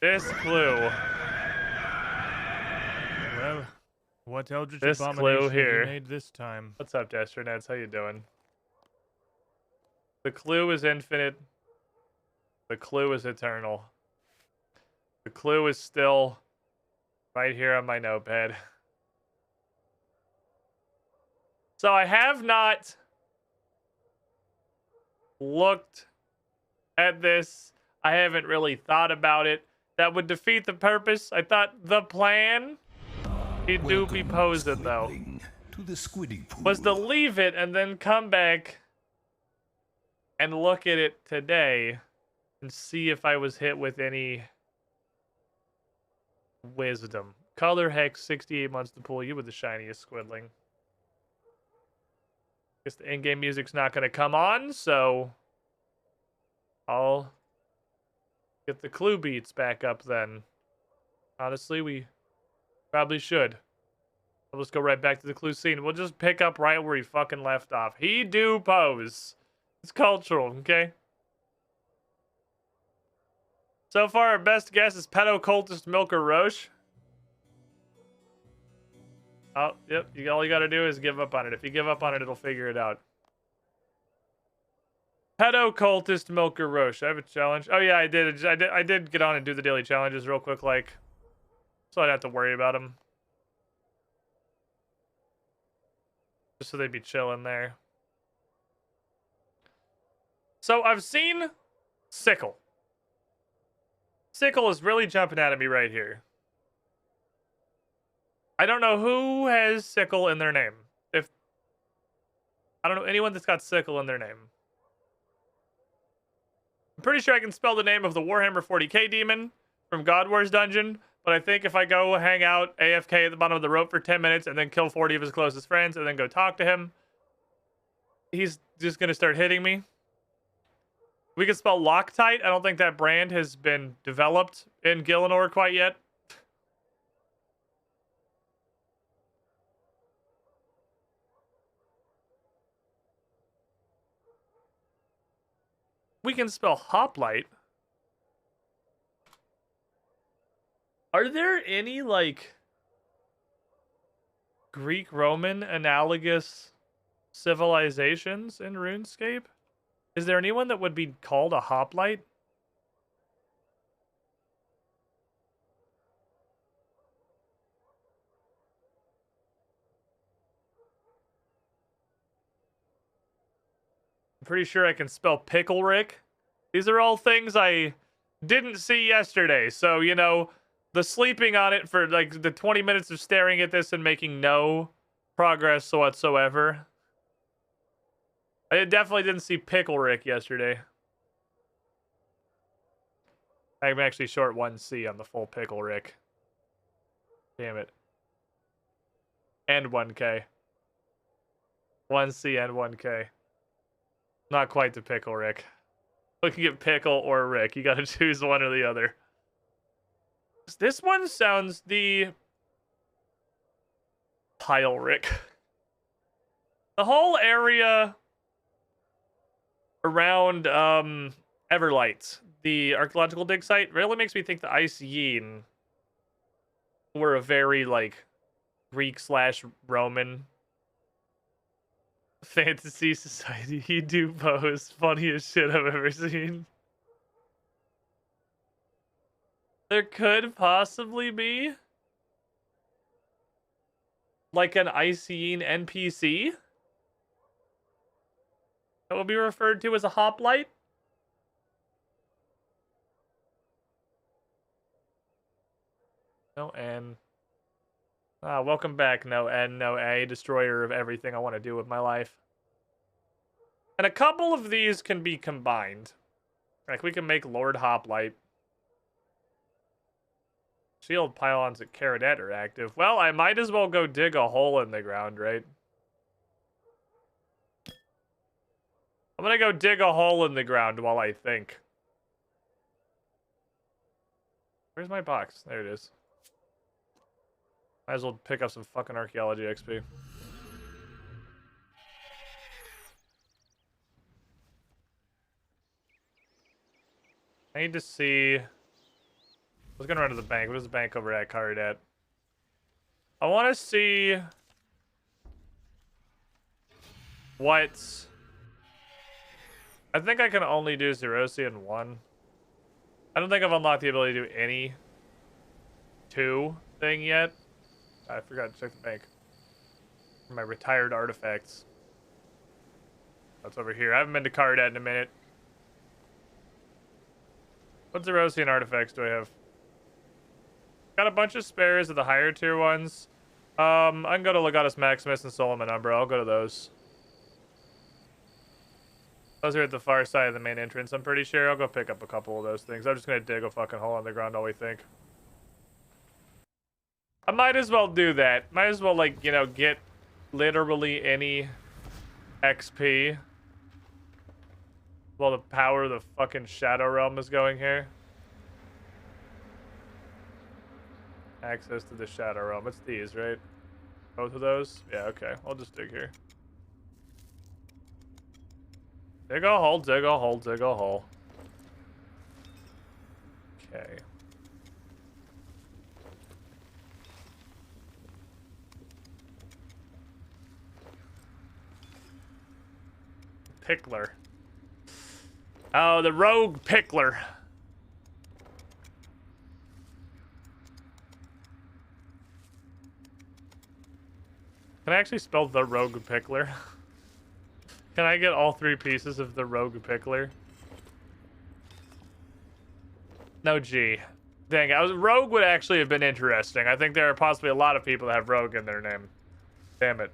This clue. Well, what eldritch This clue abomination have you here. made this time? What's up, Destronets? How you doing? The clue is infinite. The clue is eternal. The clue is still right here on my notepad. So I have not looked at this. I haven't really thought about it. That would defeat the purpose. I thought the plan, he do be posing though, to the squiddy pool. was to leave it and then come back and look at it today and see if I was hit with any wisdom. Color Hex, 68 months to pull you with the shiniest squidling. Guess the in-game music's not going to come on, so I'll get the clue beats back up then. Honestly, we probably should. I'll just go right back to the clue scene. We'll just pick up right where he fucking left off. He do pose. It's cultural, okay? So far, our best guess is pedo cultist Milker Roche. Oh, yep. All you gotta do is give up on it. If you give up on it, it'll figure it out. Pedo cultist Milker Roche. I have a challenge. Oh yeah, I did. I did get on and do the daily challenges real quick, like, so I don't have to worry about them. Just so they'd be chilling there. So I've seen Sickle. Sickle is really jumping out at me right here. I don't know who has Sickle in their name. I don't know anyone that's got Sickle in their name. I'm pretty sure I can spell the name of the Warhammer 40k demon from God Wars dungeon, but I think if I go hang out AFK at the bottom of the rope for 10 minutes and then kill 40 of his closest friends and then go talk to him, he's just going to start hitting me. We can spell Loctite. I don't think that brand has been developed in Gillinor quite yet. We can spell Hoplite. Are there any, like, Greek-Roman analogous civilizations in RuneScape? Is there anyone that would be called a hoplite? I'm pretty sure I can spell Pickle Rick. These are all things I didn't see yesterday. So, you know, the sleeping on it for like the 20 minutes of staring at this and making no progress whatsoever. I definitely didn't see Pickle Rick yesterday. I'm actually short 1C on the full Pickle Rick. Damn it. And 1K. 1C and 1K. Not quite the Pickle Rick. We can get Pickle or Rick. You gotta choose one or the other. This one sounds the Pile Rick. The whole area around Everlight, the archaeological dig site, really makes me think the Ice Yin were a very, like, Greek/Roman fantasy society. He do pose. Funniest shit I've ever seen. There could possibly be like an Icene NPC that will be referred to as a hoplite. No N. Welcome back, no N, no A, destroyer of everything I want to do with my life. And a couple of these can be combined. Like, we can make Lord Hoplite. Shield pylons at Caradet are active. Well, I might as well go dig a hole in the ground, right? I'm gonna go dig a hole in the ground while I think. Where's my box? There it is. Might as well pick up some fucking archaeology XP. I need to see Let's go run to the bank. What is the bank over at card at? I want to see what. I think I can only do Zerosi in one. I don't think I've unlocked the ability to do any two thing yet. I forgot to check the bank. For my retired artifacts. That's over here. I haven't been to Cardad in a minute. What Zerosian artifacts do I have? Got a bunch of spares of the higher tier ones. I can go to Legatus Maximus and Solomon Umbra. I'll go to those. Those are at the far side of the main entrance, I'm pretty sure. I'll go pick up a couple of those things. I'm just gonna dig a fucking hole in the ground, all we think. I might as well do that. Might as well, like, you know, get literally any XP while the power of the fucking Shadow Realm is going here. Access to the Shadow Realm. It's these, right? Both of those? Yeah, okay. I'll just dig here. Dig a hole, dig a hole, dig a hole. Okay. Pickler. Oh, the rogue pickler. Can I actually spell the rogue pickler? Can I get all 3 pieces of the rogue pickler? No G. Dang, rogue would actually have been interesting. I think there are possibly a lot of people that have rogue in their name. Damn it.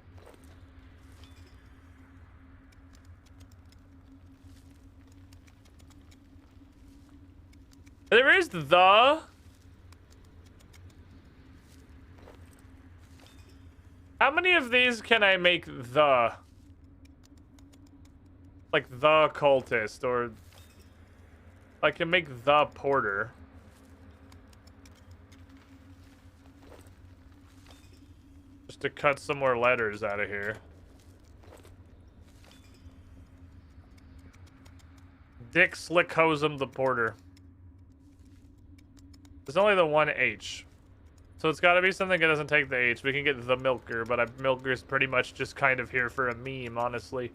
There is the... How many of these can I make the... Like the cultist, or... I can make the porter. Just to cut some more letters out of here. Dick Slickhosum the porter. There's only the one H. So it's got to be something that doesn't take the H. We can get the milker, but milker's pretty much just kind of here for a meme, honestly.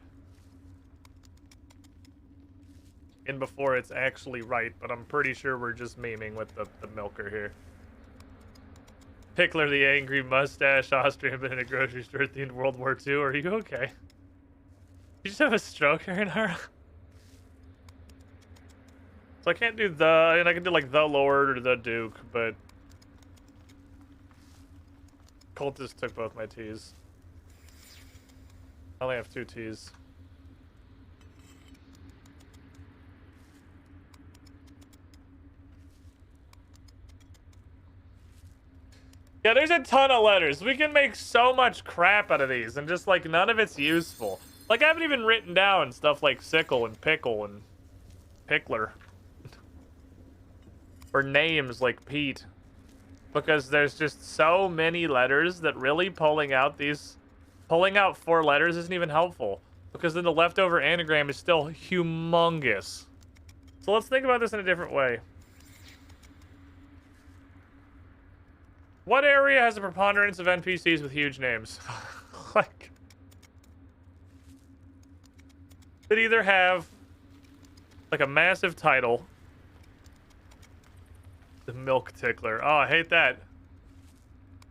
In before it's actually right, but I'm pretty sure we're just memeing with the milker here. Pickler the angry mustache Austrian been in a grocery store at the end of World War II. Are you okay? You just have a stroke here, Nara? So I can't do the... I mean, I can do like the Lord or the Duke, but... Cultist took both my T's. I only have 2 T's. Yeah, there's a ton of letters. We can make so much crap out of these, and just, like, none of it's useful. Like, I haven't even written down stuff like sickle and pickle and pickler. Or names like Pete. Because there's just so many letters that really pulling out 4 letters isn't even helpful. Because then the leftover anagram is still humongous. So let's think about this in a different way. What area has a preponderance of NPCs with huge names? Like, it either have like a massive title. The milk tickler. Oh, I hate that.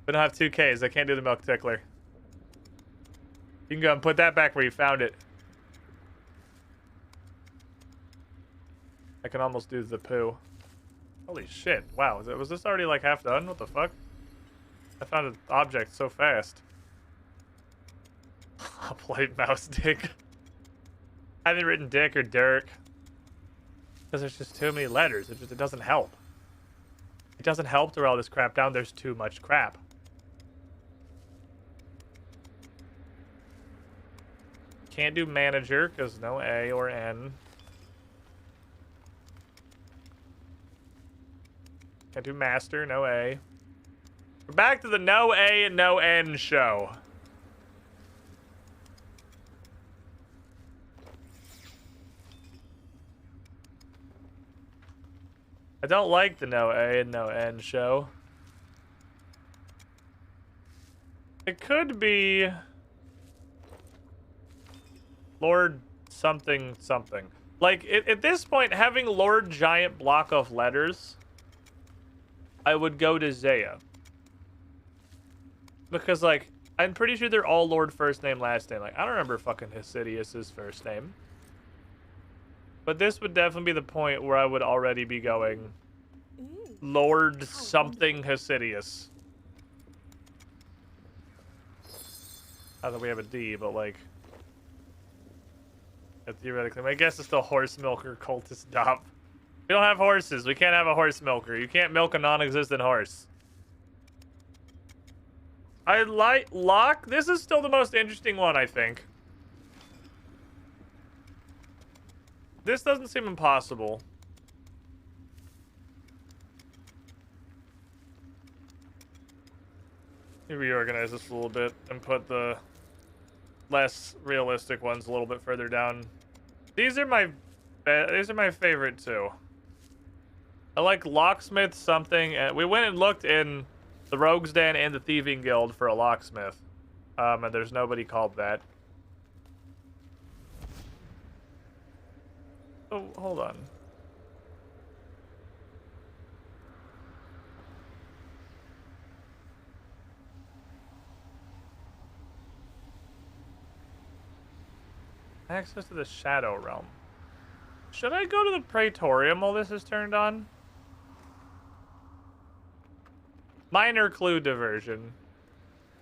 We don't have 2 Ks. I can't do the milk tickler. You can go and put that back where you found it. I can almost do the poo. Holy shit. Wow. Was this already like half done? What the fuck? I found an object so fast. I'll play mouse dick. I haven't written dick or Dirk. Because there's just too many letters. It doesn't help. It doesn't help to write all this crap down. There's too much crap. Can't do manager because no A or N. Can't do master, no A. We're back to the no A and no N show. I don't like the no A and no N show. It could be Lord something something. Like, at this point, having Lord giant block of letters, I would go to Zaya. Because, like, I'm pretty sure they're all Lord first name, last name. Like, I don't remember fucking Hesidius's first name. But this would definitely be the point where I would already be going Lord something Hesidius. Not that we have a D, but, like... theoretically, my guess is still horse milker, cultist dop. We don't have horses. We can't have a horse milker. You can't milk a non-existent horse. I like Locke. This is still the most interesting one, I think. This doesn't seem impossible. Let me reorganize this a little bit and put the less realistic ones a little bit further down. These are my favorite too. I like locksmith something, and we went and looked in the Rogues Den and the Thieving Guild for a locksmith, and there's nobody called that. Oh, hold on. Access to the Shadow Realm. Should I go to the Praetorium while this is turned on? Minor clue diversion.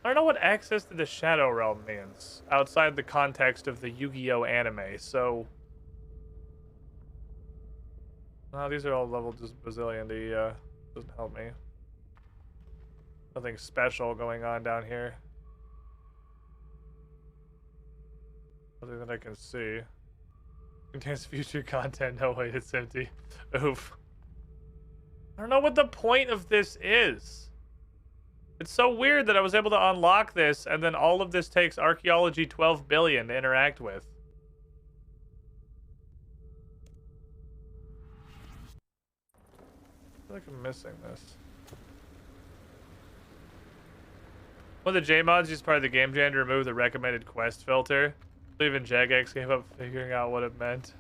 I don't know what access to the Shadow Realm means outside the context of the Yu-Gi-Oh anime, so... Oh, these are all level just bazillion. The doesn't help me. Nothing special going on down here. Other than I can see. Contains future content. No, wait, it's empty. Oof. I don't know what the point of this is. It's so weird that I was able to unlock this, and then all of this takes archaeology 12 billion to interact with. I feel like I'm missing this. One of the J-mods used part of the game jam to remove the recommended quest filter. Even Jagex gave up figuring out what it meant.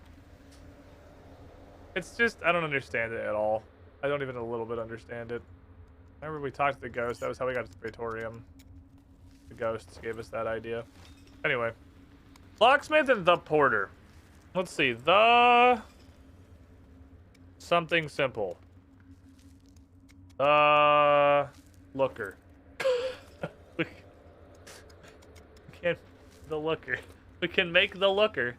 It's just, I don't understand it at all. I don't even a little bit understand it. Remember we talked to the ghost, that was how we got to the Praetorium. The ghosts gave us that idea. Anyway. Locksmith and the Porter. Let's see, the... something simple. Looker. We can't... the Looker. We can make the Looker.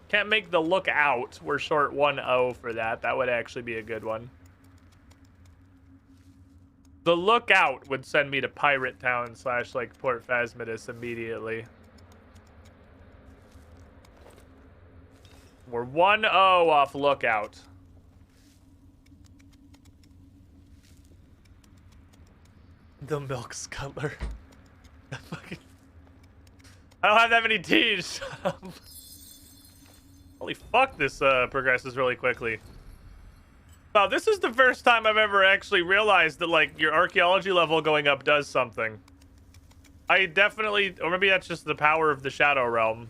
Can't make the Lookout. We're short 1-0 for that. That would actually be a good one. The Lookout would send me to Pirate Town / like Port Phasmidus immediately. We're 1-0 off Lookout. The Milk Scuttler. I don't have that many T's. Holy fuck, this progresses really quickly. Wow, this is the first time I've ever actually realized that, like, your archaeology level going up does something. I definitely, or maybe that's just the power of the Shadow Realm.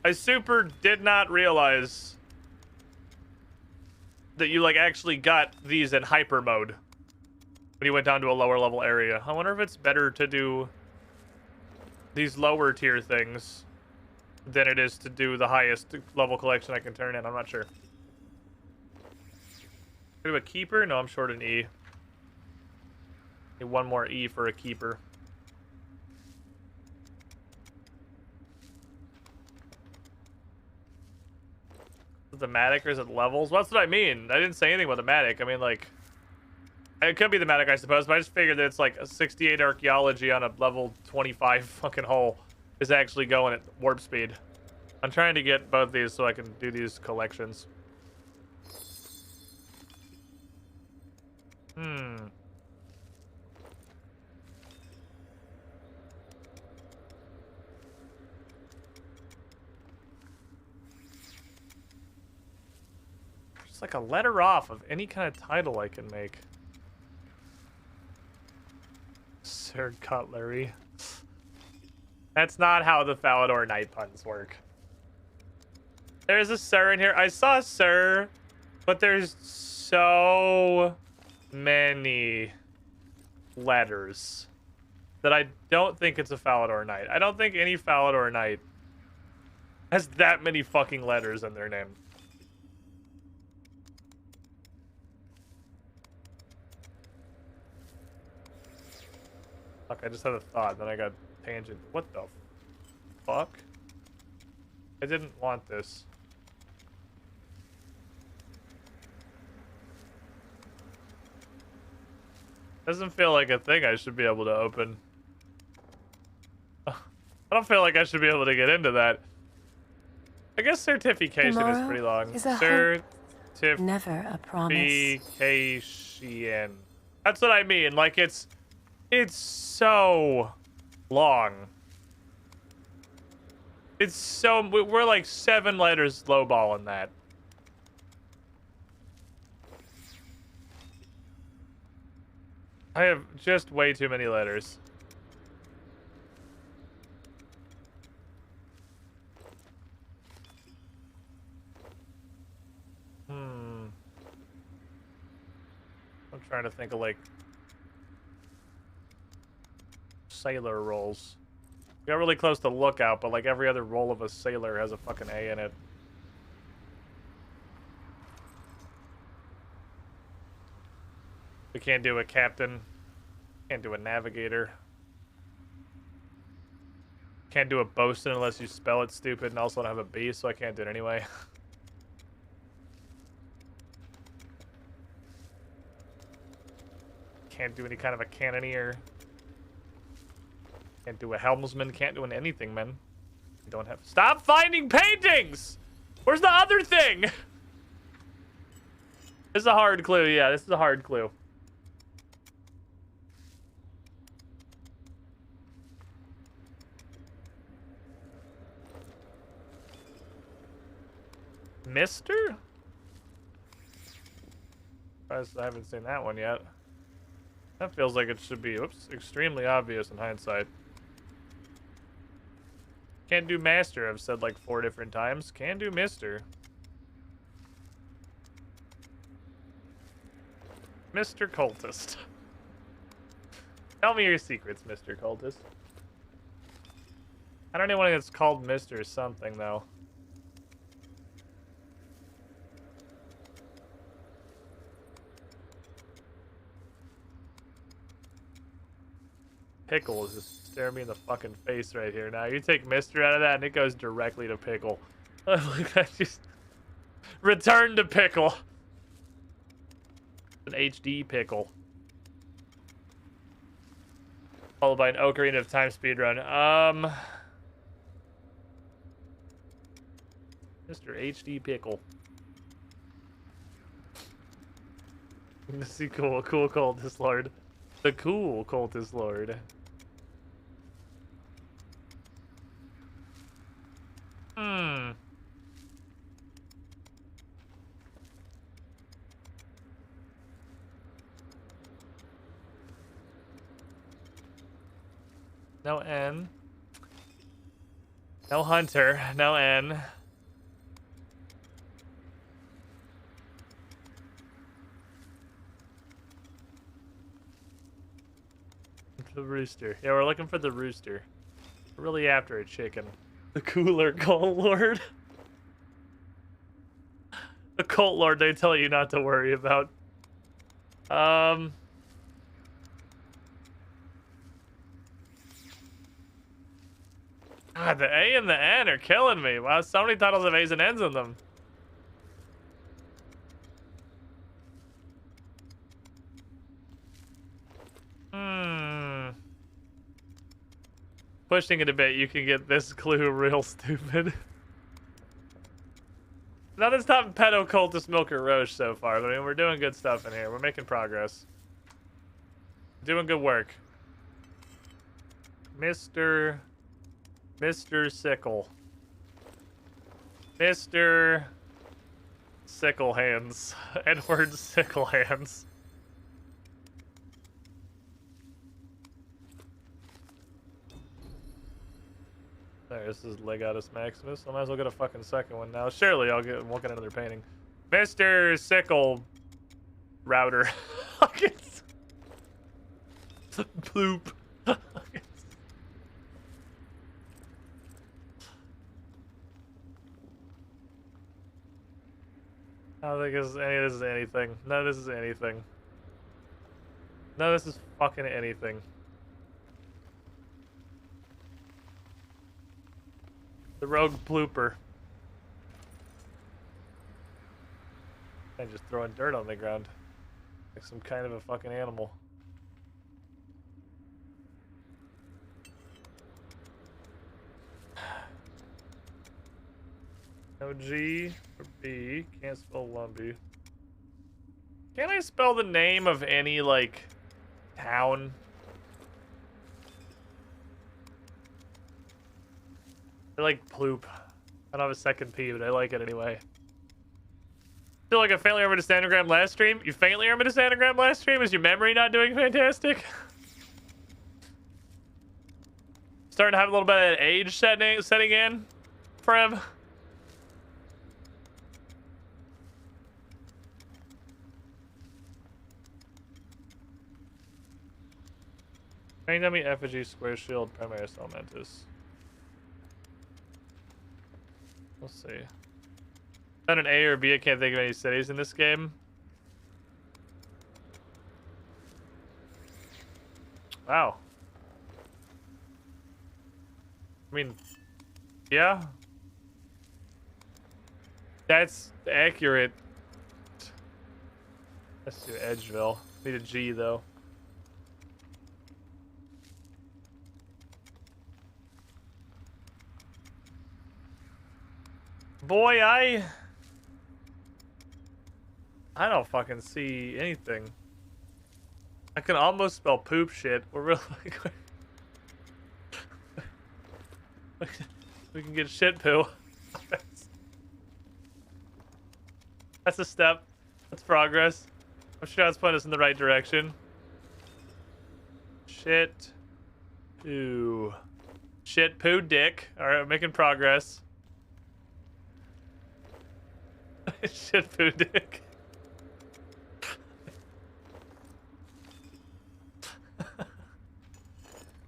I super did not realize that you, like, actually got these in hyper mode when you went down to a lower level area. I wonder if it's better to do these lower tier things than it is to do the highest level collection I can turn in. I'm not sure. Do a keeper? No, I'm short an E. Need one more E for a keeper. Is it thematic or is it levels? Well, that's what I mean. I didn't say anything about thematic. I mean, like, it could be thematic, I suppose, but I just figured that it's like a 68 archaeology on a level 25 fucking hole is actually going at warp speed. I'm trying to get both these so I can do these collections. Hmm. like a letter off of any kind of title I can make. Sir Cutlery. That's not how the Falador Knight puns work. There's a sir in here. I saw sir, but there's so many letters that I don't think it's a Falador Knight. I don't think any Falador Knight has that many fucking letters in their name. Fuck, I just had a thought, then I got tangent. What the fuck? I didn't want this. Doesn't feel like a thing I should be able to open. I don't feel like I should be able to get into that. I guess certification Tomorrow is pretty long. is a Certification. never a promise. That's what I mean. Like it's so long. It's so we're like 7 letters lowballing that. I have just way too many letters. I'm trying to think of like sailor roles. We got really close to lookout, but like every other role of a sailor has a fucking A in it. We can't do a captain. Can't do a navigator. Can't do a bosun unless you spell it stupid, and also don't have a B, so I can't do it anyway. Can't do any kind of a cannoneer. Can't do a helmsman. Can't do an anything, man. You don't have. Stop finding paintings! Where's the other thing? This is a hard clue. Yeah, this is a hard clue. Mister? I haven't seen that one yet. That feels like it should be, oops, extremely obvious in hindsight. Can't do master, I've said like 4 different times. Can do mister. Mr. Cultist. Tell me your secrets, Mr. Cultist. I don't know anyone that's called Mr. something, though. Pickle is just staring me in the fucking face right here. Now you take Mister out of that and it goes directly to Pickle. Look, I just return to Pickle. An HD Pickle. Followed by an Ocarina of Time speedrun. Mr. HD Pickle. This is cool cultist lord. The cool cultist lord. No N. No hunter. No N. The rooster. Yeah, we're looking for the rooster. We're really after a chicken. The cooler cult lord. The cult lord they tell you not to worry about. God, the A and the N are killing me. Wow, so many titles have A's and N's in them. Pushing it a bit, you can get this clue real stupid. Not as top pedo cultist Milker Roche so far, but I mean, we're doing good stuff in here. We're making progress. Doing good work. Mr. Sickle. Mr. sickle hands. Edward sickle hands. There, this is Legatus Maximus. I might as well get a fucking second one now. Surely we'll get another painting. Mr. Sickle Router. Poop. I don't think this is anything. None of this is anything. None of this is fucking anything. The rogue blooper. And just throwing dirt on the ground. Like some kind of a fucking animal. No G or B. Can't spell Lumbee. Can I spell the name of any, like, town? I like Ploop. I don't have a second P, but I like it anyway. Feel like I faintly remembered a Anagram last stream. You faintly remembered a Anagram last stream? Is your memory not doing fantastic? Starting to have a little bit of age setting in for him. Dummy effigy square shield primaris elementus. We'll see. Not an A or B. I can't think of any cities in this game. Wow. I mean, yeah. That's accurate. Let's do Edgeville. Need a G though. Boy, I don't fucking see anything. I can almost spell poop shit. We're really we can get shit poo. That's a step. That's progress. I'm sure that's putting us in the right direction. Shit poo. Shit poo dick. Alright, making progress. Shit poo dick.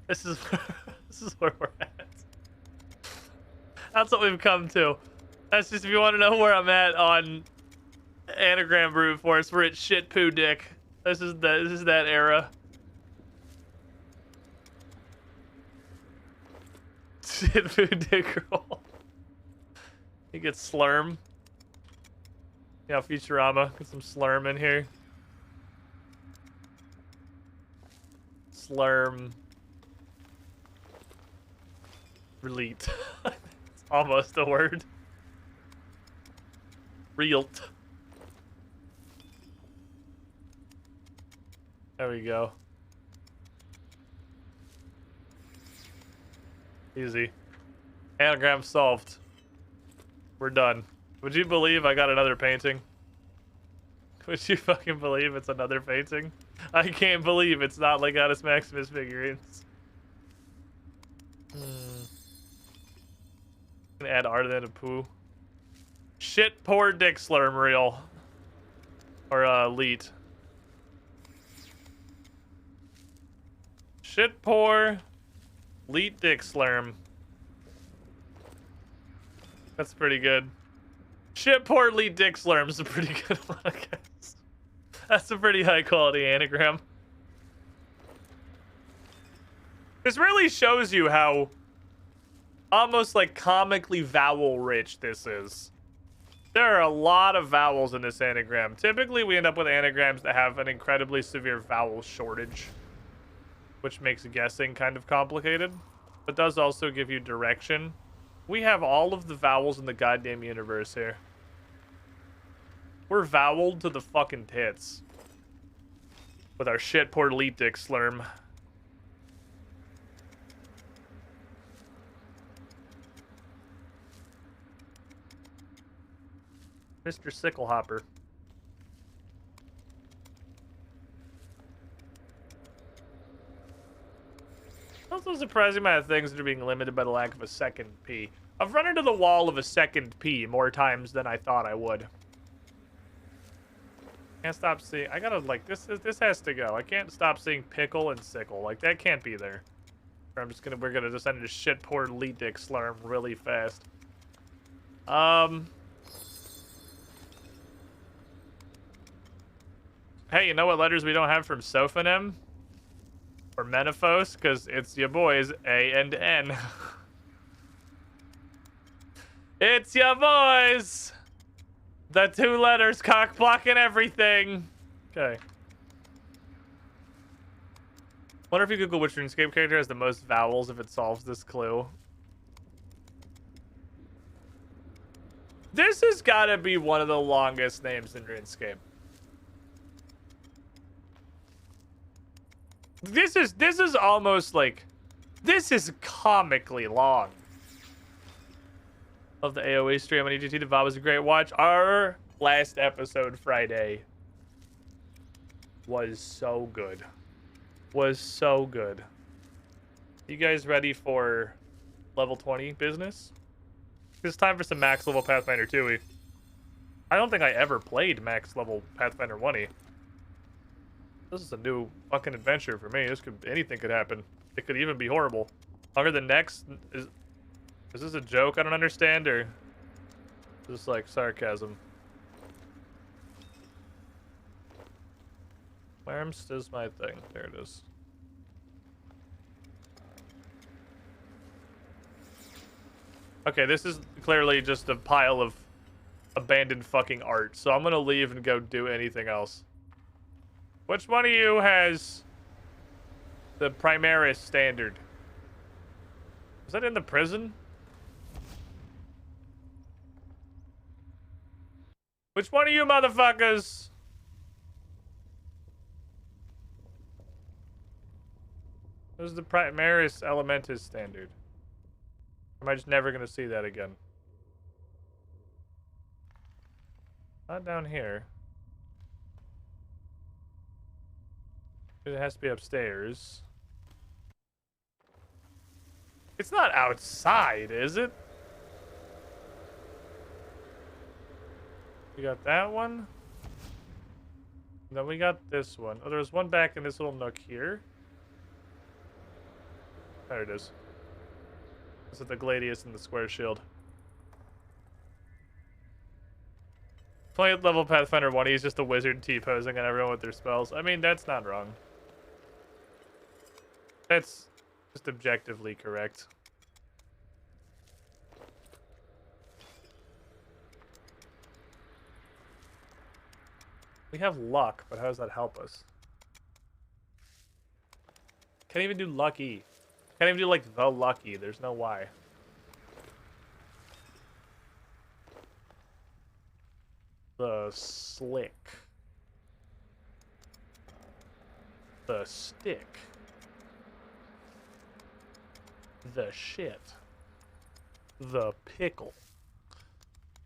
This is where we're at. That's what we've come to. That's just if you want to know where I'm at on Anagram Brute Force, we're at shit poo dick. This is that era. Shit poo dick roll. You get slurm. Yeah, Futurama. Get some slurm in here. Slurm. Relate. It's almost a word. Realt. There we go. Easy. Anagram solved. We're done. Would you believe I got another painting? Would you fucking believe it's another painting? I can't believe it's not Legatus Maximus figurines. Gonna add Arden to poo. Shit poor dick slurm reel. Or elite. Shit poor elite dick slurm. That's pretty good. Shit poor elite dick slurm is a pretty good one, I guess. That's a pretty high quality anagram. This really shows you how almost like comically vowel rich this is. There are a lot of vowels in this anagram. Typically we end up with anagrams that have an incredibly severe vowel shortage, which makes guessing kind of complicated, but does also give you direction. We have all of the vowels in the goddamn universe here. We're voweled to the fucking tits. With our shit poor elite dick slurm. Mr. Sickle Hopper. Also surprising amount of things that are being limited by the lack of a second P. I've run into the wall of a second P more times than I thought I would. Can't stop seeing. I gotta like this has to go. I can't stop seeing pickle and sickle. Like that can't be there. Or we're gonna decide to shit poor Lee Dick Slurm really fast. Hey, you know what letters we don't have from Sophonim? Or Menaphos? Because it's your boys, A and N. It's your boys! The 2 letters cock blocking everything. Okay. Wonder if you Google which RuneScape character has the most vowels if it solves this clue. This has got to be one of the longest names in RuneScape. This is almost like, this is comically long. Love the AOE stream on EGT. The VOD was a great watch. Our last episode Friday was so good. Was so good. You guys ready for level 20 business? It's time for some max level Pathfinder 2. I don't think I ever played max level Pathfinder 1. This is a new fucking adventure for me. Anything could happen. It could even be horrible. Longer than next is this a joke I don't understand, or is this like sarcasm? Where's is my thing? There it is. Okay, this is clearly just a pile of abandoned fucking art, so I'm gonna leave and go do anything else. Which one of you has the Primaris standard? Is that in the prison? Which one of you motherfuckers? This is the Primaris Elementis standard. Am I just never gonna see that again? Not down here. It has to be upstairs. It's not outside, is it? We got that one. Then we got this one. Oh, there's one back in this little nook here. There it is. This is the Gladius and the Square Shield. 20th level Pathfinder 1, he's just a wizard T-posing on everyone with their spells. I mean, that's not wrong. That's just objectively correct. We have luck, but how does that help us? Can't even do lucky. Can't even do like the lucky. There's no why. The slick. The stick. The shit. The pickle.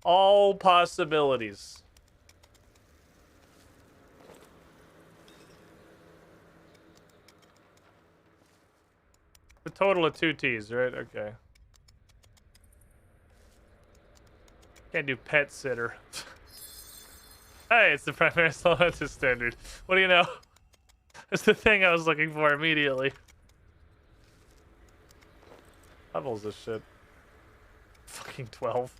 All possibilities. The total of 2 T's, right? Okay. Can't do pet sitter. Hey, it's the primary Elementis standard. What do you know? That's the thing I was looking for immediately. Levels this shit. Fucking 12.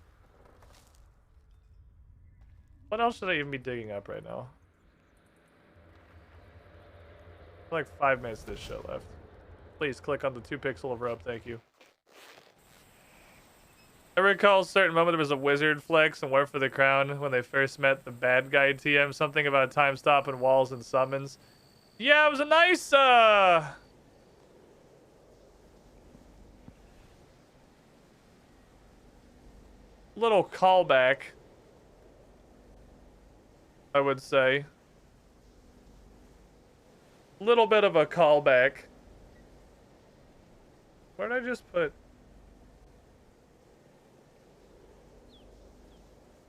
What else should I even be digging up right now? Like 5 minutes of this shit left. Please click on the 2 pixel of rope, thank you. I recall a certain moment there was a wizard flex and War for the Crown when they first met the bad guy TM. Something about time stopping walls and summons. Yeah, it was a nice, little callback, I would say. Little bit of a callback. Where'd I just put?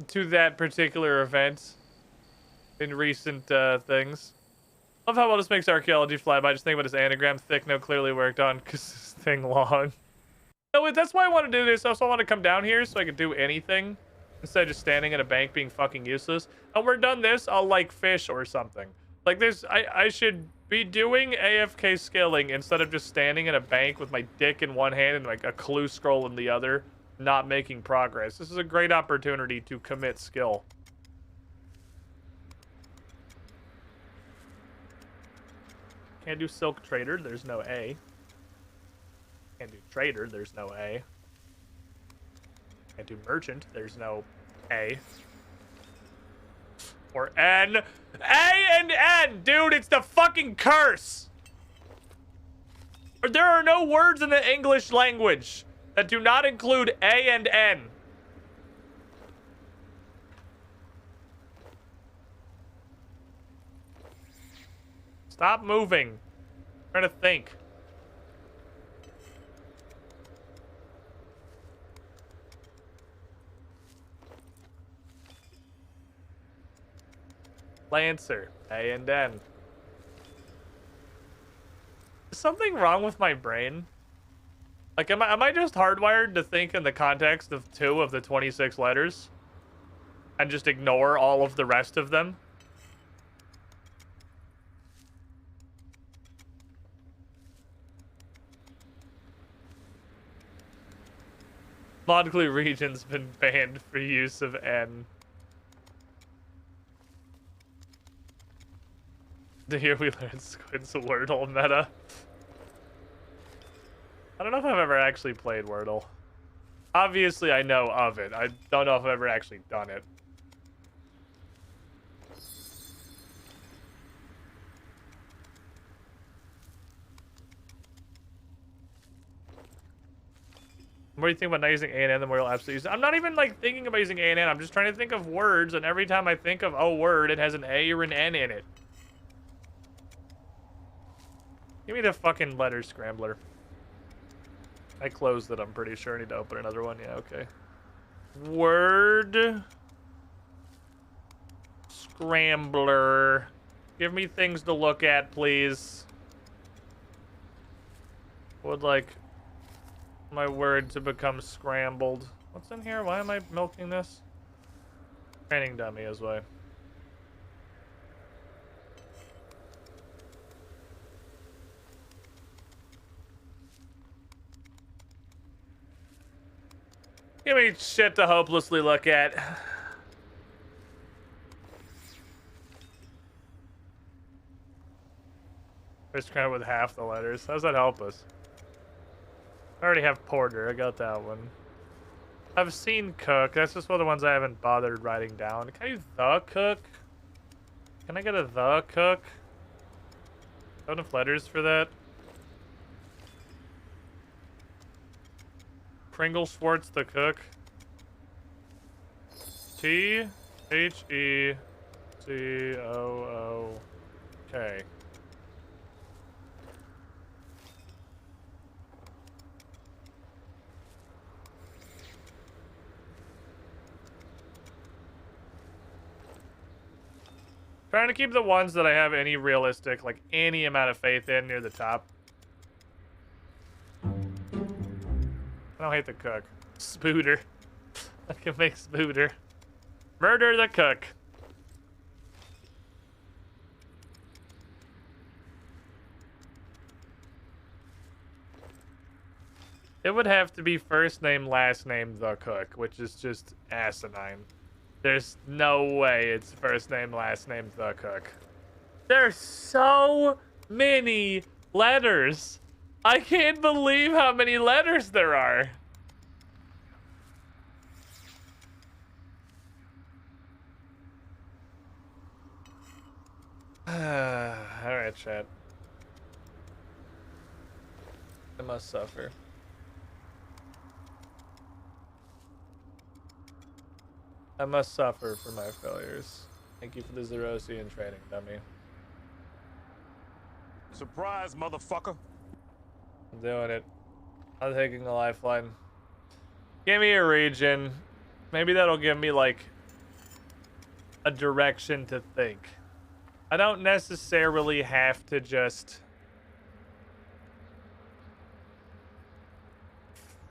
to that particular event in recent things. Love how well this makes archaeology fly by. Just think about his anagram. Thick, no, clearly worked on because this thing long. No, that's why I want to do this. I also want to come down here so I can do anything instead of just standing at a bank being fucking useless. And we're done this, I'll like fish or something. Like this, I should be doing AFK skilling instead of just standing at a bank with my dick in one hand and like a clue scroll in the other, not making progress. This is a great opportunity to commit skill. Can't do silk trader, there's no A. Can't do trader, there's no A. Can't do merchant, there's no A. Or N. A and N! Dude, it's the fucking curse! There are no words in the English language that do not include A and N. Stop moving. I'm trying to think. Lancer, A and N. Is something wrong with my brain? Like, am I just hardwired to think in the context of 2 of the 26 letters? And just ignore all of the rest of them? Logically, region's been banned for use of N. Here we learned Squid's Wordle meta. I don't know if I've ever actually played Wordle. Obviously, I know of it. I don't know if I've ever actually done it. What do you think about not using A and N the more you'll absolutely use it? I'm not even like thinking about using A and N. I'm just trying to think of words, and every time I think of a word, it has an A or an N in it. Give me the fucking letter scrambler. I closed it, I'm pretty sure. I need to open another one. Yeah, okay. Word scrambler. Give me things to look at, please. Would like my word to become scrambled. What's in here? Why am I milking this? Training dummy as well. Give me shit to hopelessly look at. First kind with half the letters. How does that help us? I already have Porter. I got that one. I've seen Cook. That's just one of the ones I haven't bothered writing down. Can I do the Cook? Can I get a the Cook? Don't have letters for that. Pringle Schwartz the Cook. T-H-E-C-O-O-K. Trying to keep the ones that I have any realistic, like any amount of faith in near the top. I don't hate the Cook. Spooter. I can make Spooter. Murder the Cook. It would have to be first name, last name, the Cook, which is just asinine. There's no way it's first name, last name, the Cook. There's so many letters. I can't believe how many letters there are. Alright, chat. I must suffer. I must suffer for my failures. Thank you for the Zerosian training, dummy. Surprise, motherfucker. I'm doing it. I'm taking a lifeline. Give me a region. Maybe that'll give me, like, a direction to think. I don't necessarily have to just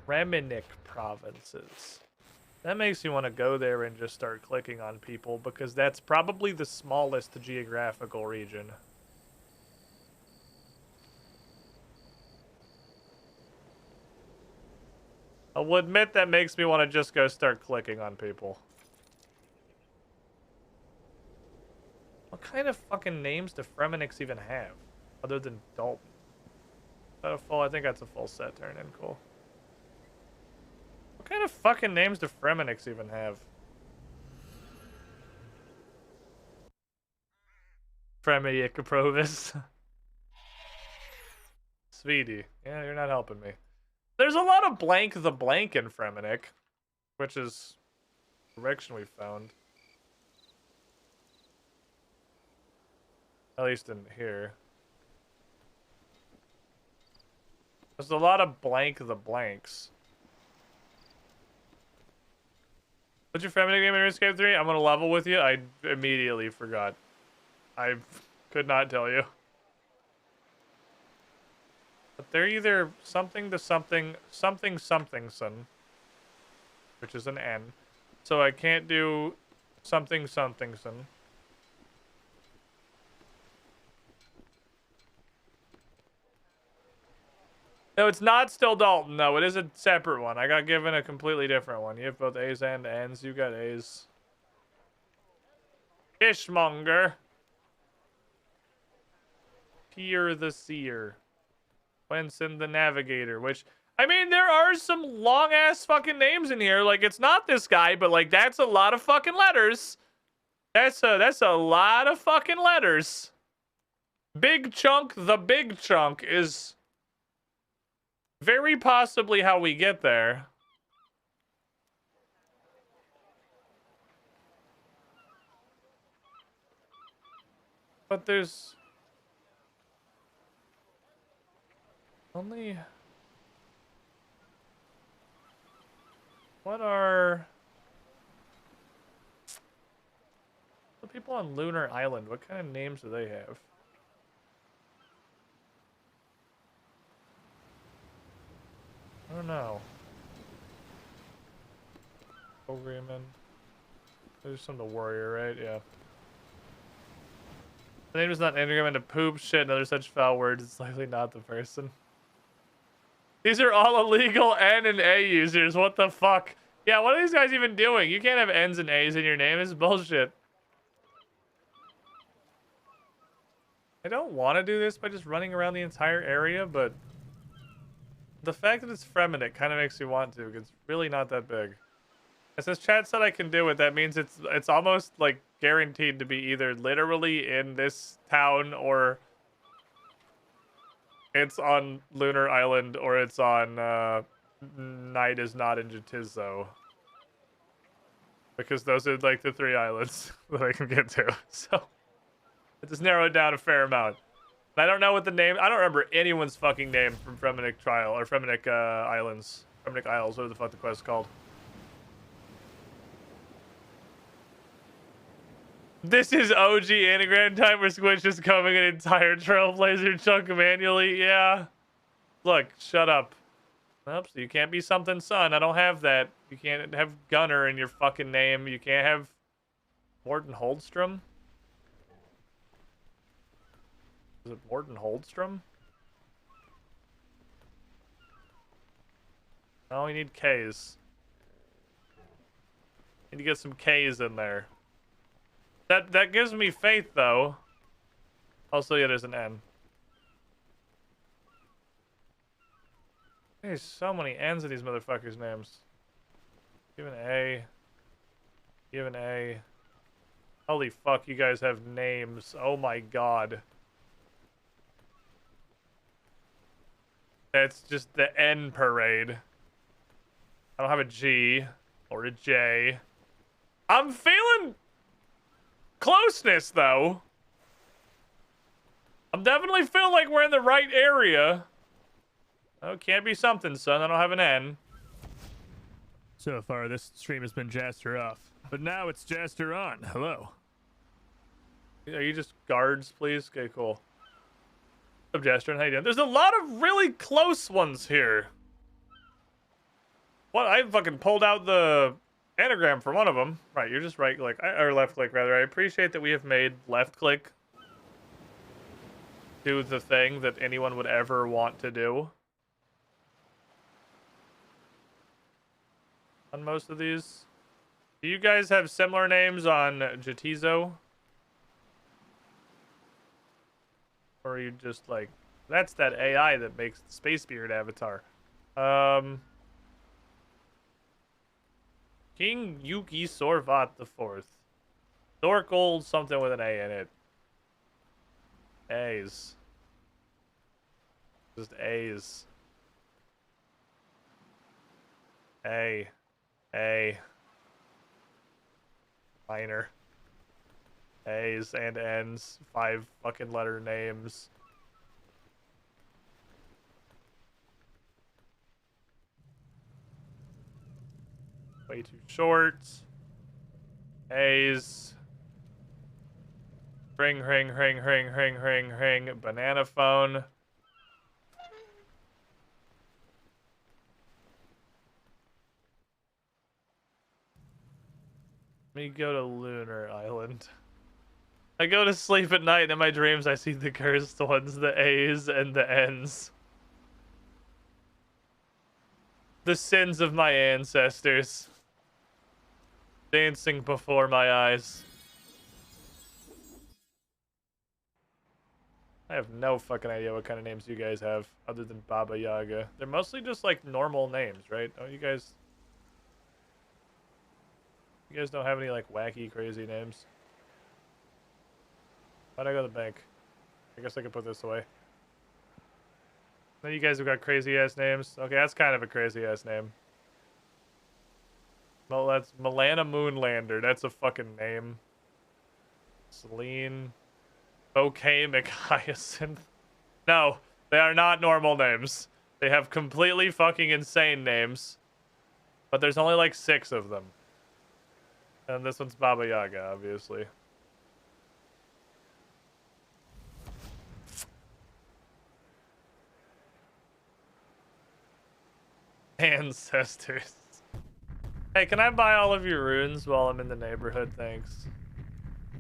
Reminic provinces. That makes me want to go there and just start clicking on people because that's probably the smallest geographical region. I will admit that makes me want to just go start clicking on people. What kind of fucking names do Fremeniks even have? Other than Dalton. Is that a full? I think that's a full set turn in. Cool. What kind of fucking names do Fremeniks even have? Fremic Provis. Sweetie. Yeah, you're not helping me. There's a lot of blank the blank in Fremenic, which is the direction we found. At least in here. There's a lot of blank the blanks. What's your Fremenic name in Runescape 3? I'm gonna level with you. I immediately forgot. I could not tell you. But they're either something to something, something son, which is an N. So I can't do something son. No, it's not still Dalton. No, it is a separate one. I got given a completely different one. You have both A's and N's. You got A's. Fishmonger. Pier the Seer. Wenson the Navigator, which, I mean, there are some long-ass fucking names in here. Like, it's not this guy, but, like, that's a lot of fucking letters. That's a lot of fucking letters. Big Chunk, the Big Chunk is very possibly how we get there. But there's only... What are the people on Lunar Island? What kind of names do they have? I don't know. Agreement. There's some the warrior, right? Yeah. The name is not an anagram into poop, shit, and other such foul words. It's likely not the person. These are all illegal N and A users. What the fuck? Yeah, what are these guys even doing? You can't have N's and A's in your name. It's bullshit. I don't want to do this by just running around the entire area, but the fact that it's Fremenic kind of makes me want to, because it's really not that big. It says chat said I can do it. That means it's almost like guaranteed to be either literally in this town or it's on Lunar Island or it's on Night is not in Jatizo. Because those are like the 3 islands that I can get to. So it just narrowed down a fair amount. I don't know what the name... I don't remember anyone's fucking name from Fremenic Trial, or Fremenic Islands. Fremenic Isles, whatever the fuck the quest is called. This is OG anagram time where Squid's just coming an entire Trailblazer chunk manually. Yeah. Look, shut up. Nope, so you can't be something son. I don't have that. You can't have Gunner in your fucking name. You can't have Morton Holdstrom. Is it Morton Holdstrom? No, we need K's. Need to get some K's in there. That gives me faith, though. Also, yeah, there's an N. There's so many N's in these motherfuckers' names. Give an A. Give an A. Holy fuck, you guys have names. Oh my god. It's just the N parade. I don't have a G or a J. I'm feeling closeness, though. I'm definitely feeling like we're in the right area. Oh, can't be something, son. I don't have an N. So far, this stream has been Jaster off, but now it's Jaster on. Hello. Are you just guards, please? Okay, cool. Subgestion, how you doing? There's a lot of really close ones here. What? I fucking pulled out the anagram for one of them. Right, you're just right click, or left click rather. I appreciate that we have made left click do the thing that anyone would ever want to do on most of these. Do you guys have similar names on Jatizo? Or are you just like, that's that AI that makes the Space Beard avatar. King Yuki Sorvat the Fourth. Thorkel something with an A in it. A's. Just A's. A. A. Minor. A's and N's. 5 fucking letter names. Way too short. A's. Ring, ring, ring, ring, ring, ring, ring. Banana phone. Let me go to Lunar Island. I go to sleep at night and in my dreams I see the cursed ones, the A's and the N's. The sins of my ancestors. Dancing before my eyes. I have no fucking idea what kind of names you guys have other than Baba Yaga. They're mostly just like normal names, right? Oh, you guys don't have any like wacky crazy names? Why'd I go to the bank? I guess I could put this away. Then you guys have got crazy ass names. Okay, that's kind of a crazy ass name. Well, that's Milana Moonlander. That's a fucking name. Celine. Bouquet McHyacinth. No, they are not normal names. They have completely fucking insane names. But there's only like 6 of them. And this one's Baba Yaga, obviously. Ancestors. Hey, can I buy all of your runes while I'm in the neighborhood? Thanks.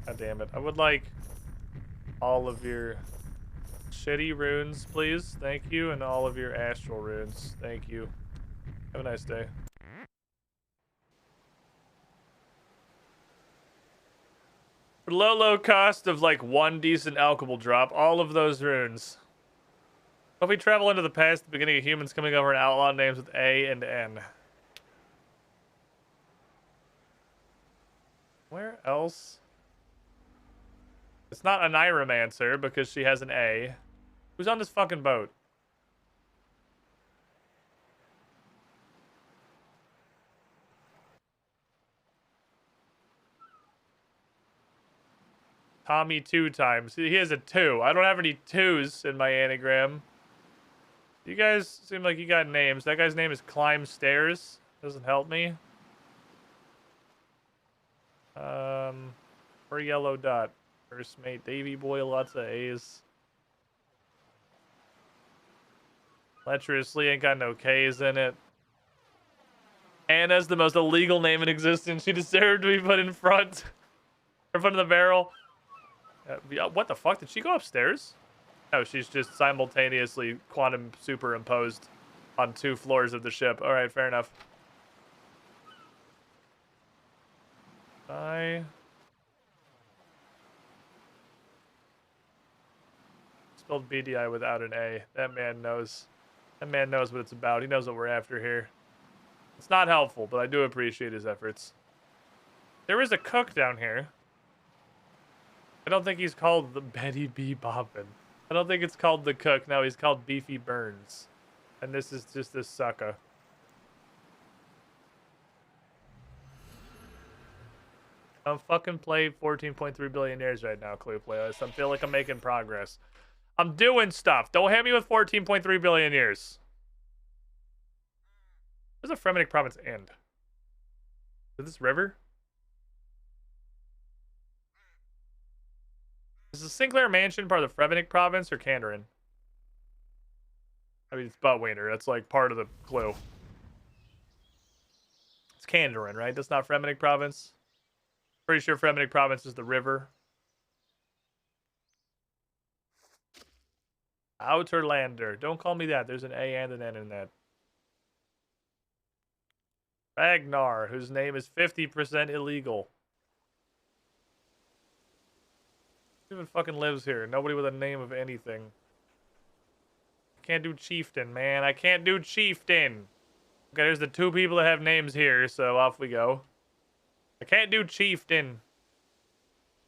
God damn it. I would like all of your shitty runes, please. Thank you. And all of your astral runes. Thank you. Have a nice day. For low cost of like 1 decent alchemical drop, all of those runes. If we travel into the past, the beginning of humans coming over and outlaw names with A and N. Where else? It's not a Nyromancer because she has an A. Who's on this fucking boat? Tommy 2 times. He has a 2. I don't have any 2s in my anagram. You guys seem like you got names. That guy's name is Climb Stairs. Doesn't help me. For yellow dot. First mate, Davy boy, lots of A's. Lecherously ain't got no K's in it. Anna's the most illegal name in existence. She deserved to be put in front. In front of the barrel. What the fuck? Did she go upstairs? No, she's just simultaneously quantum superimposed on 2 floors of the ship. Alright, fair enough. I spelled BDI without an A. That man knows. That man knows what it's about. He knows what we're after here. It's not helpful, but I do appreciate his efforts. There is a cook down here. I don't think he's called the Betty B. Bobbin. I don't think it's called the cook. No, he's called Beefy Burns. And this is just this sucker. I'm fucking play 14.3 billion years right now, Clue Playlist. I feel like I'm making progress. I'm doing stuff. Don't hit me with 14.3 billion years. Where's the Fremennik province end? Is this river? Is the Sinclair Mansion part of the Frevenik province or Kandarin? I mean, it's Buttwiener. That's like part of the clue. It's Kandarin, right? That's not Frevenik province. Pretty sure Frevenik province is the river. Outerlander. Don't call me that. There's an A and an N in that. Ragnar, whose name is 50% illegal. Who even fucking lives here? Nobody with a name of anything. I can't do chieftain, man. I can't do chieftain. Okay, there's the two people that have names here, so off we go. I can't do chieftain.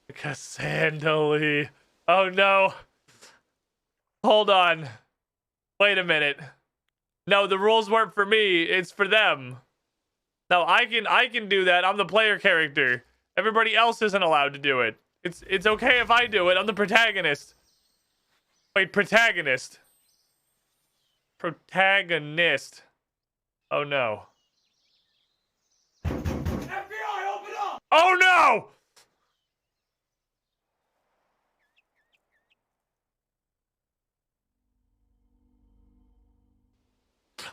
Because Sandali. Oh no. Hold on. Wait a minute. No, the rules weren't for me. It's for them. No, I can do that. I'm the player character. Everybody else isn't allowed to do it. It's okay if I do it. I'm the protagonist. Wait, protagonist. Protagonist. Oh no. FBI, open up! Oh no!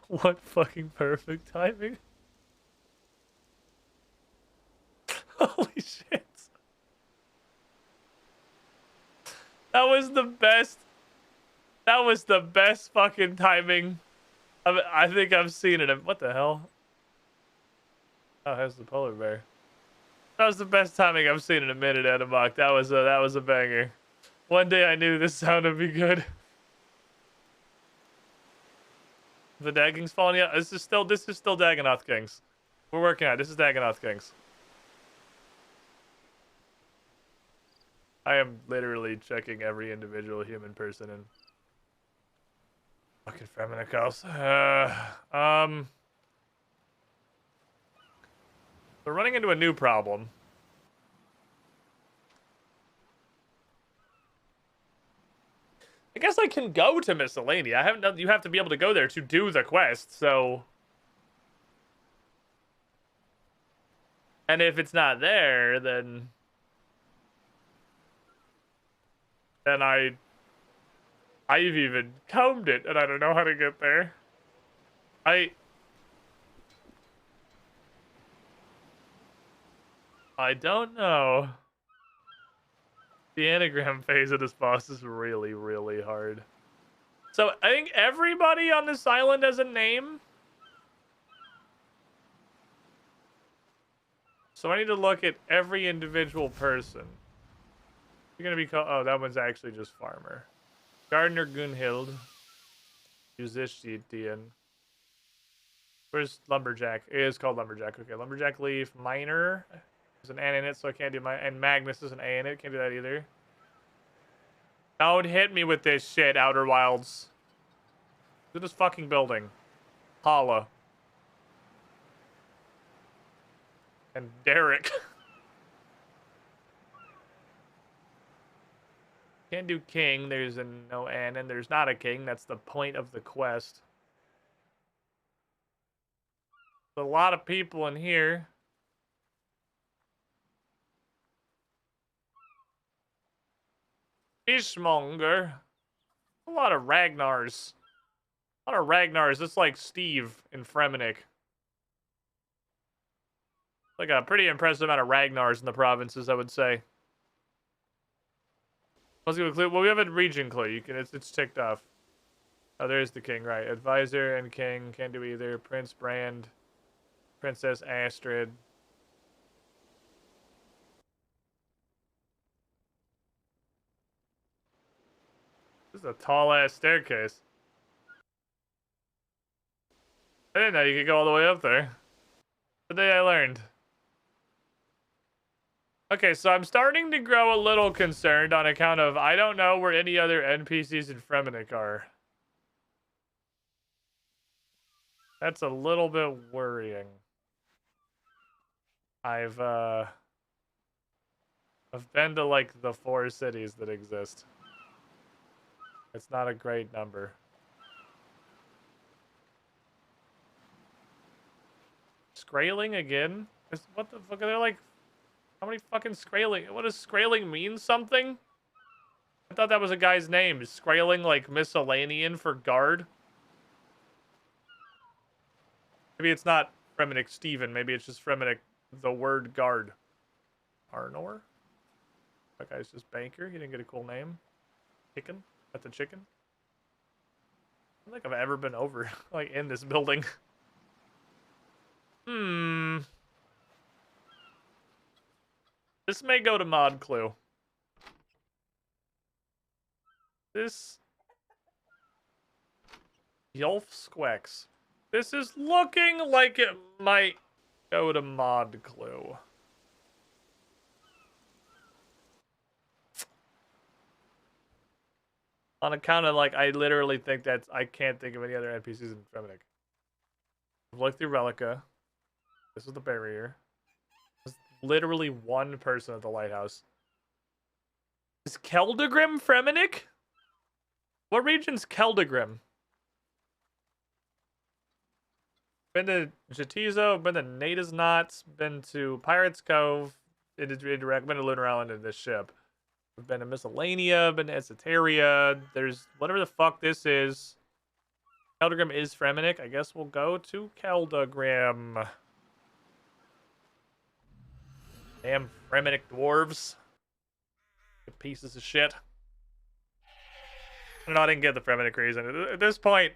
What fucking perfect timing. Holy shit. That was the best. That was the best fucking timing I think I've seen it. What the hell? Oh, there's the polar bear. That was the best timing I've seen in a minute, Edamok. That was a banger. One day I knew this sound would be good. The Dagging's falling. Yeah, this is still Dagganoth Kings. We're working on it. This is Dagganoth Kings. I am literally checking every individual human person in fucking Fremenik house. We're running into a new problem. I guess I can go to Miscellany. I haven't done. You have to be able to go there to do the quest. So, and if it's not there, then I've even combed it, and I don't know how to get there. I don't know. The anagram phase of this boss is really, really hard. So I think everybody on this island has a name. So I need to look at every individual person. You're gonna be called. Oh, that one's actually just farmer. Gardener Gunhild. Musician. Where's Lumberjack? It is called Lumberjack. Okay, Lumberjack Leaf. Miner. There's an N in it, so I can't do my. And Magnus is an A in it. Can't do that either. Don't hit me with this shit, Outer Wilds. Look at this fucking building. Holla. And Derek. Can't do king. There's no N, and there's not a king. That's the point of the quest. There's a lot of people in here. Fishmonger. A lot of Ragnars. A lot of Ragnars. It's like Steve in Fremenik. Like a pretty impressive amount of Ragnars in the provinces, I would say. Let's give a clue. Well, we have a region clue. You can. It's ticked off. Oh, there's the king, right? Advisor and king can't do either. Prince Brand, Princess Astrid. This is a tall ass staircase. I didn't know you could go all the way up there. Today I learned. Okay, so I'm starting to grow a little concerned on account of I don't know where any other NPCs in Fremenik are. That's a little bit worrying. I've been to like the 4 cities that exist. It's not a great number. Skraling again? What the fuck are they like? How many fucking Skraling? What does Skraling mean something? I thought that was a guy's name. Skrailing like miscellanean for guard. Maybe it's not Fremenic Steven. Maybe it's just Fremenic the word guard. Arnor? That guy's just banker. He didn't get a cool name. Chicken? That's a chicken? I don't think I've ever been over, like, in this building. This may go to mod clue. This... Yolf Squex. This is looking like it might go to mod clue. On account of, like, I literally think that's... I can't think of any other NPCs in Feminic. I've looked through Relica. This is the barrier. There's literally one person at the lighthouse. Is Keldagrim Fremenic? What region's Keldagrim? Been to Jatizo, been to Nada's Knots, been to Pirates Cove, indirect, been to Lunar Island in this ship. We've been to Miscellanea, been to Esoteria. There's whatever the fuck this is. Keldagrim is Fremenic. I guess we'll go to Keldagrim. Damn Fremenic dwarves. Pieces of shit. No, I didn't get the Fremenic reason. At this point,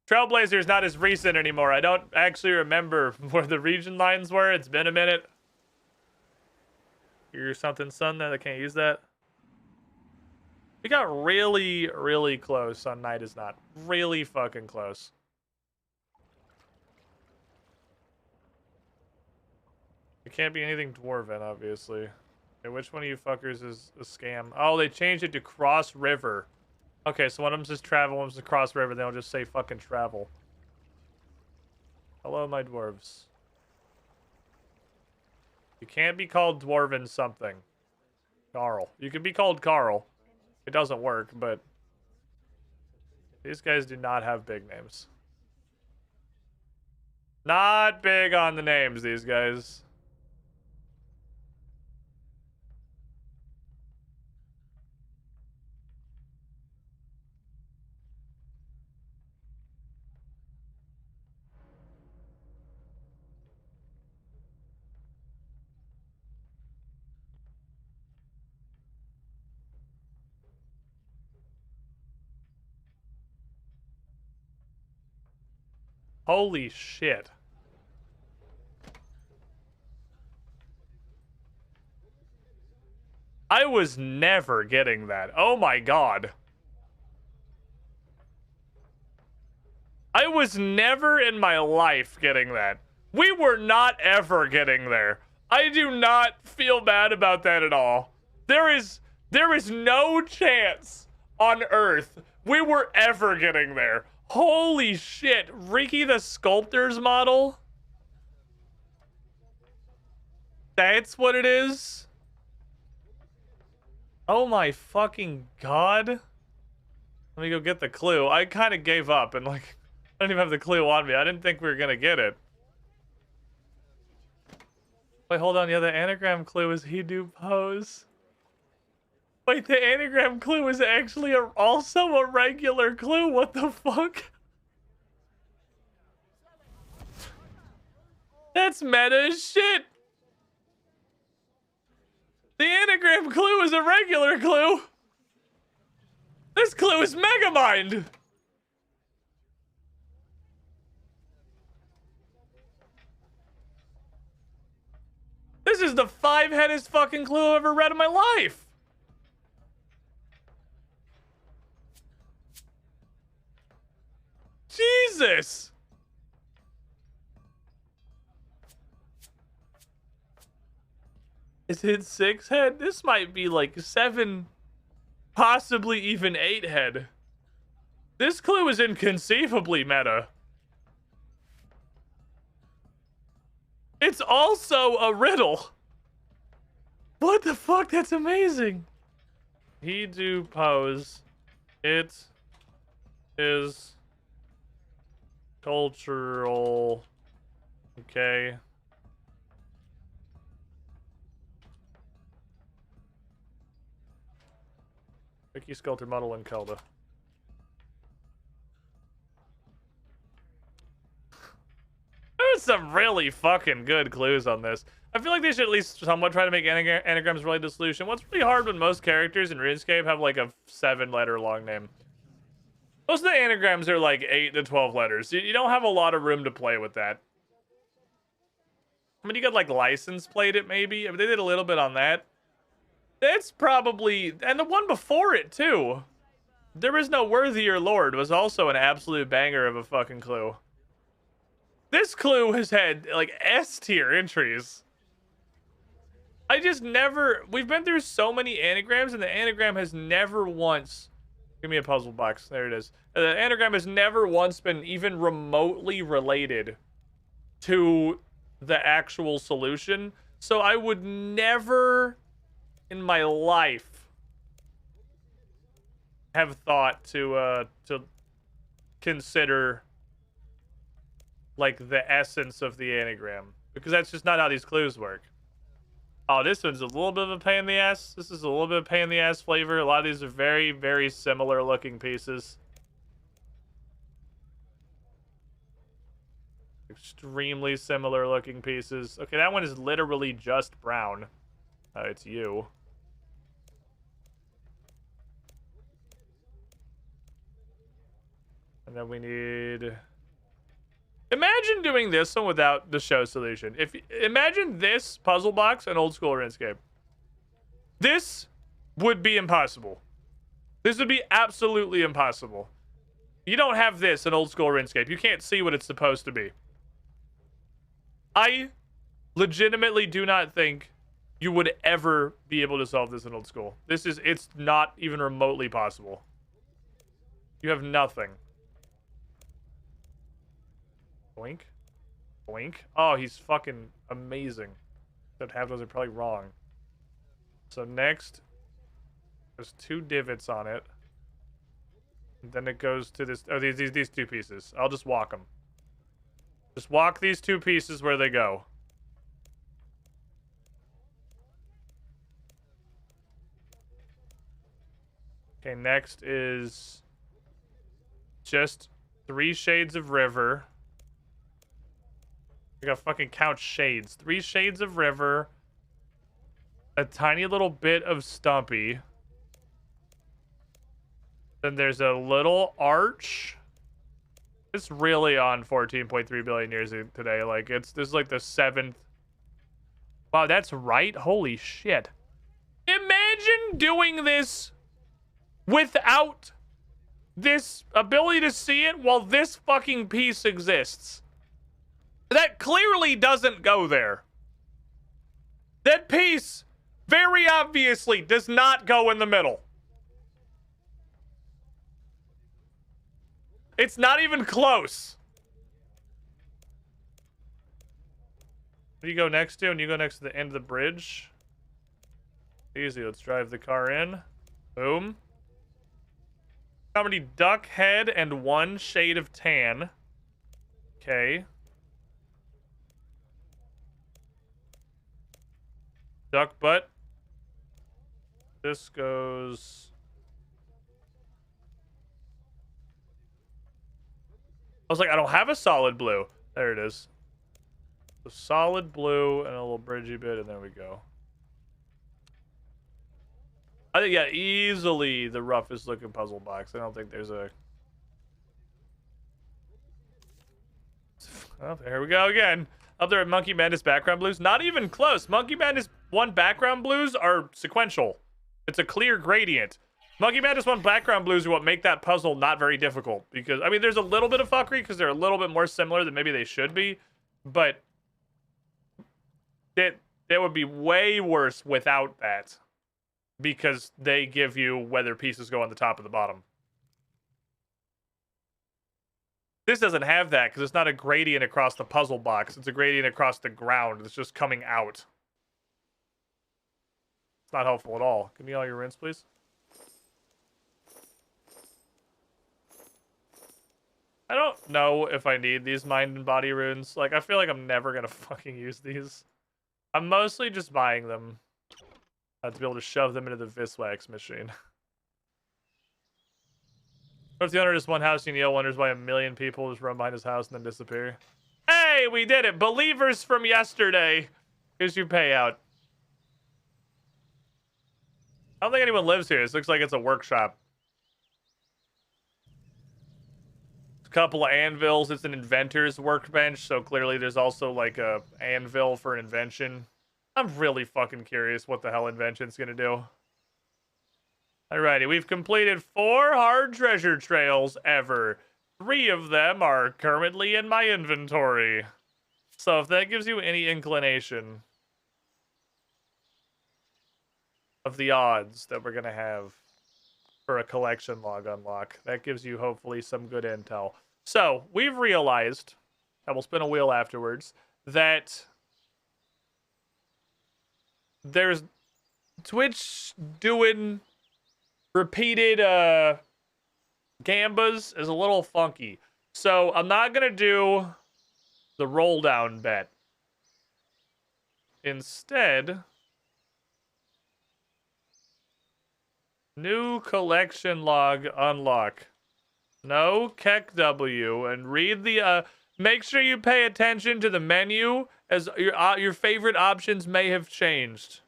Trailblazer is not as recent anymore. I don't actually remember where the region lines were. It's been a minute. Here's something, son, that I can't use that. We got really, really close on Night is Not. Really fucking close. It can't be anything Dwarven, obviously. Okay, which one of you fuckers is a scam? Oh, they changed it to Cross River. Okay, so one of them's just travel, one's just Cross River, then I'll just say fucking travel. Hello, my dwarves. You can't be called Dwarven something. Carl. You can be called Carl. It doesn't work, but these guys do not have big names. Not big on the names, these guys. Holy shit. I was never getting that. Oh my god. I was never in my life getting that. We were not ever getting there. I do not feel bad about that at all. There is no chance on Earth we were ever getting there. Holy shit. Ricky the Sculptor's model? That's what it is? Oh my fucking god. Let me go get the clue. I kind of gave up and like, I didn't even have the clue on me. I didn't think we were gonna get it. Wait, hold on. Yeah, the anagram clue is he do pose. Wait, the anagram clue is actually also a regular clue. What the fuck? That's meta as shit. The anagram clue is a regular clue. This clue is Megamind. This is the 5-headed fucking clue I've ever read in my life. Jesus. Is it 6-head? This might be like 7, possibly even 8-head. This clue is inconceivably meta. It's also a riddle. What the fuck? That's amazing. He do pose. It is cultural. Okay. Vicky Sculptor Model and Kelda. There's some really fucking good clues on this. I feel like they should at least somewhat try to make anagrams related to solution. What's really hard when most characters in RuneScape have like a 7-letter long name. Most of the anagrams are like 8 to 12 letters. You don't have a lot of room to play with that. I mean, you got like license plate it maybe. I mean, they did a little bit on that. That's probably, and the one before it too. There is no worthier lord was also an absolute banger of a fucking clue. This clue has had like S tier entries. I just never, we've been through so many anagrams and the anagram has never once, give me a puzzle box, there it is. The anagram has never once been even remotely related to the actual solution. So I would never in my life have thought to consider like the essence of the anagram, because that's just not how these clues work. Oh, this one's a little bit of a pain in the ass. This is a little bit of pain in the ass flavor. A lot of these are very, very similar looking pieces. Extremely similar looking pieces. Okay, that one is literally just brown. It's you. And then we need... Imagine doing this one without the show solution. Imagine this puzzle box in old school RuneScape. This would be impossible. This would be absolutely impossible. You don't have this in old school RuneScape. You can't see what it's supposed to be. I legitimately do not think you would ever be able to solve this in old school. It's not even remotely possible. You have nothing. Boink. Boink. Oh, he's fucking amazing. Except half those are probably wrong. So next, there's 2 divots on it. And then it goes to this. Oh, these 2 pieces. I'll just walk them. Just walk these 2 pieces where they go. Okay, next is just 3 shades of river. I gotta fucking count shades. 3 shades of river. A tiny little bit of Stumpy. Then there's a little arch. It's really on 14.3 billion years today. Like, this is like the 7th. Wow, that's right? Holy shit. Imagine doing this without this ability to see it while this fucking piece exists. That clearly doesn't go there. That piece very obviously does not go in the middle. It's not even close. What do you go next to? And you go next to the end of the bridge. Easy, let's drive the car in. Boom. How many duck head and 1 shade of tan? Okay. Duck butt. This goes... I was like, I don't have a solid blue. There it is. A solid blue and a little bridgey bit, and there we go. I think, yeah, easily the roughest looking puzzle box. I don't think there's a... Oh, here we go again. Up there at Monkey Madness background blues. Not even close. Monkey Madness 1 background blues are sequential. It's a clear gradient. Monkey Madness 1 background blues are what make that puzzle not very difficult. Because, I mean, there's a little bit of fuckery because they're a little bit more similar than maybe they should be. But it would be way worse without that. Because they give you whether pieces go on the top or the bottom. This doesn't have that because it's not a gradient across the puzzle box. It's a gradient across the ground. It's just coming out. It's not helpful at all. Give me all your rinse, please. I don't know if I need these mind and body runes. Like, I feel like I'm never going to fucking use these. I'm mostly just buying them to be able to shove them into the Viswax machine. What if the owner just one house and Neil wonders why a million people just run behind his house and then disappear? Hey, we did it! Believers from yesterday. Here's your payout. I don't think anyone lives here. This looks like it's a workshop. A couple of anvils. It's an inventor's workbench, so clearly there's also like a anvil for an invention. I'm really fucking curious what the hell invention's gonna do. Alrighty, we've completed 4 hard treasure trails ever. 3 of them are currently in my inventory. So if that gives you any inclination of the odds that we're gonna have for a collection log unlock, that gives you hopefully some good intel. So we've realized, and we'll spin a wheel afterwards, that there's Twitch doing repeated gambas is a little funky. So I'm not gonna do the roll down bet. Instead, new collection log unlock. No Keck W, and read the make sure you pay attention to the menu as your favorite options may have changed.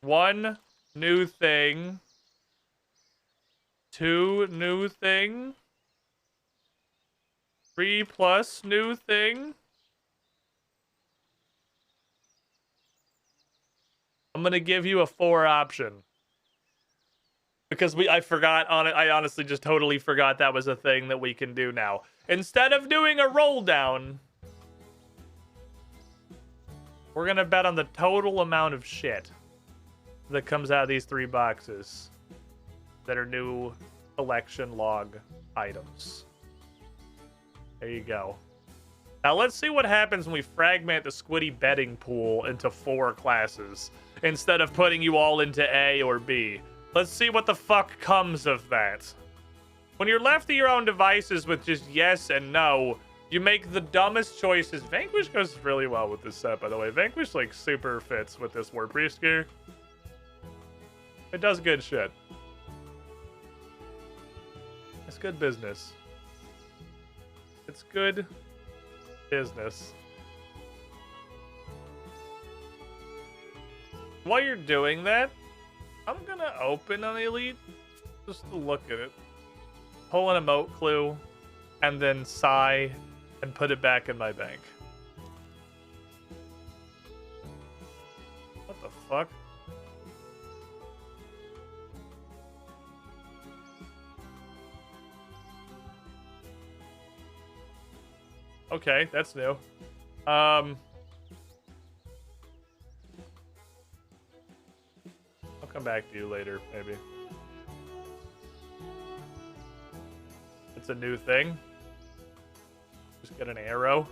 1 new thing. 2 new thing. 3 plus new thing. I'm gonna give you a 4 option. Because I forgot on it. I honestly just totally forgot that was a thing that we can do now. Instead of doing a roll down, we're gonna bet on the total amount of shit that comes out of these 3 boxes that are new collection log items. There you go. Now let's see what happens when we fragment the Squiddy betting pool into 4 classes instead of putting you all into A or B. Let's see what the fuck comes of that. When you're left to your own devices with just yes and no, you make the dumbest choices. Vanquish goes really well with this set, by the way. Vanquish, like, super fits with this War Priest gear. It does good shit. It's good business. It's good business. While you're doing that, I'm gonna open an elite just to look at it. Pull an emote clue, and then sigh and put it back in my bank. What the fuck? Okay, that's new. I'll come back to you later, maybe. It's a new thing. Just get an arrow.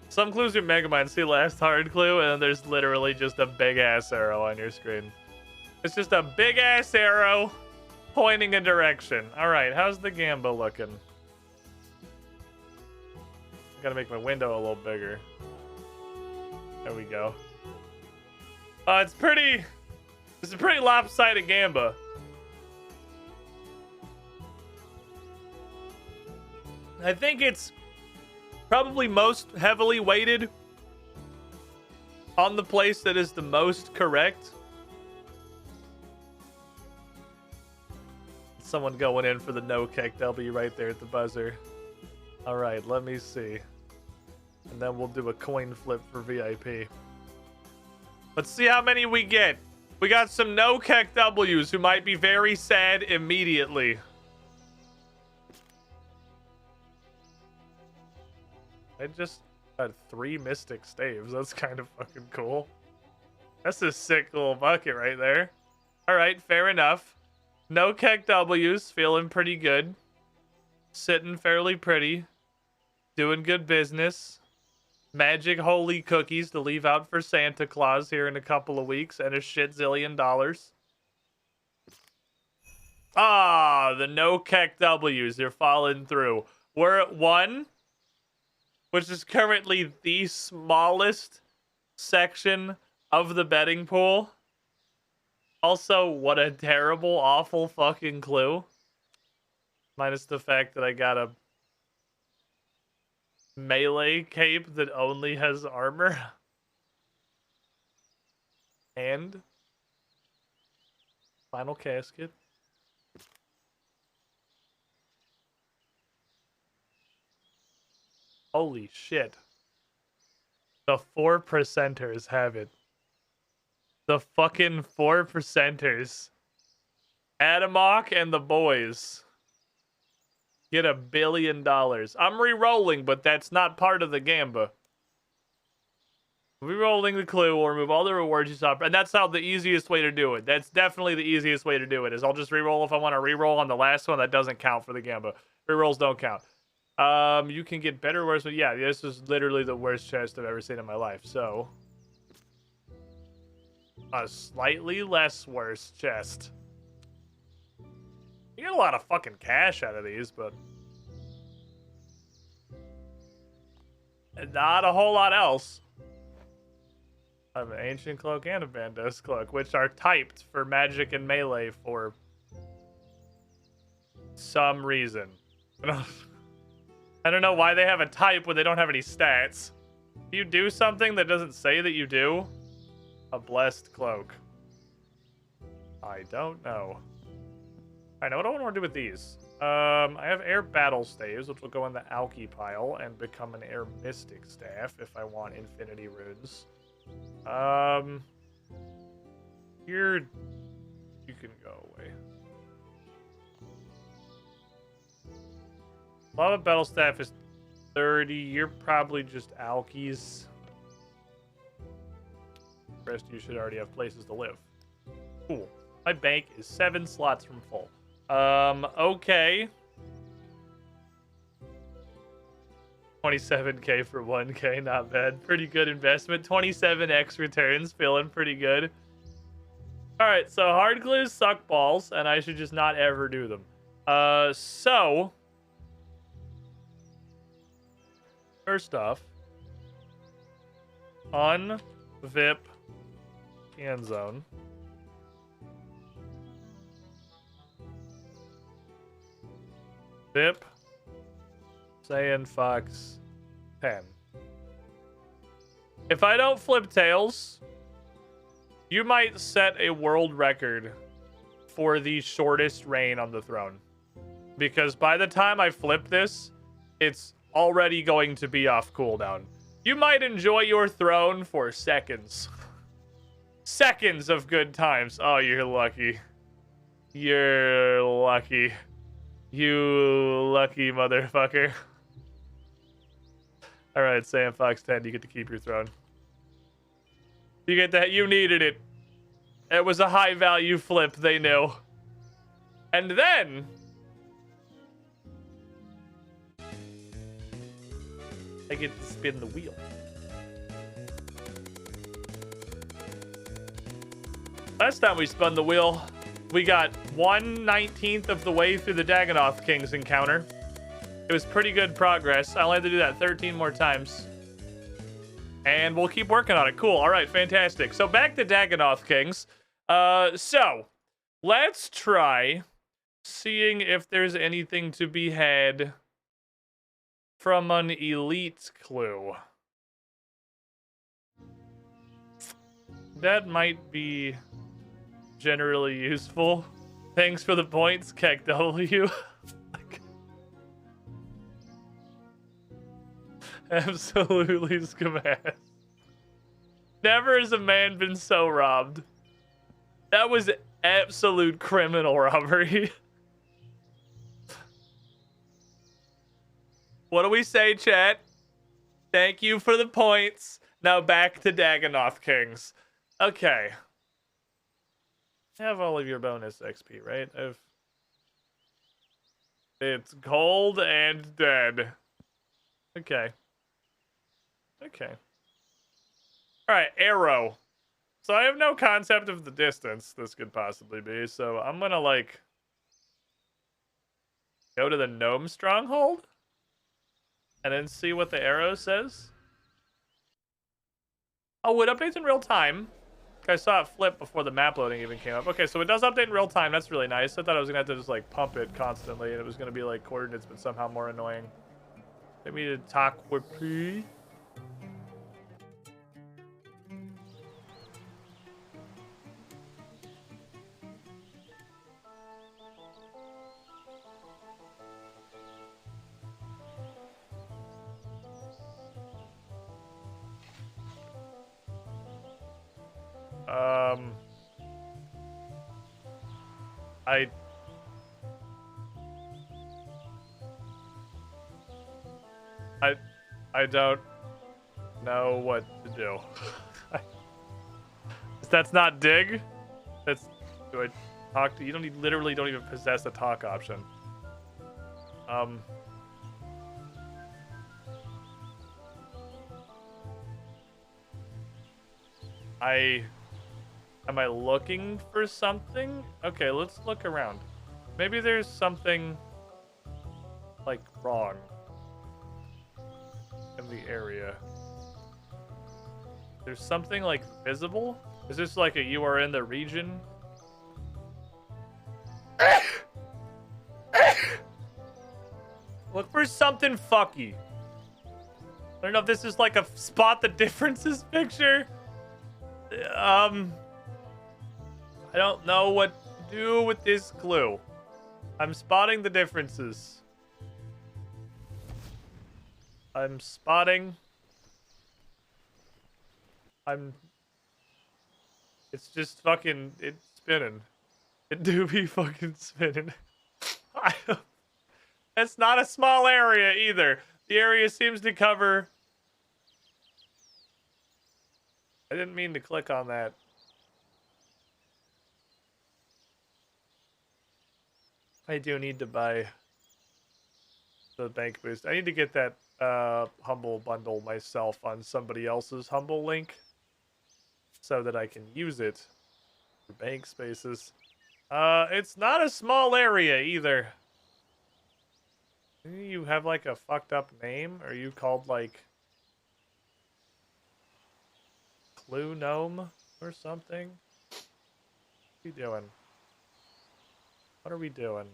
Some clues are Megamind. See last hard clue, and then there's literally just a big-ass arrow on your screen. It's just a big-ass arrow pointing a direction. All right, how's the Gamba looking? I gotta make my window a little bigger. There we go. It's a pretty lopsided Gamba. I think it's probably most heavily weighted on the place that is the most correct. Someone going in for the no kick. They'll be right there at the buzzer. All right, let me see. And then we'll do a coin flip for VIP. Let's see how many we get. We got some no kick W's who might be very sad immediately. I just got 3 Mystic Staves. That's kind of fucking cool. That's a sick little bucket right there. All right, fair enough. No Keck W's, feeling pretty good. Sitting fairly pretty. Doing good business. Magic holy cookies to leave out for Santa Claus here in a couple of weeks, and a shit zillion dollars. Ah, the no Keck W's, they're falling through. We're at 1, which is currently the smallest section of the betting pool. Also, what a terrible, awful fucking clue. Minus the fact that I got a melee cape that only has armor. And final casket. Holy shit. The 4%ers have it. The fucking 4%ers. Adamok and the boys get $1 billion. I'm re-rolling, but that's not part of the gamba. Re-rolling the clue will remove all the rewards you saw, and that's how the easiest way to do it. That's definitely the easiest way to do it. Is I'll just re-roll if I want to re-roll on the last one. That doesn't count for the gamba. Re-rolls don't count. You can get better or worse, but yeah, this is literally the worst chest I've ever seen in my life. So, a slightly less worse chest. You get a lot of fucking cash out of these, but not a whole lot else. I have an ancient cloak and a Bandos cloak, which are typed for magic and melee for some reason. I don't know why they have a type when they don't have any stats. Do you do something that doesn't say that you do? A blessed cloak. I don't know. I know what I want to do with these. I have air battle staves, which will go in the alky pile and become an air mystic staff if I want infinity runes. Here, you can go away. Lava battle staff is 30. You're probably just alkies. The rest of you should already have places to live. Cool. My bank is 7 slots from full. Okay. 27k for 1k, not bad. Pretty good investment. 27x returns, feeling pretty good. Alright, so hard glues suck balls, and I should just not ever do them. So... First off... Unvip can zone. Vip. Saiyan Fox 10. If I don't flip tails, you might set a world record for the shortest reign on the throne. Because by the time I flip this, it's already going to be off cooldown. You might enjoy your throne for seconds. Seconds of good times. Oh, you're lucky. You're lucky. You lucky motherfucker. Alright, Sam Fox 10, you get to keep your throne. You get that. You needed it. It was a high value flip, they knew. And then... I get to spin the wheel. Last time we spun the wheel, we got 1/19 of the way through the Dagonoth King's encounter. It was pretty good progress. I only had to do that 13 more times. And we'll keep working on it. Cool. All right, fantastic. So back to Dagonoth Kings. So let's try seeing if there's anything to be had from an elite clue. That might be generally useful. Thanks for the points, Keck W. Absolutely schematic. Never has a man been so robbed. That was absolute criminal robbery. What do we say, chat? Thank you for the points. Now back to Dagonoth Kings. Okay. I have all of your bonus XP, right? It's cold and dead. Okay. Okay. Alright, arrow. So I have no concept of the distance this could possibly be, so I'm gonna, like, go to the gnome stronghold and then see what the arrow says. Oh, it updates in real time. I saw it flip before the map loading even came up. Okay, so it does update in real time. That's really nice. I thought I was gonna have to just like pump it constantly, and it was gonna be like coordinates, but somehow more annoying. Take me to talk with P. I don't know what to do. That's not dig. That's do I talk to you? Literally don't even possess the talk option. Am I looking for something? Okay, let's look around. Maybe there's something like wrong in the area. There's something like visible? Is this like a you are in the region? Look for something fucky. I don't know if this is like a spot the differences picture. I don't know what to do with this clue. I'm spotting the differences. I'm spotting. It's just fucking, it's spinning. It do be fucking spinning. It's not a small area either. The area seems to cover. I didn't mean to click on that. I do need to buy the bank boost. I need to get that humble bundle myself on somebody else's humble link so that I can use it for bank spaces. It's not a small area either. You have like a fucked up name? Are you called like Clue Gnome or something? What are you doing? What are we doing?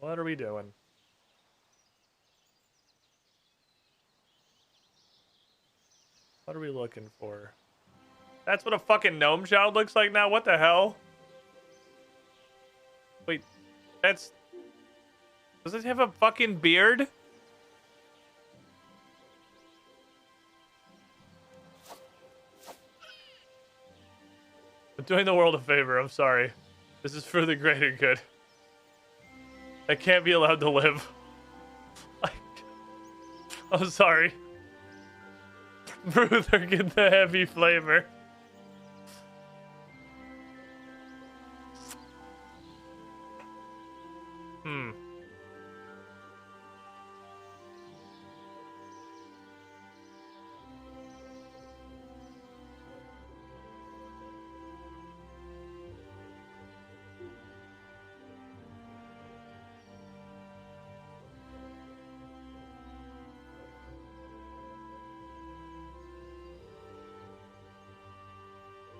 What are we doing? What are we looking for? That's what a fucking gnome child looks like now? What the hell? Wait, that's... Does it have a fucking beard? I'm doing the world a favor, I'm sorry. This is for the greater good. I can't be allowed to live. I'm sorry. Bruther, get the heavy flavor.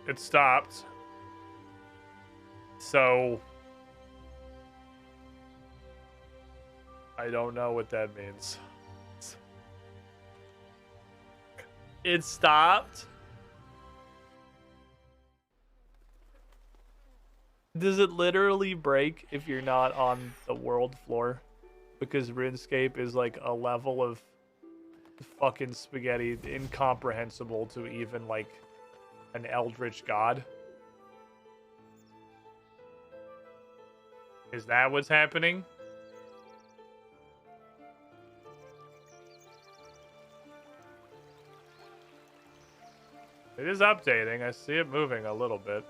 It stopped. So I don't know what that means. It stopped? Does it literally break if you're not on the world floor? Because RuneScape is like a level of fucking spaghetti incomprehensible to even like an eldritch god? Is that what's happening? It is updating. I see it moving a little bit.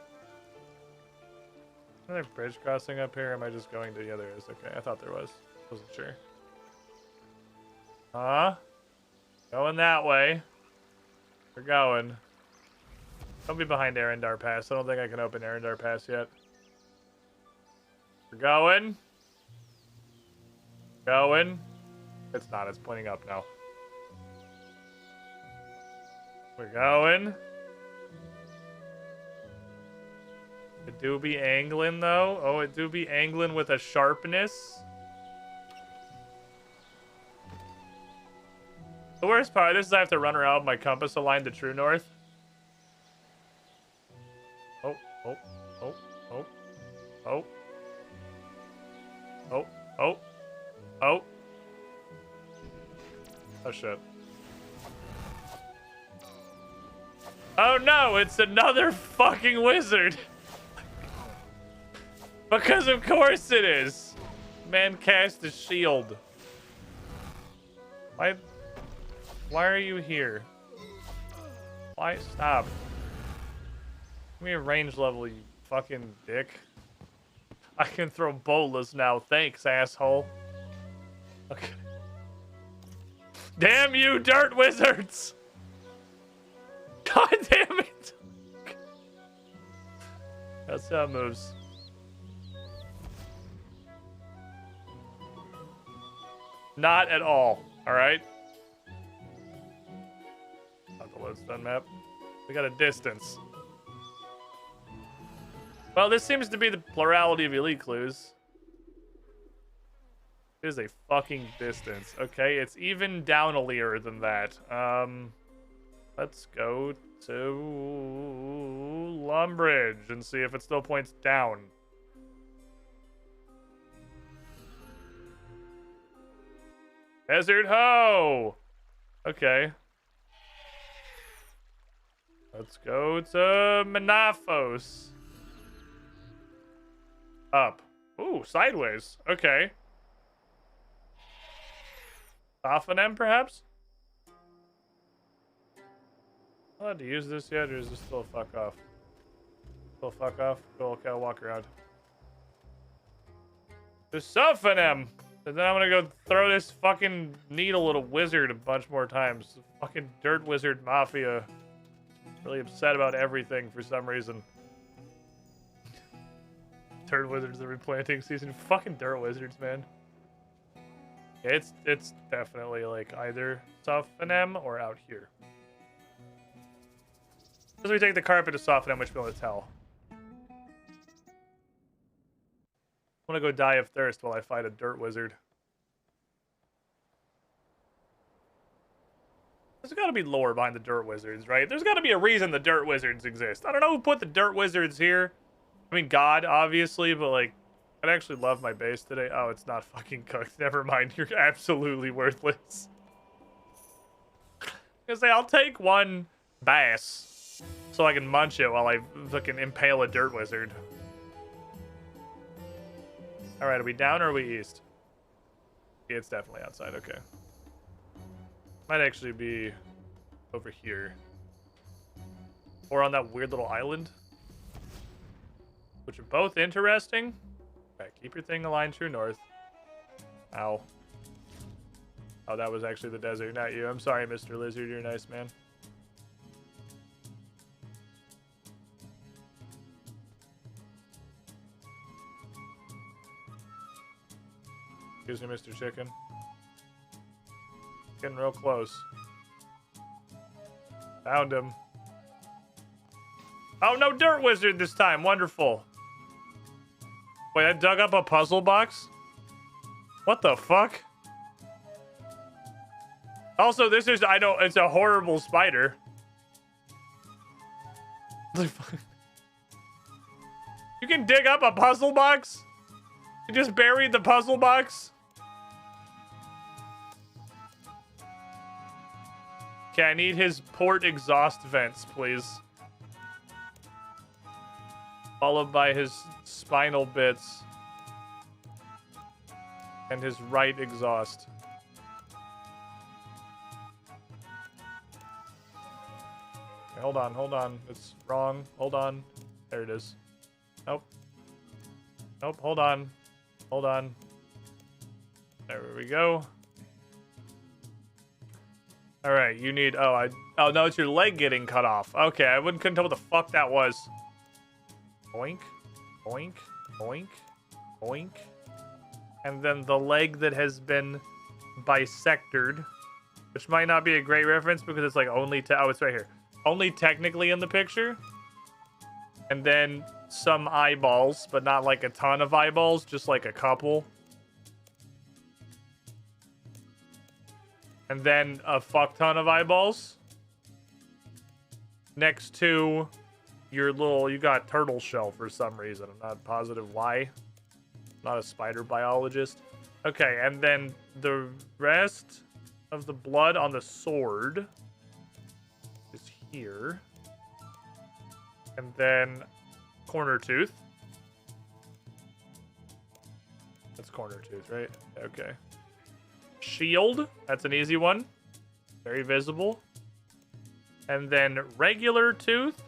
Is there a bridge crossing up here? Or am I just going to... Yeah, there is. Okay, I thought there was. Wasn't sure. Huh? Going that way. We're going. Don't be behind Arendar Pass. I don't think I can open Arendar Pass yet. We're going. Going. It's not. It's pointing up now. We're going. It do be angling, though. Oh, it do be angling with a sharpness. The worst part of this is I have to run around with my compass aligned to true north. Oh, oh, oh, oh, oh, oh, oh, oh. Oh, shit. Oh, no, it's another fucking wizard. Because of course it is. Man cast a shield. Why are you here? Why? Stop. Give me a range level, you fucking dick. I can throw bolas now. Thanks, asshole. Okay. Damn you, dirt wizards! God damn it! That's how it moves. Not at all. Alright? Not the lodestone map. We got a distance. Well, this seems to be the plurality of elite clues. It is a fucking distance. Okay, it's even downalier than that. Let's go to Lumbridge and see if it still points down. Desert Ho! Okay. Let's go to Menafos. Up. Ooh, sideways. Okay. Sophonem, perhaps? Allowed to use this yet, or is this still a fuck off? Still a fuck off? Cool, okay, I'll walk around. The Sophonem! And then I'm gonna go throw this fucking needle at a wizard a bunch more times. The fucking dirt wizard mafia. Really upset about everything for some reason. Dirt wizards every planting season. Fucking dirt wizards, man. Yeah, it's definitely like either Sophonem or out here. As we take the carpet to Sophonem, which we'll be able to tell. I'm gonna go die of thirst while I fight a dirt wizard. There's gotta be lore behind the dirt wizards, right? There's gotta be a reason the dirt wizards exist. I don't know who put the dirt wizards here. I mean, God, obviously, but like, I'd actually love my base today. Oh, it's not fucking cooked. Never mind. You're absolutely worthless. I was gonna say, I'll take one bass so I can munch it while I fucking impale a dirt wizard. Alright, are we down or are we east? Yeah, it's definitely outside. Okay. Might actually be over here. Or on that weird little island. Which are both interesting. Okay, keep your thing aligned true north. Ow. Oh, that was actually the desert, not you. I'm sorry, Mr. Lizard. You're a nice man. Excuse me, Mr. Chicken. Getting real close. Found him. Oh, no dirt wizard this time. Wonderful. Wait, I dug up a puzzle box? What the fuck? Also, this is, I don't, it's a horrible spider. You can dig up a puzzle box? You just buried the puzzle box? Okay, I need his port exhaust vents, please. Followed by his spinal bits. And his right exhaust. Okay, hold on. It's wrong. Hold on. There it is. Nope. Nope, hold on. Hold on. There we go. All right, you need. Oh no, it's your leg getting cut off. Okay, couldn't tell what the fuck that was. Boink, boink, boink, boink, and then the leg that has been bisected, which might not be a great reference because it's like only to. Oh, it's right here. only technically in the picture. And then some eyeballs, but not like a ton of eyeballs, just like a couple. And then a fuck ton of eyeballs. Next to your little, you got turtle shell for some reason. I'm not positive why. I'm not a spider biologist. Okay, and then the rest of the blood on the sword is here. And then corner tooth. That's corner tooth, right? Okay. Shield. That's an easy one. Very visible. And then regular tooth.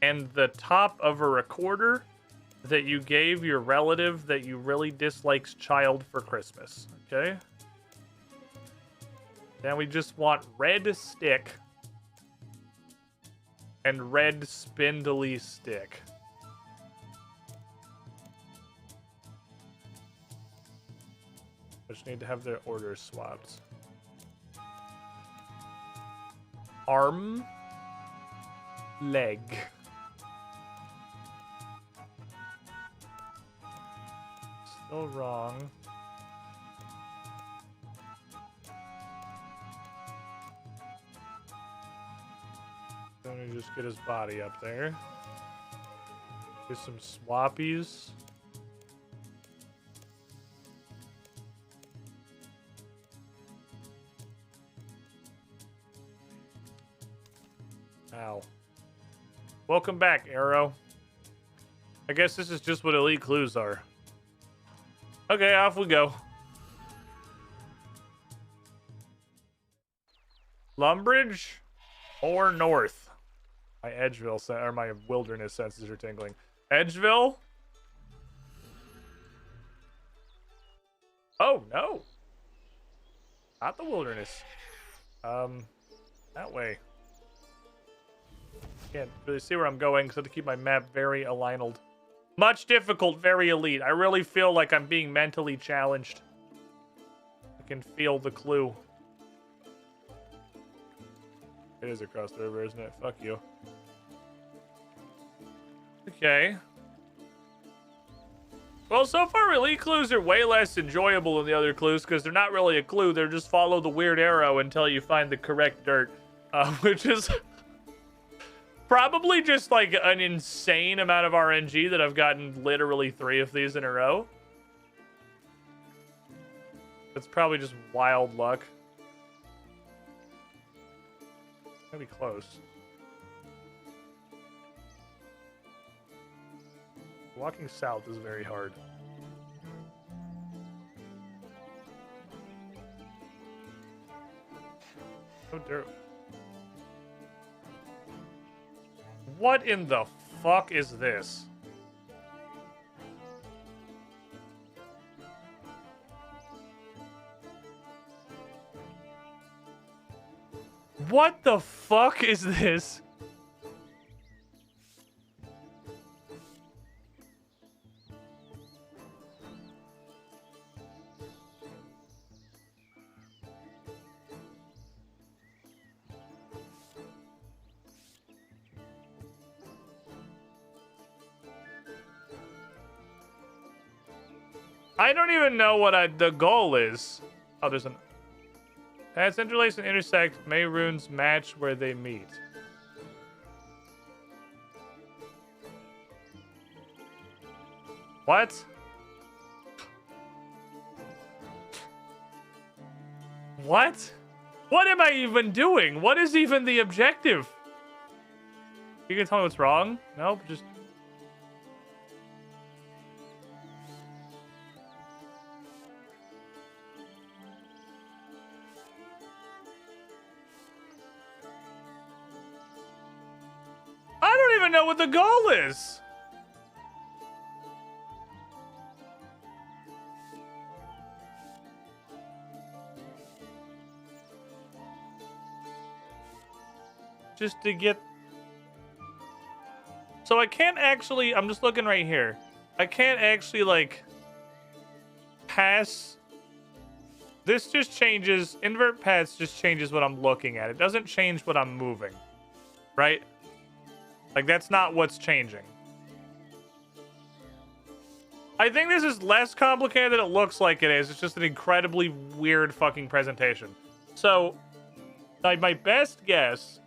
And the top of a recorder that you gave your relative that you really dislikes child for Christmas. Okay? Then we just want red stick. And red spindly stick. I just need to have their orders swapped. Arm. Leg. Still wrong. Let me just get his body up there. Do some swappies. Ow. Welcome back, Arrow. I guess this is just what elite clues are. Okay, off we go. Lumbridge or North? My Edgeville or my wilderness senses are tingling. Edgeville? Oh no. Not the wilderness. That way. Can't really see where I'm going, so I have to keep my map very aligned. Much difficult, very elite. I really feel like I'm being mentally challenged. I can feel the clue. It is across the river, isn't it? Fuck you. Okay. Well, so far, elite clues are way less enjoyable than the other clues because they're not really a clue. They're just follow the weird arrow until you find the correct dirt, which is probably just like an insane amount of RNG that I've gotten literally 3 of these in a row. It's probably just wild luck. Gonna be close. Walking south is very hard. Oh, dirt. What in the fuck is this? What the fuck is this? I don't even know what the goal is. Oh, there's an... Paths interlace and intersect. May runes match where they meet. What? What? What am I even doing? What is even the objective? You can tell me what's wrong? Nope, just... I don't even know what the goal is. Just to get... So I can't actually... I'm just looking right here. I can't actually, like, pass This just changes, invert paths just changes what I'm looking at. It doesn't change what I'm moving, right? Like, that's not what's changing. I think this is less complicated than it looks like it is. It's just an incredibly weird fucking presentation. So, like, my best guess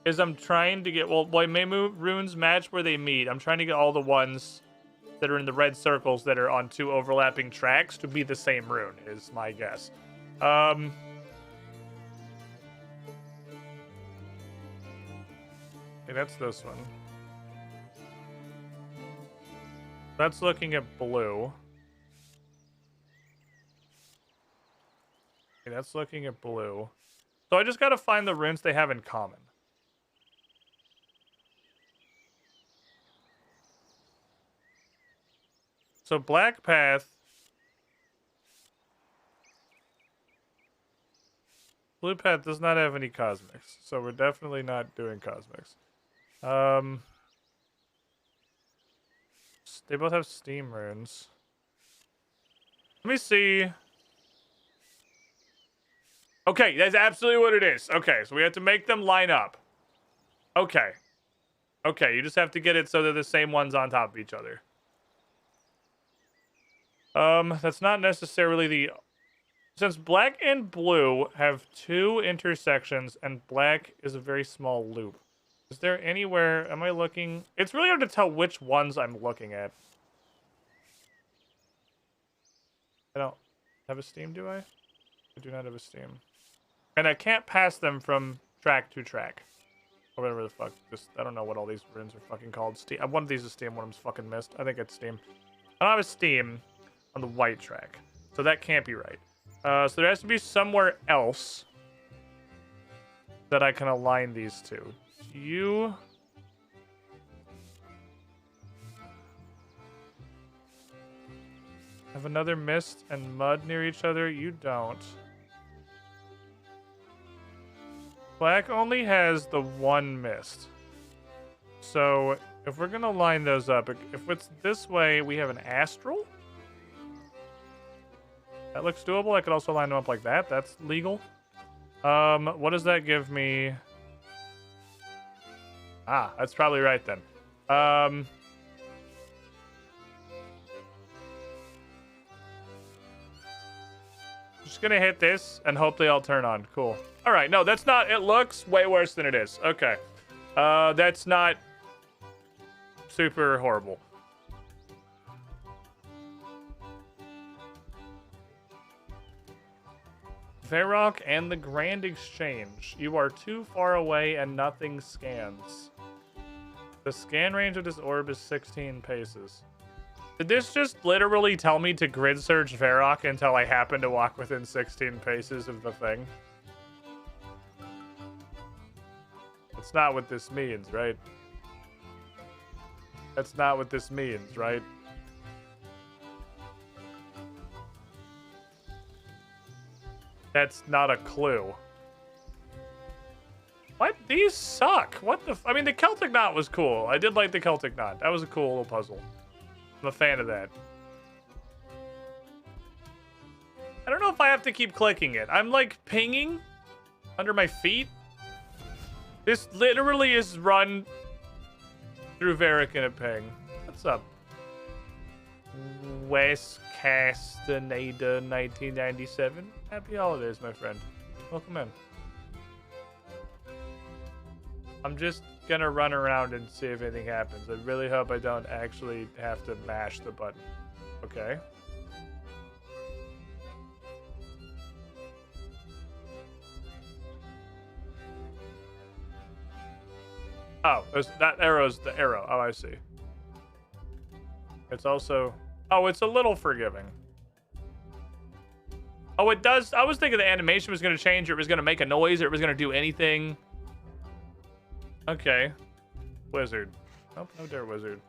is I'm trying to get, well, my runes match where they meet. I'm trying to get all the ones that are in the red circles that are on 2 overlapping tracks to be the same rune, is my guess. Okay, that's this one. That's looking at blue. Okay, that's looking at blue. So I just gotta find the runes they have in common. So Black Path. Blue Path does not have any cosmics, so we're definitely not doing cosmics. They both have steam runes. Let me see. Okay, that's absolutely what it is. Okay, so we have to make them line up. Okay. Okay, you just have to get it so they're the same ones on top of each other. That's not necessarily the... Since black and blue have 2 intersections and black is a very small loop. Is there anywhere... Am I looking... It's really hard to tell which ones I'm looking at. I don't have a steam, do I? I do not have a steam. And I can't pass them from track to track. Or whatever the fuck. Just, I don't know what all these runes are fucking called. Steam. One of these is steam, one of them's fucking missed. I think it's steam. I don't have a steam on the white track. So that can't be right. So there has to be somewhere else that I can align these two. You... have another mist and mud near each other? You don't. Black only has the 1 mist. So if we're gonna line those up, if it's this way, we have an astral. That looks doable. I could also line them up like that. That's legal. What does that give me? Ah, that's probably right then. Just gonna hit this and hope they all turn on. Cool. All right, no, that's not... It looks way worse than it is. Okay. That's not super horrible. Varrock and the Grand Exchange. You are too far away and nothing scans. The scan range of this orb is 16 paces. Did this just literally tell me to grid search Varrock until I happen to walk within 16 paces of the thing? That's not what this means, right? That's not what this means, right? That's not a clue. What? These suck. What the... I mean, the Celtic Knot was cool. I did like the Celtic Knot. That was a cool little puzzle. I'm a fan of that. I don't know if I have to keep clicking it. I'm, like, pinging under my feet. This literally is run through Varric in a ping. What's up? West Castaneda 1997. Happy holidays, my friend. Welcome in. I'm just gonna run around and see if anything happens. I really hope I don't actually have to mash the button. Okay. Oh, that arrow's the arrow. Oh, I see. It's also... Oh, it's a little forgiving. Oh, it does... I was thinking the animation was going to change, or it was going to make a noise, or it was going to do anything. Okay. Wizard. Nope, no dare wizard.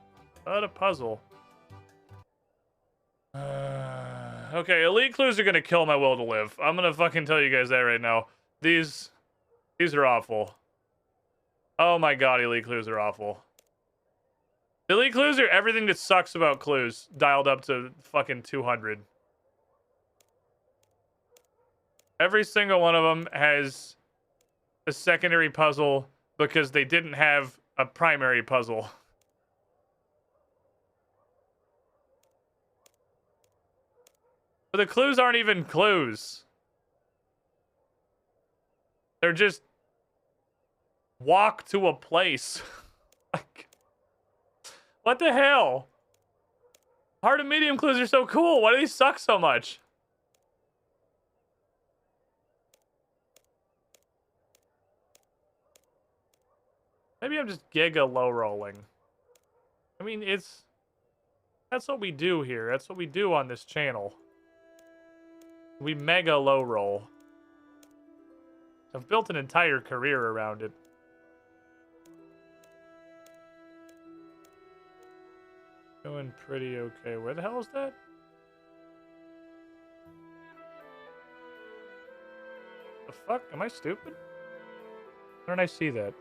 But a puzzle. Okay, elite clues are going to kill my will to live. I'm going to fucking tell you guys that right now. These are awful. Oh my god, elite clues are awful. Elite clues are everything that sucks about clues dialed up to fucking 200. Every single one of them has a secondary puzzle because they didn't have a primary puzzle. But the clues aren't even clues. They're just walk to a place. Like, what the hell? Hard and medium clues are so cool. Why do these suck so much? Maybe I'm just giga low rolling. I mean, that's what we do here. That's what we do on this channel. We mega low roll. I've built an entire career around it. Going pretty okay. Where the hell is that? The fuck? Am I stupid? Where did I see that?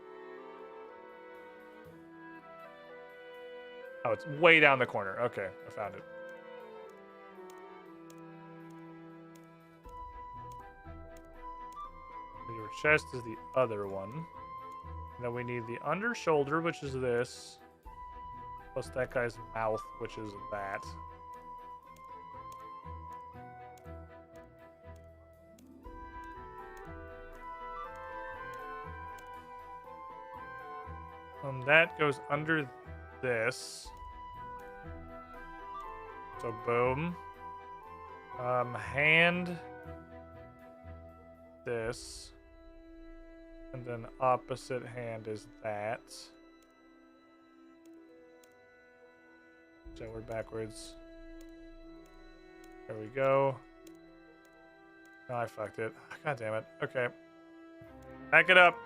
Oh, it's way down the corner. Okay, I found it. Your chest is the other one. And then we need the under shoulder, which is this. Plus that guy's mouth, which is that. That goes under this. So boom. Hand this. And then opposite hand is that. So we're backwards. There we go. No, I fucked it. God damn it. Okay. Back it up.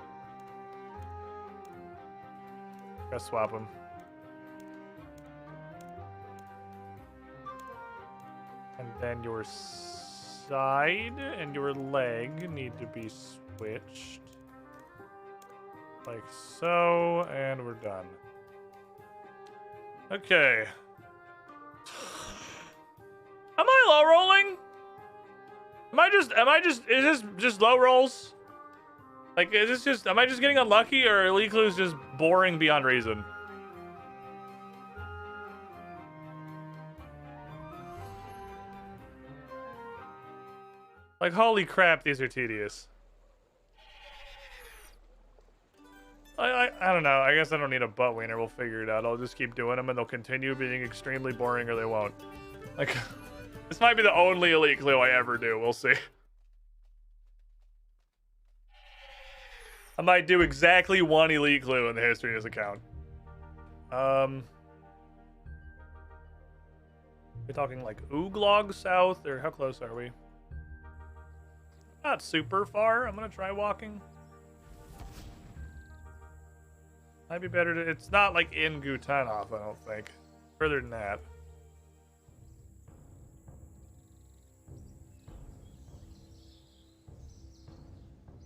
Gotta swap them. And then your side and your leg need to be switched. Like so, and we're done. Okay. Am I low rolling? Is this just low rolls? Like, is this just, am I just getting unlucky, or are Elite Clues just boring beyond reason? Like, holy crap, these are tedious. I don't know. I guess I don't need a butt wiener. We'll figure it out. I'll just keep doing them, and they'll continue being extremely boring, or they won't. Like, this might be the only Elite Clue I ever do. We'll see. I might do exactly one Elite Clue in the history of this account. We're talking like Ooglog South, or how close are we? Not super far. I'm gonna try walking. Might be better to... It's not like in Gutanov, I don't think. Further than that.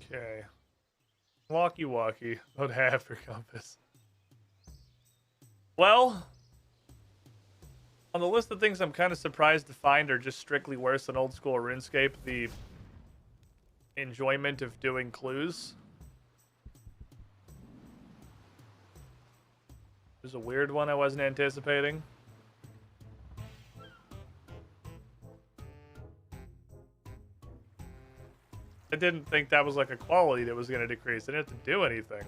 Okay. Walkie. About half for compass. Well, on the list of things I'm kind of surprised to find are just strictly worse than old school RuneScape, the enjoyment of doing clues. There's a weird one I wasn't anticipating. I didn't think that was like a quality that was going to decrease. I didn't have to do anything.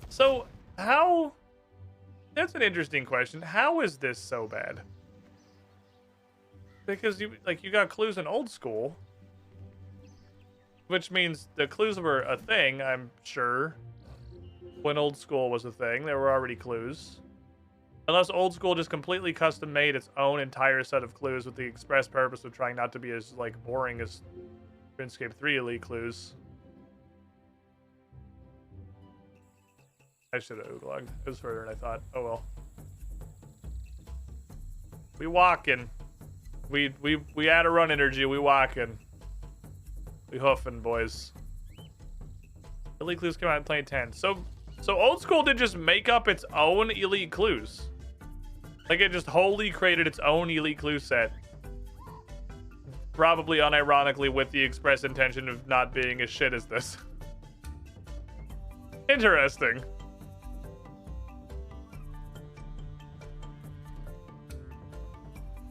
So, how... That's an interesting question. How is this so bad? Because you got clues in old school, which means the clues were a thing, I'm sure. When old school was a thing, there were already clues. Unless old school just completely custom made its own entire set of clues with the express purpose of trying not to be as like boring as RuneScape 3 Elite Clues. I should have ooglogged. It was further than I thought. Oh well. We walking. We add a run energy. We walking. We hoofing, boys. Elite Clues came out in 2010. So old school did just make up its own Elite Clues. Like it just wholly created its own Elite Clue set. Probably unironically with the express intention of not being as shit as this. Interesting.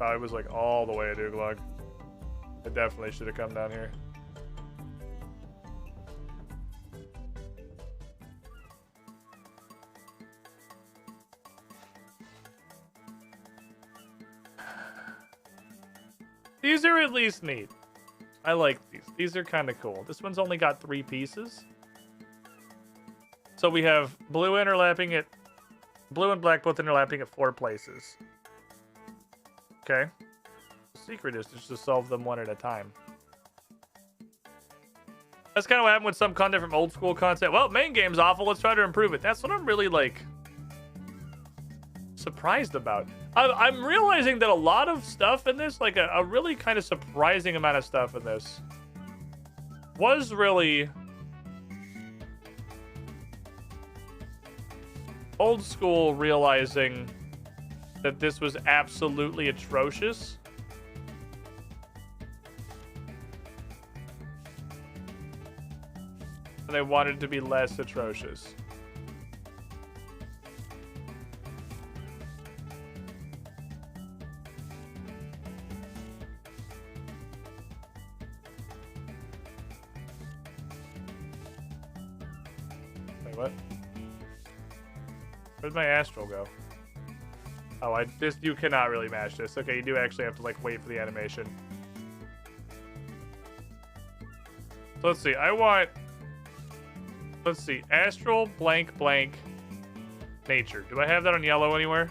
I was like all the way at Uglog. I definitely should have come down here. These are at least neat. I like these. These are kind of cool. This one's only got 3 pieces. So we have blue and black both overlapping at 4 places. Okay. The secret is just to solve them one at a time. That's kind of what happened with some content from old school content. Well, main game's awful. Let's try to improve it. That's what I'm really, like, surprised about. I'm realizing that a lot of stuff in this, like a really kind of surprising amount of stuff in this, was really old school realizing that this was absolutely atrocious. And they wanted to be less atrocious. Wait, what? Where'd my astral go? Oh, you cannot really match this. Okay, you do actually have to, like, wait for the animation. So let's see, let's see, astral blank blank nature. Do I have that on yellow anywhere?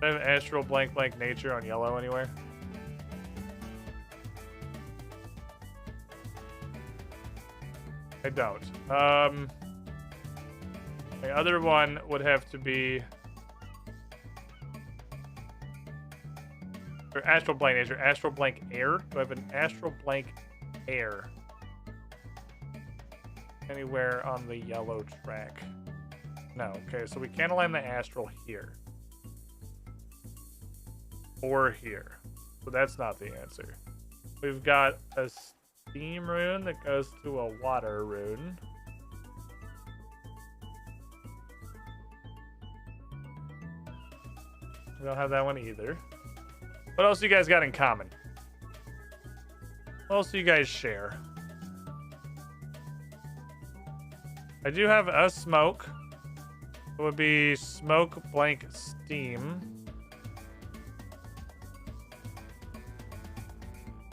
Do I have astral blank blank nature on yellow anywhere? I don't. The other one would have to be or astral blank nature, astral blank air. Do I have an astral blank air anywhere on the yellow track? No. Okay, so we can't align the astral here or here, so that's not the answer. We've got a steam rune that goes to a water rune. We don't have that one either. What else do you guys got in common? What else do you guys share? I do have a smoke. It would be smoke blank steam.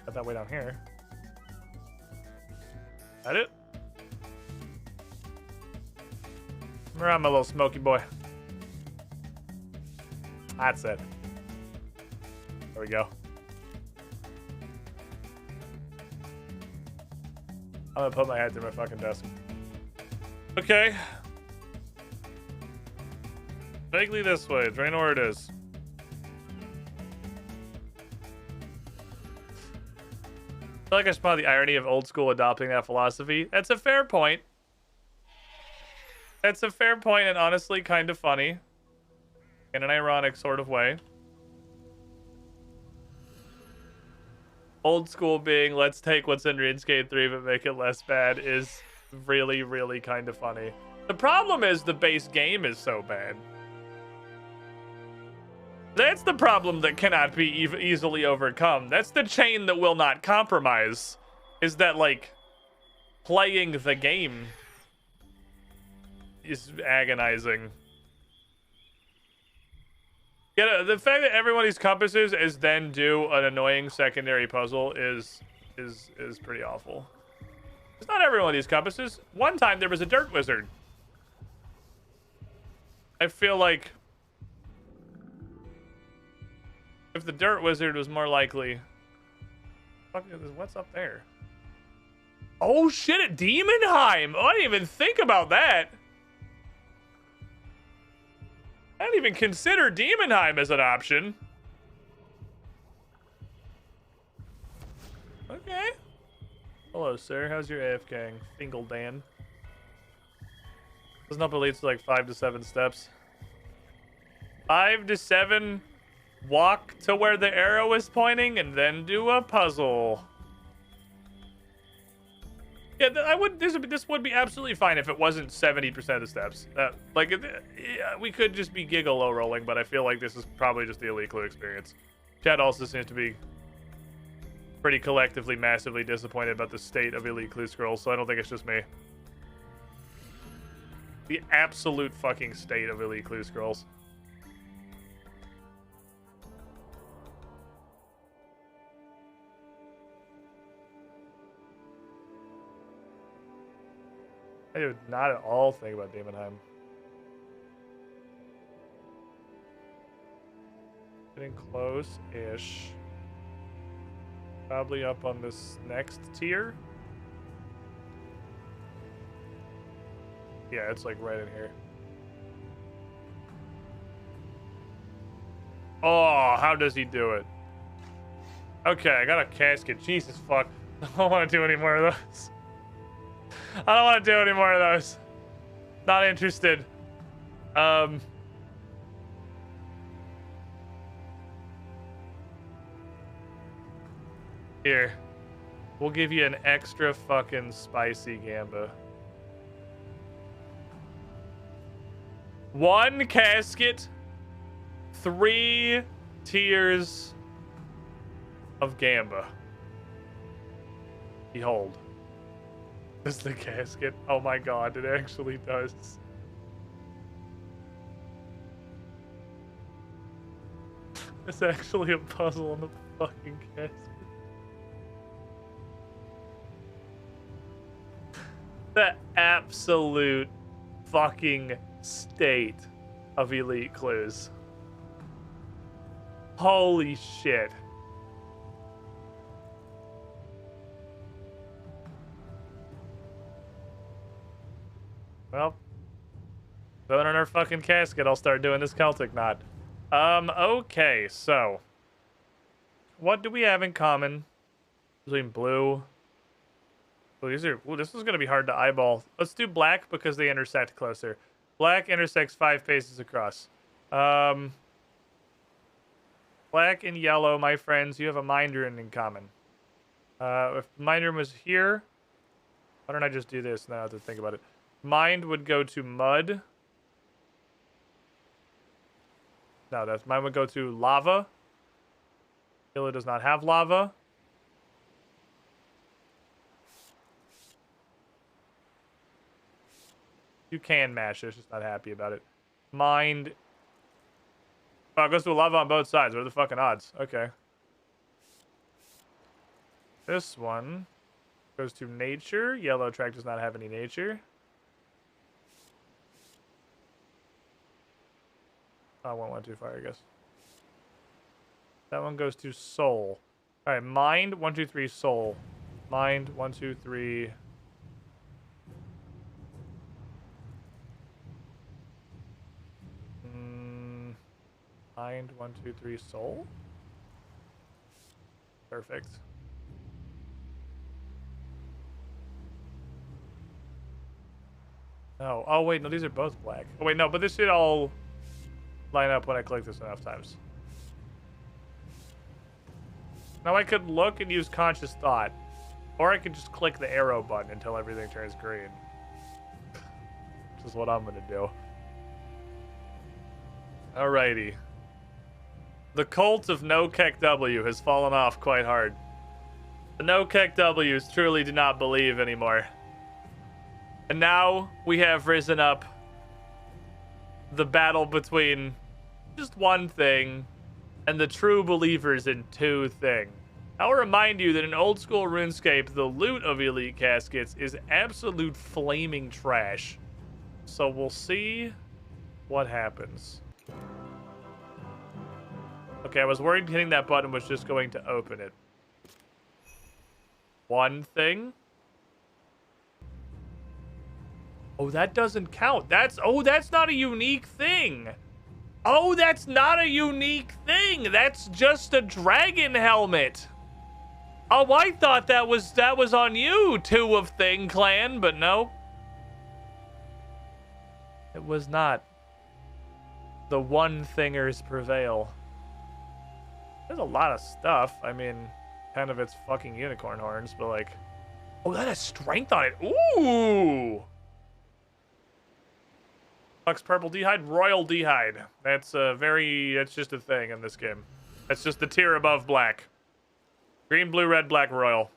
Got that way down here. That it? Come around, my little smoky boy. That's it. There we go. I'm gonna put my head through my fucking desk. Okay. Vaguely this way. Draenor it is. I feel like I spot the irony of old school adopting that philosophy. That's a fair point. That's a fair point and honestly kind of funny. In an ironic sort of way. Old school being, let's take what's in Runescape 3 but make it less bad is really, really kind of funny. The problem is the base game is so bad. That's the problem that cannot be easily overcome. That's the chain that will not compromise. Is that, like, playing the game is agonizing. Yeah, the fact that every one of these compasses is then do an annoying secondary puzzle is pretty awful. It's not every one of these compasses. One time there was a dirt wizard. I feel like if the dirt wizard was more likely, what's up there? Oh shit! At Demonheim. Oh, I didn't even think about that. I didn't even consider Demonheim as an option. Okay. Hello, sir. How's your AFKing? Fingal Dan. Doesn't help it leads to like 5 to 7 steps. 5 to 7 walk to where the arrow is pointing and then do a puzzle. Yeah, this would be absolutely fine if it wasn't 70% of the steps. Yeah, we could just be gigolo rolling, but I feel like this is probably just the Elite Clue experience. Chat also seems to be pretty collectively massively disappointed about the state of Elite Clue scrolls, so I don't think it's just me. The absolute fucking state of Elite Clue scrolls. I do not at all think about Demonheim. Getting close-ish. Probably up on this next tier. Yeah, it's like right in here. Oh, how does he do it? Okay, I got a casket. Jesus fuck. I don't want to do any more of those. I don't want to do any more of those. Not interested. Here. We'll give you an extra fucking spicy gamba. 1 casket, 3 tiers of gamba. Behold. This is the casket. Oh my god, it actually does. It's actually a puzzle on the fucking casket. The absolute fucking state of Elite Clues. Holy shit. Well, vote on our fucking casket. I'll start doing this Celtic knot. Okay, so what do we have in common between blue? Well, this is gonna be hard to eyeball. Let's do black because they intersect closer. Black intersects 5 paces across. Black and yellow, my friends, you have a mind rune in common. If mind rune was here, why don't I just do this now? I have to think about it. Mind would go to mud. No, mine would go to lava. Yellow does not have lava. You can mash it, it's just not happy about it. Mind. Oh, it goes to lava on both sides. What are the fucking odds? Okay. This one goes to nature. Yellow track does not have any nature. Oh, I went too far, I guess. That one goes to soul. All right, mind, 1, 2, 3, soul. Mind, 1, 2, 3. Mind, 1, 2, 3, soul. Perfect. No. Oh, wait, no, these are both black. Oh, wait, no, but this should all line up when I click this enough times. Now I could look and use conscious thought. Or I could just click the arrow button until everything turns green. Which is what I'm going to do. Alrighty. The cult of No Keck W has fallen off quite hard. The No Keck W's truly do not believe anymore. And now we have risen up the battle between just one thing and the true believers in 2 things. I'll remind you that in old school RuneScape, the loot of elite caskets is absolute flaming trash. So we'll see what happens. Okay, I was worried hitting that button was just going to open it. 1 thing. Oh, that doesn't count. That's not a unique thing. Oh, that's not a unique thing. That's just a dragon helmet. Oh, I thought that was on you, 2 of Thing Clan, but no. It was not. The 1 thingers prevail. There's a lot of stuff. I mean, kind of its fucking unicorn horns, but like, oh, that has strength on it. Ooh. Flux purple d'hide, royal d'hide. That's that's just a thing in this game. That's just the tier above black. Green, blue, red, black, royal.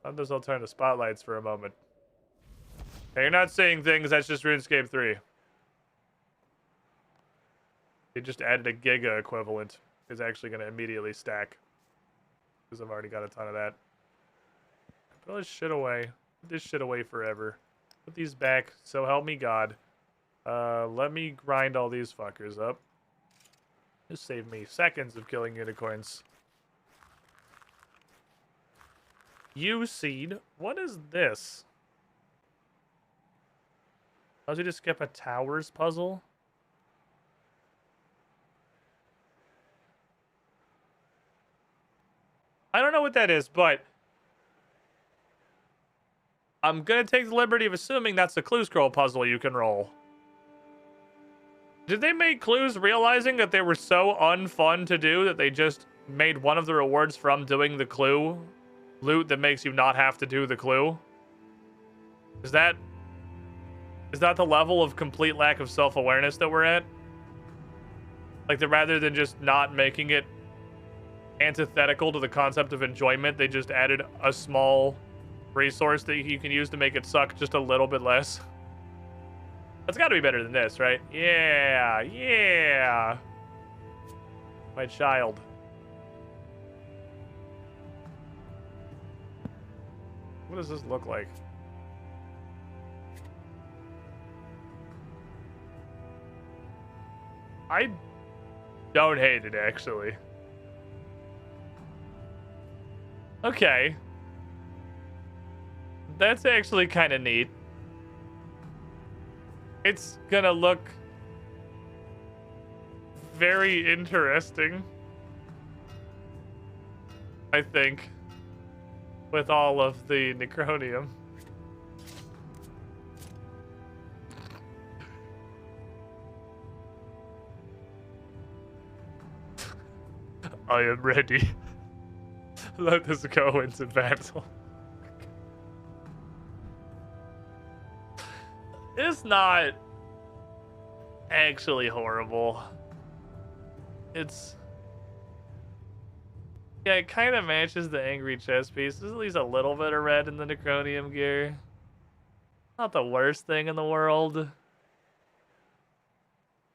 Let those all turn to spotlights for a moment. Hey, you're not seeing things, that's just RuneScape 3. They just added a giga equivalent. It's actually going to immediately stack. Because I've already got a ton of that. Put all this shit away. Put this shit away forever. Put these back, so help me God. Let me grind all these fuckers up. Just save me seconds of killing unicorns. U-seed? What is this? How's he just skip a towers puzzle? I don't know what that is, but I'm gonna take the liberty of assuming that's the clue scroll puzzle you can roll. Did they make clues realizing that they were so unfun to do that they just made one of the rewards from doing the clue loot that makes you not have to do the clue? Is that the level of complete lack of self-awareness that we're at? Like, that rather than just not making it antithetical to the concept of enjoyment, they just added a small resource that you can use to make it suck just a little bit less. That's got to be better than this, right? Yeah, yeah. My child. What does this look like? I don't hate it, actually. Okay. That's actually kind of neat. It's gonna look very interesting, I think, with all of the necronium. I am ready. Let us go into battle. It's not actually horrible. It's... yeah, it kind of matches the angry chest piece. There's at least a little bit of red in the necronium gear. Not the worst thing in the world.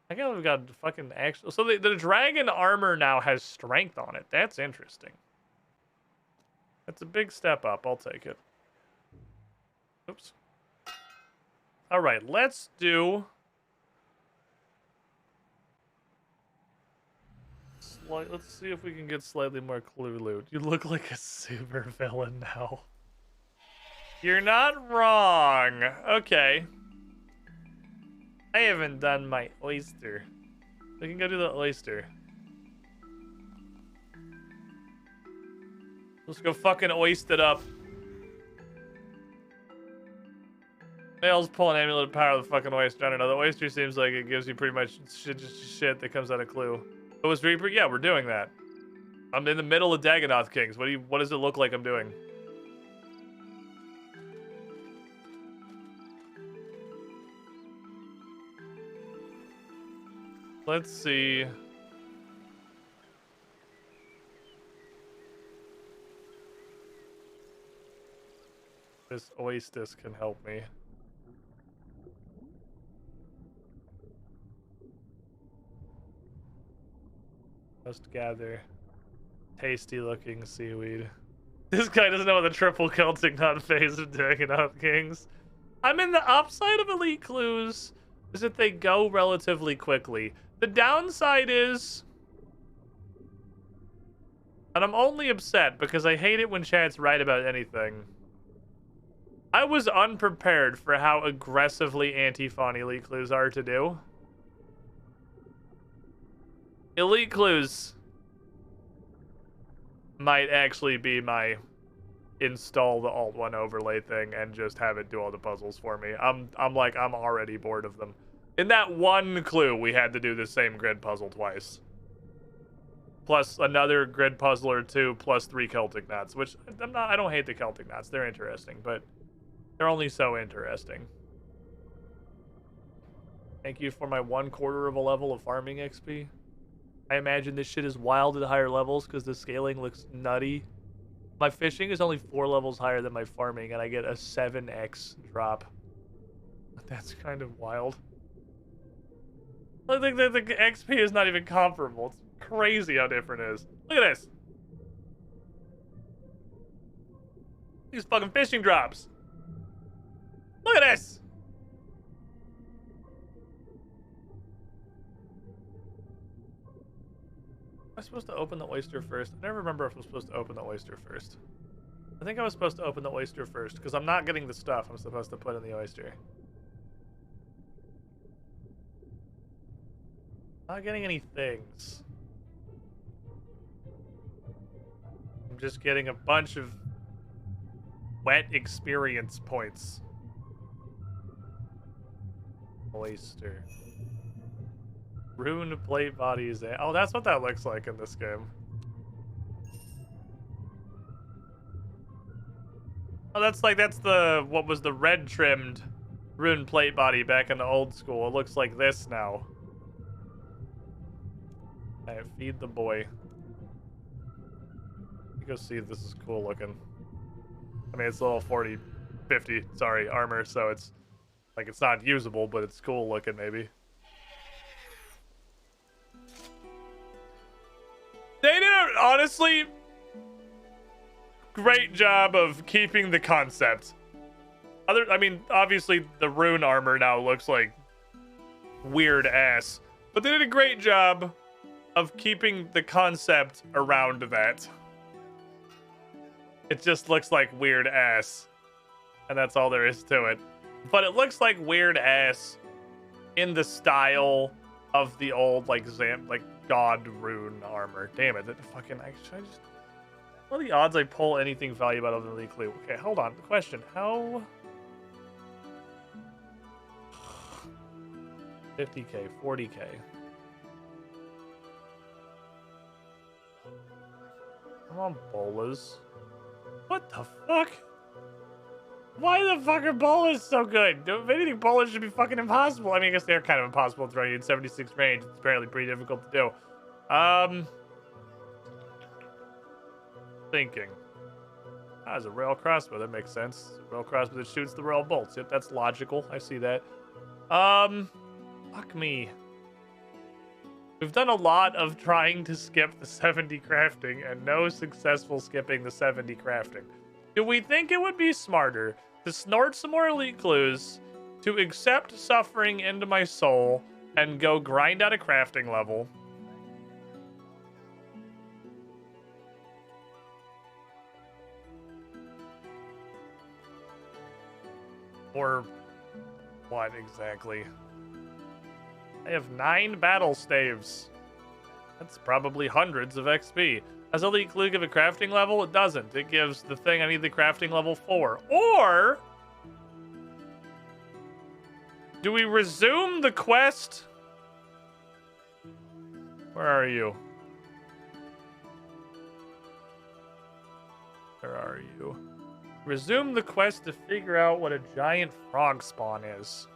I guess we've got fucking actual... so the dragon armor now has strength on it. That's interesting. That's a big step up. I'll take it. Oops. All right, let's do... let's see if we can get slightly more clue loot. You look like a super villain now. You're not wrong. Okay. I haven't done my oyster. We can go do the oyster. Let's go fucking oyster it up. Males pull an amulet to power the fucking oyster. I don't know. The oyster seems like it gives you pretty much shit that comes out of clue. It was Reaper? Yeah, we're doing that. I'm in the middle of Dagonoth Kings. What does it look like I'm doing? Let's see. This oasis can help me. Must gather tasty looking seaweed. This guy doesn't know what the triple Celtic not phase of Dagonoth Kings. I'm in the upside of elite clues is that they go relatively quickly. The downside is, and I'm only upset because I hate it when chat's right about anything. I was unprepared for how aggressively anti-fun elite clues are to do. Elite clues might actually be my install the Alt 1 overlay thing and just have it do all the puzzles for me. I'm already bored of them. In that one clue, we had to do the same grid puzzle twice. Plus another grid puzzle or two, plus 3 Celtic knots, which I don't hate the Celtic knots. They're interesting, but they're only so interesting. Thank you for my 1/4 of a level of farming XP. I imagine this shit is wild at higher levels because the scaling looks nutty. My fishing is only 4 levels higher than my farming, and I get a 7x drop. That's kind of wild. I think that the XP is not even comparable. It's crazy how different it is. Look at this. These fucking fishing drops. Look at this. Am I supposed to open the oyster first? I never remember if I'm supposed to open the oyster first. I think I was supposed to open the oyster first because I'm not getting the stuff I'm supposed to put in the oyster. Not getting any things. I'm just getting a bunch of wet experience points. Oyster. Rune plate bodies. Oh, that's what that looks like in this game. Oh, that's the, what was the red trimmed rune plate body back in the old school. It looks like this now. Alright, feed the boy. Go see if this is cool looking. I mean, it's a little 40, 50, sorry, armor, so it's like it's not usable, but it's cool looking maybe. They did a, honestly, great job of keeping the concept. I mean, obviously the rune armor now looks like weird ass, but they did a great job of keeping the concept around that. It just looks like weird ass. And that's all there is to it. But it looks like weird ass in the style of the old, like, God rune armor. Damn it. That fucking, should I just... What are the odds I pull anything valuable out of the Elite Clue? Okay, hold on. The question. How... 50k, 40k. Come on, bolas. What the fuck? Why the fuck are bolas so good? If anything, bolas should be fucking impossible. I mean, I guess they're kind of impossible throwing you in 76 range. It's apparently pretty difficult to do. Thinking. Ah, it's a rail crossbow. That makes sense. A rail crossbow that shoots the rail bolts. Yep, that's logical. I see that. Fuck me. We've done a lot of trying to skip the 70 crafting and no successful skipping the 70 crafting. Do we think it would be smarter to snort some more elite clues, to accept suffering into my soul, and go grind out a crafting level? Or what exactly? I have 9 battle staves. That's probably hundreds of XP. Does Elite Clue give a crafting level? It doesn't. It gives the thing I need the crafting level for. Or do we resume the quest? Where are you? Where are you? Resume the quest to figure out what a giant frog spawn is.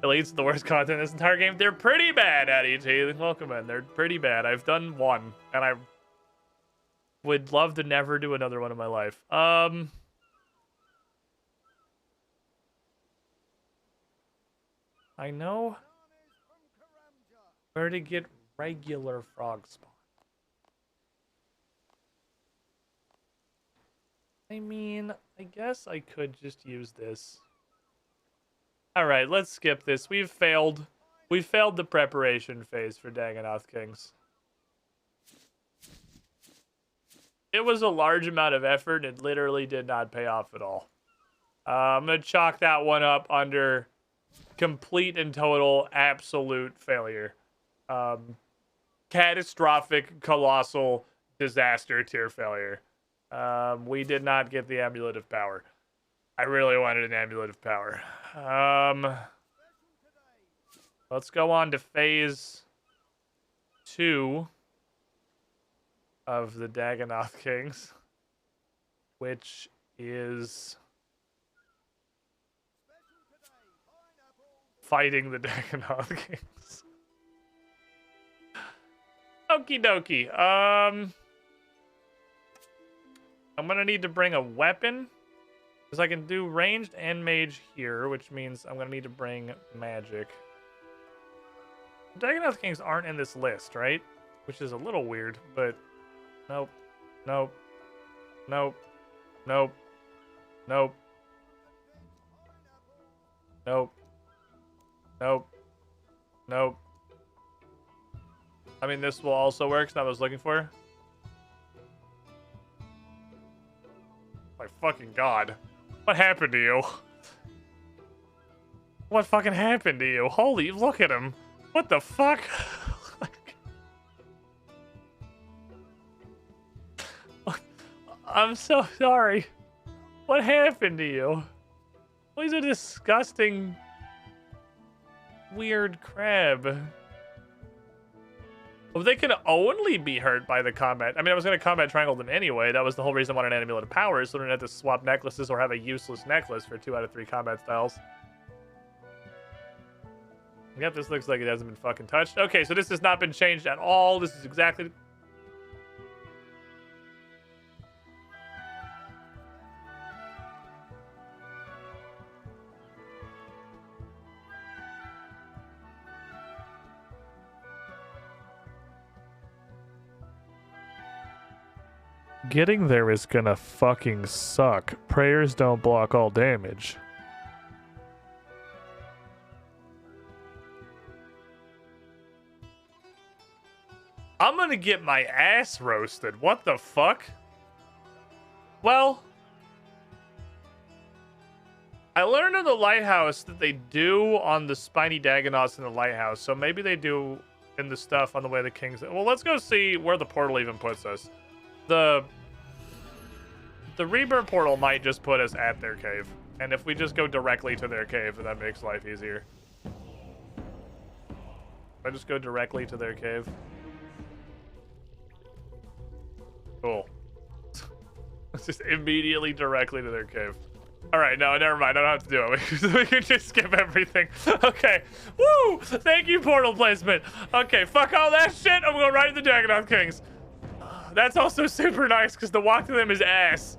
Elite's the worst content in this entire game. They're pretty bad at ET. Welcome in. They're pretty bad. I've done one, and I would love to never do another one in my life. I know where to get regular frog spawn. I mean, I guess I could just use this. All right, let's skip this. We've failed. We failed the preparation phase for Dagonoth Kings. It was a large amount of effort. It literally did not pay off at all. I'm going to chalk that one up under complete and total absolute failure. Catastrophic, colossal, disaster tier failure. We did not get the Amulet of Power. I really wanted an Amulet of Power. Let's go on to phase 2 of the Dagonoth Kings, which is fighting the Dagonoth Kings. Okie dokie. I'm gonna need to bring a weapon because I can do ranged and mage here, which means I'm gonna need to bring magic. Dagonoth Kings aren't in this list, right? Which is a little weird, but nope, nope, nope, nope, nope, nope, nope, nope. I mean, this will also work. It's not what I was looking for. My fucking god. What happened to you? What fucking happened to you? Holy, look at him. What the fuck? I'm so sorry. What happened to you? Well, he's a disgusting, weird crab. Well, they can only be hurt by the combat. I mean, I was going to combat triangle them anyway. That was the whole reason I wanted an amulet of power, so I didn't have to swap necklaces or have a useless necklace for 2 out of 3 combat styles. Yep, this looks like it hasn't been fucking touched. Okay, so this has not been changed at all. This is exactly... Getting there is gonna fucking suck. Prayers don't block all damage. I'm gonna get my ass roasted. What the fuck? Well, I learned in the lighthouse that they do on the spiny Dagonoths in the lighthouse, so maybe they do in the stuff on the way to the Kings. Well, let's go see where the portal even puts us. The Rebirth portal might just put us at their cave. And if we just go directly to their cave, then that makes life easier. If I just go directly to their cave. Cool. Let's just immediately directly to their cave. Alright, no, never mind. I don't have to do it. We can just skip everything. Okay. Woo! Thank you, portal placement. Okay, fuck all that shit. I'm going right to the Dagonoth Kings. That's also super nice because the walk to them is ass.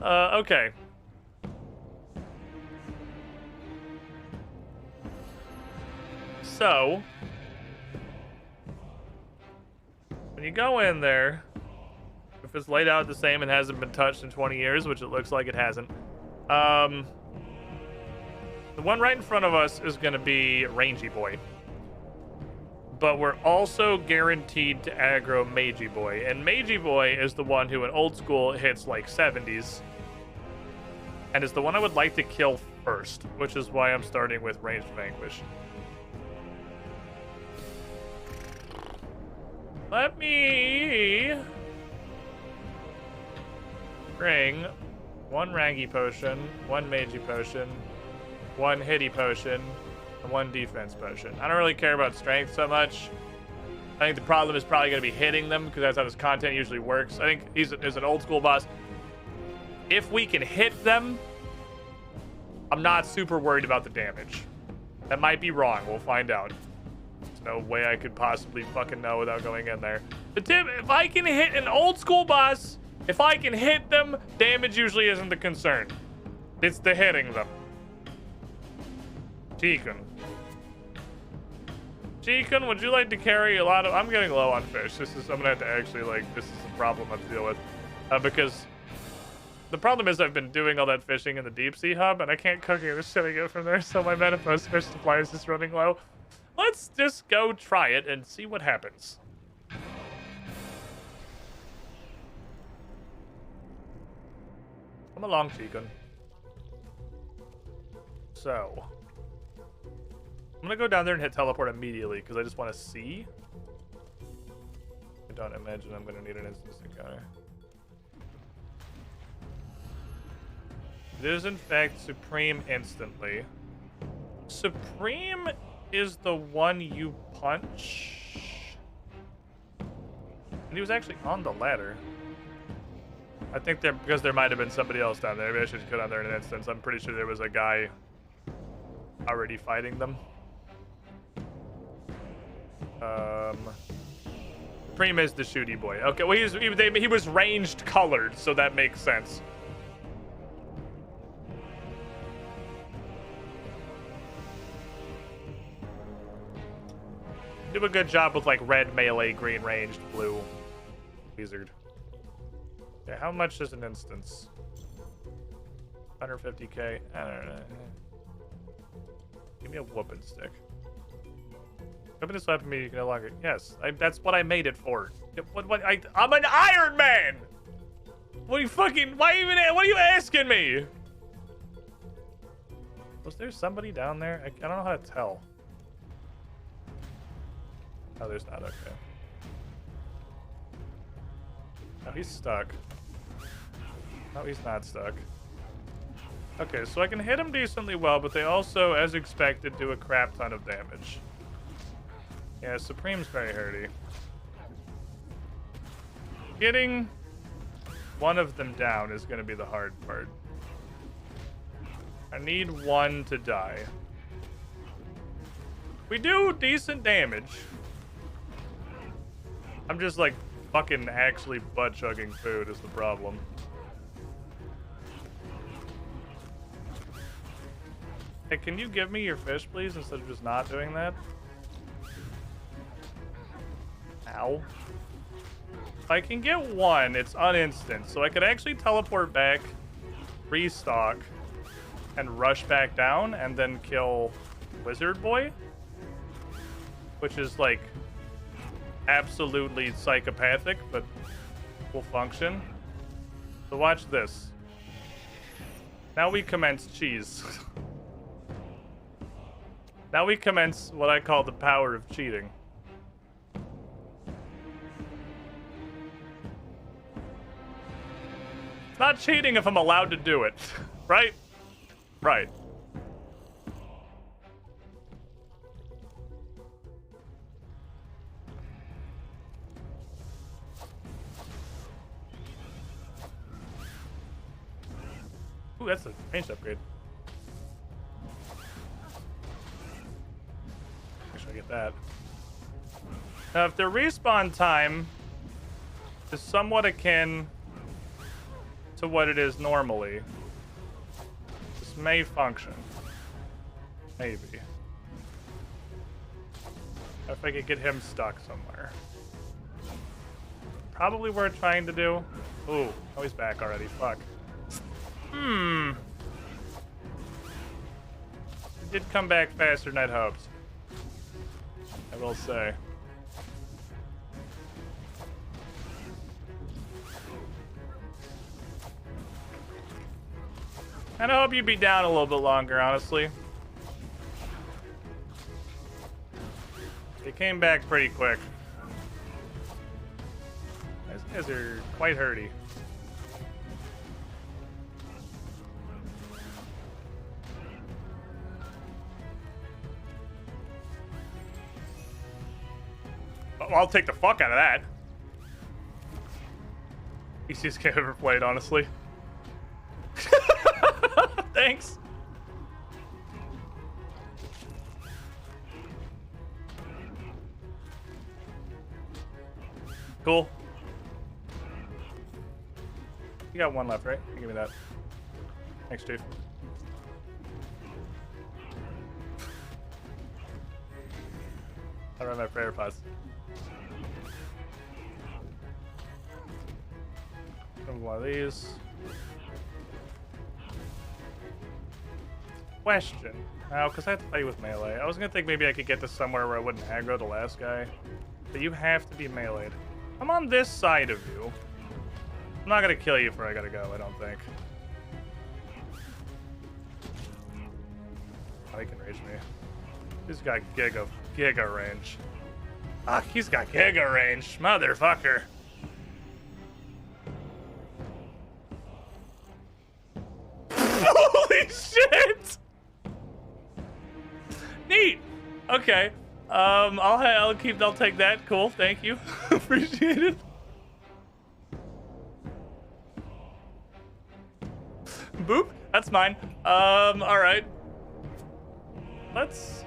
Okay. So, when you go in there, if it's laid out the same and hasn't been touched in 20 years, which it looks like it hasn't, the one right in front of us is going to be Rangy Boy. But we're also guaranteed to aggro Magey Boy. And Magey Boy is the one who in old school hits like 70s. And is the one I would like to kill first, which is why I'm starting with Ranged Vanquish. Let me bring 1 Rangy Potion, 1 Magey Potion, 1 Hitty Potion, and 1 Defense Potion. I don't really care about strength so much. I think the problem is probably going to be hitting them because that's how this content usually works. I think he's an old school boss. If we can hit them, I'm not super worried about the damage. That might be wrong. We'll find out. There's no way I could possibly fucking know without going in there. The tip, if I can hit an old school boss, if I can hit them, damage usually isn't the concern. It's the hitting them. Chicken. Chicken, would you like to carry a lot of... I'm getting low on fish. I'm gonna have to actually, this is a problem I have to deal with. Because the problem is I've been doing all that fishing in the deep sea hub, and I can't cook any of the shit I get from there, so my Menopause fish supply is just running low. Let's just go try it and see what happens. Come along, Chicken. So... I'm gonna go down there and hit teleport immediately because I just want to see. I don't imagine I'm gonna need an instance encounter. It is in fact Supreme instantly. Supreme is the one you punch. And he was actually on the ladder. I think because there might have been somebody else down there. Maybe I should go down there in an instance. I'm pretty sure there was a guy already fighting them. Supreme is the shooty boy. Okay, well he was ranged colored, so that makes sense. Do a good job with like red melee, green ranged, blue wizard. Okay, how much is an instance? 150k. I don't know. Give me a whooping stick. Open this weapon means you can no longer. Yes, that's what I made it for. I'm an Iron Man. What are you fucking? What are you asking me? Was there somebody down there? I don't know how to tell. Oh, there's not. Okay. Oh, he's stuck. No, he's not stuck. Okay, so I can hit him decently well, but they also, as expected, do a crap ton of damage. Yeah, Supreme's very hurty. Getting one of them down is going to be the hard part. I need one to die. We do decent damage. I'm just like fucking actually butt-chugging food is the problem. Hey, can you give me your fish, please, instead of just not doing that? Ow. If I can get one, it's uninstant, so I could actually teleport back, restock, and rush back down, and then kill Wizard Boy, which is like absolutely psychopathic, but will function. So watch this. Now we commence cheese. Now we commence what I call the power of cheating. It's not cheating if I'm allowed to do it, right? Right. Ooh, that's a range upgrade. Make sure I get that. Now, if their respawn time is somewhat akin to what it is normally, this may function. Maybe. If I could get him stuck somewhere. Probably worth trying to do. Ooh, oh, he's back already. Fuck. He did come back faster than I'd hoped. I will say. And I hope you'd be down a little bit longer, honestly. They came back pretty quick. These guys are quite hurty. Oh, I'll take the fuck out of that. Easiest game I've ever played, honestly. Thanks. Cool. You got one left, right? Give me that. Thanks, Chief. I run my prayer pods. One of these. Question. Oh, because I have to fight with melee. I was gonna think maybe I could get to somewhere where I wouldn't aggro the last guy. But you have to be meleeed. I'm on this side of you. I'm not gonna kill you before I gotta go, I don't think. Oh, he can rage me. He's got giga range. Ah, he's got giga range. Motherfucker. Holy shit! Neat! Okay. I'll take that. Cool. Thank you. Appreciate it. Boop. That's mine. All right. What's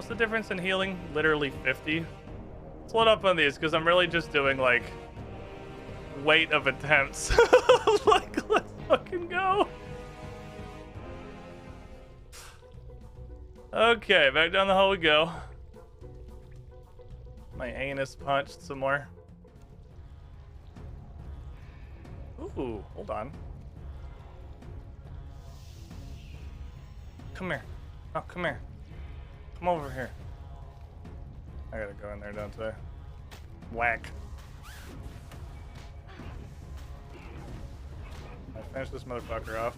the difference in healing? Literally 50. Let's load up on these because I'm really just doing like weight of attempts. Like, let's fucking go. Okay, back down the hole we go. My anus punched some more. Ooh, hold on. Come here. Oh, come here. Come over here. I gotta go in there, don't I? Whack. I finish this motherfucker off.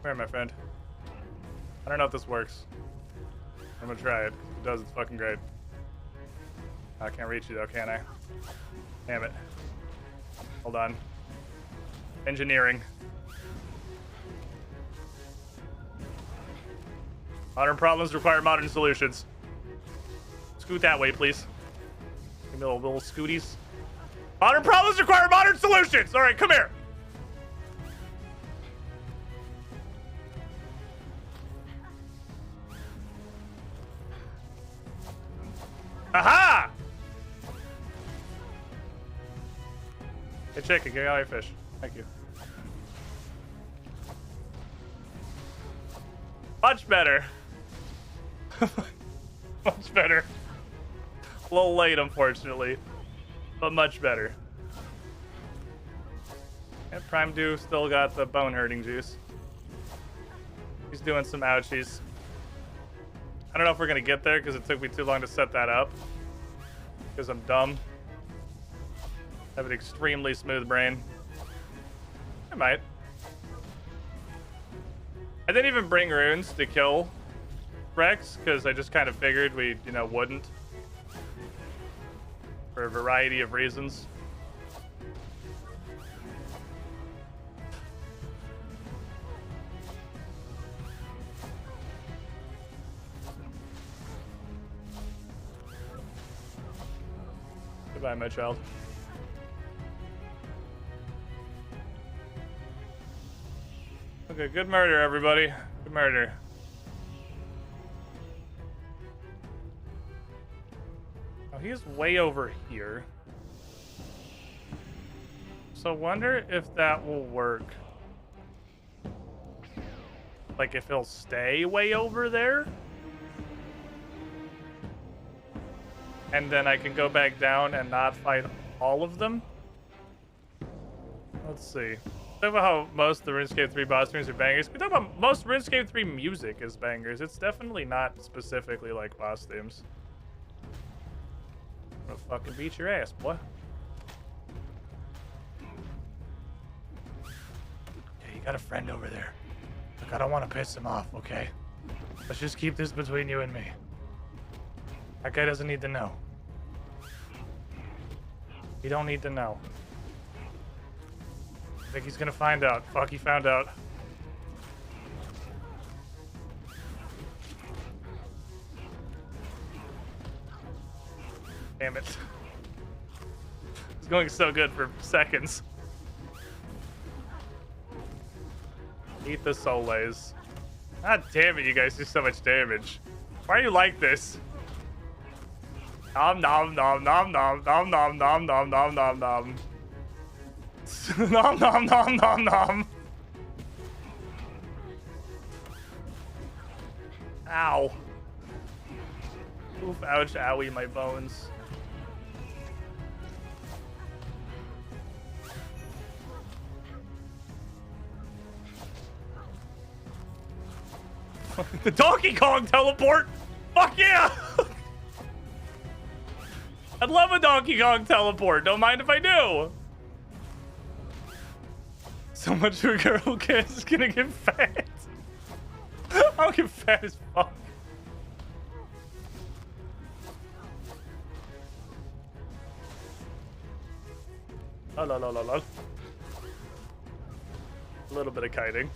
Where, my friend? I don't know if this works. I'm gonna try it. If it does, it's fucking great. I can't reach you though, can I? Damn it. Hold on. Engineering. Modern problems require modern solutions. Scoot that way, please. Give me little scooties. Modern problems require modern solutions! Alright, come here! Aha! Hey, chicken, get out your fish. Thank you. Much better. Much better. A little late, unfortunately, but much better. And Prime Dew still got the bone hurting juice. He's doing some ouchies. I don't know if we're gonna get there because it took me too long to set that up. Because I'm dumb. I have an extremely smooth brain. I might. I didn't even bring runes to kill Rex because I just kind of figured we, wouldn't. For a variety of reasons. Goodbye, my child. Okay, good murder, everybody. Good murder. Oh, he's way over here. So wonder if that will work. Like if he'll stay way over there? And then I can go back down and not fight all of them? Let's see. Talk about how most of the RuneScape 3 boss streams are bangers. We talk about most RuneScape 3 music is bangers. It's definitely not specifically like boss themes. I'm gonna fucking beat your ass, boy. Okay, you got a friend over there. Look, I don't want to piss him off, okay? Let's just keep this between you and me. That guy doesn't need to know. He don't need to know. I think he's gonna find out. Fuck, he found out. Damn it. It's going so good for seconds. Eat the soles. God damn it, you guys do so much damage. Why are you like this? Nom nom nom nom nom nom nom nom nom nom nom nom. Nom nom nom nom nom. Ow. Oof, ouch, owie, my bones. The Donkey Kong teleport! Fuck yeah! I'd love a Donkey Kong teleport. Don't mind if I do. So much for a girl kid is gonna get fat. I'll get fat as fuck. Oh, no, no, no, no. A little bit of kiting.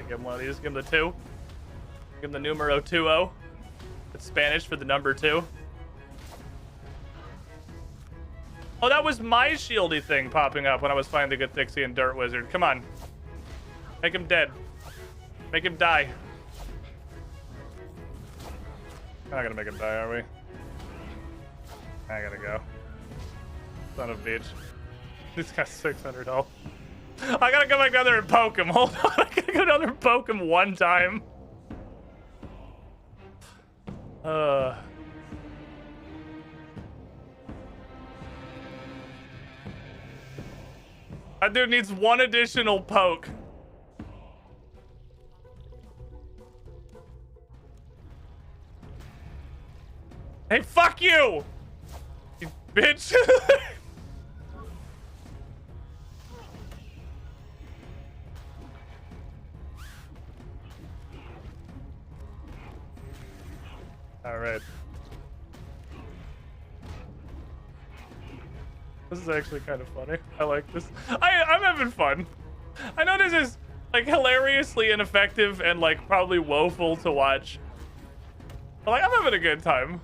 Give him one of these. Give him the 2. Give him the numero 2-0. It's Spanish for the number 2. Oh, that was my shieldy thing popping up when I was fighting the good Thixie and Dirt Wizard. Come on. Make him dead. Make him die. We're not gonna make him die, are we? I gotta go. Son of a bitch. He's got 600 health. I gotta go back down there and poke him. Hold on. I gotta go down there and poke him one time. That dude needs one additional poke. Hey, fuck you! You bitch! Alright. This is actually kind of funny. I like this. I'm having fun. I know this is like hilariously ineffective and like probably woeful to watch. But like I'm having a good time.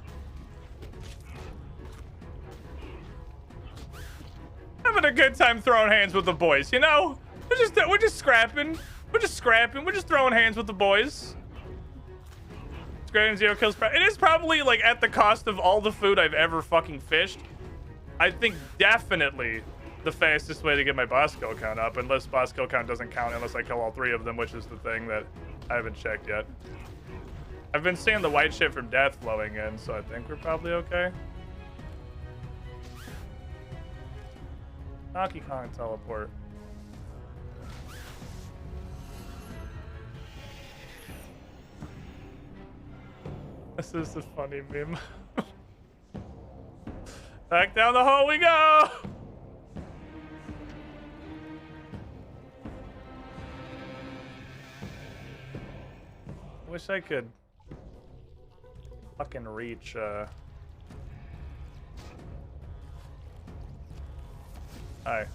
Having a good time throwing hands with the boys, you know? We're just scrapping. We're just scrapping. We're just throwing hands with the boys. It's great and 0 kills. It is probably like at the cost of all the food I've ever fucking fished. I think definitely the fastest way to get my boss kill count up, unless boss kill count doesn't count unless I kill all 3 of them, which is the thing that I haven't checked yet. I've been seeing the white shit from death flowing in, so I think we're probably okay. Donkey Kong teleport. This is a funny meme. Back down the hole we go! Wish I could fucking reach, Hi.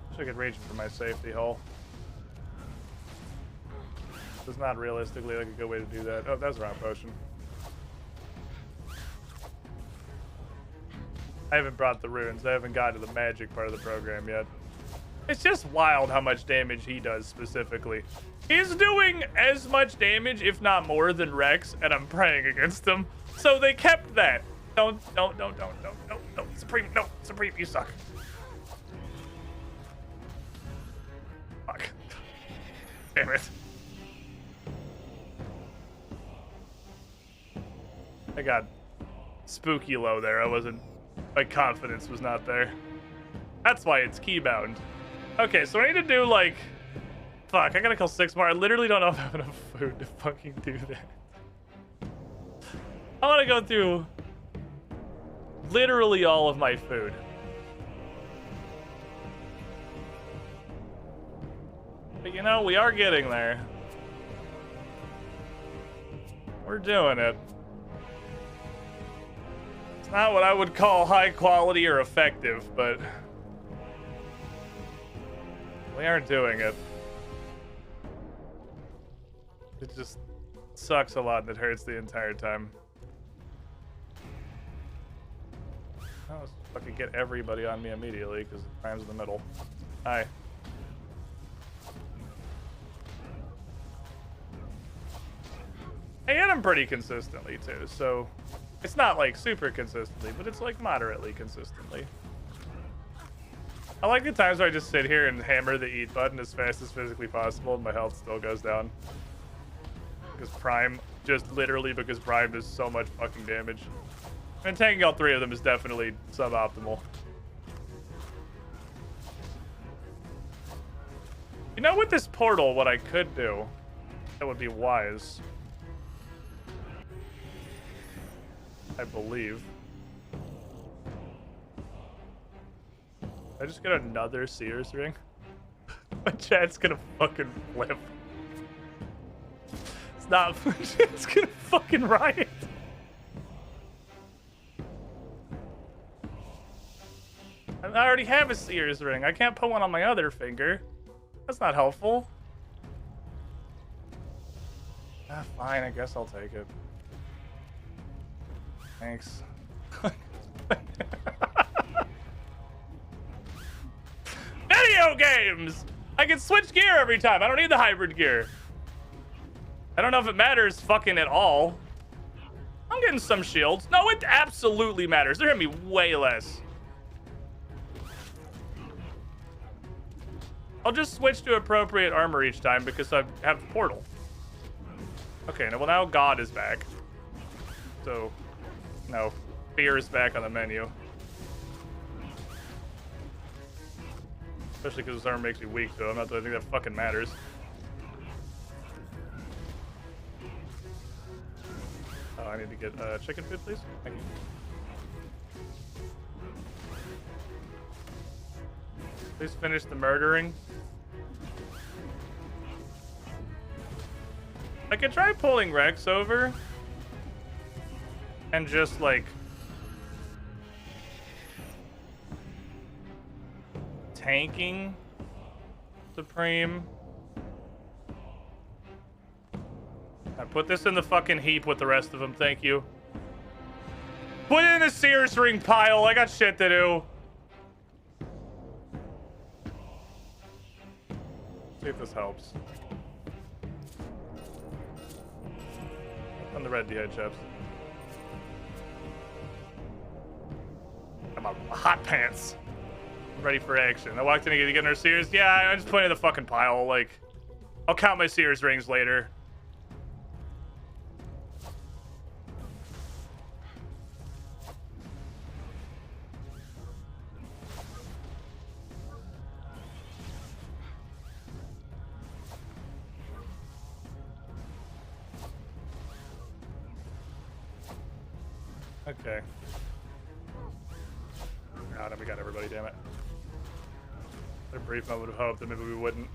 Wish I could reach for my safety hole. It's not realistically like a good way to do that. Oh, that's the wrong potion. I haven't brought the runes. I haven't got to the magic part of the program yet. It's just wild how much damage he does specifically. He's doing as much damage, if not more, than Rex, and I'm praying against him. So they kept that. Don't. Supreme, no. Supreme, you suck. Fuck. Damn it. I got spooky low there. My confidence was not there. That's why it's keybound. Okay, so I need to do like, fuck, I gotta kill 6 more. I literally don't know if I have enough food to fucking do that. I wanna go through literally all of my food. But you know, we are getting there. We're doing it. It's not what I would call high quality or effective, but we are doing it. It just sucks a lot and it hurts the entire time. Oh, let's fucking get everybody on me immediately because time's in the middle. Hi. I hit him pretty consistently too, so it's not like super consistently, but it's like moderately consistently. I like the times where I just sit here and hammer the eat button as fast as physically possible and my health still goes down. Because Prime, just literally because Prime does so much fucking damage. And tanking all 3 of them is definitely suboptimal. You know, with this portal, what I could do that would be wise, I believe. I just get another Seer's ring. My chat's gonna fucking flip. It's not. It's gonna fucking riot. I already have a Sears ring. I can't put one on my other finger. That's not helpful. Ah, fine, I guess I'll take it. Thanks. Video games! I can switch gear every time. I don't need the hybrid gear. I don't know if it matters fucking at all. I'm getting some shields. No, it absolutely matters. They're gonna be way less. I'll just switch to appropriate armor each time because I have the portal. Okay, well now God is back. So, no, fear is back on the menu. Especially because his armor makes me weak, so I think that fucking matters. Oh, I need to get chicken food, please. Thank you. Please finish the murdering. I could try pulling Rex over and just like tanking Supreme. I put this in the fucking heap with the rest of them, thank you. Put it in the Sears ring pile, I got shit to do. See if this helps. On the red DI chips. I'm on hot pants. I'm ready for action. I walked in to get our Sears. Yeah, I just put it in the fucking pile. Like, I'll count my Sears rings later. Okay. Oh, no, we got everybody, damn it. A brief moment of hope that maybe we wouldn't.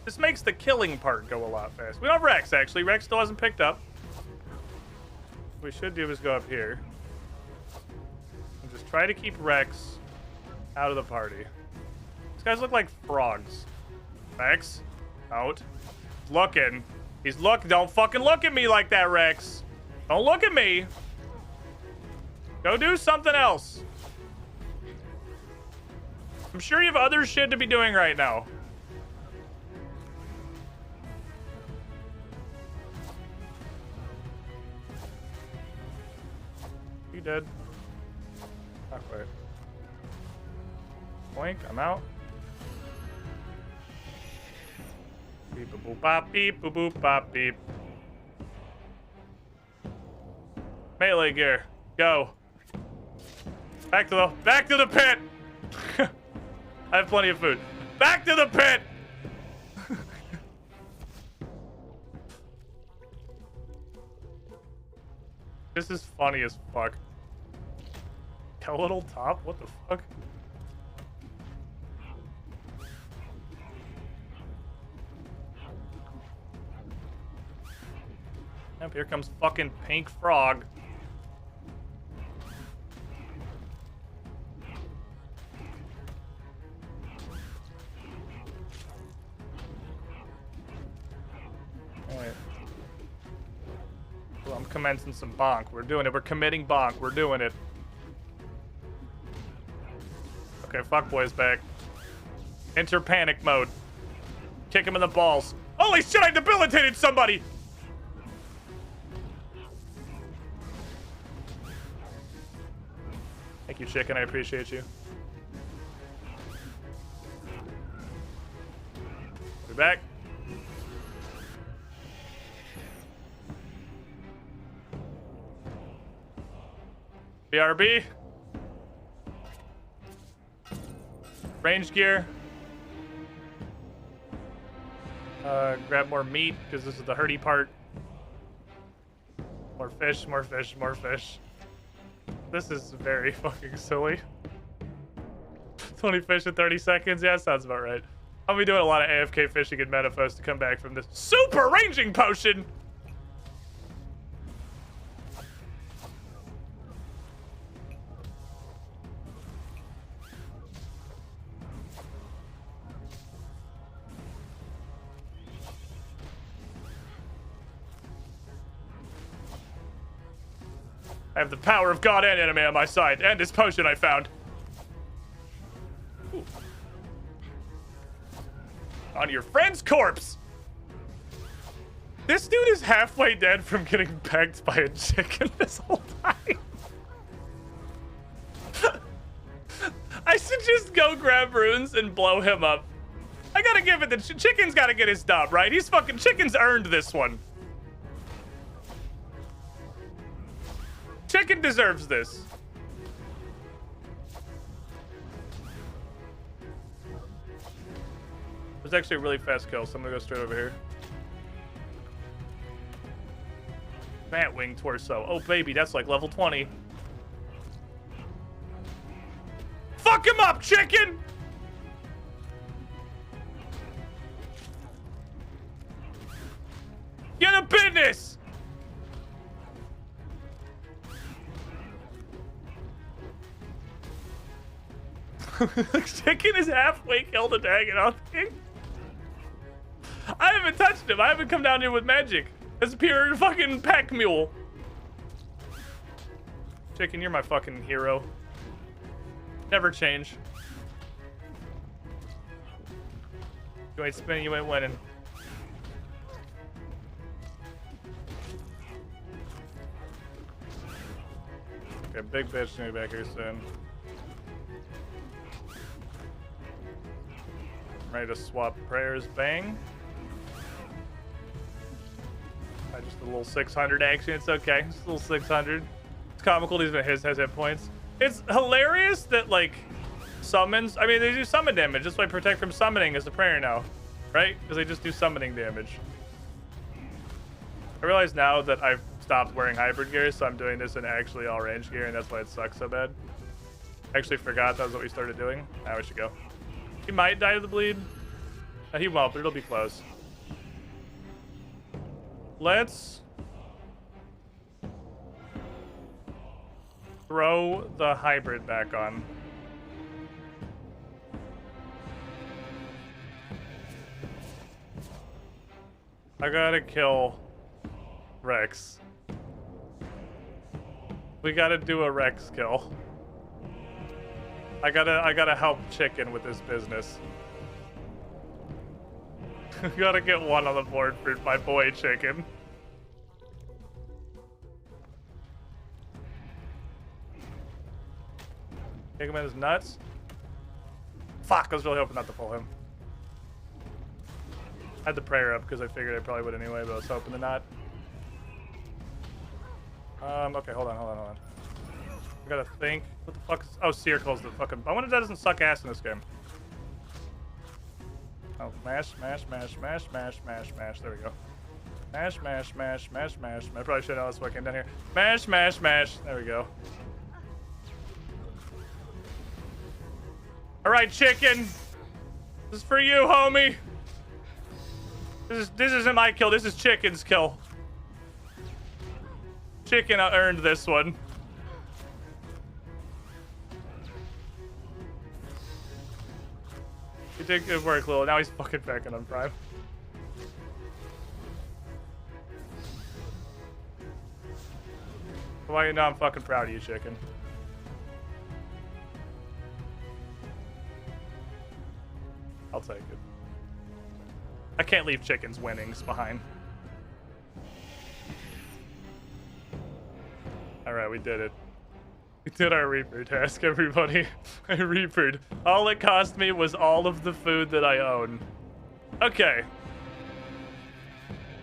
This makes the killing part go a lot faster. We don't have Rex, actually. Rex still hasn't picked up. What we should do is go up here. And just try to keep Rex out of the party. These guys look like frogs. Rex, out. He's looking. He's looking. Don't fucking look at me like that, Rex. Don't look at me. Go do something else. I'm sure you have other shit to be doing right now. You dead? Not quite. Boink, I'm out. Beep boop boop bop beep boop boop bop beep. Melee gear, go. Back to the pit. I have plenty of food. Back to the pit. This is funny as fuck. Skeletal top? What the fuck? Yep, here comes fucking Pink Frog. Alright. Well, I'm commencing some bonk. We're doing it. We're committing bonk. We're doing it. Okay, fuckboy's back. Enter panic mode. Kick him in the balls. Holy shit, I debilitated somebody! Thank you, chicken. I appreciate you. We're back. BRB. Range gear. Grab more meat, because this is the hurty part. More fish, more fish, more fish. This is very fucking silly. 20 fish in 30 seconds? Yeah, that sounds about right. I'll be doing a lot of AFK fishing in Menaphos to come back from this super ranging potion! I have the power of God and anime on my side, and this potion I found. Ooh. On your friend's corpse. This dude is halfway dead from getting pegged by a chicken this whole time. I should just go grab runes and blow him up. I gotta give it the chicken's gotta get his dub, right? He's fucking chicken's earned this one. Chicken deserves this. There's actually a really fast kill, so I'm gonna go straight over here. Bat wing torso. Oh baby, that's like level 20. Fuck him up, chicken! Get a business! Chicken is halfway killed a dragon on thing. I haven't touched him. I haven't come down here with magic. It's pure fucking pack mule. Chicken, you're my fucking hero. Never change. You ain't spinning, you ain't winning. Okay, big bitch gonna be back here soon. Ready to swap prayers, bang. Just a little 600 action, it's okay. Just a little 600. It's comical, these has hit points. It's hilarious that, like, summons, I mean, they do summon damage. That's why protect from summoning is the prayer now, right? Because they just do summoning damage. I realize now that I've stopped wearing hybrid gear, so I'm doing this in actually all range gear, and that's why it sucks so bad. I actually forgot that was what we started doing. Now we should go. He might die of the bleed. He won't, but it'll be close. Let's throw the hybrid back on. I gotta kill Rex. We gotta do a Rex kill. I gotta help Chicken with this business. Gotta get one on the board for my boy Chicken. Kick him in his nuts. Fuck, I was really hoping not to pull him. I had the prayer up because I figured I probably would anyway, but I was hoping to not. Okay, hold on. I gotta think. What the fuck is... Oh, Circle's the fucking... I wonder if that doesn't suck ass in this game. Oh, mash. There we go. Mash. I probably should have known this way I came down here. Mash. There we go. All right, Chicken. This is for you, homie. This isn't my kill. This is Chicken's kill. Chicken earned this one. He did good work, Lil. Now he's fucking backing on Prime. Well, you know I'm fucking proud of you, Chicken. I'll take it. I can't leave Chicken's winnings behind. Alright, we did it. We did our Reaper task, everybody. I Reapered. All it cost me was all of the food that I own. Okay.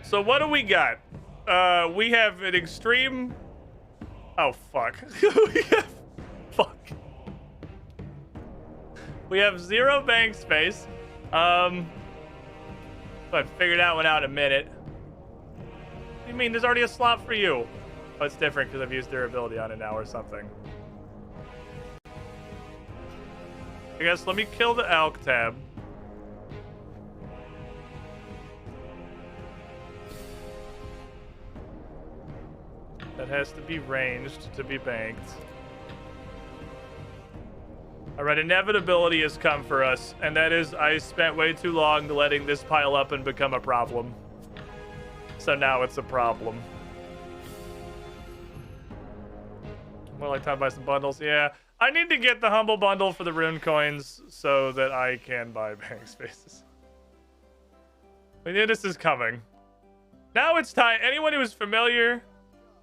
So what do we got? We have an extreme... Oh, fuck. Fuck. We have 0 bank space. I figured that one out in a minute. What do you mean? There's already a slot for you. Oh, it's different because I've used durability on it now or something. I guess let me kill the Alk tab. That has to be ranged to be banked. Alright, inevitability has come for us, and that is I spent way too long letting this pile up and become a problem. So now it's a problem. More like time to buy some bundles. Yeah, I need to get the humble bundle for the rune coins so that I can buy bank spaces. We knew this is coming. Now it's time. Anyone who was familiar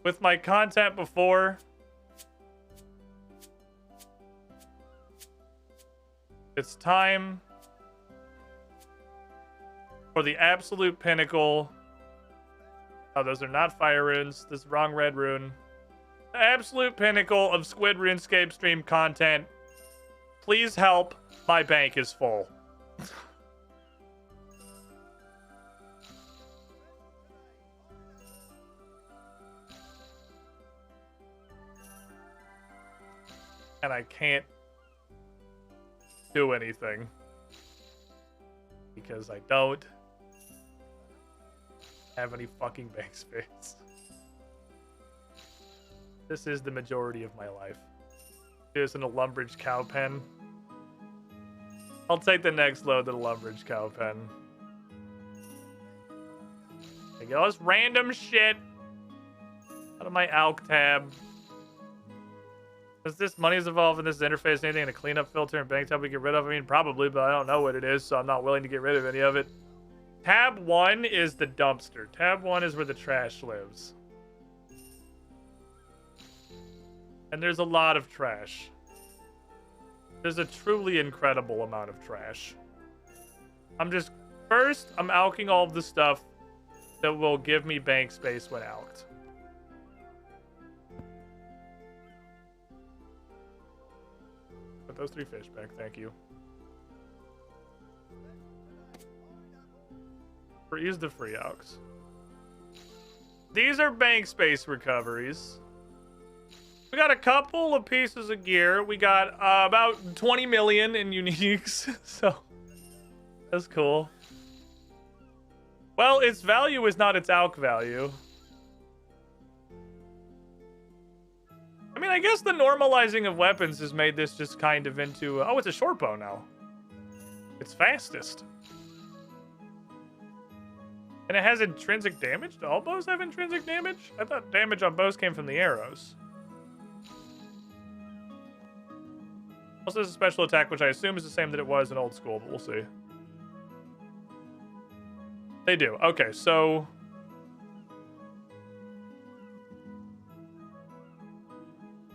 with my content before, it's time for the absolute pinnacle. Oh, those are not fire runes. This is wrong red rune. The absolute pinnacle of Squid RuneScape stream content. Please help. My bank is full. And I can't do anything because I don't have any fucking bank space. This is the majority of my life. Here's in a Lumbridge cow pen. I'll take the next load to the Lumbridge cow pen. There you go. This random shit out of my ALK tab. Does this money's involved in this interface anything in a cleanup filter and bank tab we get rid of? I mean, probably, but I don't know what it is, so I'm not willing to get rid of any of it. Tab 1 is the dumpster. Tab 1 is where the trash lives. And there's a lot of trash. There's a truly incredible amount of trash. First, I'm alking all of the stuff that will give me bank space when alked. Put those 3 fish back, thank you. Use the free alks. These are bank space recoveries. We got a couple of pieces of gear. We got about 20 million in uniques, so that's cool. Well, its value is not its alk value. I mean, I guess the normalizing of weapons has made this just kind of into... oh, it's a short bow now. It's fastest. And it has intrinsic damage? Do all bows have intrinsic damage? I thought damage on bows came from the arrows. Also, there's a special attack, which I assume is the same that it was in old school, but we'll see. They do. Okay, so...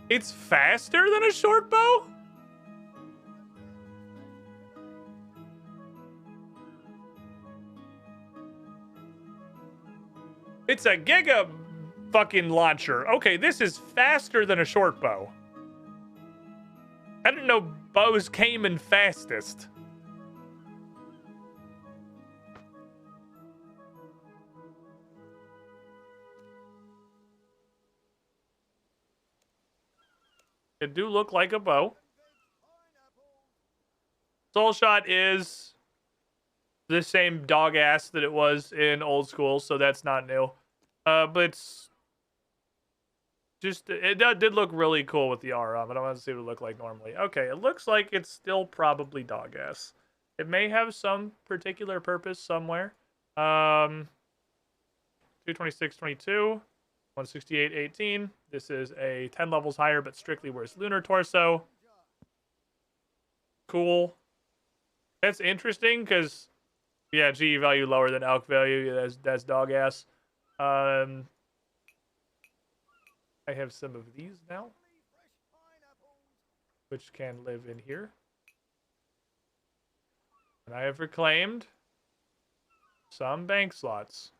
it's faster than a short bow? It's a giga fucking launcher. Okay, this is faster than a short bow. I didn't know bows came in fastest. It do look like a bow. Soul Shot is the same dog ass that it was in old school, so that's not new. But it's just, it did look really cool with the R on. I don't want to see what it looked like normally. Okay, it looks like it's still probably dog ass. It may have some particular purpose somewhere. 226.22, 168.18. This is a 10 levels higher, but strictly wears lunar torso. Cool. That's interesting because, yeah, GE value lower than ALK value. Yeah, that's dog ass. I have some of these now, which can live in here. And I have reclaimed some bank slots.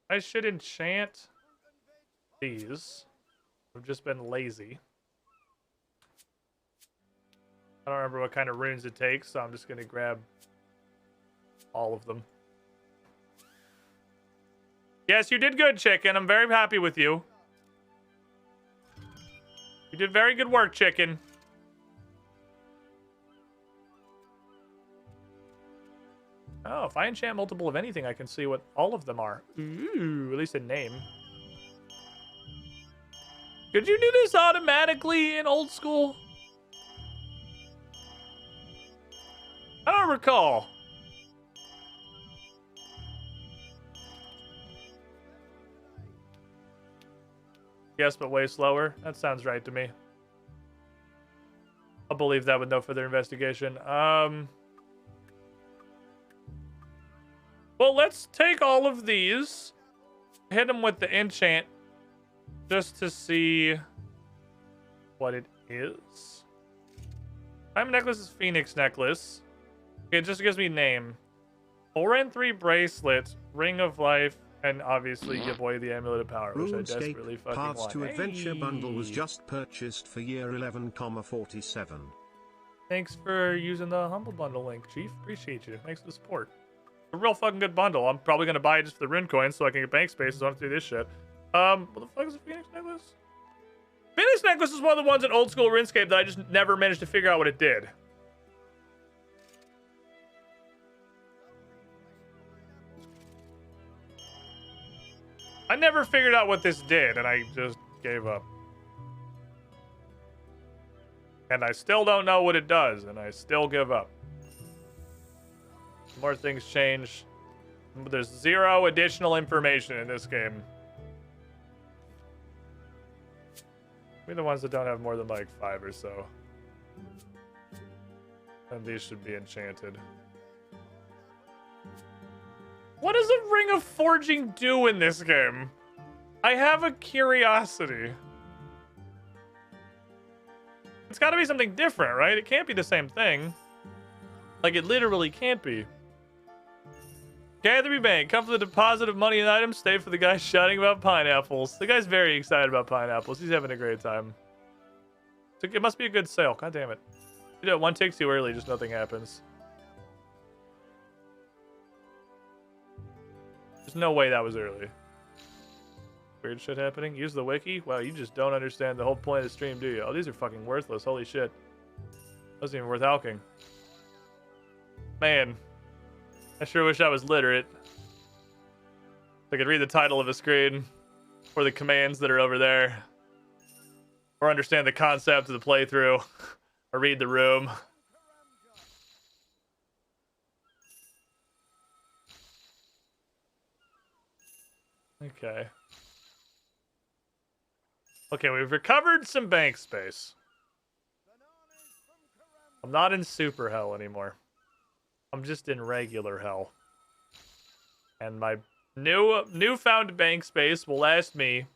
I should enchant these. I've just been lazy. I don't remember what kind of runes it takes, so I'm just going to grab all of them. Yes, you did good, Chicken. I'm very happy with you. You did very good work, Chicken. Oh, if I enchant multiple of anything, I can see what all of them are. Ooh, at least a name. Could you do this automatically in old school? I don't recall. Yes, but way slower. That sounds right to me. I'll believe that with no further investigation. Well, let's take all of these, hit them with the enchant, just to see what it is. Diamond necklace is Phoenix necklace. Okay, it just gives me name. 4 and 3 bracelet, Ring of Life, and obviously give away the Amulet of Power, which I desperately Runescape fucking Paths want. to Adventure bundle was Hey! just purchased for year 11,47. Thanks for using the Humble Bundle link, Chief. Appreciate you. Thanks for the support. A real fucking good bundle. I'm probably gonna buy it just for the rune coins so I can get bank spaces on to do this shit. What the fuck is a Phoenix necklace? Phoenix necklace is one of the ones in old school Runescape that I just never managed to figure out what it did. I never figured out what this did, and I just gave up. And I still don't know what it does, and I still give up. More things change. There's 0 additional information in this game. We're the ones that don't have more than like 5 or so. And these should be enchanted. What does a Ring of Forging do in this game? I have a curiosity. It's got to be something different, right? It can't be the same thing. Like, it literally can't be. Gatherby Bank, come for the deposit of money and items, stay for the guy shouting about pineapples. The guy's very excited about pineapples. He's having a great time. It must be a good sale. God damn it. You know, one takes too early, just nothing happens. There's no way that was early. Weird shit happening. Use the wiki? Wow, you just don't understand the whole point of the stream, do you? Oh, these are fucking worthless. Holy shit. Wasn't even worth alking. Man. I sure wish I was literate. I could read the title of a screen. Or the commands that are over there. Or understand the concept of the playthrough. Or read the room. Okay. Okay, we've recovered some bank space. I'm not in super hell anymore. I'm just in regular hell. And my newfound bank space will last me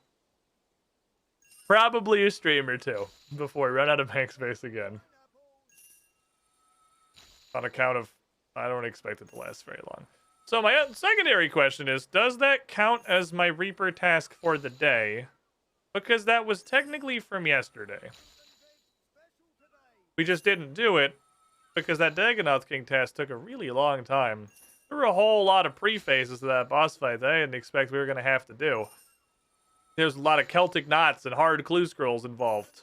probably a stream or two before we run out of bank space again. On account of, I don't expect it to last very long. So my secondary question is, does that count as my Reaper task for the day? Because that was technically from yesterday. We just didn't do it because that Dagonoth King task took a really long time. There were a whole lot of pre-phases to that boss fight that I didn't expect we were going to have to do. There's a lot of Celtic knots and hard clue scrolls involved.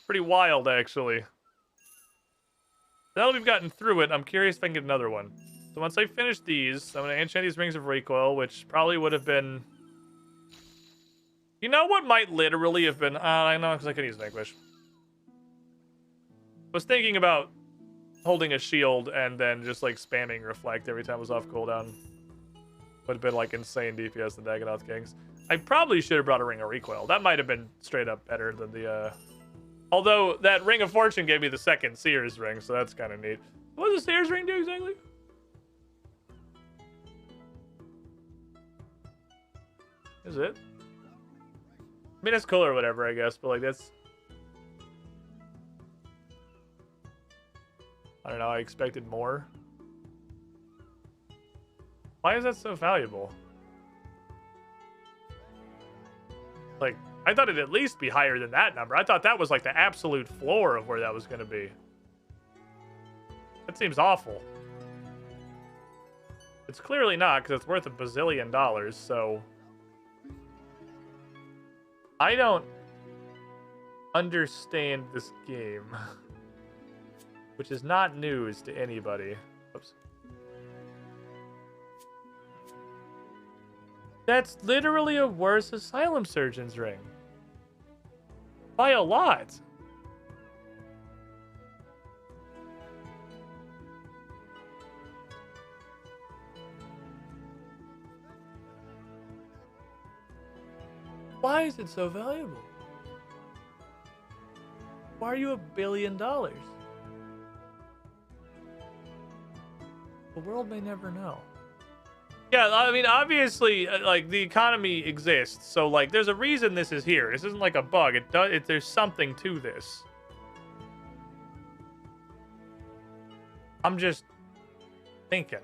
Pretty wild, actually. Now that we've gotten through it, I'm curious if I can get another one. So once I finish these, I'm going to enchant these Rings of Recoil, which probably would have been... You know what might literally have been... I know, because I could use Vanquish. I was thinking about holding a shield and then just, like, spamming Reflect every time it was off cooldown. Would have been, like, insane DPS than Dagonoth Kings. I probably should have brought a Ring of Recoil. That might have been straight up better than the, Although, that Ring of Fortune gave me the second Seer's Ring, so that's kind of neat. What does the Seer's Ring do exactly? Is it? I mean, it's cool or whatever, I guess, but, like, that's... I don't know, I expected more. Why is that so valuable? Like, I thought it'd at least be higher than that number. I thought that was, like, the absolute floor of where that was going to be. That seems awful. It's clearly not, because it's worth $1 bazillion, so... I don't understand this game. Which is not news to anybody. Oops. That's literally a worse Asylum Surgeon's ring. By a lot. Why is it so valuable? Why are you $1 billion? The world may never know. Yeah, I mean, obviously, like, the economy exists, so, like, there's a reason this is here. This isn't like a bug. There's something to this. I'm just thinking.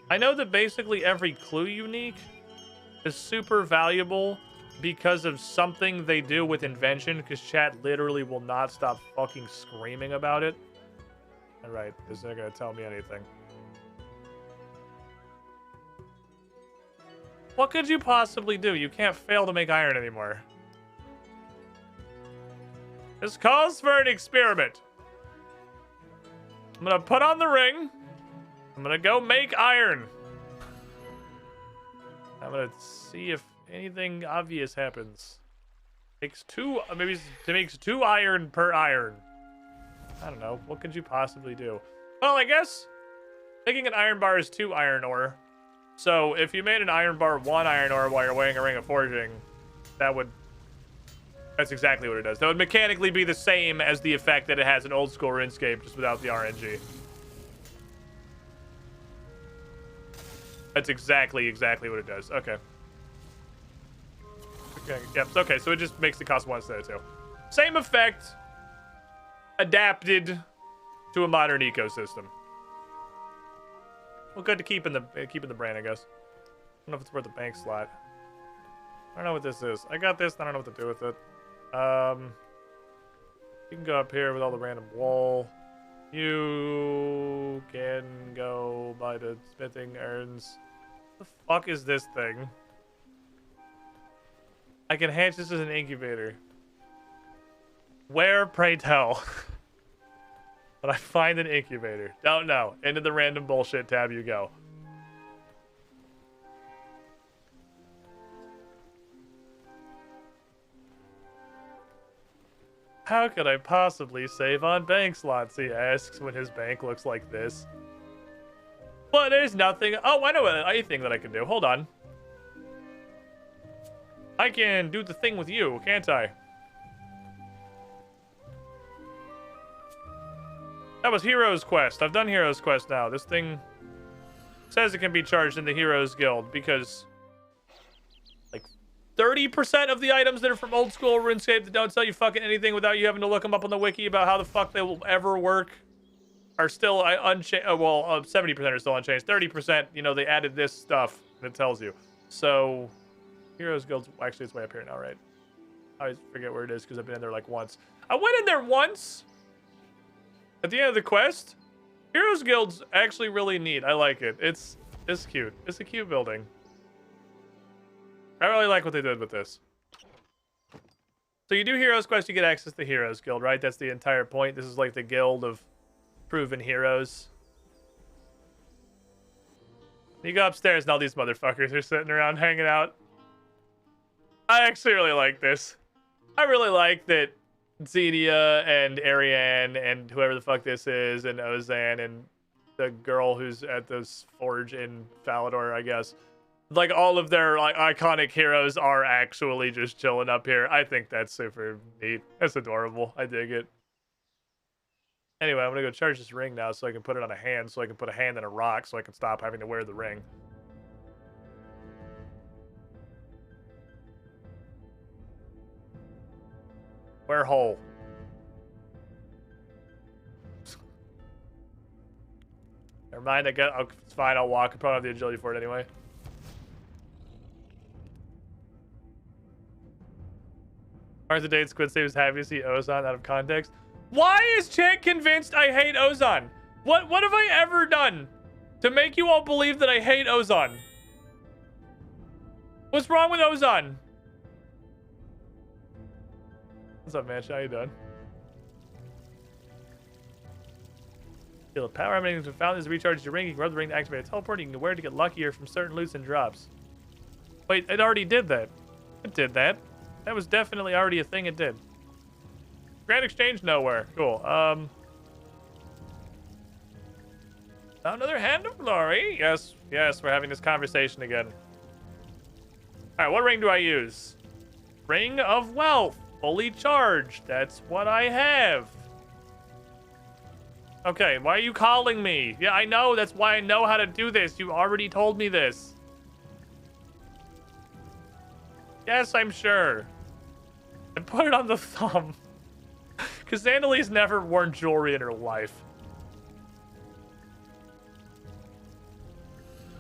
I know that basically every clue unique is super valuable because of something they do with invention, because chat literally will not stop fucking screaming about it. Alright, this isn't gonna tell me anything. What could you possibly do? You can't fail to make iron anymore. This calls for an experiment. I'm gonna put on the ring. I'm gonna go make iron. I'm gonna see if anything obvious happens. Makes two, maybe it makes 2 iron per iron. I don't know. What could you possibly do? Well, I guess making an iron bar is 2 iron ore. So if you made an iron bar 1 iron ore while you're weighing a ring of forging, that's exactly what it does. That would mechanically be the same as the effect that it has in old school RuneScape, just without the RNG. That's exactly what it does. Okay. Okay, yep, okay, so it just makes the cost 1 instead of 2. Same effect, adapted to a modern ecosystem. Well, good to keep in the brain, I guess. I don't know if it's worth a bank slot. I don't know what this is. I got this, I don't know what to do with it. You can go up here with all the random wool. You can go by the smithing urns. What the fuck is this thing? I can hatch this as an incubator. Where, pray tell? But I find an incubator. Don't know. Into the random bullshit tab you go. How could I possibly save on bank slots, he asks when his bank looks like this. But there's nothing. Oh, I know anything that I can do. Hold on. I can do the thing with you, can't I? That was Heroes Quest. I've done Heroes Quest now. This thing says it can be charged in the Heroes Guild because like 30% of the items that are from old school RuneScape that don't tell you fucking anything without you having to look them up on the wiki about how the fuck they will ever work are still unchanged. Well, 70% are still unchanged. 30%, you know, they added this stuff that tells you. So Heroes Guild's actually it's way up here now, right? I always forget where it is because I've been in there like once. I went in there once at the end of the quest. Heroes Guild's actually really neat. I like it. It's cute. It's a cute building. I really like what they did with this. So you do Heroes Quest, you get access to Heroes Guild, right? That's the entire point. This is like the guild of proven heroes. You go upstairs and all these motherfuckers are sitting around hanging out. I actually really like this. I really like that Xenia and Ariane and whoever the fuck this is and Ozan and the girl who's at this forge in Falador, I guess. Like all of their like iconic heroes are actually just chilling up here. I think that's super neat. That's adorable. I dig it. Anyway, I'm gonna go charge this ring now so I can put it on a hand, so I can put a hand in a rock so I can stop having to wear the ring. Wear hole. Never mind, it's fine, I'll walk. I probably have the agility for it anyway. Aren't the dates Squid Save is happy to see Ozan out of context? Why is chat convinced I hate Ozan? What have I ever done to make you all believe that I hate Ozan? What's wrong with Ozan? What's up, man? How you doing? Feel the power emanating from fountains to recharge your ring. You can rub the ring to activate a teleport. You can wear it to get luckier from certain loots and drops. Wait, it already did that. It did that. That was definitely already a thing it did. Grand Exchange nowhere. Cool. Another hand of glory. Yes, yes, we're having this conversation again. All right, what ring do I use? Ring of wealth, fully charged. That's what I have. Okay, why are you calling me? Yeah, I know. That's why I know how to do this. You already told me this. Yes, I'm sure. And put it on the thumb. Because Zandalee's never worn jewelry in her life.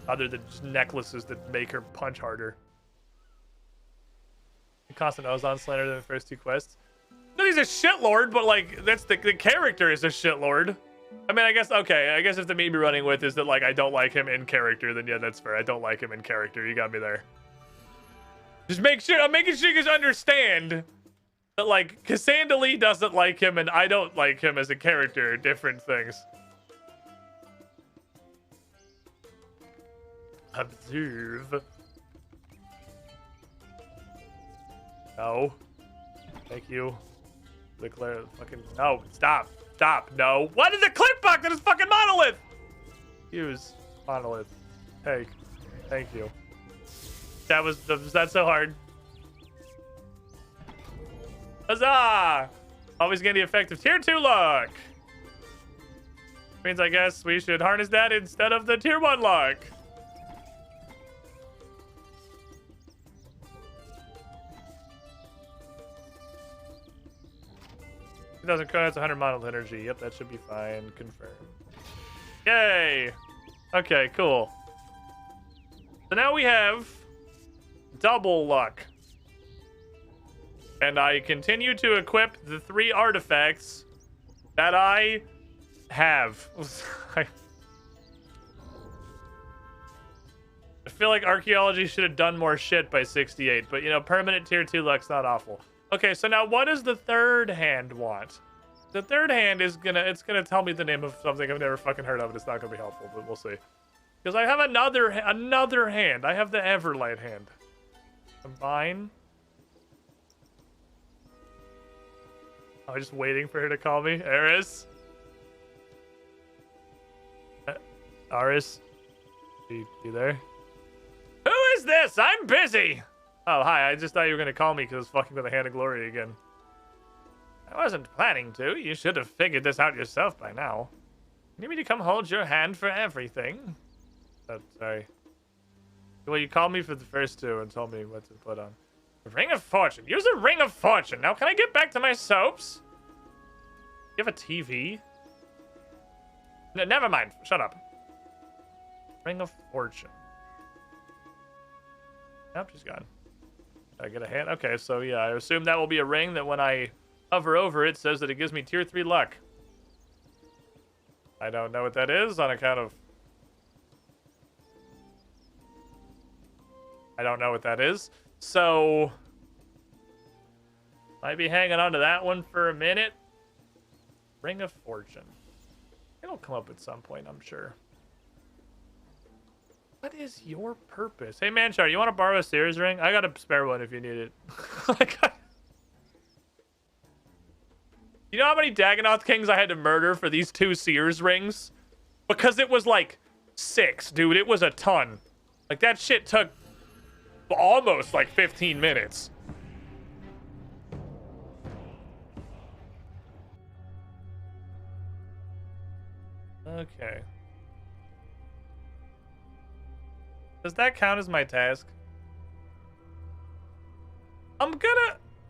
Other than just necklaces that make her punch harder. The constant ozone slander than the first 2 quests. No, he's a shitlord, but like that's the character is a shitlord. I mean, I guess okay. I guess if the meme you're running with is that like I don't like him in character, then yeah, that's fair. I don't like him in character. You got me there. Just make sure I'm making sure you guys understand that like Cassandalee doesn't like him and I don't like him as a character. Different things. Observe. No. Thank you. Declare fucking no. Stop. Stop. No. What is the click box in this fucking monolith? Use monolith. Take. Thank you. Was that so hard? Huzzah! Always getting the effect of tier 2 luck. Means I guess we should harness that instead of the tier 1 luck. Doesn't count. It's 100 monolith energy. Yep, that should be fine. Confirm. Yay! Okay, cool. So now we have double luck. And I continue to equip the 3 artifacts that I have. I feel like archaeology should have done more shit by 68, but you know, permanent tier 2 luck's not awful. Okay, so now what does the third hand want? The third hand is it's gonna tell me the name of something I've never fucking heard of, and it's not gonna be helpful, but we'll see. Because I have another hand. I have the Everlight hand. Combine. Oh, I'm just waiting for her to call me. Eris? Aris? You there? Who is this? I'm busy! Oh, hi. I just thought you were going to call me because I was fucking with the Hand of Glory again. I wasn't planning to. You should have figured this out yourself by now. You need me to come hold your hand for everything? Oh, sorry. Well, you called me for the first 2 and told me what to put on. Ring of Fortune. Use a Ring of Fortune. Now, can I get back to my soaps? You have a TV? No, never mind. Shut up. Ring of Fortune. Nope, she's gone. I get a hand? Okay, so yeah, I assume that will be a ring that when I hover over it says that it gives me tier 3 luck. I don't know what that is on account of... I don't know what that is. So... might be hanging on to that one for a minute. Ring of Fortune. It'll come up at some point, I'm sure. What is your purpose? Hey, Manchar, you want to borrow a Sears ring? I got a spare one if you need it. You know how many Dagonoth Kings I had to murder for these 2 Sears rings? Because it was like 6, dude. It was a ton. Like, that shit took almost like 15 minutes. Okay. Does that count as my task?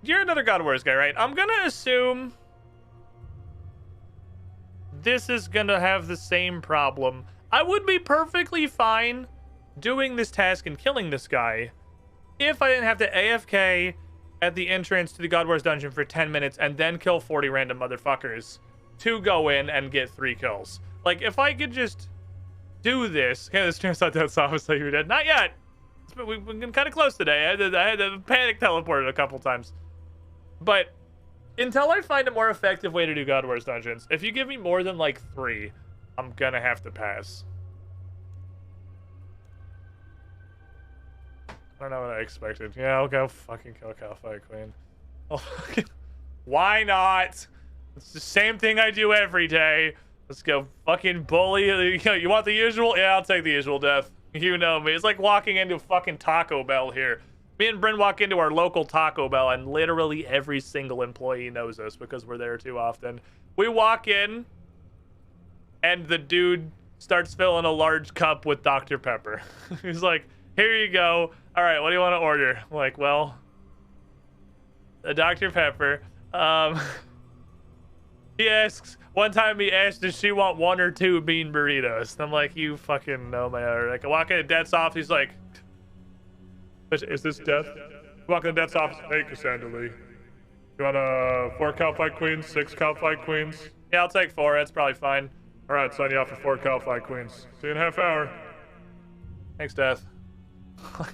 You're another God Wars guy, right? I'm gonna assume this is gonna have the same problem. I would be perfectly fine doing this task and killing this guy if I didn't have to AFK at the entrance to the God Wars dungeon for 10 minutes and then kill 40 random motherfuckers to go in and get 3 kills. Like, if I could just do this... Okay, this turns out that's obviously you're dead. Not yet! We've been kind of close today. I had to panic teleported a couple times. But until I find a more effective way to do God Wars dungeons, if you give me more than, like, 3, I'm gonna have to pass. I don't know what I expected. Yeah, I'll go fucking kill Calphi Queen. Oh, why not? It's the same thing I do every day. Let's go fucking bully. You want the usual? Yeah, I'll take the usual, Death. You know me. It's like walking into fucking Taco Bell here. Me and Bryn walk into our local Taco Bell, and literally every single employee knows us because we're there too often. We walk in, and the dude starts filling a large cup with Dr. Pepper. He's like, here you go. All right, what do you want to order? I'm like, well, a Dr. Pepper. He asks, one time he asked, does she want 1 or 2 bean burritos? And I'm like, you fucking know my heart. Like, I walk into Death's office, he's like, is this Death? Walk into Death's office, hey, Cassandra Lee. You want 4 Cal Fight Queens, 6 Cal Fight Queens? Yeah, I'll take 4, that's probably fine. All right, sign you off for 4 Cal Fight Queens. See you in a half hour. Thanks, Death. You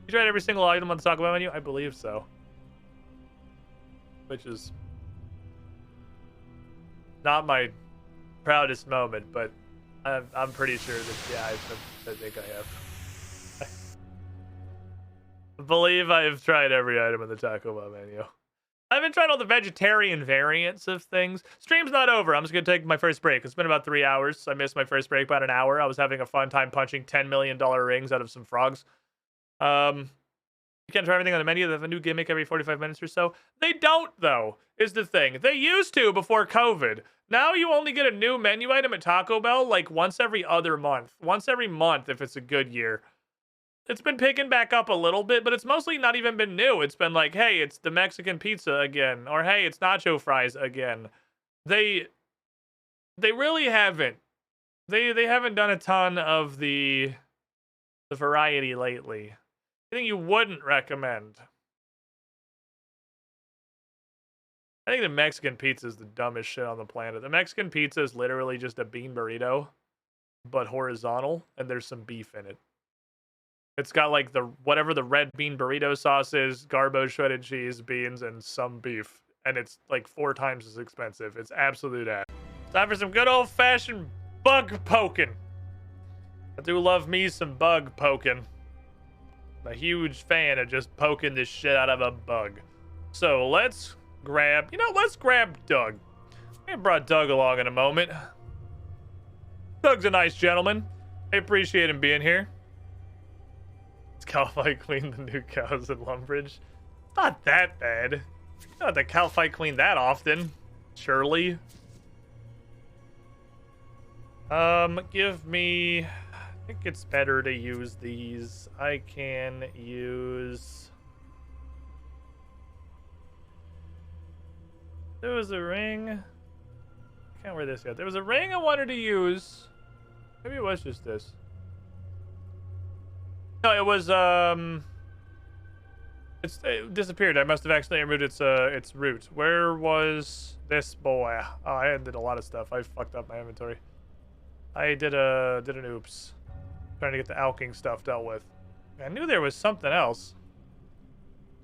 tried every single item on the Taco Bell menu? I believe so. Which is not my proudest moment, but I'm pretty sure that, yeah, I think I have. I believe I have tried every item in the Taco Bell menu. I haven't tried all the vegetarian variants of things. Stream's not over. I'm just going to take my first break. It's been about 3 hours. I missed my first break by about an hour. I was having a fun time punching $10 million rings out of some frogs. You can't try everything on the menu. They have a new gimmick every 45 minutes or so. They don't, though, is the thing. They used to before COVID. Now you only get a new menu item at Taco Bell like once every other month. Once every month if it's a good year. It's been picking back up a little bit, but it's mostly not even been new. It's been like, hey, it's the Mexican pizza again. Or, hey, it's nacho fries again. They really haven't. They haven't done a ton of the variety lately. I think you wouldn't recommend. I think the Mexican pizza is the dumbest shit on the planet. The Mexican pizza is literally just a bean burrito, but horizontal, and there's some beef in it. It's got like whatever the red bean burrito sauce is, garbo shredded cheese, beans, and some beef. And it's like 4 times as expensive. It's absolute ass. Time for some good old-fashioned bug poking. I do love me some bug poking. I'm a huge fan of just poking this shit out of a bug. So let's grab, let's grab Doug. I brought Doug along in a moment. Doug's a nice gentleman. I appreciate him being here. It's Cal Fight Queen, the new cows in Lumbridge. It's not that bad. Not the Cal Fight Queen that often, surely. Give me... I think it's better to use these. I can use... There was a ring. I can't wear this yet. There was a ring I wanted to use. Maybe it was just this. No, it was, it disappeared. I must have accidentally removed its root. Where was this boy? Oh, I did a lot of stuff. I fucked up my inventory. I did an oops. Trying to get the alking stuff dealt with. I knew there was something else.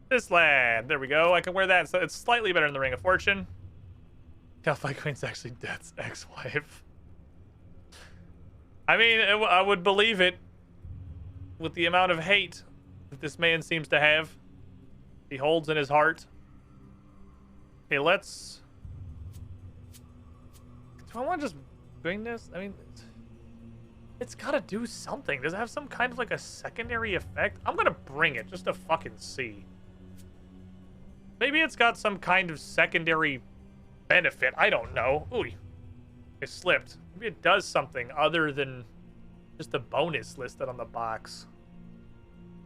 This lad. There we go. I can wear that. So it's slightly better than the Ring of Fortune. Cal Fight Queen's actually Death's ex-wife. I mean, I would believe it. With the amount of hate that this man seems to have. He holds in his heart. Okay, let's... Do I want to just bring this? I mean... It's gotta do something. Does it have some kind of like a secondary effect? I'm gonna bring it just to fucking see. Maybe it's got some kind of secondary benefit. I don't know. Ooh, it slipped. Maybe it does something other than just a bonus listed on the box.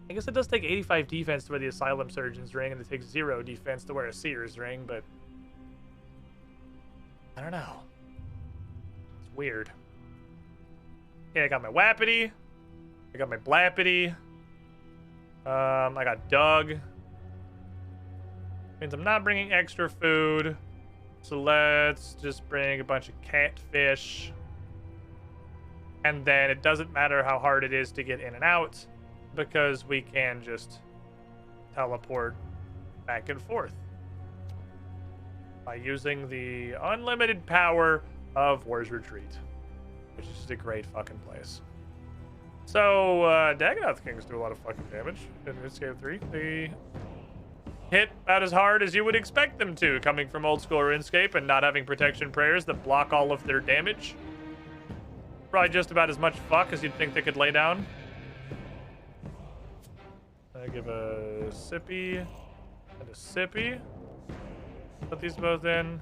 I guess it does take 85 defense to wear the Asylum Surgeon's ring, and it takes 0 defense to wear a Seer's ring, but... I don't know. It's weird. Okay, I got my Wapiti. I got my Blappity. I got Doug. Means I'm not bringing extra food. So let's just bring a bunch of catfish. And then it doesn't matter how hard it is to get in and out, because we can just teleport back and forth by using the unlimited power of War's Retreat, which is just a great fucking place. So, Dagonoth Kings do a lot of fucking damage in Runescape 3. hit about as hard as you would expect them to, coming from old school RuneScape and not having protection prayers that block all of their damage. Probably just about as much fuck as you'd think they could lay down. I give a sippy and a sippy. Put these both in.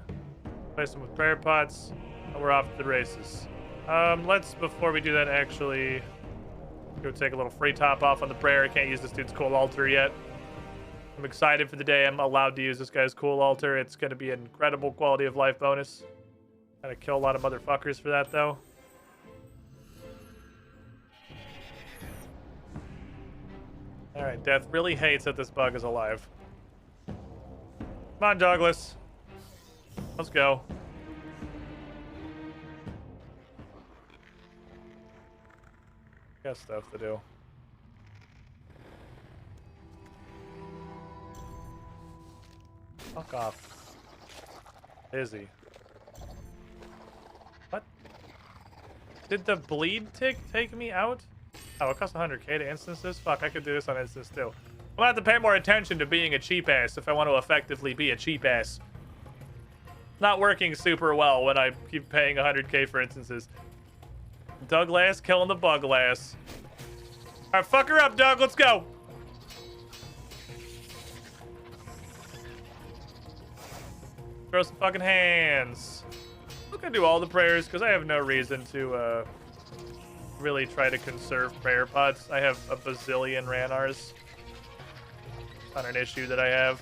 Place them with prayer pots. And we're off to the races. Let's, before we do that, actually go take a little free top off on the prayer. I can't use this dude's cool altar yet. I'm excited for the day I'm allowed to use this guy's cool altar. It's going to be an incredible quality of life bonus. Gotta kill a lot of motherfuckers for that, though. Alright, Death really hates that this bug is alive. Come on, Douglas. Let's go. Got stuff to do. Fuck off. Busy. What? Did the bleed tick take me out? Oh, it costs 100k to instances? Fuck, I could do this on instance too. I'm gonna have to pay more attention to being a cheap ass if I want to effectively be a cheap ass. Not working super well when I keep paying 100k for instances. Douglas killing the buglass. Alright, fuck her up, Doug. Let's go. Throw some fucking hands. I'm gonna do all the prayers because I have no reason to really try to conserve prayer pots. I have a bazillion Ranars. Not an issue that I have.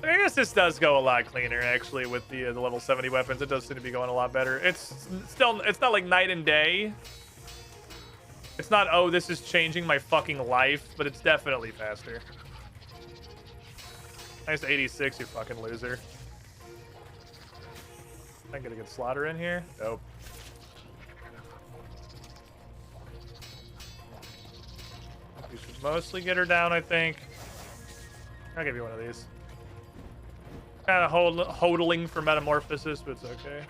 I guess this does go a lot cleaner, actually, with the level 70 weapons. It does seem to be going a lot better. It's not like night and day. It's not, oh, this is changing my fucking life, but it's definitely faster. Nice 86, you fucking loser. I get a good slaughter in here. Dope. We should mostly get her down, I think. I'll give you one of these. Kind of hodling for metamorphosis, but it's okay.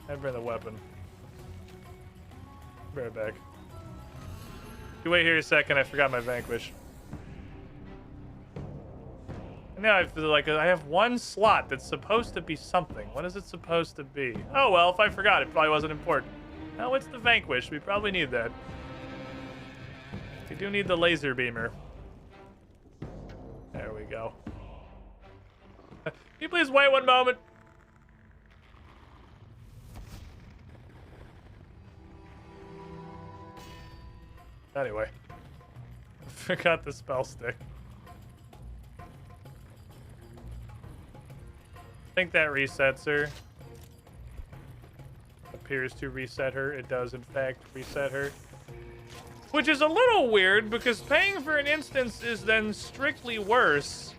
I'd bring the weapon. Be right back. You wait here a second, I forgot my vanquish. And now I feel like I have one slot that's supposed to be something. What is it supposed to be? Oh well, if I forgot, it probably wasn't important. No, it's the vanquish. We probably need that. We do need the laser beamer. There we go. Can you please wait one moment? Anyway. I forgot the spell stick. I think that resets her. Appears to reset her. It does, in fact, reset her. Which is a little weird, because paying for an instance is then strictly worse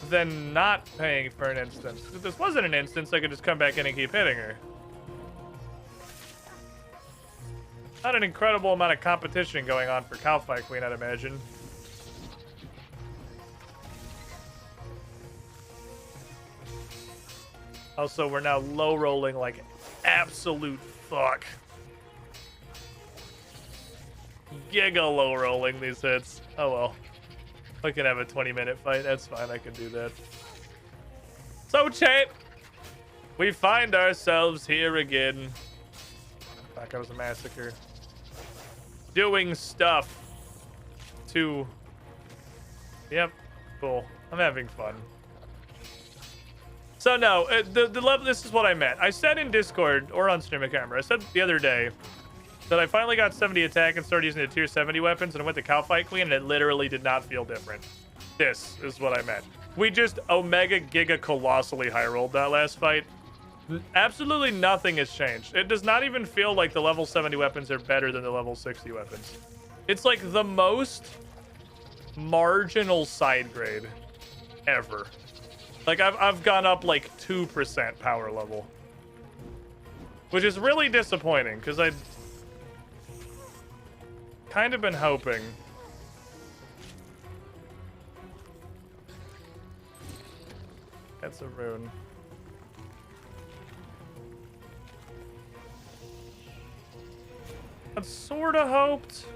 than not paying for an instance. If this wasn't an instance, I could just come back in and keep hitting her. Not an incredible amount of competition going on for Cowfight Queen, I'd imagine. Also, we're now low rolling like absolute fuck. Giga low rolling these hits. Oh well. I can have a 20-minute fight. That's fine. I can do that. So, chat, we find ourselves here again. Fuck, I was a massacre. Doing stuff to... Yep. Cool. I'm having fun. So no, the level, this is what I meant. I said in Discord or on stream camera, I said the other day that I finally got 70 attack and started using the tier 70 weapons and I went to Cowfight Queen and it literally did not feel different. This is what I meant. We just Omega Giga colossally high rolled that last fight. Absolutely nothing has changed. It does not even feel like the level 70 weapons are better than the level 60 weapons. It's like the most marginal side grade ever. Like, I've gone up like 2% power level. Which is really disappointing, because I'd kind of been hoping. That's a rune. I sort of hoped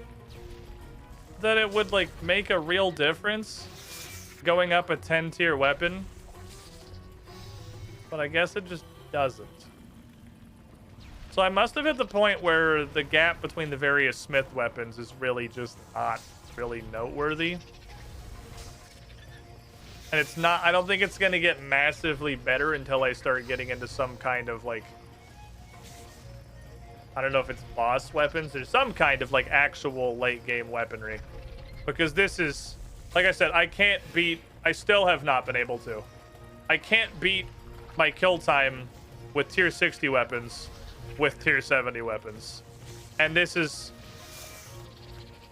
that it would like make a real difference going up a 10 tier weapon, but I guess it just doesn't. So I must have hit the point where the gap between the various smith weapons is really just not really noteworthy. And it's not, I don't think it's going to get massively better until I start getting into some kind of like, I don't know if it's boss weapons. There's some kind of like actual late game weaponry. Because this is, like I said, I still have not been able to. I can't beat my kill time with tier 60 weapons with tier 70 weapons. And this is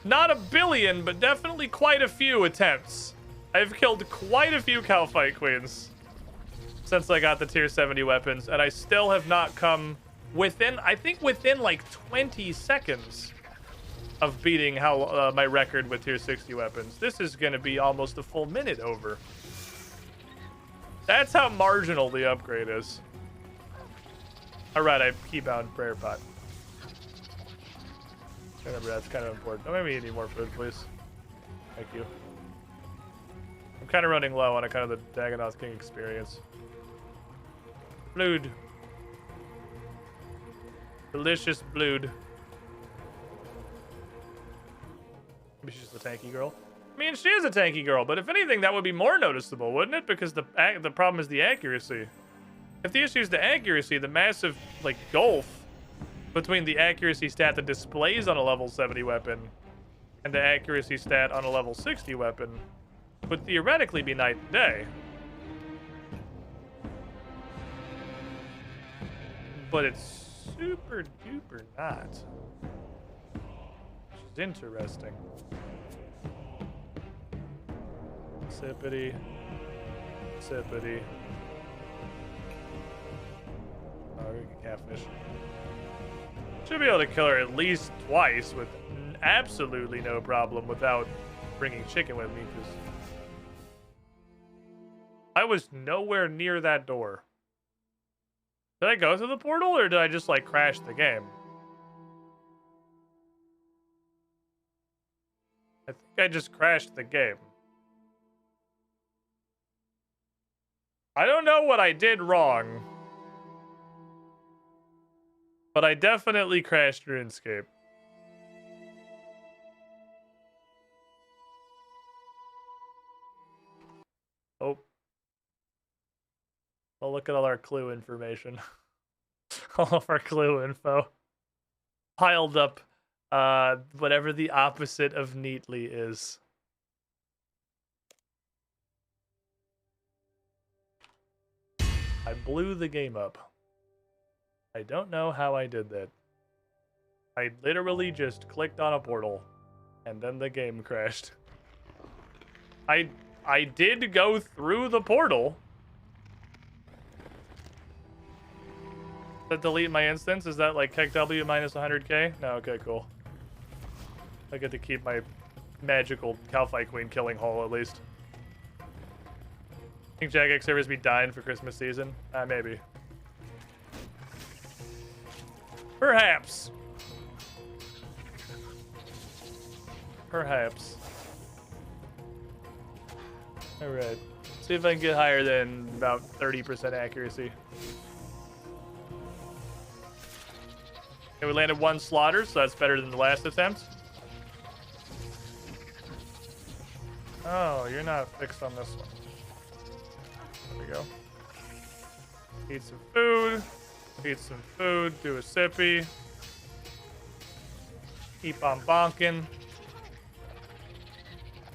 not a billion, but definitely quite a few attempts. I've killed quite a few cow fight queens since I got the tier 70 weapons, and I still have not come within, I think within like 20 seconds of beating my record with tier 60 weapons. This is going to be almost a full minute over. That's how marginal the upgrade is. All right, I keybound prayer pot. Remember, that's kind of important. Don't make me eat any more food, please. Thank you. I'm kind of running low on a kind of the Dagonoth King experience. Blood. Delicious blood. Maybe she's the tanky girl. I mean, she is a tanky girl, but if anything, that would be more noticeable, wouldn't it? Because the problem is the accuracy. If the issue is the accuracy, the massive like gulf between the accuracy stat that displays on a level 70 weapon and the accuracy stat on a level 60 weapon would theoretically be night and day. But it's super duper not. Which is interesting. Sippity. Sippity. Oh, we can catfish. Should be able to kill her at least twice with absolutely no problem without bringing chicken with me, because I was nowhere near that door. Did I go through the portal, or did I just like crash the game? I think I just crashed the game. I don't know what I did wrong, but I definitely crashed RuneScape. Oh. Well, look at all our clue information. All of our clue info. Piled up, whatever the opposite of neatly is. I blew the game up. I don't know how I did that. I literally just clicked on a portal, and then the game crashed. I did go through the portal. Does that delete my instance? Is that like KEKW minus 100k? No, okay, cool. I get to keep my magical Calphi Queen killing hole at least. Think Jagex servers be dying for Christmas season? Maybe. Perhaps. Perhaps. Alright. See if I can get higher than about 30% accuracy. Okay, we landed one slaughter, so that's better than the last attempt. Oh, you're not fixed on this one. There we go. Eat some food. Eat some food. Do a sippy. Keep on bonking.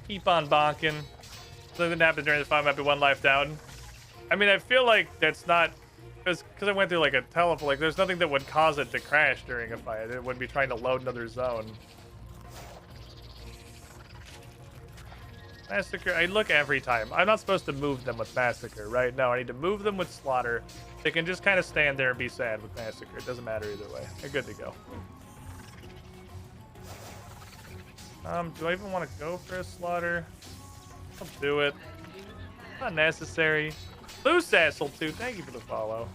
Keep on bonking. Something happened during the fight, might be one life down. I mean, I feel like that's not... Because I went through like a teleport, like there's nothing that would cause it to crash during a fight. It wouldn't be trying to load another zone. Massacre, I look every time. I'm not supposed to move them with Massacre, right? No, I need to move them with Slaughter. They can just kind of stand there and be sad with Massacre. It doesn't matter either way. They're good to go. Do I even want to go for a Slaughter? I'll do it. Not necessary. Loose Assel too. Thank you for the follow.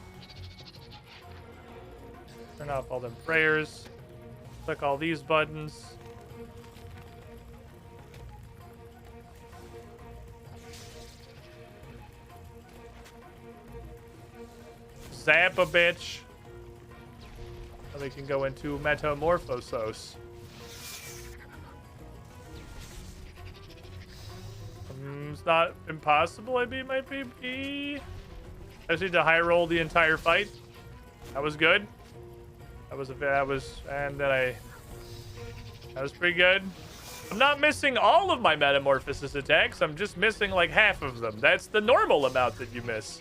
Turn off all them prayers. Click all these buttons. Zap a bitch. So they can go into Metamorphosis. It's not impossible. I mean, might be. I just need to high roll the entire fight. That was good. That was pretty good. I'm not missing all of my Metamorphosis attacks. I'm just missing like half of them. That's the normal amount that you miss.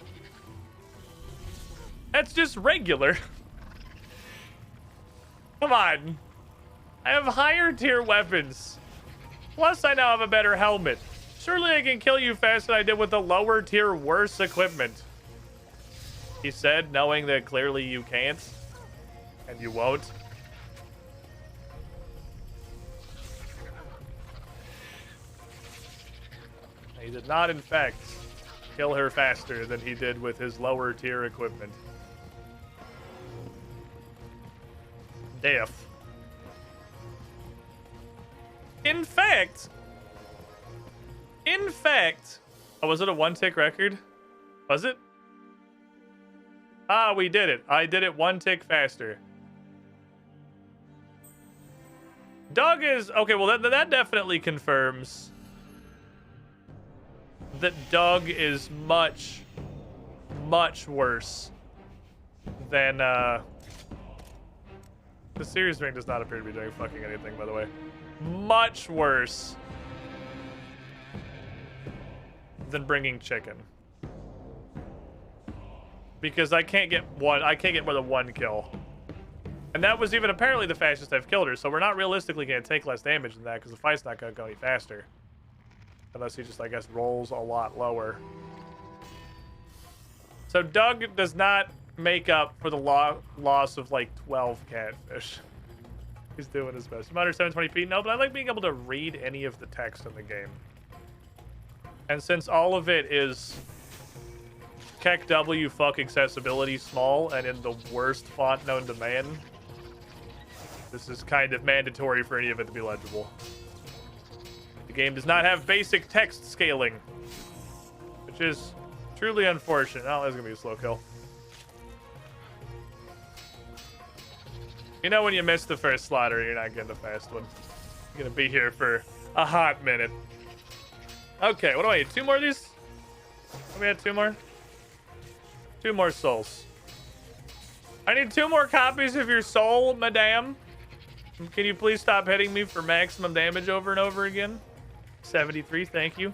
That's just regular. Come on. I have higher tier weapons. Plus, I now have a better helmet. Surely I can kill you faster than I did with the lower tier worse equipment. He said, knowing that clearly you can't. And you won't. He did not, in fact, kill her faster than he did with his lower tier equipment. Death. In fact, oh, was it a one-tick record? Was it? Ah, we did it. I did it one tick faster. Doug is... Okay, well, that definitely confirms that Doug is much, much worse than, The series ring does not appear to be doing fucking anything, by the way. Much worse than bringing chicken. Because I can't get more than one kill. And that was even apparently the fastest I've killed her, so we're not realistically going to take less damage than that, because the fight's not going to go any faster. Unless he just, I guess, rolls a lot lower. So Doug does not make up for the loss of, like, 12 catfish. He's doing his best. I'm under 720p? No, but I like being able to read any of the text in the game. And since all of it is Keck W fuck accessibility small and in the worst font known to man, this is kind of mandatory for any of it to be legible. The game does not have basic text scaling, which is truly unfortunate. Oh, that's gonna be a slow kill. You know when you miss the first slaughter, you're not getting the fast one. You're gonna be here for a hot minute. Okay, what do I need? 2 more of these? We had 2 more? 2 more souls. I need 2 more copies of your soul, madame. Can you please stop hitting me for maximum damage over and over again? 73, thank you.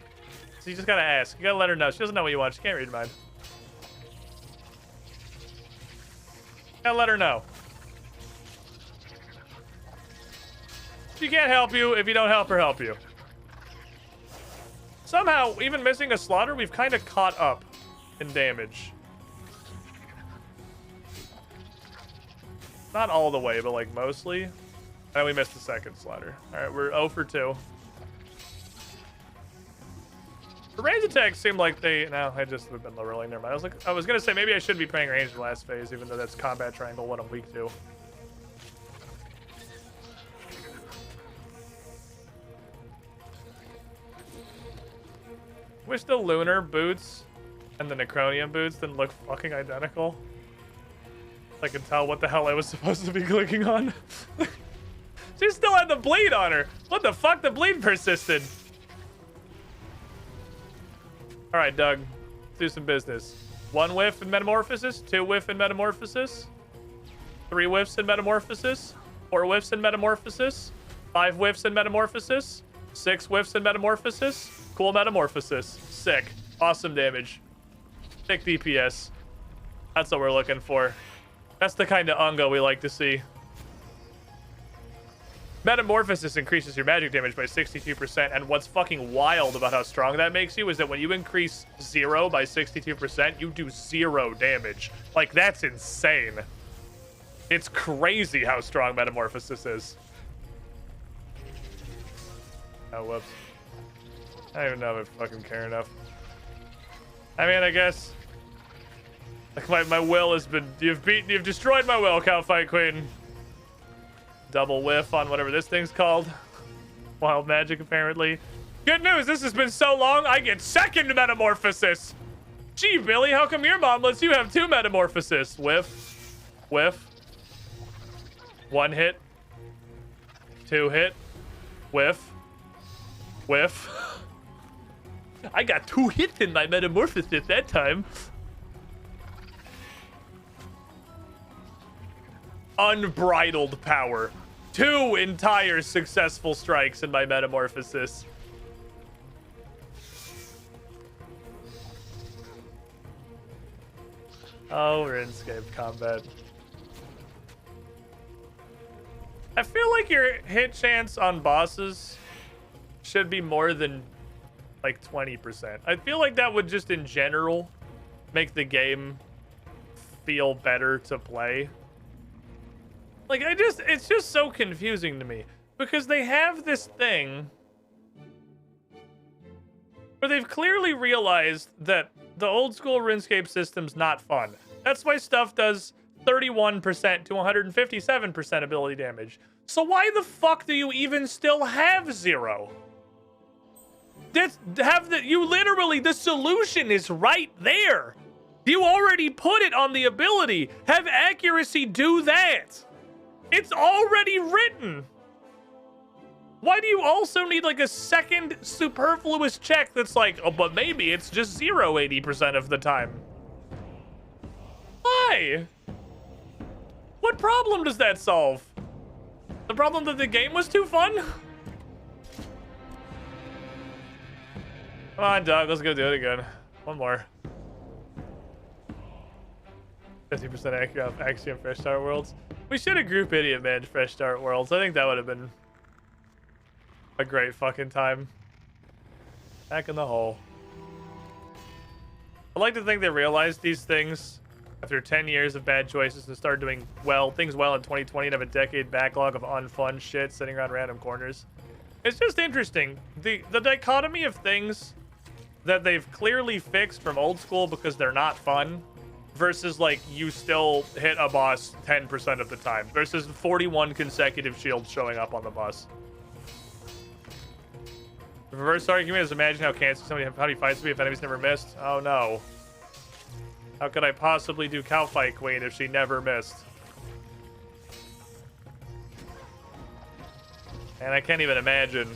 So you just gotta ask. You gotta let her know. She doesn't know what you want. She can't read mine. You gotta let her know. She can't help you if you don't help her help you. Somehow, even missing a slaughter, we've kind of caught up in damage. Not all the way, but like mostly. And we missed the second slaughter. All right, we're 0 for 2. The range attacks seem like they... No, I just have been low rolling. Never mind. I was gonna say maybe I should be playing range in the last phase, even though that's combat triangle, what I'm weak to. Wish the lunar boots and the Necronium boots didn't look fucking identical. I can tell what the hell I was supposed to be clicking on. She still had the bleed on her. What the fuck? The bleed persisted. All right, Doug. Let's do some business. 1 whiff in Metamorphosis. 2 whiff in Metamorphosis. 3 whiffs in Metamorphosis. 4 whiffs in Metamorphosis. 5 whiffs in Metamorphosis. 6 whiffs in Metamorphosis. Cool Metamorphosis. Sick. Awesome damage. Sick DPS. That's what we're looking for. That's the kind of Unga we like to see. Metamorphosis increases your magic damage by 62%, and what's fucking wild about how strong that makes you is that when you increase 0 by 62%, you do 0 damage. Like, that's insane. It's crazy how strong Metamorphosis is. Oh, whoops. I don't even know if I fucking care enough. I mean, I guess like my will has been, you've destroyed my will, Cowfight Queen. Double whiff on whatever this thing's called. Wild magic, apparently. Good news, this has been so long, I get second metamorphosis. Gee, Billy, how come your mom lets you have 2 metamorphosis? Whiff, whiff. 1 hit. 2 hit. Whiff. Whiff. I got 2 hits in my metamorphosis that time. Unbridled power. 2 entire successful strikes in my metamorphosis. Oh, Runescape combat. I feel like your hit chance on bosses should be more than like 20%. I feel like that would just in general make the game feel better to play. Like, it's just so confusing to me because they have this thing where they've clearly realized that the old school RuneScape system's not fun. That's why stuff does 31% to 157% ability damage. So why the fuck do you even still have 0? You literally, the solution is right there. You already put it on the ability. Have accuracy do that. It's already written. Why do you also need like a second superfluous check that's like, oh, but maybe it's just 0 80% of the time? Why? What problem does that solve? The problem that the game was too fun? Come on, Doug, let's go do it again. One more. 50% accurate Axiom Fresh Start Worlds. We should have group Idiot Man Fresh Start Worlds. I think that would have been a great fucking time. Back in the hole. I like to think they realized these things after 10 years of bad choices and started doing things well in 2020 and have a decade backlog of unfun shit sitting around random corners. It's just interesting. The dichotomy of things that they've clearly fixed from old school because they're not fun versus like you still hit a boss 10% of the time versus 41 consecutive shields showing up on the boss. The reverse argument is imagine how he fights me if enemies never missed. Oh no. How could I possibly do Cowfight Queen if she never missed? And I can't even imagine.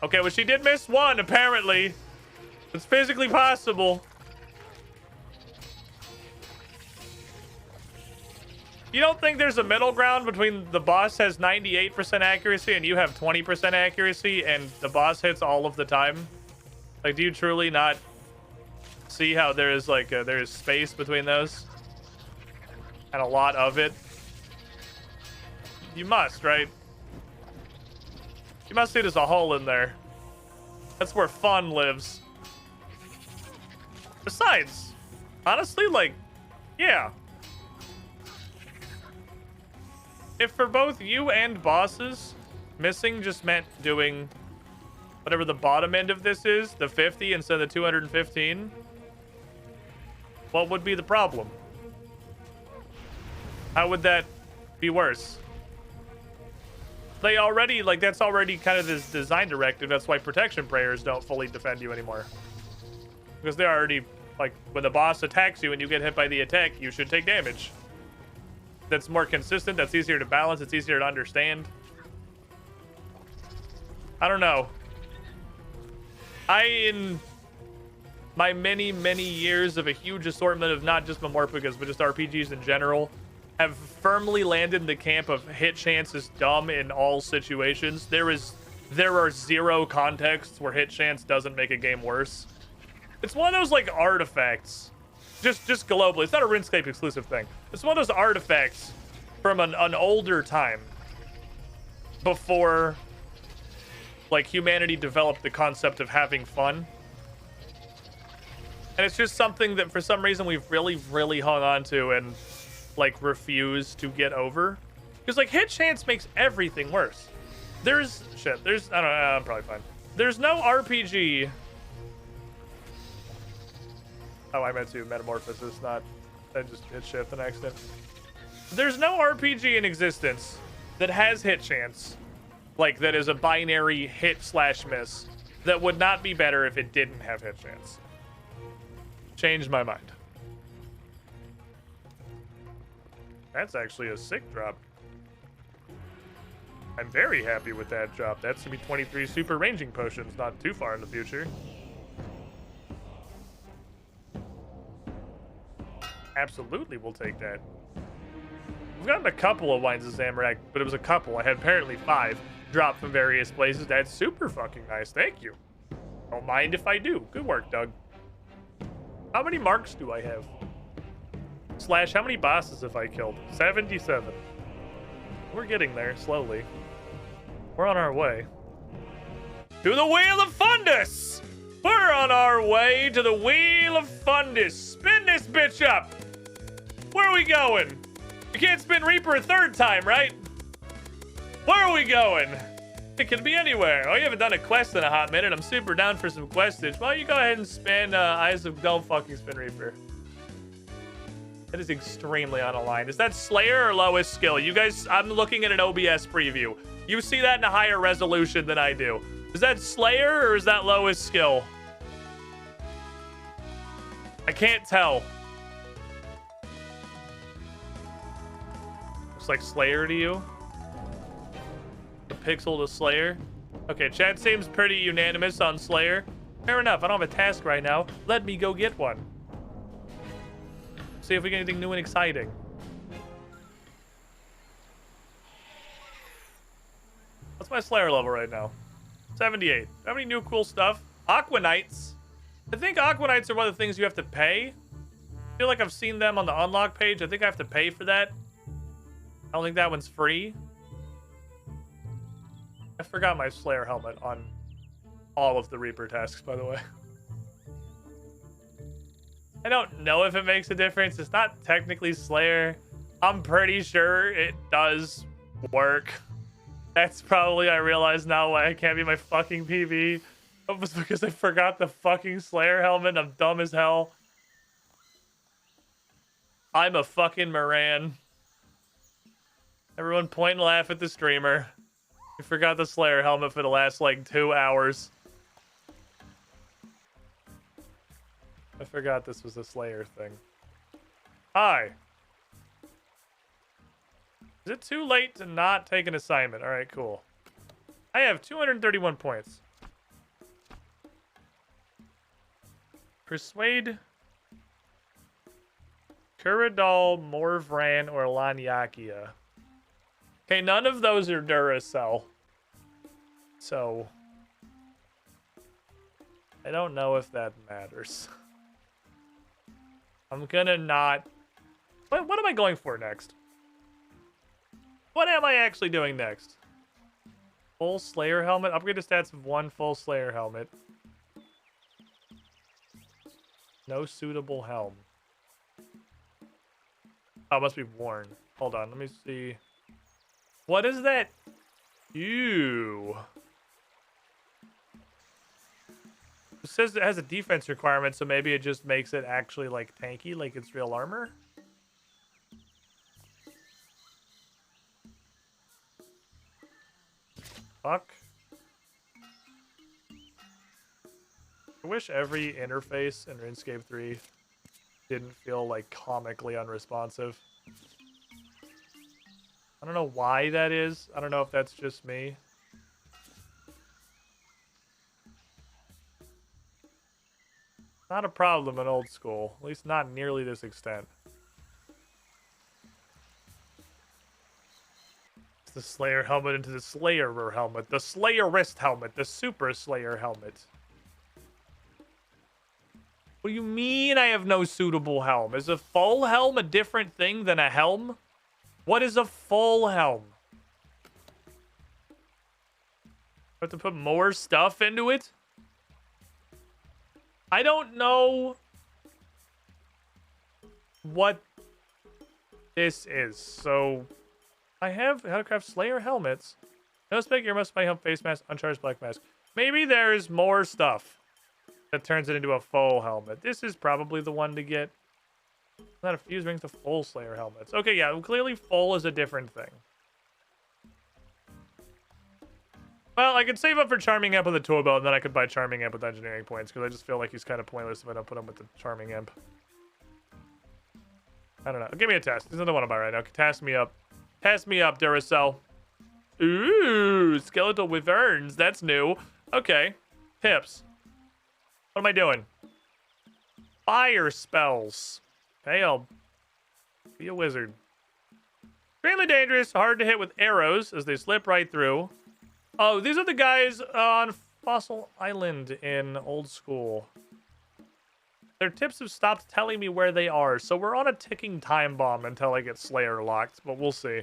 Okay, well she did miss 1 apparently. It's physically possible. You don't think there's a middle ground between the boss has 98% accuracy and you have 20% accuracy and the boss hits all of the time? Like, do you truly not see how there is like there is space between those? And a lot of it? You must, right? You must see there's a hole in there. That's where fun lives. Besides, honestly, like, yeah. If for both you and bosses, missing just meant doing whatever the bottom end of this is, the 50 instead of the 215, what would be the problem? How would that be worse? They already, like, that's already kind of this design directive. That's why protection prayers don't fully defend you anymore. Because they're already, like, when the boss attacks you and you get hit by the attack, you should take damage. That's more consistent, that's easier to balance, it's easier to understand. I don't know. In my many, many years of a huge assortment of not just Memorphigas, but just RPGs in general, have firmly landed in the camp of hit chance is dumb in all situations. There are 0 contexts where hit chance doesn't make a game worse. It's one of those, like, artifacts. Just globally. It's not a RuneScape exclusive thing. It's one of those artifacts from an older time. Before, like, humanity developed the concept of having fun. And it's just something that for some reason we've really, really hung on to and, like, refused to get over. Because, like, hit chance makes everything worse. I don't know, I'm probably fine. There's no RPG Oh, I meant to metamorphosis, not that just hit shift an accident. There's no RPG in existence that has hit chance, like that is a binary hit/miss, that would not be better if it didn't have hit chance. Changed my mind. That's actually a sick drop. I'm very happy with that drop. That's gonna be 23 super ranging potions, not too far in the future. Absolutely, we'll take that. We've gotten a couple of Wines of Zamorak, but it was a couple. I had apparently 5 dropped from various places. That's super fucking nice. Thank you. Don't mind if I do. Good work, Doug. How many marks do I have? Slash, how many bosses have I killed? 77. We're getting there, slowly. We're on our way. To the Wheel of Fundus! We're on our way to the Wheel of Fundus. Spin this bitch up! Where are we going? You can't spin Reaper a 3rd time, right? Where are we going? It can be anywhere. Oh, you haven't done a quest in a hot minute. I'm super down for some questage. Why don't you go ahead and spin Eyes of... Don't fucking spin Reaper. That is extremely unaligned. Is that Slayer or lowest skill? You guys, I'm looking at an OBS preview. You see that in a higher resolution than I do. Is that Slayer or is that lowest skill? I can't tell. Looks like Slayer to you. The pixel to Slayer. Okay, chat seems pretty unanimous on Slayer. Fair enough, I don't have a task right now. Let me go get one. See if we get anything new and exciting. What's my Slayer level right now? 78. How many new cool stuff? Aquanites. I think Aquanites are one of the things you have to pay. I feel like I've seen them on the unlock page. I think I have to pay for that. I don't think that one's free. I forgot my Slayer helmet on all of the Reaper tasks, by the way. I don't know if it makes a difference. It's not technically Slayer. I'm pretty sure it does work. That's probably, I realize now, why I can't be my fucking PB. It was because I forgot the fucking Slayer helmet. I'm dumb as hell. I'm a fucking Moran. Everyone point and laugh at the streamer. I forgot the Slayer helmet for the last, like, 2 hours. I forgot this was a Slayer thing. Hi. Is it too late to not take an assignment? All right, cool. I have 231 points. Persuade Kuradal, Morvran, or Lanyakia. Okay, none of those are Duracell. So I don't know if that matters. I'm gonna not... What am I going for next? What am I actually doing next? Full Slayer helmet? Upgrade the stats of 1 full Slayer helmet. No suitable helm. Oh, it must be worn. Hold on, let me see. What is that? Ew. It says it has a defense requirement, so maybe it just makes it actually, like, tanky, like it's real armor? Fuck. I wish every interface in RuneScape 3 didn't feel, like, comically unresponsive. I don't know why that is. I don't know if that's just me. Not a problem in old school. At least not nearly this extent. It's the Slayer helmet into the Slayerer helmet. The Slayerist helmet. The Super Slayer helmet. What do you mean I have no suitable helm? Is a full helm a different thing than a helm? What is a full helm? I have to put more stuff into it? I don't know what this is. So I have how to craft Slayer helmets. No spec, ear musk, my helm, face mask, uncharged black mask. Maybe there is more stuff. that turns it into a full helmet. This is probably the one to get. Not a fuse ring to full Slayer helmets. Okay, yeah, clearly full is a different thing. Well, I could save up for Charming Imp with the tool belt, and then I could buy Charming Imp with engineering points, because I just feel like he's kind of pointless if I don't put him with the Charming Imp. I don't know. Give me a test. This is the one I buy right now. Task me up. Task me up, Duracell. Ooh, skeletal wyverns. That's new. Okay. Tips. What am I doing? Fire spells. Okay, I'll be a wizard. Extremely dangerous, hard to hit with arrows as they slip right through. Oh, these are the guys on Fossil Island in Old School. Their tips have stopped telling me where they are, so we're on a ticking time bomb until I get Slayer locked, but we'll see.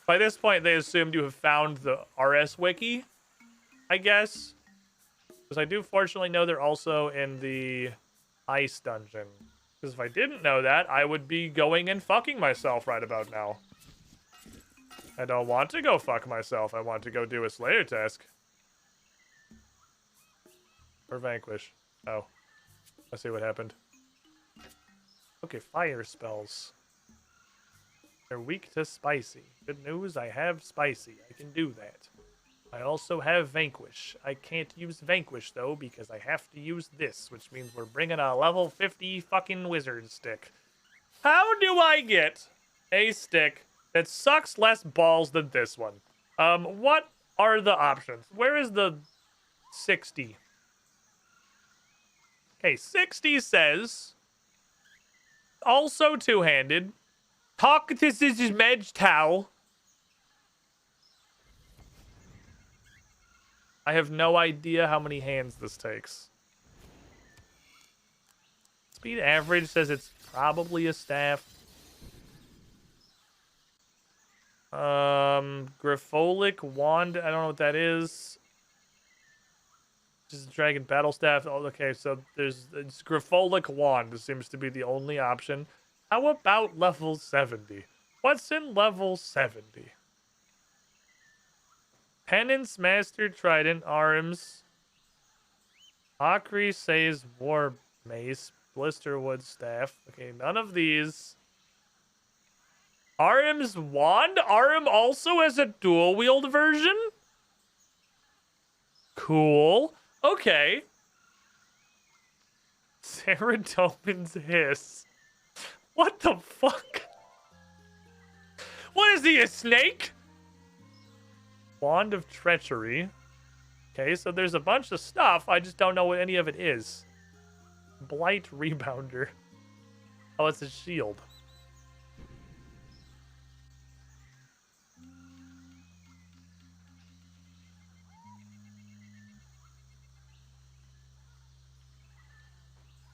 By this point, they assumed you have found the RS wiki, I guess. Because I do fortunately know they're also in the ice dungeon. Because if I didn't know that, I would be going and fucking myself right about now. I don't want to go fuck myself. I want to go do a Slayer task. Or Vanquish. Oh. I see what happened. Okay, fire spells. They're weak to spicy. Good news, I have spicy. I can do that. I also have Vanquish. I can't use Vanquish, though, because I have to use this, which means we're bringing a level 50 fucking wizard stick. How do I get a stick that sucks less balls than this one? What are the options? Where is the 60? Okay, 60 says, also two-handed, talk to this is Medj Towel. I have no idea how many hands this takes. Speed average says it's probably a staff. Grapholic wand, I don't know what that is. Just a dragon battle staff. Oh, okay, so it's Grapholic wand. This seems to be the only option. How about level 70? What's in level 70? Penance, Master, Trident, Arms. Akri says War Mace, Blisterwood Staff. Okay, none of these. Arms Wand? Arim also has a dual wield version? Cool. Okay. Serotonin's Hiss. What the fuck? What is he, a snake? Wand of Treachery. Okay, so there's a bunch of stuff. I just don't know what any of it is. Blight Rebounder. Oh, it's a shield.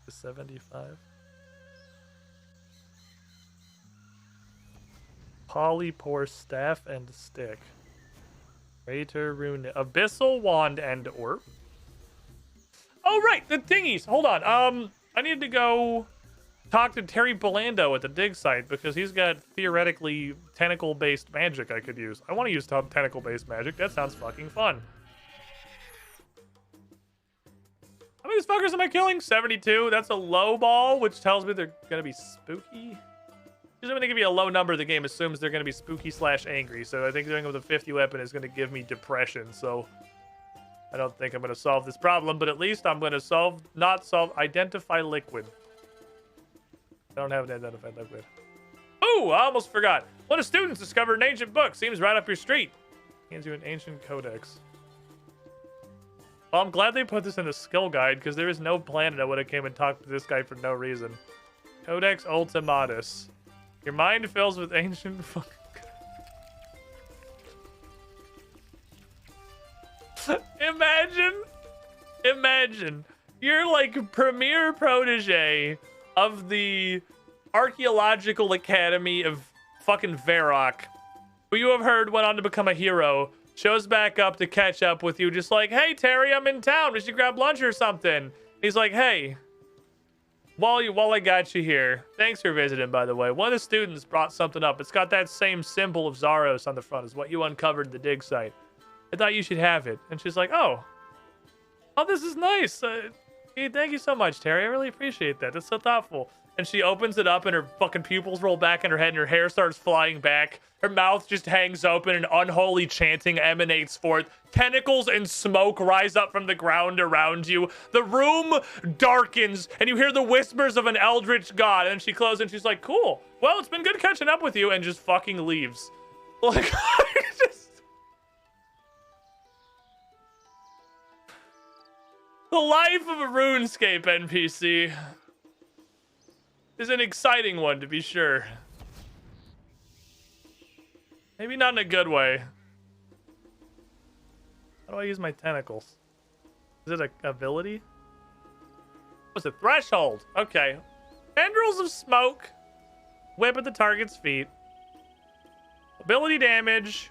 The 75. Polypore Staff and Stick. Crater Rune, Abyssal Wand and Orb. Oh right, the thingies. Hold on. I need to go talk to Terry Belando at the dig site because he's got theoretically tentacle-based magic I could use. I want to use tentacle-based magic. That sounds fucking fun. How many fuckers am I killing? 72. That's a low ball, which tells me they're gonna be spooky. Usually when they give me a low number, the game assumes they're going to be spooky / angry. So I think doing it with a 50 weapon is going to give me depression. So I don't think I'm going to solve this problem, but at least I'm going to identify liquid. I don't have an identified liquid. Oh, I almost forgot. One of students discovered an ancient book. Seems right up your street. Hands you an ancient codex. Well, I'm glad they put this in the skill guide because there is no planet I would have came and talked to this guy for no reason. Codex Ultimatus. Your mind fills with ancient fucking... Imagine. You're like premier protege of the Archaeological Academy of fucking Varrock, who you have heard went on to become a hero, shows back up to catch up with you, just like, hey, Terry, I'm in town. We should grab lunch or something. He's like, hey... While I got you here, thanks for visiting, by the way. One of the students brought something up. It's got that same symbol of Zaros on the front as what you uncovered at the dig site. I thought you should have it. And she's like, oh, Oh, this is nice. Hey, thank you so much, Terry. I really appreciate that. That's so thoughtful. And she opens it up and her fucking pupils roll back in her head and her hair starts flying back. Her mouth just hangs open and unholy chanting emanates forth. Tentacles and smoke rise up from the ground around you. The room darkens and you hear the whispers of an eldritch god. And she closes and she's like, cool. Well, it's been good catching up with you, and just fucking leaves. Like, just... The life of a RuneScape NPC is an exciting one, to be sure. Maybe not in a good way. How do I use my tentacles? Is it an ability? What's it? Threshold. Okay. Tendrils of smoke. Whip at the target's feet. Ability damage.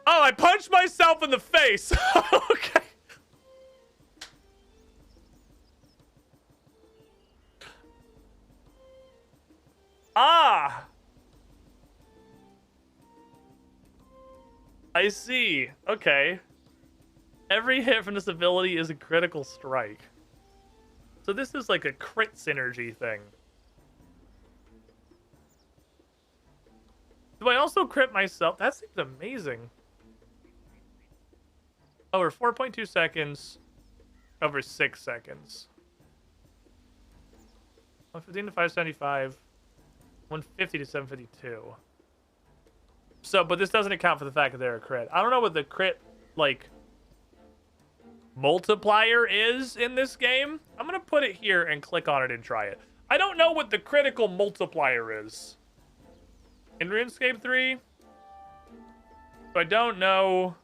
Oh, I punched myself in the face. Okay. Ah. I see. Okay. Every hit from this ability is a critical strike. So this is like a crit synergy thing. Do I also crit myself? That seems amazing. Over 4.2 seconds. Over 6 seconds. 115 to 575. 150 to 752. So, but this doesn't account for the fact that they're a crit. I don't know what the crit, like, multiplier is in this game. I'm going to put it here and click on it and try it. I don't know what the critical multiplier is in RuneScape 3. So I don't know.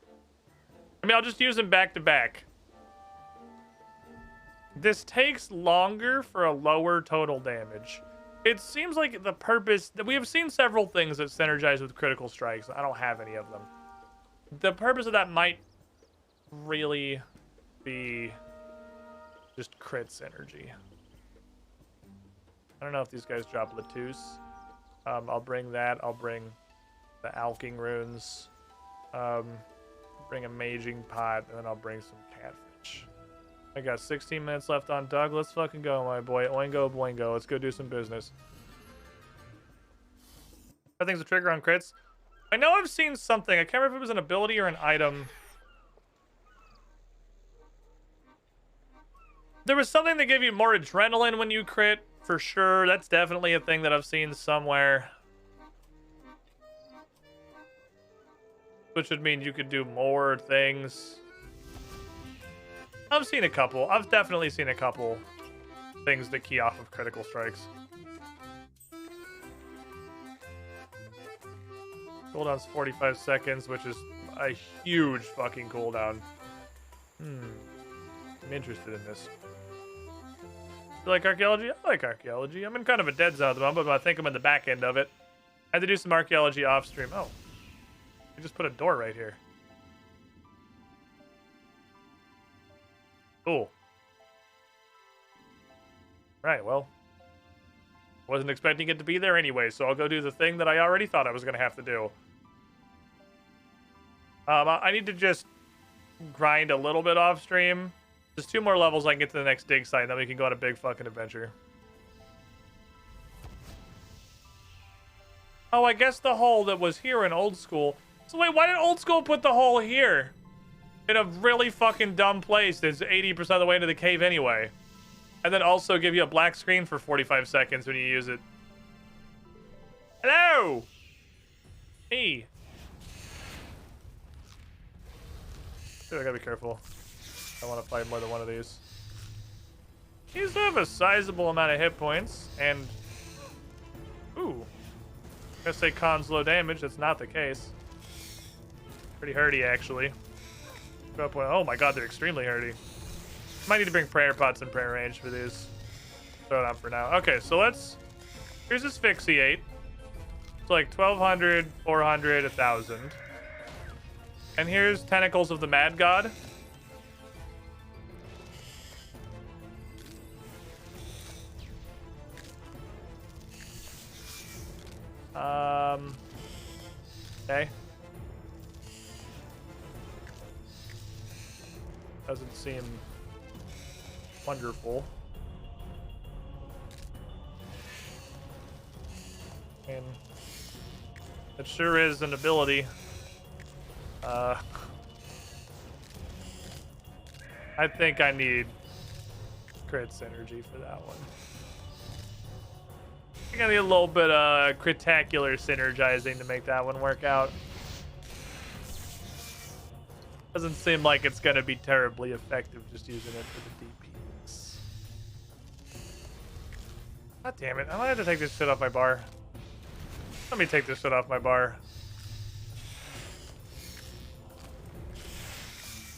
I mean, I'll just use them back to back. This takes longer for a lower total damage. It seems like the purpose that we have seen several things that synergize with critical strikes. I don't have any of them. The purpose of that might really be just crit synergy. I don't know if these guys drop Latus. I'll bring that. I'll bring the Alking runes. Bring a maging pot, and then I'll bring some catfish. I got 16 minutes left on Doug. Let's fucking go, my boy. Oingo boingo. Let's go do some business. I think it's a trigger on crits. I know I've seen something. I can't remember if it was an ability or an item. There was something that gave you more adrenaline when you crit, for sure. That's definitely a thing that I've seen somewhere. Which would mean you could do more things. I've seen a couple. I've definitely seen a couple things that key off of critical strikes. Cooldown's 45 seconds, which is a huge fucking cooldown. I'm interested in this. You like archaeology? I like archaeology. I'm in kind of a dead zone at the moment, but I think I'm in the back end of it. I had to do some archaeology off stream. Oh. I just put a door right here. Cool. Right, well. Wasn't expecting it to be there anyway, so I'll go do the thing that I already thought I was going to have to do. I need to just grind a little bit off stream. Just 2 more levels, I can get to the next dig site, and then we can go on a big fucking adventure. Oh, I guess the hole that was here in old school. So wait, why did old school put the hole here? In a really fucking dumb place that's 80% of the way into the cave anyway. And then also give you a black screen for 45 seconds when you use it. Hello! Hey. Dude, I gotta be careful. I want to fight more than one of these. He used to have a sizable amount of hit points, and... Ooh. I'm gonna say cons low damage, that's not the case. Pretty hurty, actually. Oh my god, they're extremely hurty. Might need to bring prayer pots in prayer range for these. Throw it on for now. Okay, so let's... Here's asphyxiate. It's like 1,200, 400, 1,000. And here's Tentacles of the Mad God. Okay. doesn't seem wonderful. And it sure is an ability. I think I need crit synergy for that one. I think I need a little bit of critacular synergizing to make that one work out. Doesn't seem like it's going to be terribly effective just using it for the DPS. God damn it. I might have to take this shit off my bar. Let me take this shit off my bar.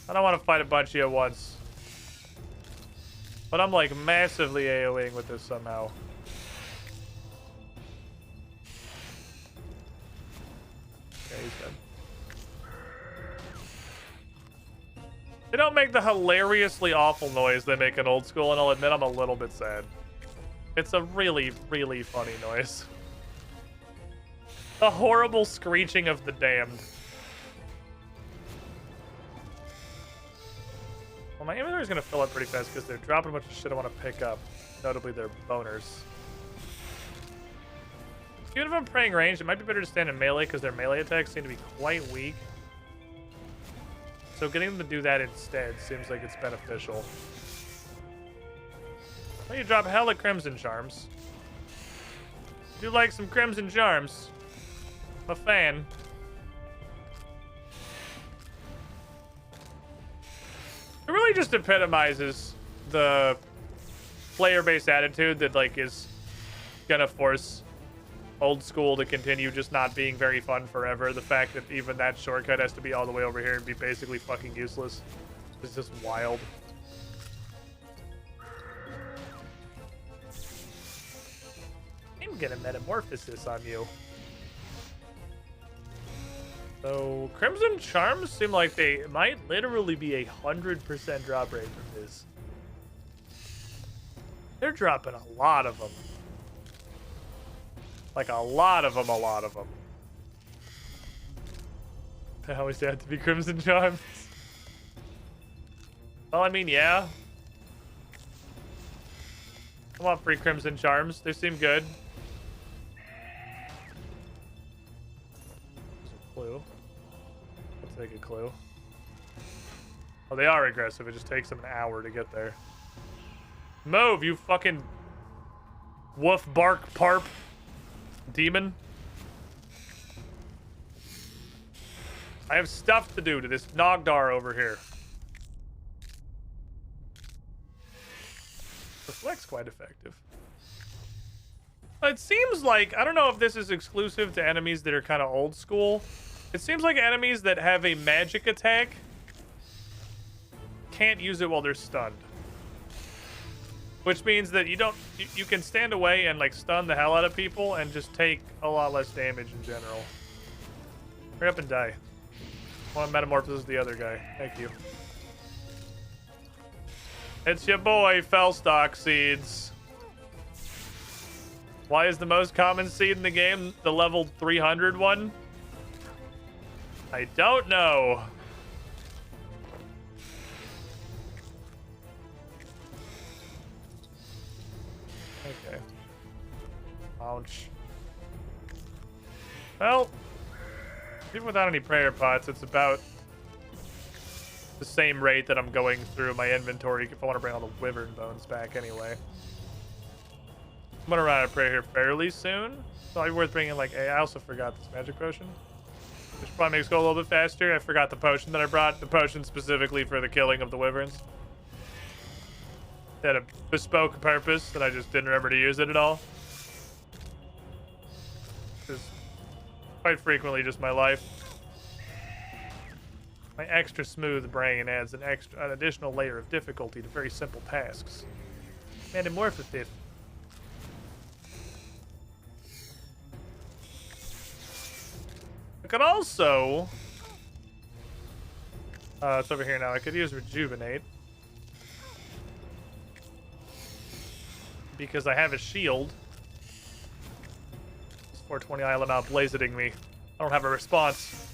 I don't want to fight a bunch of you at once. But I'm like massively AoEing with this somehow. Okay, he's dead. They don't make the hilariously awful noise they make in old school, and I'll admit I'm a little bit sad. It's a really, really funny noise. The horrible screeching of the damned. Well, my inventory is going to fill up pretty fast because they're dropping a bunch of shit I want to pick up. Notably their boners. Even if I'm praying range, it might be better to stand in melee because their melee attacks seem to be quite weak. So getting them to do that instead seems like it's beneficial. Well, you drop hella Crimson Charms. Do like some Crimson Charms. I'm a fan. It really just epitomizes the player-based attitude that like is gonna force old school to continue just not being very fun forever. The fact that even that shortcut has to be all the way over here and be basically fucking useless is just wild. I'm gonna metamorphosis on you. So Crimson Charms seem like they might literally be 100% drop rate for this. They're dropping a lot of them. Like a lot of them. They always have to be Crimson Charms. Well, I mean, yeah. I want free Crimson Charms. They seem good. There's a clue. Let's take a clue. Oh, they are aggressive. It just takes them an hour to get there. Move, you fucking woof bark parp demon. I have stuff to do to this Nogdar over here. Reflect's quite effective. It seems like, I don't know if this is exclusive to enemies that are kind of old school. It seems like enemies that have a magic attack can't use it while they're stunned. Which means that you can stand away and like stun the hell out of people and just take a lot less damage in general. Hurry up and die. One metamorphosis the other guy. Thank you. It's your boy, Fellstock Seeds. Why is the most common seed in the game the level 300 one? I don't know. Okay. Ouch. Well, even without any prayer pots, it's about the same rate that I'm going through my inventory if I want to bring all the wyvern bones back anyway. I'm gonna run out of prayer here fairly soon. So it'd be worth bringing like I also forgot this magic potion, which probably makes it go a little bit faster. I forgot the potion that I brought, the potion specifically for the killing of the wyverns. It had a bespoke purpose that I just didn't remember to use it at all. Which is quite frequently just my life. My extra smooth brain adds an additional layer of difficulty to very simple tasks. Metamorphosis. I could also... it's over here now. I could use Rejuvenate. Because I have a shield. This 420 Island out blazeting me. I don't have a response.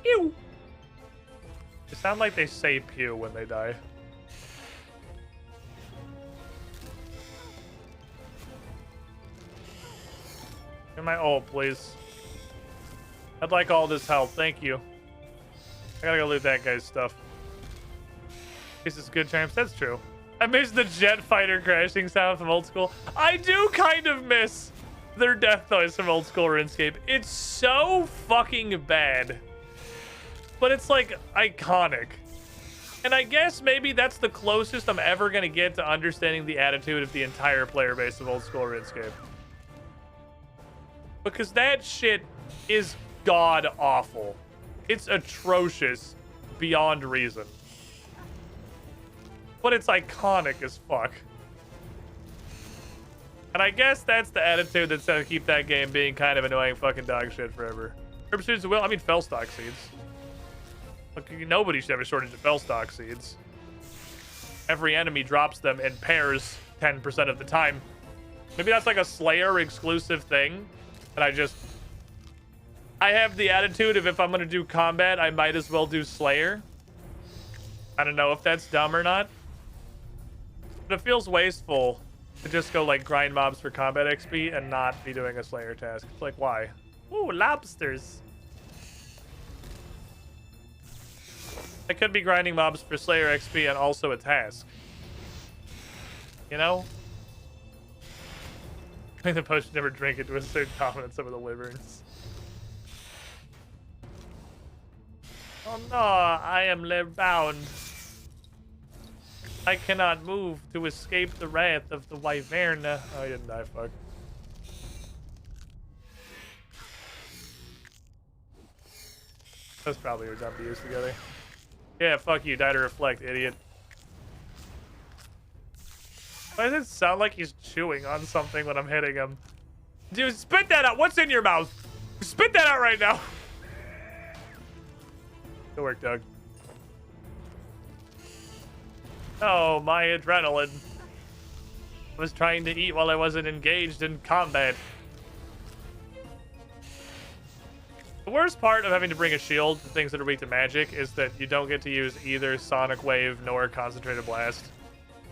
Ew! They sound like they say pew when they die. Give me my ult, please. I'd like all this help. Thank you. I gotta go loot that guy's stuff. This is good champs. That's true. I miss the jet fighter crashing sound from old school. I do kind of miss their death noise from old school RuneScape. It's so fucking bad. But it's like iconic. And I guess maybe that's the closest I'm ever gonna get to understanding the attitude of the entire player base of old school RuneScape. Because that shit is god awful. It's atrocious beyond reason. But it's iconic as fuck. And I guess that's the attitude that's gonna keep that game being kind of annoying fucking dog shit forever. Herb seeds will, I mean Fellstock seeds. Look, nobody should have a shortage of Fellstock seeds. Every enemy drops them in pairs 10% of the time. Maybe that's like a Slayer exclusive thing. And I have the attitude of if I'm gonna do combat, I might as well do Slayer. I don't know if that's dumb or not. But it feels wasteful to just go like grind mobs for combat XP and not be doing a Slayer task. It's like, why? Ooh, lobsters. I could be grinding mobs for Slayer XP and also a task. You know? I think the potion never drink it to assert dominance over the wyverns. Oh no, I am bound. I cannot move to escape the wrath of the wyvern. Oh, I didn't die, fuck. That's probably we're done to use together. Yeah, fuck you, die to reflect, idiot. Why does it sound like he's chewing on something when I'm hitting him? Dude, spit that out. What's in your mouth? Spit that out right now. Good work, Doug. Oh, my adrenaline. I was trying to eat while I wasn't engaged in combat. The worst part of having to bring a shield to things that are weak to magic is that you don't get to use either Sonic Wave nor Concentrated Blast.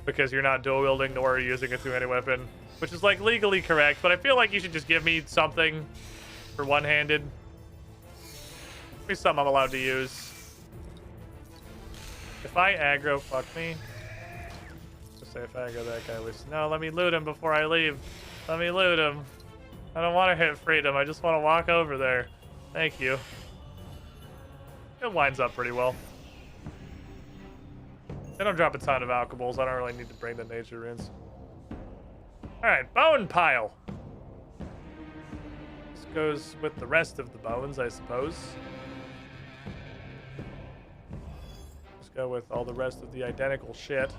Because you're not dual wielding nor using a two-handed weapon. Which is like legally correct, but I feel like you should just give me something for one-handed. Give me something I'm allowed to use. If I aggro, fuck me. Let's say if I aggro that guy was... No, let me loot him before I leave. Let me loot him. I don't want to hit freedom. I just want to walk over there. Thank you. It lines up pretty well. They don't drop a ton of alcohols. I don't really need to bring the nature runes. Alright, bone pile. This goes with the rest of the bones, I suppose. Let's go with all the rest of the identical shit.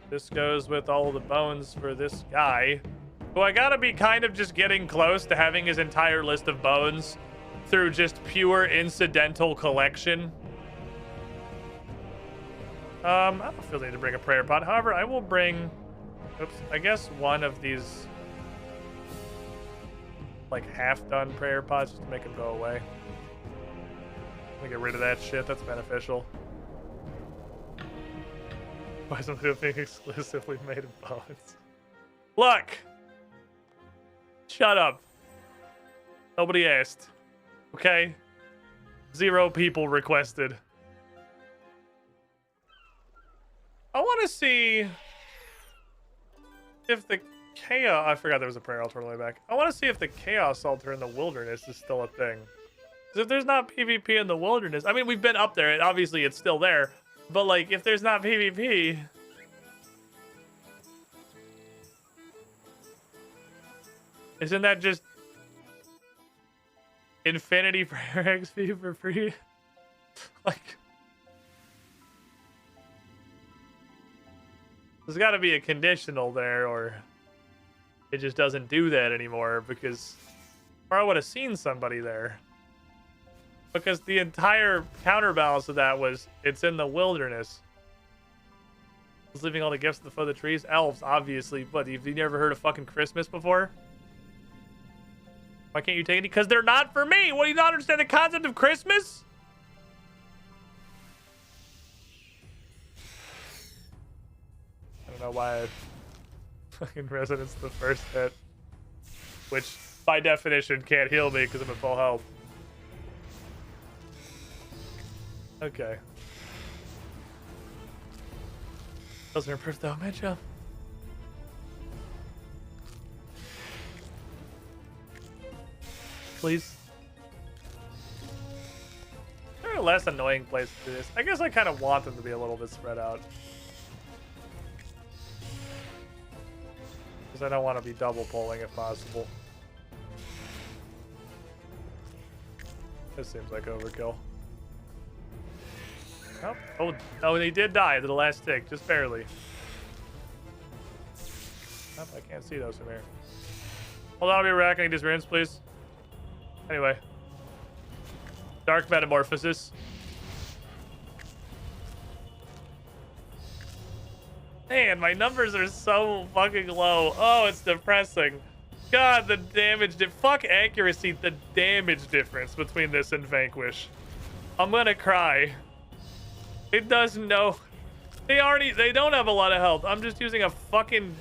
This goes with all the bones for this guy. Who I gotta be kind of just getting close to having his entire list of bones through just pure incidental collection. I don't feel the need to bring a prayer pot. However, I will bring, oops, I guess one of these like half-done prayer pots just to make them go away. Let me get rid of that shit. That's beneficial. Why is it being exclusively made of bones? Look! Shut up. Nobody asked. Okay? 0 people requested. I want to see if the chaos... I forgot there was a prayer altar on the way back. I want to see if the chaos altar in the wilderness is still a thing. Because if there's not PvP in the wilderness... I mean, we've been up there, and obviously it's still there. But, like, if there's not PvP... Isn't that just... Infinity Prayer XP for free? Like... There's got to be a conditional there, or it just doesn't do that anymore, because... Or I would have seen somebody there. Because the entire counterbalance of that was, it's in the wilderness. Was leaving all the gifts at the foot of the trees? Elves, obviously. But have you never heard of fucking Christmas before? Why can't you take any? Because they're not for me! What, do you not understand the concept of Christmas? know why I fucking resonance the first hit. Which, by definition, can't heal me because I'm at full health. Okay. Doesn't improve though, man, Joe. Please. Is there a less annoying place to do this? I guess I kind of want them to be a little bit spread out. Because I don't want to be double pulling if possible. This seems like overkill. Oh, they did die to the last tick, just barely. Oh, I can't see those from here. Hold on, I'll be right back. I need these runes, please. Anyway. Dark Metamorphosis. Man, my numbers are so fucking low. Oh, it's depressing. God, the damage. Fuck accuracy, the damage difference between this and Vanquish. I'm gonna cry. It does no. They don't have a lot of health. I'm just using a fucking,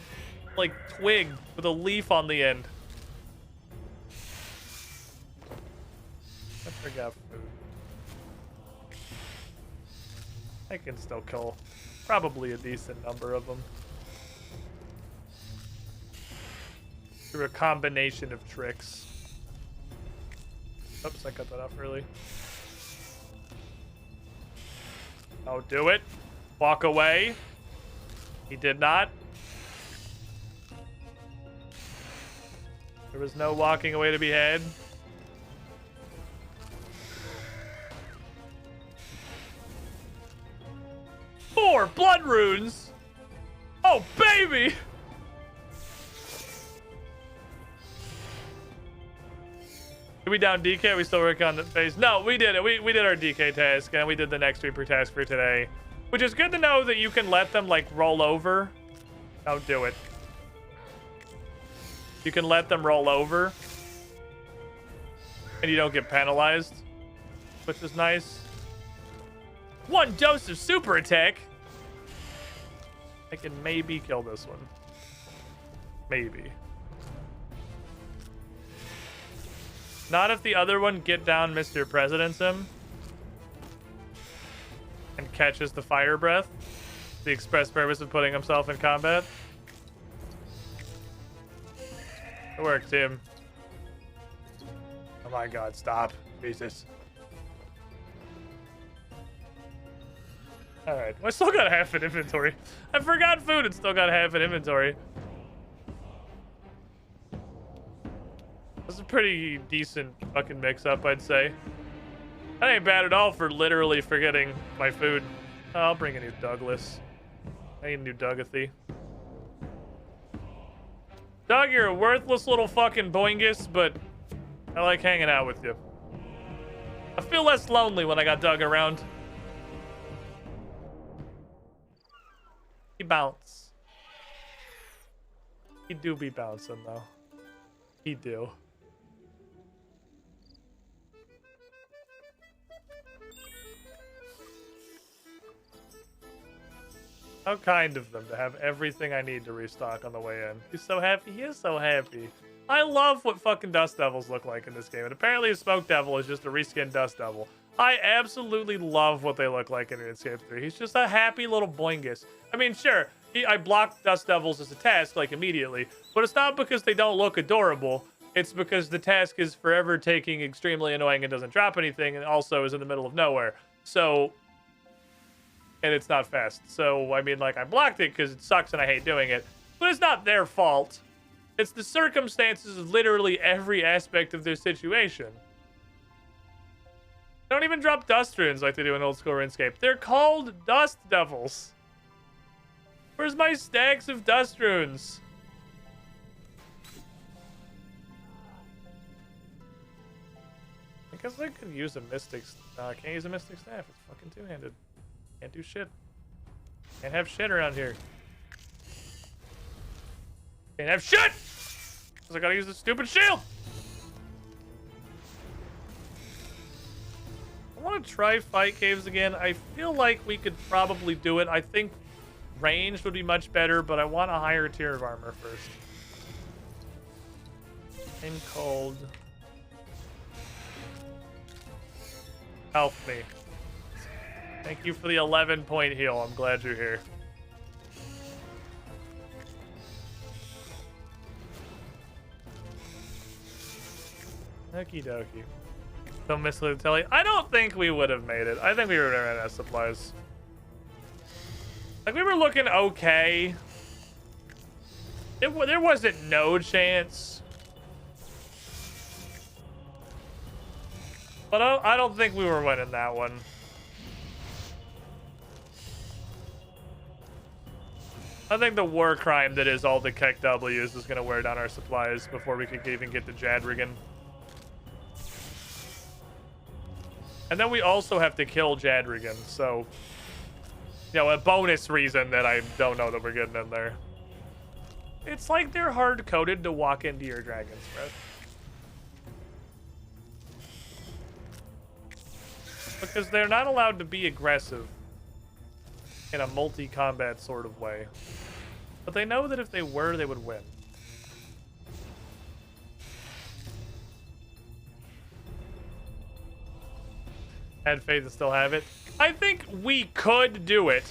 like, twig with a leaf on the end. I forgot food. I can still kill probably a decent number of them. Through a combination of tricks. Oops, I cut that off early. Oh, do it. Walk away. He did not. There was no walking away to be had. Four blood runes. Oh, baby. Did we down DK? We still working on the phase? No, we did it. We did our DK task, and we did the next Reaper task for today. Which is good to know that you can let them, like, roll over. Don't do it. You can let them roll over. And you don't get penalized. Which is nice. One dose of super attack. I can maybe kill this one. Maybe. Not if the other one get down Mr. President's him and catches the fire breath. The express purpose of putting himself in combat. It worked, Tim. Oh my god, stop. Jesus. Alright, well, I still got half an inventory. I forgot food and still got half an inventory. That's a pretty decent fucking mix-up, I'd say. That ain't bad at all for literally forgetting my food. Oh, I'll bring a new Douglas. I need a new Dougathy. Doug, you're a worthless little fucking boingus, but I like hanging out with you. I feel less lonely when I got Doug around. He bounce. He do be bouncing, though. He do. How kind of them to have everything I need to restock on the way in. He's so happy. He is so happy. I love what fucking Dust Devils look like in this game. And apparently a Smoke Devil is just a reskinned Dust Devil. I absolutely love what they look like in Runescape 3. He's just a happy little boingus. I mean, sure, I blocked Dust Devils as a task, like, immediately. But it's not because they don't look adorable. It's because the task is forever taking extremely annoying and doesn't drop anything, and also is in the middle of nowhere. So... and it's not fast. So, I mean, like, I blocked it because it sucks and I hate doing it. But it's not their fault. It's the circumstances of literally every aspect of their situation. They don't even drop dust runes like they do in old school RuneScape. They're called Dust Devils. Where's my stacks of dust runes? I guess I could use a Mystic... I can't use a Mystic Staff. It's fucking two-handed. Can't do shit. Can't have shit around here. Can't have shit! Because I gotta use the stupid shield! I want to try Fight Caves again. I feel like we could probably do it. I think Ranged would be much better, but I want a higher tier of armor first. I'm cold. Help me. Thank you for the 11-point heal. I'm glad you're here. Okie dokie. Don't miss the telly. I don't think we would have made it. I think we were running out of supplies. Like, we were looking okay. There wasn't no chance. But I don't think we were winning that one. I think the war crime that is all the Keck W's is going to wear down our supplies before we could even get to Jadrigan. And then we also have to kill Jadrigan, so... You know, a bonus reason that I don't know that we're getting in there. It's like they're hard-coded to walk into your Dragon's Breath. Because they're not allowed to be aggressive in a multi-combat sort of way. But they know that if they were, they would win. Had faith and still have it. I think we could do it.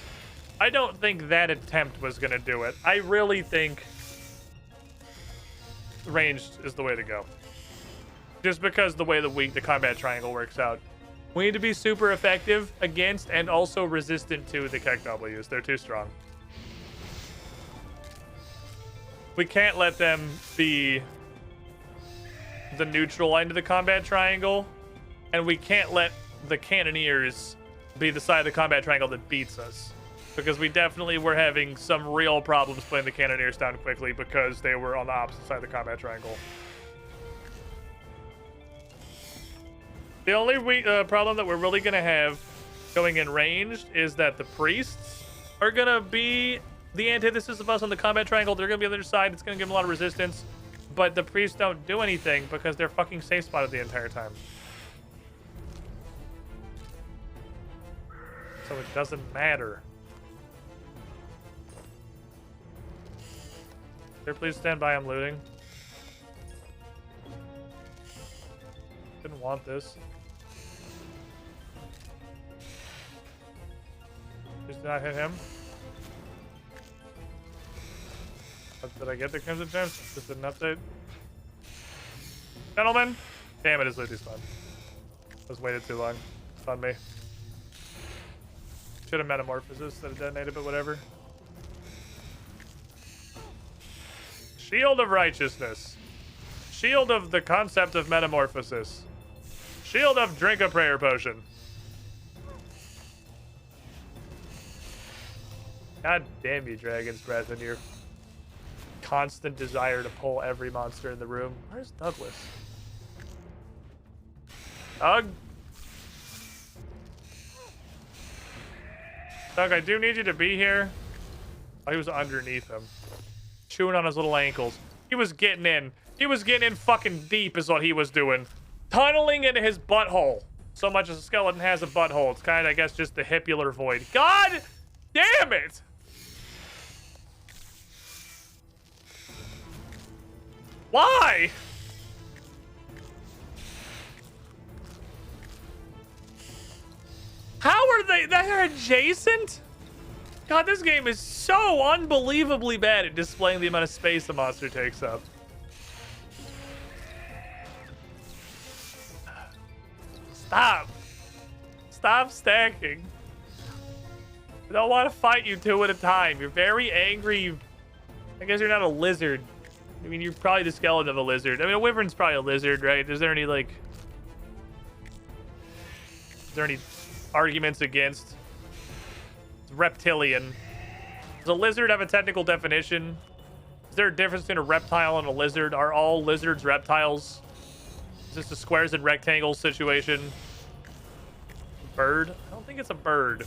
I don't think that attempt was going to do it. I really think ranged is the way to go. Just because the way the combat triangle works out. We need to be super effective against and also resistant to the Keck W's. They're too strong. We can't let them be the neutral end of the combat triangle. And we can't let the Cannoneers be the side of the combat triangle that beats us. Because we definitely were having some real problems putting the Cannoneers down quickly because they were on the opposite side of the combat triangle. The only problem that we're really going to have going in ranged is that the priests are going to be the antithesis of us on the combat triangle. They're going to be on the other side. It's going to give them a lot of resistance. But the priests don't do anything because they're fucking safe spotted the entire time. So it doesn't matter. Here, please stand by. I'm looting. Didn't want this. Just did not hit him. Did I get the Crimson Gems? Just an update. Gentlemen! Damn it, his loot is fun. Just waited too long. It's on me. Should have Metamorphosis that it detonated, but whatever. Shield of Righteousness. Shield of the concept of Metamorphosis. Shield of Drink a Prayer Potion. God damn you, Dragon's Breath, and your constant desire to pull every monster in the room. Where's Douglas? Doug? Doug, I do need you to be here. Oh, he was underneath him. Chewing on his little ankles. He was getting in. He was getting in fucking deep is what he was doing. Tunneling into his butthole. So much as a skeleton has a butthole. It's kind of, I guess, just the hipular void. God damn it! Why? How are they? They're adjacent? God, this game is so unbelievably bad at displaying the amount of space a monster takes up. Stop. Stop stacking. I don't want to fight you two at a time. You're very angry. I guess you're not a lizard. I mean, you're probably the skeleton of a lizard. I mean, a wyvern's probably a lizard, right? Is there any, like... Is there any arguments against? It's reptilian. Does a lizard have a technical definition? Is there a difference between a reptile and a lizard? Are all lizards reptiles? Is this a squares and rectangles situation? Bird? I don't think it's a bird.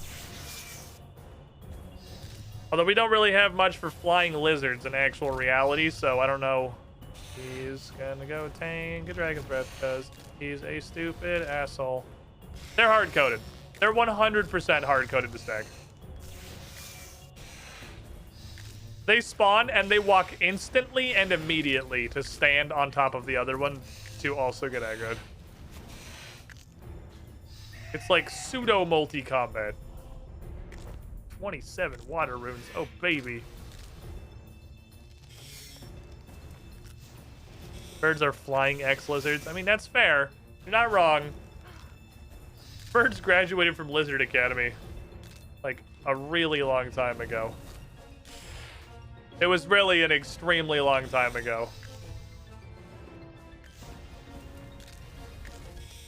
Although we don't really have much for flying lizards in actual reality, so I don't know. He's gonna go tank a Dragon's Breath because he's a stupid asshole. They're hard-coded. They're 100% hard-coded to stack. They spawn and they walk instantly and immediately to stand on top of the other one to also get aggroed. It's like pseudo multi-combat. 27 water runes. Oh, baby. Birds are flying X-lizards. I mean, that's fair. You're not wrong. Birds graduated from Lizard Academy like a really long time ago. It was really an extremely long time ago.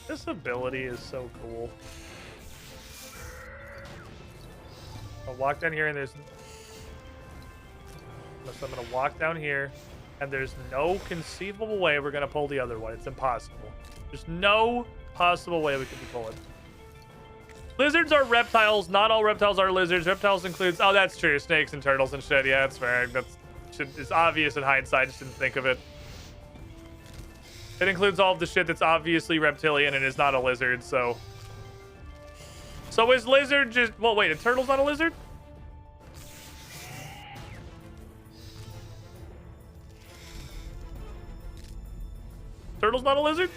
This ability is so cool. I'll walk down here and there's... So I'm gonna walk down here and there's no conceivable way we're gonna pull the other one. It's impossible. There's no possible way we could be pulling. Lizards are reptiles. Not all reptiles are lizards. Reptiles includes... Oh, that's true. Snakes and turtles and shit. Yeah, that's fair. It's obvious in hindsight. I just didn't think of it. It includes all of the shit that's obviously reptilian and is not a lizard, so... So is lizard just... Well, wait, a turtle's not a lizard? Turtle's not a lizard?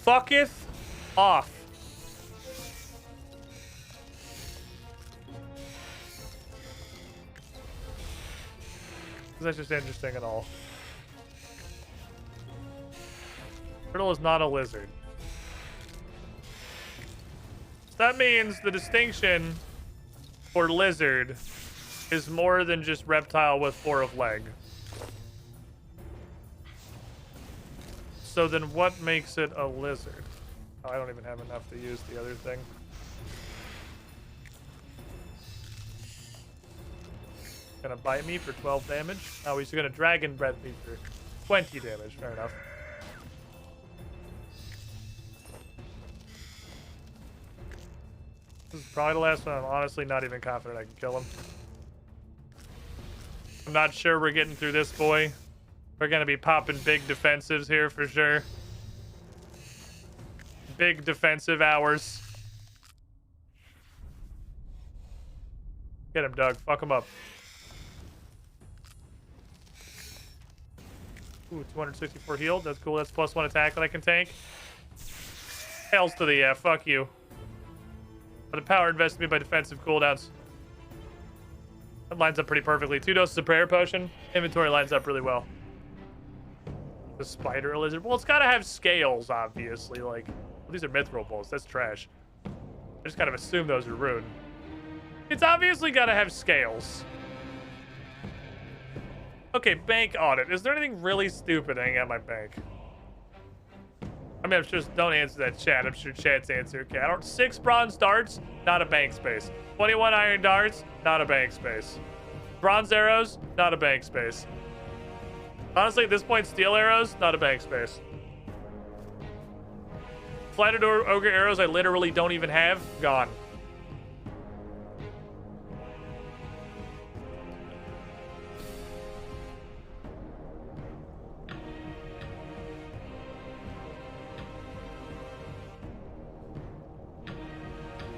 Fucketh off. That's just interesting at all. Turtle is not a lizard. So that means the distinction for lizard is more than just reptile with 4 of leg. So then what makes it a lizard? Oh, I don't even have enough to use the other thing. Gonna bite me for 12 damage. Oh, he's gonna dragon breath me for 20 damage. Fair enough. This is probably the last one. I'm honestly not even confident I can kill him. I'm not sure we're getting through this boy. We're gonna be popping big defensives here for sure. Big defensive hours. Get him, Doug. Fuck him up. Ooh, 264 healed. That's cool. That's +1 attack that I can tank. Hells to the yeah. Fuck you. But the power invested in me by defensive cooldowns. That lines up pretty perfectly. 2 doses of prayer potion. Inventory lines up really well. The spider or lizard. Well, it's got to have scales, obviously. Like, well, these are mithril bolts. That's trash. I just kind of assume those are rune. It's obviously got to have scales. Okay, bank audit. Is there anything really stupid hanging at my bank? I mean, I'm sure, don't answer that chat. I'm sure chat's answer. Okay, I don't... 6 bronze darts, not a bank space. 21 iron darts, not a bank space. Bronze arrows, not a bank space. Honestly, at this point, steel arrows, not a bank space. Flattered ogre arrows I literally don't even have, gone.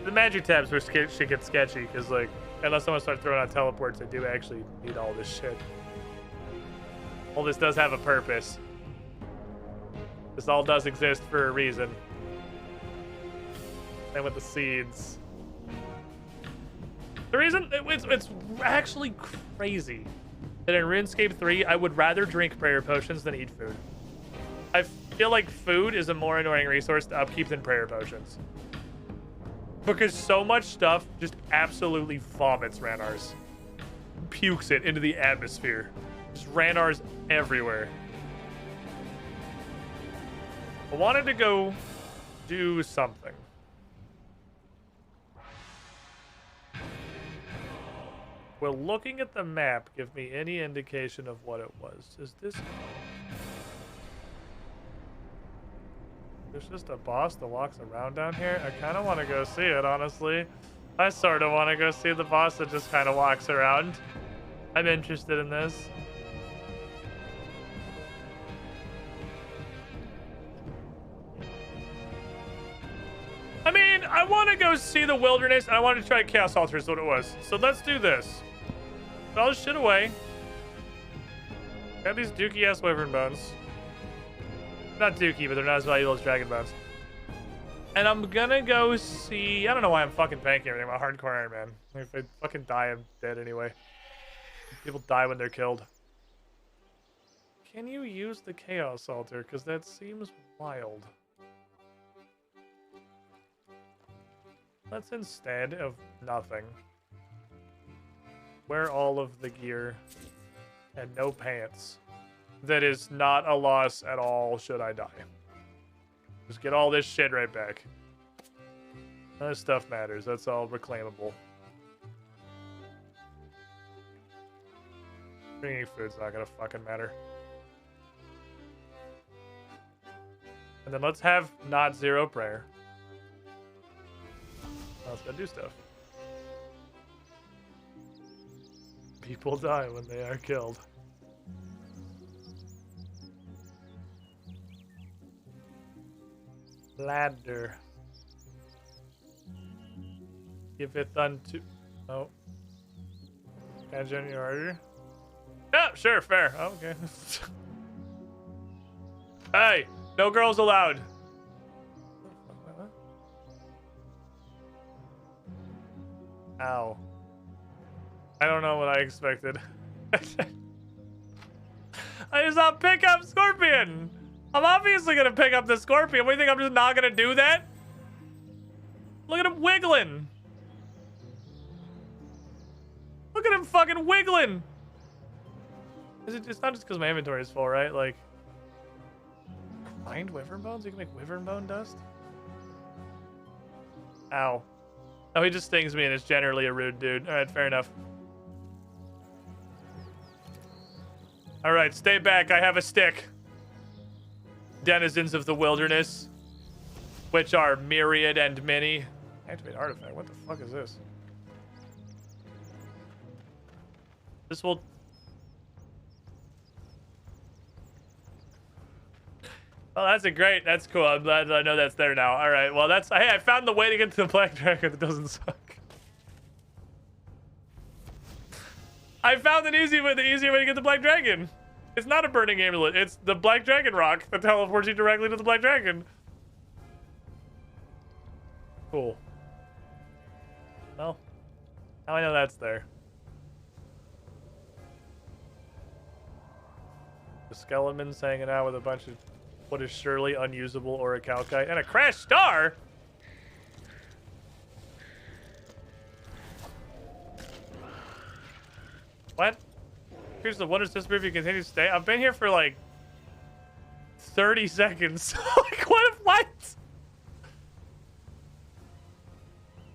The magic tabs were should get sketchy because, like, unless someone starts throwing out teleports, I do actually need all this shit. All this does have a purpose. This all does exist for a reason. And with the seeds. The reason, it's actually crazy that in RuneScape 3, I would rather drink prayer potions than eat food. I feel like food is a more annoying resource to upkeep than prayer potions. Because so much stuff just absolutely vomits Ranars. Pukes it into the atmosphere. Just Ranars everywhere. I wanted to go do something. Will looking at the map give me any indication of what it was? Is this... There's just a boss that walks around down here. I kind of want to go see it, honestly. I sort of want to go see the boss that just kind of walks around. I'm interested in this. I mean, I want to go see the wilderness, and I want to try Chaos Altar is what it was. So let's do this. Put all this shit away. Got these dookie-ass wyvern bones. Not dookie, but they're not as valuable as dragon bones. And I'm gonna go see... I don't know why I'm fucking banking everything. I'm a hardcore Iron Man. If I fucking die, I'm dead anyway. People die when they're killed. Can you use the Chaos Altar? Because that seems wild. Let's instead of nothing wear all of the gear and no pants. That is not a loss at all should I die. Just get all this shit right back. None of this stuff matters. That's all reclaimable. Bringing food's not gonna fucking matter. And then let's have not zero prayer. Let's go do stuff. People die when they are killed. Ladder. Giveth unto... Oh. Imagine your order. Yeah, sure, fair. Oh, okay. Hey, no girls allowed. Ow. I don't know what I expected. I just not pick up Scorpion. I'm obviously gonna pick up the Scorpion. What do you think? I'm just not gonna do that? Look at him wiggling. Look at him fucking wiggling. It's not just because my inventory is full, right? Like, grind wyvern bones? You can make wyvern bone dust? Ow. Oh, he just stings me and is generally a rude dude. All right, fair enough. All right, stay back. I have a stick. Denizens of the wilderness, which are myriad and many. Activate artifact. What the fuck is this? This will... Oh, that's a great. That's cool. I'm glad I know that's there now. All right. Well, that's... Hey, I found the way to get to the Black Dragon that doesn't suck. I found an easy way, the easier way to get the Black Dragon. It's not a burning amulet. It's the Black Dragon rock that teleports you directly to the Black Dragon. Cool. Well, now I know that's there. The skeleton's hanging out with a bunch of what is surely unusable orichalcite and a crashed star. What? Here's the what does this prove you continue to stay? I've been here for like 30 seconds. Like what?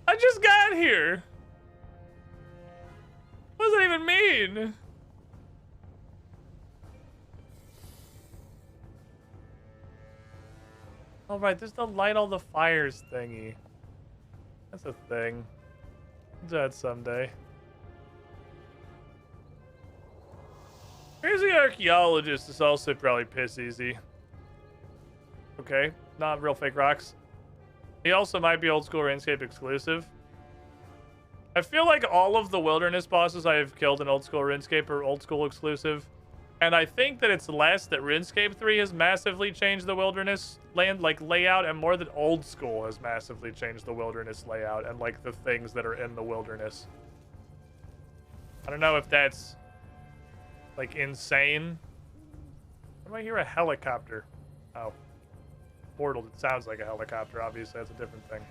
I just got here. What does that even mean? All right, there's the light all the fires thingy. That's a thing. Do that someday. Here's the archaeologist. Is also probably piss easy. Okay, not real fake rocks. He also might be old school Runescape exclusive. I feel like all of the wilderness bosses I have killed in old school Runescape are old school exclusive. And I think that it's less that RuneScape 3 has massively changed the wilderness layout, and more that old school has massively changed the wilderness layout and like the things that are in the wilderness. I don't know if that's like insane. Why do I hear a helicopter? Oh. Portal, it sounds like a helicopter. Obviously, that's a different thing.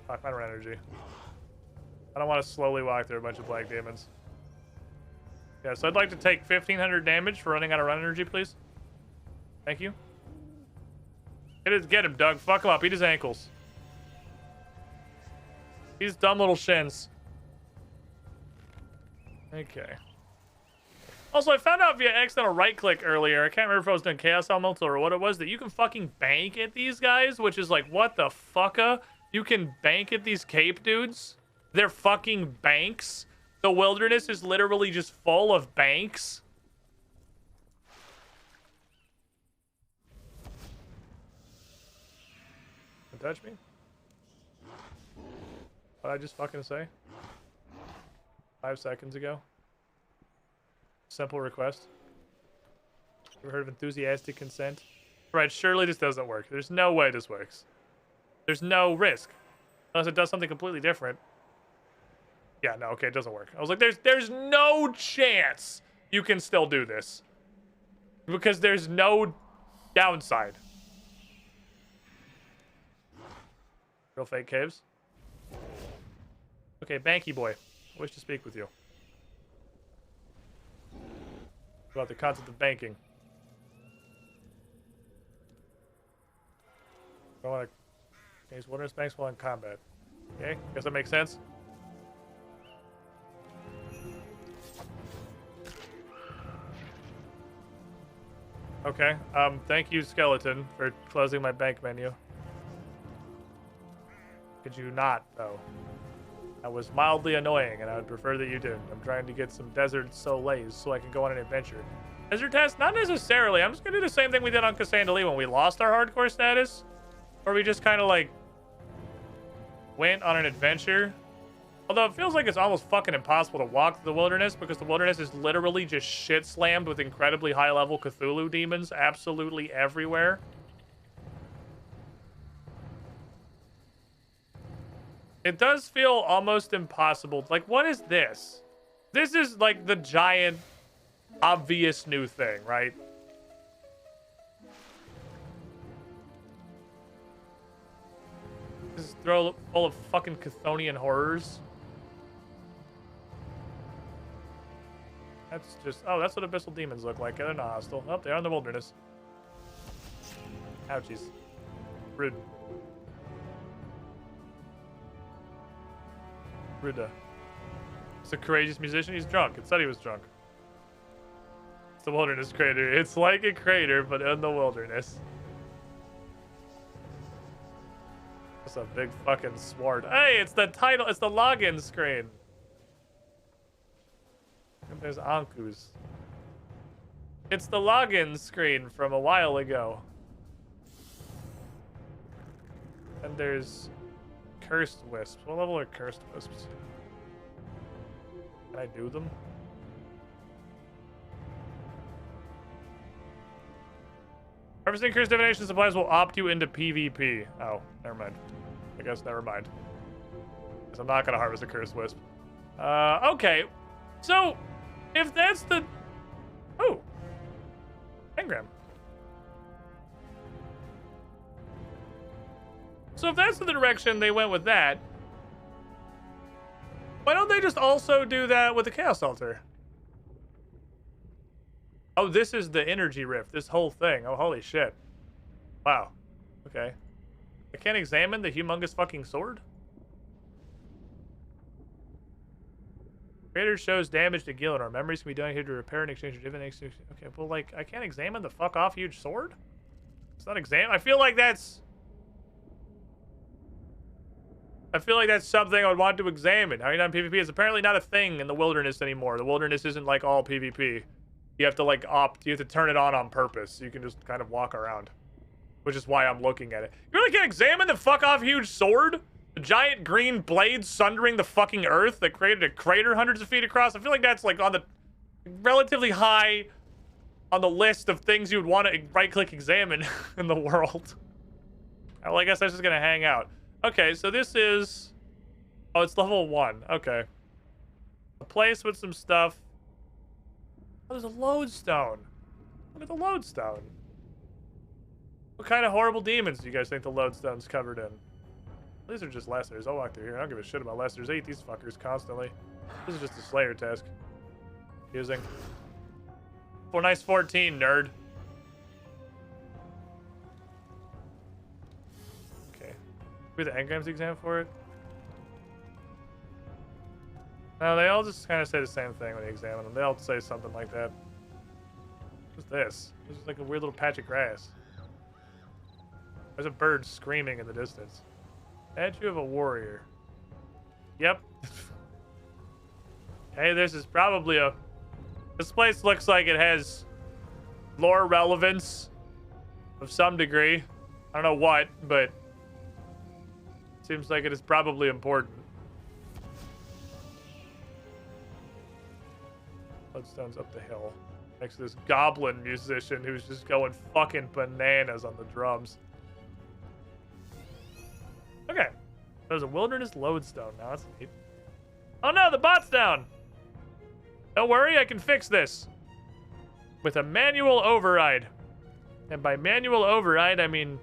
Fuck, my energy. I don't want to slowly walk through a bunch of black demons. Yeah, so I'd like to take 1,500 damage for running out of run energy, please. Thank you. Get him, Doug. Fuck him up. Eat his ankles. These dumb little shins. Okay. Also, I found out via accidental right-click earlier. I can't remember if I was doing Chaos Elemental or what it was, that you can fucking bank at these guys, which is like, what the fucka? You can bank at these cape dudes? They're fucking banks? The wilderness is literally just full of banks? Don't touch me. What I just fucking say? 5 seconds ago. Simple request. Ever heard of enthusiastic consent? Right, surely this doesn't work. There's no way this works. There's no risk. Unless it does something completely different. Yeah, no, okay, it doesn't work. I was like, there's no chance you can still do this. Because there's no downside. Real fake caves. Okay, Banky boy. I wish to speak with you. About the concept of banking. I want to use wilderness banks while in combat. Okay, guess that makes sense. Okay, thank you, skeleton, for closing my bank menu. Could you not, though? That was mildly annoying, and I would prefer that you didn't. I'm trying to get some desert solays so I can go on an adventure. Desert test? Not necessarily. I'm just gonna do the same thing we did on Cassandra when we lost our hardcore status. Or we just kind of, like, went on an adventure. Although it feels like it's almost fucking impossible to walk through the wilderness because the wilderness is literally just shit slammed with incredibly high level Cthulhu demons absolutely everywhere. It does feel almost impossible. Like, what is this? This is like the giant, obvious new thing, right? This is full of fucking Chthonian horrors. That's just... Oh, that's what abyssal demons look like. They're not hostile. Oh, they are in the wilderness. Ouchies. Rude. Ruda. He's a courageous musician. He's drunk. It said he was drunk. It's the wilderness crater. It's like a crater, but in the wilderness. It's a big fucking sword. Hey, it's the title. It's the login screen. And there's Anku's. It's the login screen from a while ago. And there's cursed wisps. What level are cursed wisps? Can I do them? Harvesting cursed divination supplies will opt you into PvP. Oh, never mind. I guess never mind. Because I'm not gonna harvest a cursed wisp. Okay. So, if that's the... Oh. Engram. So if that's the direction they went with that, why don't they just also do that with the Chaos Altar? Oh, this is the energy rift, this whole thing. Oh, holy shit. Wow. Okay. I can't examine the humongous fucking sword? Creator shows damage to Gillinor. Memories can be done here to repair and exchange for divination. Okay, well, like, I can't examine the fuck off huge sword? It's not exam. I feel like that's something I would want to examine. How are you not in PvP? It's apparently not a thing in the wilderness anymore. The wilderness isn't like all PvP. You have to like you have to turn it on purpose. You can just kind of walk around. Which is why I'm looking at it. You really can't examine the fuck off huge sword? The giant green blade sundering the fucking earth that created a crater hundreds of feet across? I feel like that's like on the relatively high on the list of things you would want to right-click examine in the world. Well, I guess that's just gonna hang out. Okay, so this is... Oh, it's level 1. Okay. A place with some stuff. Oh, there's a lodestone. Look at the lodestone. What kind of horrible demons do you guys think the lodestone's covered in? These are just lessers. I'll walk through here. I don't give a shit about lessers. I eat these fuckers constantly. This is just a slayer task. Using. For nice 14, nerd. Okay. Be the engrams exam for it? No, they all just kind of say the same thing when you examine them. They all say something like that. What's this? This is like a weird little patch of grass. There's a bird screaming in the distance. Statue of a warrior. Yep. Hey, this is probably a... This place looks like it has lore relevance of some degree. I don't know what, but... Seems like it is probably important. Lodestone's up the hill. Next to this goblin musician who's just going fucking bananas on the drums. Okay. There's a wilderness lodestone. Now that's neat. Oh no, the bot's down! Don't worry, I can fix this. With a manual override. And by manual override, I mean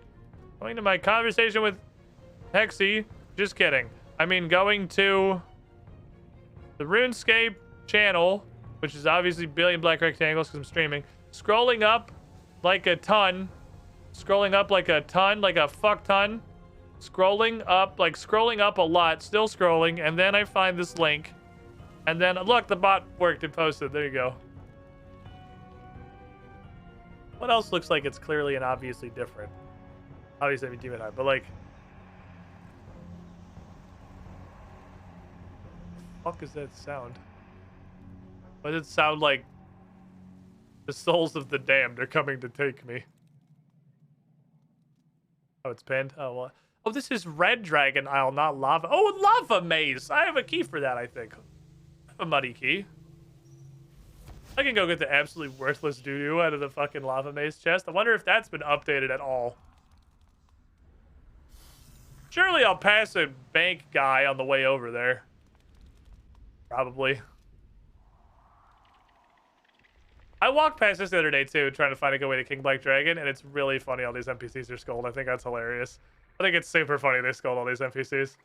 going to my conversation with Hexy. Just kidding. I mean going to the Runescape channel, which is obviously billion black rectangles because I'm streaming. Scrolling up like a ton. Scrolling up like a ton, like a fuck ton. Scrolling up a lot, still scrolling, and then I find this link. And then, look, the bot worked and posted. There you go. What else looks like it's clearly and obviously different? Obviously, I mean, Demon Eye, but like... What the fuck is that sound? Why does it sound like the souls of the damned are coming to take me? Oh, it's pinned? Oh, well. Oh, this is Red Dragon Isle, not Lava. Oh, Lava Maze! I have a key for that, I think. I have a muddy key. I can go get the absolutely worthless doo-doo out of the fucking Lava Maze chest. I wonder if that's been updated at all. Surely I'll pass a bank guy on the way over there. Probably. I walked past this the other day, too, trying to find a good way to King Black Dragon, and it's really funny all these NPCs are skulled. I think that's hilarious. I think it's super funny they skulled all these NPCs.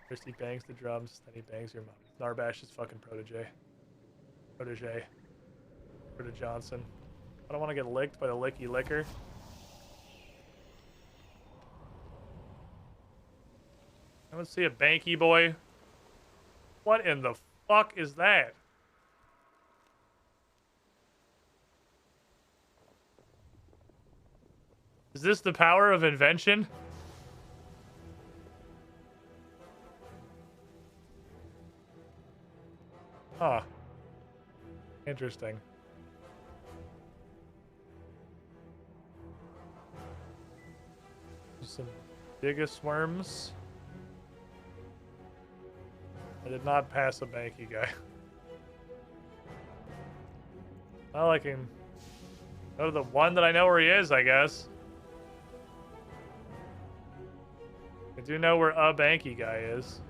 First he bangs the drums, then he bangs your mom. Narbash's fucking protege. Protege Johnson. I don't want to get licked by the licky licker. I don't see a banky boy. What in the fuck is that? Is this the power of invention? Huh. Interesting. Some biggest worms. I did not pass a banky guy. Well, I can go to the one that I know where he is, I guess. I do know where a banky guy is.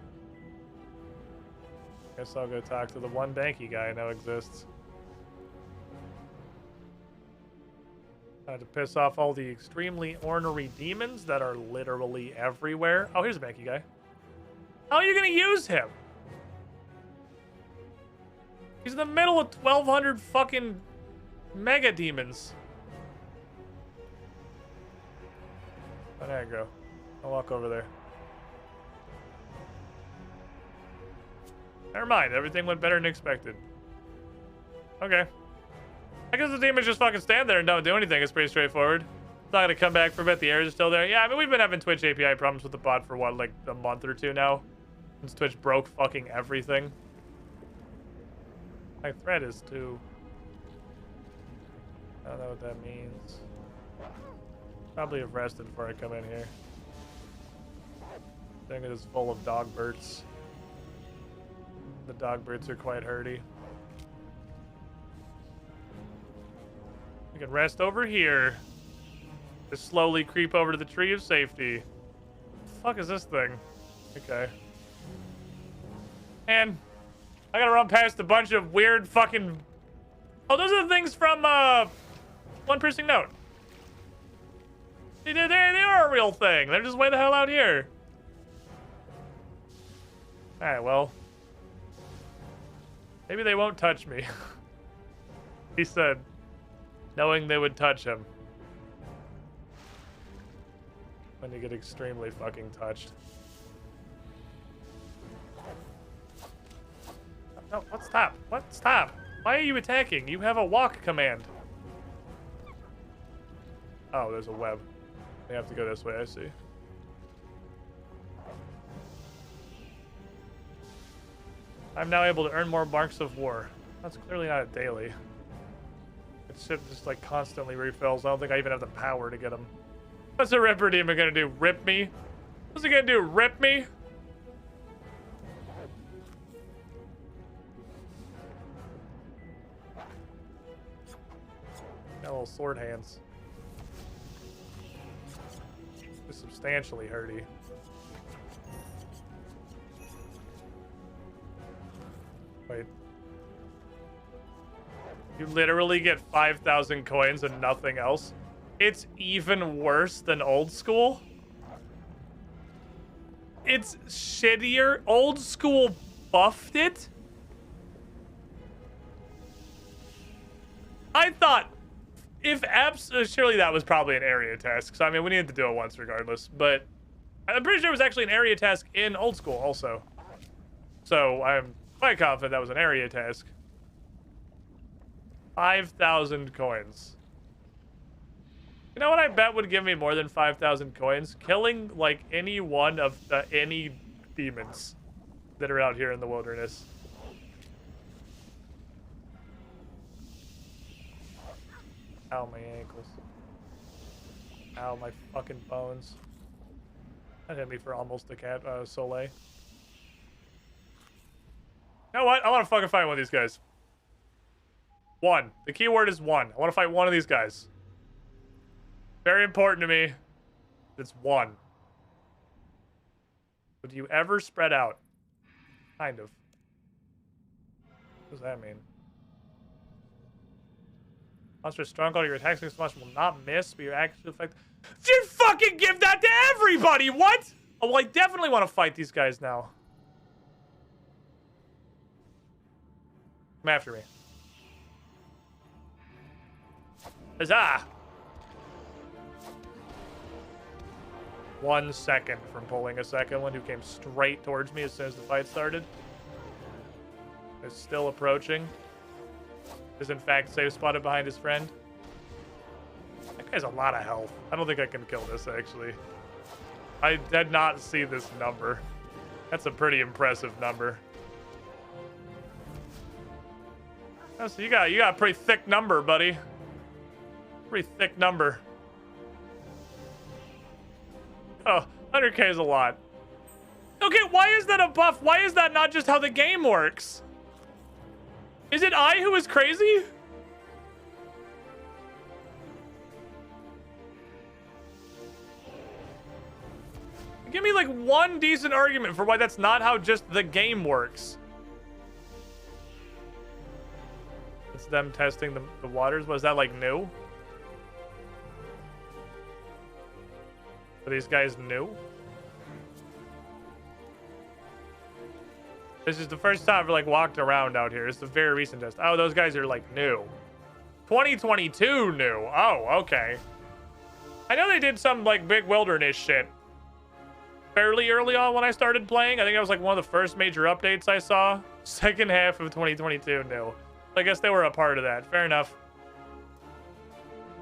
Guess I'll go talk to the one banky guy I know exists. I had to piss off all the extremely ornery demons that are literally everywhere. Oh, here's a banky guy. How are you gonna use him? He's in the middle of 1,200 fucking mega demons. Oh, there you go. I'll walk over there. Never mind. Everything went better than expected. Okay. I guess the demons just fucking stand there and don't do anything. It's pretty straightforward. It's not gonna come back for a bit. The errors are still there. Yeah, I mean, we've been having Twitch API problems with the bot for what, like a month or two now? Since Twitch broke fucking everything. My threat is too... I don't know what that means. Probably have rested before I come in here. I think it is full of dog birds. The dog birds are quite herdy. We can rest over here. Just slowly creep over to the tree of safety. What the fuck is this thing? Okay. And I gotta run past a bunch of weird fucking... Oh, those are the things from One Piercing Note. They are a real thing. They're just way the hell out here. Alright, well. Maybe they won't touch me. He said, knowing they would touch him. When you get extremely fucking touched. No, what? Stop. What? Stop. Why are you attacking? You have a walk command. Oh, there's a web. I have to go this way, I see. I'm now able to earn more marks of war. That's clearly not a daily. It shit just like constantly refills. I don't think I even have the power to get them. What's a Ripper Demon gonna do? Rip me? What's he gonna do? Rip me? Got little sword hands. Just substantially hurty. Wait. You literally get 5,000 coins and nothing else. It's even worse than old school. It's shittier. Old school buffed it. I thought if surely that was probably an area task. So I mean, we needed to do it once regardless. But I'm pretty sure it was actually an area task in old school also. So I'm quite confident that was an area task. 5,000 coins. You know what I bet would give me more than 5,000 coins? Killing, like, any one of any demons that are out here in the wilderness. Ow, my ankles. Ow, my fucking bones. That hit me for almost a cat, Soleil. You know what? I want to fucking fight one of these guys. One. The key word is one. I want to fight one of these guys. Very important to me. It's one. But do you ever spread out? Kind of. What does that mean? Monster strong call your attacks against monster will not miss, but your actions affect. You fucking give that to everybody! What? Oh, well, I definitely want to fight these guys now. Come after me. Huzzah! 1 second from pulling a second one who came straight towards me as soon as the fight started. Is still approaching. Is in fact safe spotted behind his friend. That guy's a lot of health. I don't think I can kill this actually. I did not see this number. That's a pretty impressive number. Oh, so you got a pretty thick number, buddy. Pretty thick number. Oh, 100k is a lot. Okay, why is that a buff? Why is that not just how the game works? Is it I who is crazy? Give me like one decent argument for why that's not how just the game works. It's them testing the waters. Was that like new? Are these guys new? This is the first time I've like walked around out here. It's a very recent test. Oh, those guys are like new. 2022 new. Oh, okay. I know they did some like big wilderness shit fairly early on when I started playing. I think that was like one of the first major updates I saw. Second half of 2022 new. I guess they were a part of that. Fair enough.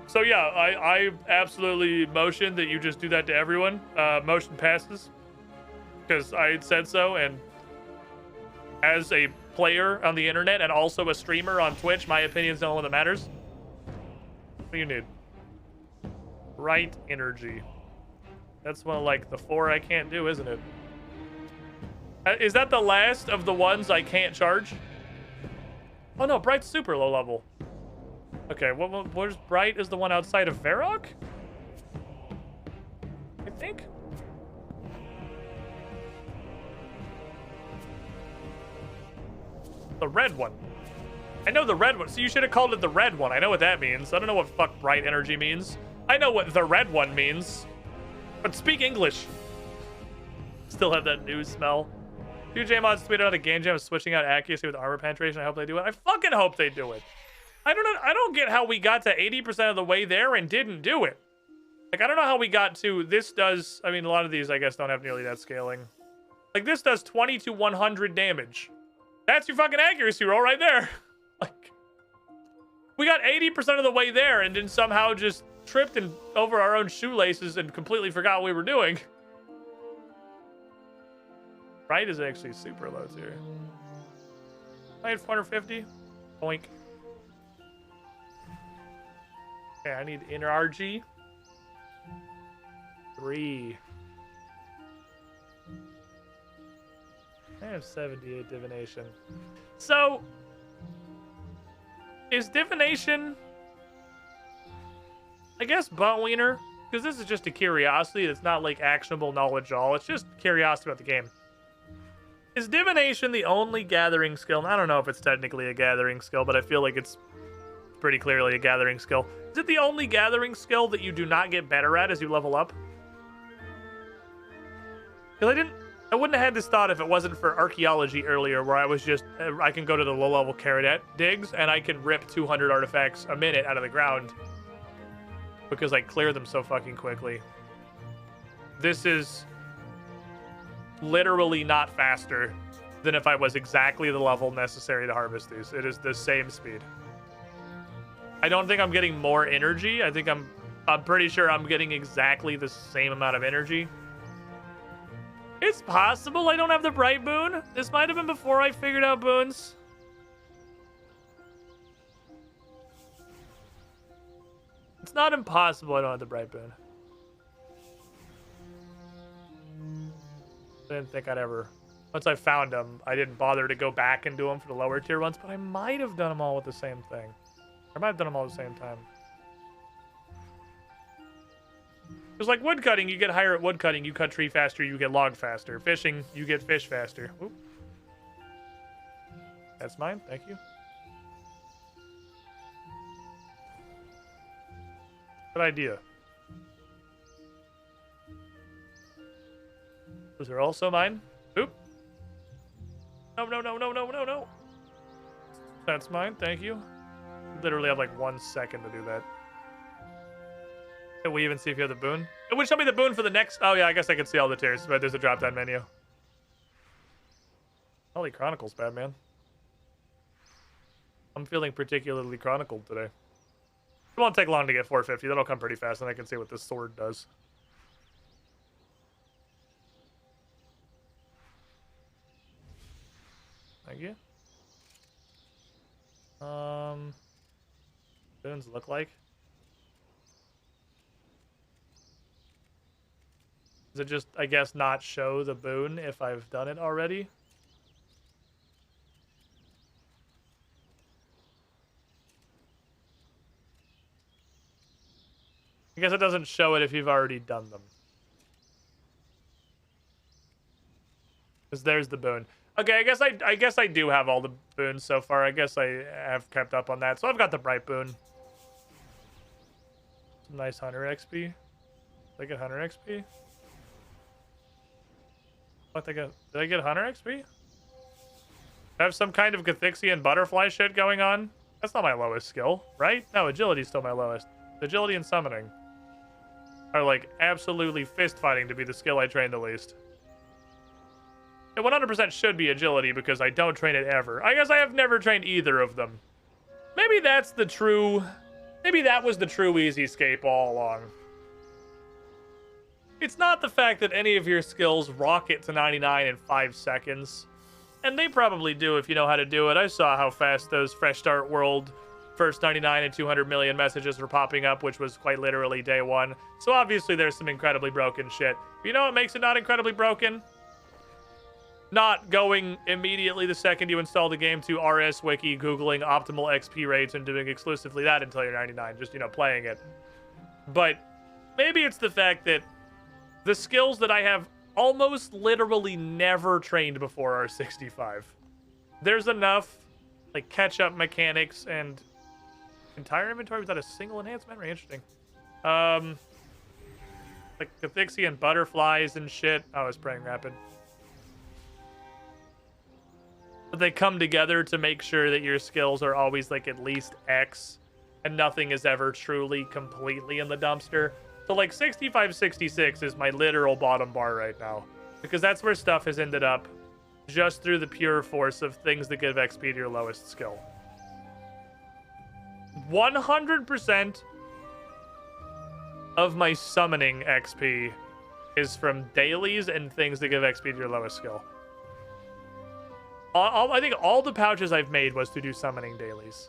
So yeah, I absolutely motion that you just do that to everyone. Motion passes. Because I said so, and as a player on the internet and also a streamer on Twitch, my opinion's the only one that matters. What do you need? Right energy. That's one of like the 4 I can't do, isn't it? Is that the last of the ones I can't charge? Oh no, Bright's super low level. Okay, where's Bright is the one outside of Varrock? I think. The red one. I know the red one. So you should have called it the red one. I know what that means. I don't know what fuck bright energy means. I know what the red one means. But speak English. Still have that new smell. 2J mods tweeted out a game jam of switching out accuracy with armor penetration. I hope they do it. I fucking hope they do it. I don't get how we got to 80% of the way there and didn't do it. Like, I don't know how we got to this does... I mean, a lot of these, I guess, don't have nearly that scaling. Like, this does 20 to 100 damage. That's your fucking accuracy roll right there. Like, we got 80% of the way there and then somehow just tripped and over our own shoelaces and completely forgot what we were doing. Right is actually super low tier. I had 450. Boink. Okay, I need inner RG. 3. I have 78 divination. So, is divination I guess butt wiener, because this is just a curiosity. It's not like actionable knowledge at all. It's just curiosity about the game. Is divination the only gathering skill? And I don't know if it's technically a gathering skill, but I feel like it's pretty clearly a gathering skill. Is it the only gathering skill that you do not get better at as you level up? Because I wouldn't have had this thought if it wasn't for archaeology earlier, where I was just, I can go to the low-level Caradet digs, and I can rip 200 artifacts a minute out of the ground because I clear them so fucking quickly. This is literally not faster than if I was exactly the level necessary to harvest these. It is the same speed. I don't think I'm getting more energy. I think I'm pretty sure I'm getting exactly the same amount of energy. It's possible I don't have the bright boon. This might have been before I figured out boons. It's not impossible I don't have the bright boon. I didn't think I'd ever... Once I found them, I didn't bother to go back and do them for the lower tier ones, but I might have done them all with the same thing. I might have done them all at the same time. Because like woodcutting, you get higher at woodcutting, you cut tree faster, you get log faster. Fishing, you get fish faster. Oop. That's mine, thank you. Good idea. Those are also mine. Oop. No, no, no, no, no, no, no. That's mine, thank you. Literally have like 1 second to do that. Can we even see if you have the boon? It would show me the boon for the next... Oh yeah, I guess I can see all the tiers, but there's a drop-down menu. Holy Chronicles, bad man. I'm feeling particularly chronicled today. It won't take long to get 450. That'll come pretty fast, and I can see what this sword does. Thank you. Boons look like. Does it just, I guess, not show the boon if I've done it already? I guess it doesn't show it if you've already done them. Because there's the boon. Okay, I guess I do have all the boons so far. I guess I have kept up on that. So I've got the bright boon. Some nice hunter XP. Did I get hunter XP? What did I get hunter XP? I have some kind of Cathixian butterfly shit going on. That's not my lowest skill, right? No, agility's still my lowest. Agility and summoning are like absolutely fist fighting to be the skill I train the least. It 100% should be agility because I don't train it ever. I guess I have never trained either of them. Maybe that's the true... Maybe that was the true easy scape all along. It's not the fact that any of your skills rocket to 99 in 5 seconds. And they probably do if you know how to do it. I saw how fast those Fresh Start World first 99 and 200 million messages were popping up, which was quite literally day one. So obviously there's some incredibly broken shit. But you know what makes it not incredibly broken? Not going immediately the second you install the game to RS Wiki, Googling optimal XP rates and doing exclusively that until you're 99. Just, you know, playing it. But maybe it's the fact that the skills that I have almost literally never trained before are 65. There's enough, like, catch-up mechanics and entire inventory without a single enhancement. Very interesting. Like Cathixian butterflies and shit. Oh, it's praying rapid. But they come together to make sure that your skills are always like at least X and nothing is ever truly completely in the dumpster. So like 65, 66 is my literal bottom bar right now because that's where stuff has ended up just through the pure force of things that give XP to your lowest skill. 100% of my summoning XP is from dailies and things that give XP to your lowest skill. I think all the pouches I've made was to do summoning dailies.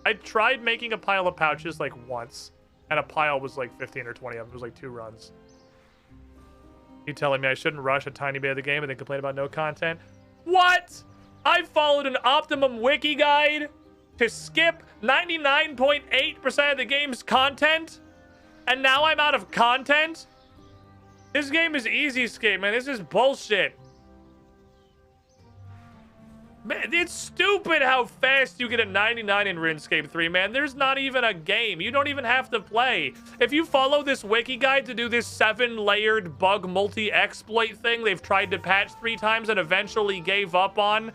I tried making a pile of pouches like once, and a pile was like 15 or 20 of them. It was like 2 runs. You telling me I shouldn't rush a tiny bit of the game and then complain about no content? What? I followed an optimum wiki guide to skip 99.8% of the game's content? And now I'm out of content? This game is easy skate, man. This is bullshit. Man, it's stupid how fast you get a 99 in RuneScape 3, man. There's not even a game. You don't even have to play. If you follow this wiki guide to do this 7-layered bug multi-exploit thing they've tried to patch 3 times and eventually gave up on,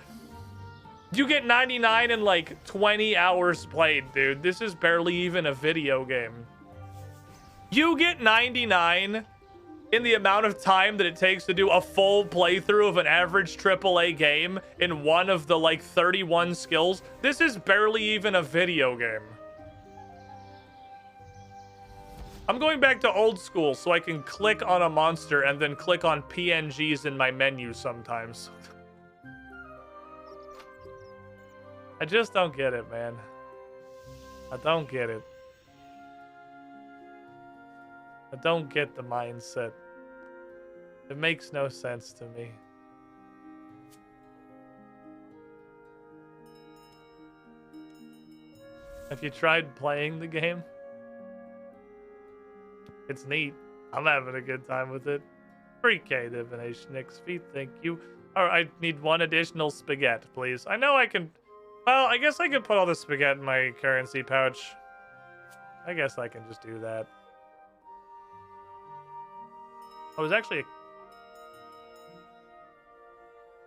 you get 99 in like 20 hours played, dude. This is barely even a video game. You get 99 in the amount of time that it takes to do a full playthrough of an average AAA game in one of the like 31 skills. This is barely even a video game. I'm going back to old school so I can click on a monster and then click on PNGs in my menu sometimes. I just don't get it, man. I don't get it. I don't get the mindset. It makes no sense to me. Have you tried playing the game? It's neat. I'm having a good time with it. 3K divination XP, thank you. Alright, I need 1 additional spaghetti, please. I know I can... Well, I guess I could put all the spaghetti in my currency pouch. I guess I can just do that. Oh, it was actually a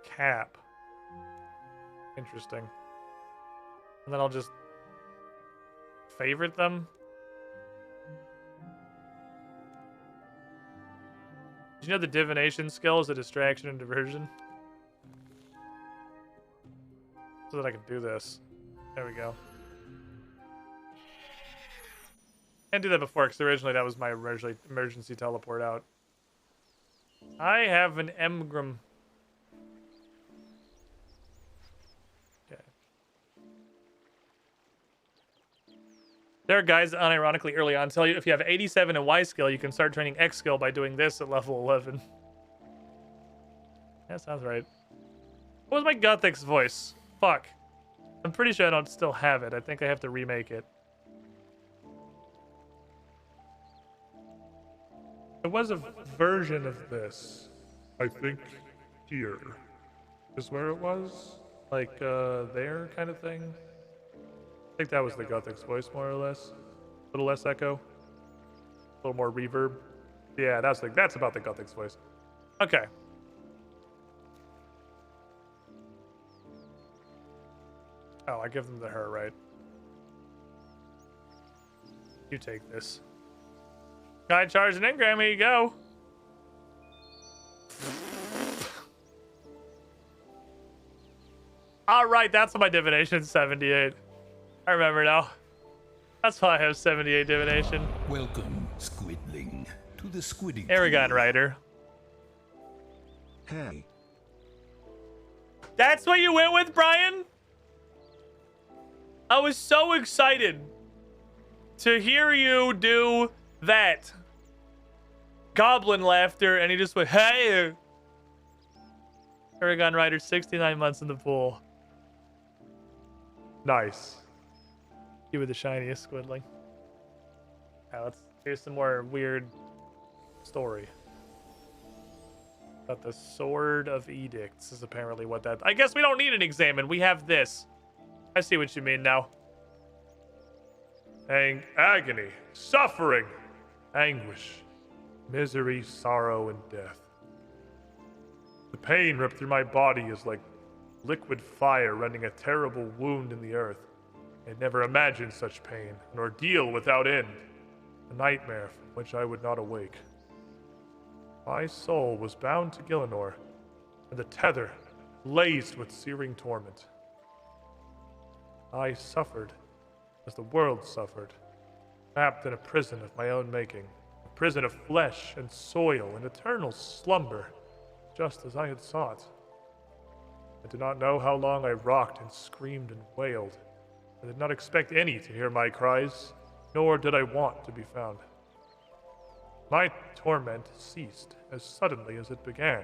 cap. Interesting. And then I'll just favorite them. Did you know the divination skill is a distraction and diversion? So that I can do this. There we go. Can't do that before because originally that was my emergency teleport out. I have an engram. Okay. There are guys that unironically early on tell you if you have 87 in Y skill, you can start training X skill by doing this at level 11. That sounds right. What was my Gothic's voice? Fuck. I'm pretty sure I don't still have it. I think I have to remake it. There was a version of this. I think here is where it was. Like, there kind of thing. I think that was the Gothic's voice, more or less. A little less echo. A little more reverb. Yeah, that's about the Gothic's voice. Okay. Oh, I give them to her, right? You take this. Guy charged an engram, here you go. Alright, that's my divination, 78. I remember now. That's why I have 78 divination. Welcome, Squidling, to the Squidding Aragon Pool. Rider. Hey. That's what you went with, Brian? I was so excited to hear you do that. Goblin laughter, and he just went, hey! Aragon Rider, 69 months in the pool. Nice. You were the shiniest, Squidling. Now here's some more weird story. But the Sword of Edicts is apparently what that... I guess we don't need an examine. We have this. I see what you mean now. Agony, suffering, anguish, misery, sorrow, and death. The pain ripped through my body is like liquid fire rending a terrible wound in the earth. I had never imagined such pain, an ordeal without end, a nightmare from which I would not awake. My soul was bound to Gillinor, and the tether blazed with searing torment. I suffered as the world suffered, trapped in a prison of my own making, a prison of flesh and soil and eternal slumber, just as I had sought. I did not know how long I rocked and screamed and wailed. I did not expect any to hear my cries, nor did I want to be found. My torment ceased as suddenly as it began.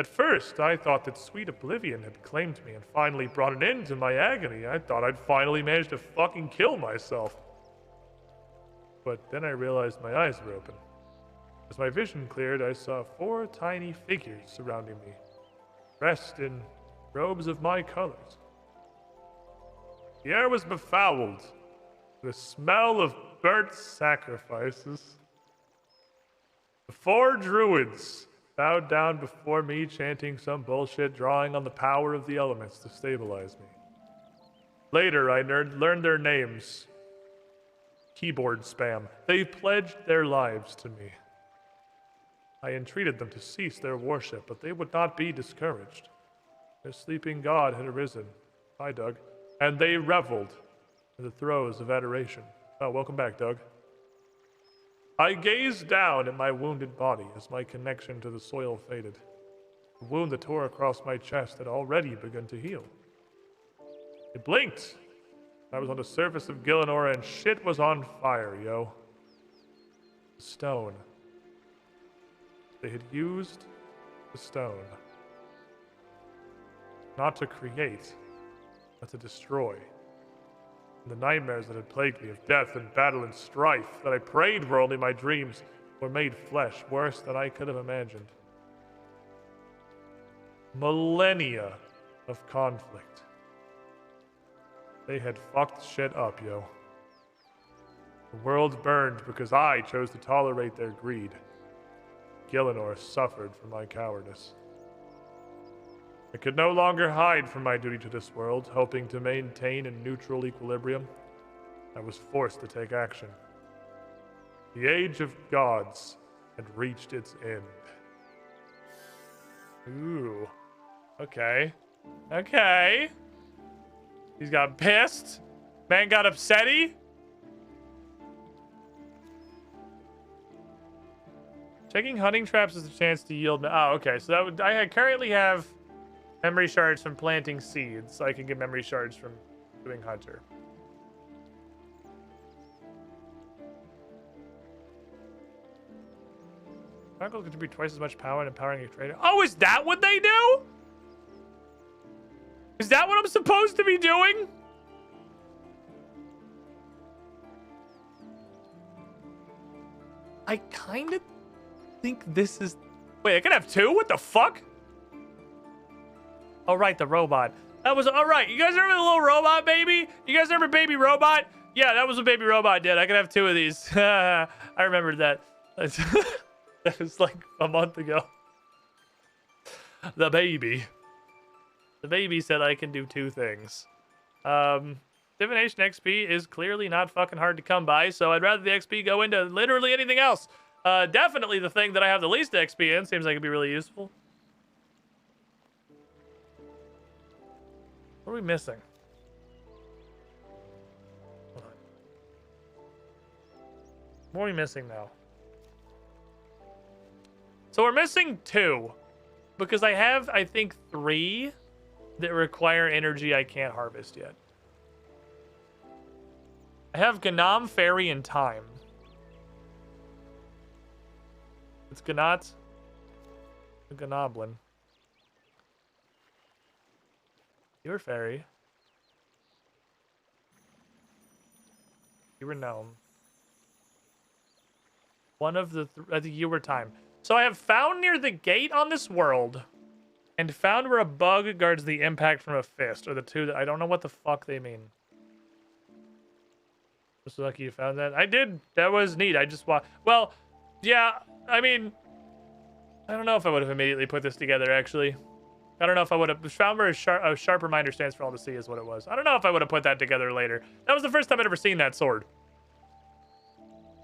At first, I thought that sweet oblivion had claimed me and finally brought an end to my agony. I thought I'd finally managed to fucking kill myself. but then I realized my eyes were open. As my vision cleared, I saw 4 tiny figures surrounding me, dressed in robes of my colors. The air was befouled, the smell of burnt sacrifices. The 4 druids bowed down before me, chanting some bullshit, drawing on the power of the elements to stabilize me. Later, I learned their names. Keyboard spam. They pledged their lives to me. I entreated them to cease their worship, but they would not be discouraged. Their sleeping god had arisen. Hi, Doug. And they reveled in the throes of adoration. Oh, welcome back, Doug. I gazed down at my wounded body as my connection to the soil faded. The wound that tore across my chest had already begun to heal. I blinked. I was on the surface of Gillinor and shit was on fire, yo. Stone. They had used the stone not to create, but to destroy. The nightmares that had plagued me of death and battle and strife that I prayed were only my dreams were made flesh, worse than I could have imagined. Millennia of conflict. They had fucked shit up, yo. The world burned because I chose to tolerate their greed. Gillinor suffered for my cowardice. I could no longer hide from my duty to this world, hoping to maintain a neutral equilibrium. I was forced to take action. The age of gods had reached its end. Ooh. Okay. Okay. He's got pissed. Man got upsetty. Checking hunting traps is a chance to yield. Oh, okay. So that would currently have memory shards from planting seeds. So I can get memory shards from doing hunter. Chronicles contribute twice as much power in empowering a trader. Oh, is that what they do? Is that what I'm supposed to be doing? I kind of think this is... Wait, I can have 2? What the fuck? Oh, right, the robot. That was... All right, you guys remember the little robot baby? You guys remember Baby Robot? Yeah, that was what Baby Robot did. I could have 2 of these. I remembered that. That was like a month ago. The baby. The baby said I can do 2 things. Divination XP is clearly not fucking hard to come by, so I'd rather the XP go into literally anything else. Definitely the thing that I have the least XP in. Seems like it'd be really useful. What are we missing? Hold on. What are we missing now? So we're missing 2. Because I have, I think, 3 that require energy I can't harvest yet. I have Ganam, Fairy, and Time. It's Ganat. A Ganoblin. You're Fairy. You were Gnome. One of the... I think you were Time. So I have found near the gate on this world... and found where a bug guards the impact from a fist, or the 2 that I don't know what the fuck they mean. Just lucky you found that. I did. That was neat. I just well, yeah. I mean, I don't know if I would have immediately put this together. Actually, I don't know if I would have found where a sharp reminder stands for all to see is what it was. I don't know if I would have put that together later. That was the first time I'd ever seen that sword.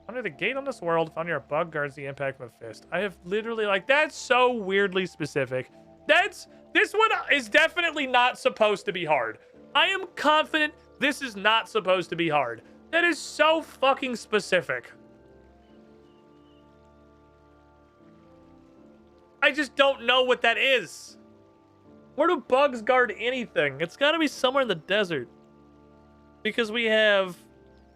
Under the gate on this world, found near a bug guards the impact from a fist. I have literally that's so weirdly specific. This one is definitely not supposed to be hard. I am confident this is not supposed to be hard. That is so fucking specific. I just don't know what that is. Where do bugs guard anything? It's got to be somewhere in the desert. Because we have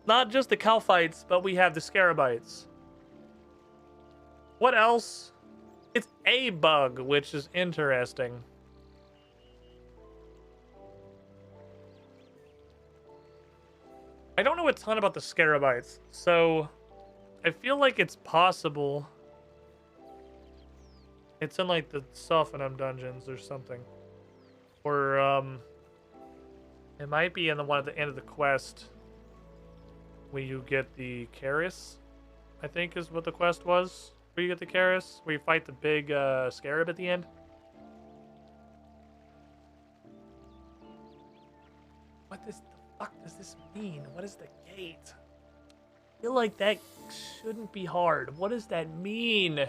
not just the Calphites, but we have the Scarabites. What else? It's a bug, which is interesting. I don't know a ton about the Scarabites, so I feel like it's possible. It's in like the Sophanum dungeons or something. Or it might be in the one at the end of the quest where you get the Karis, I think is what the quest was. Where you get the Karis, where you fight the big scarab at the end. What the fuck does this mean? What is the gate? I feel like that shouldn't be hard. What does that mean?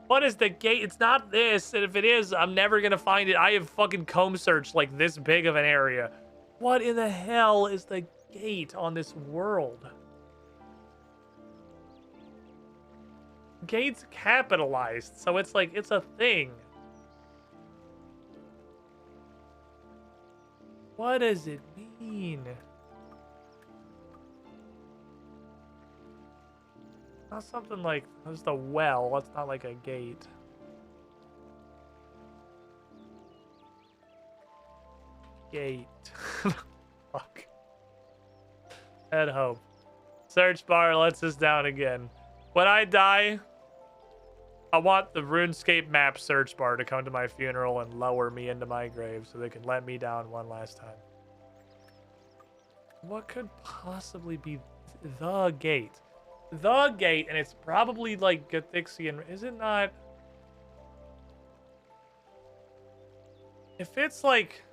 What is the gate? It's not this, and if it is, I'm never gonna find it. I have fucking comb searched like this big of an area. What in the hell is the gate on this world? Gate's capitalized, so it's like, it's a thing. What does it mean? Not something like, just a well. That's not like a gate. Gate. Fuck. Head hope. Search bar lets us down again. When I die, I want the RuneScape map search bar to come to my funeral and lower me into my grave so they can let me down one last time. What could possibly be the gate? The gate, and it's probably like Gothixian. Is it not? If it's like...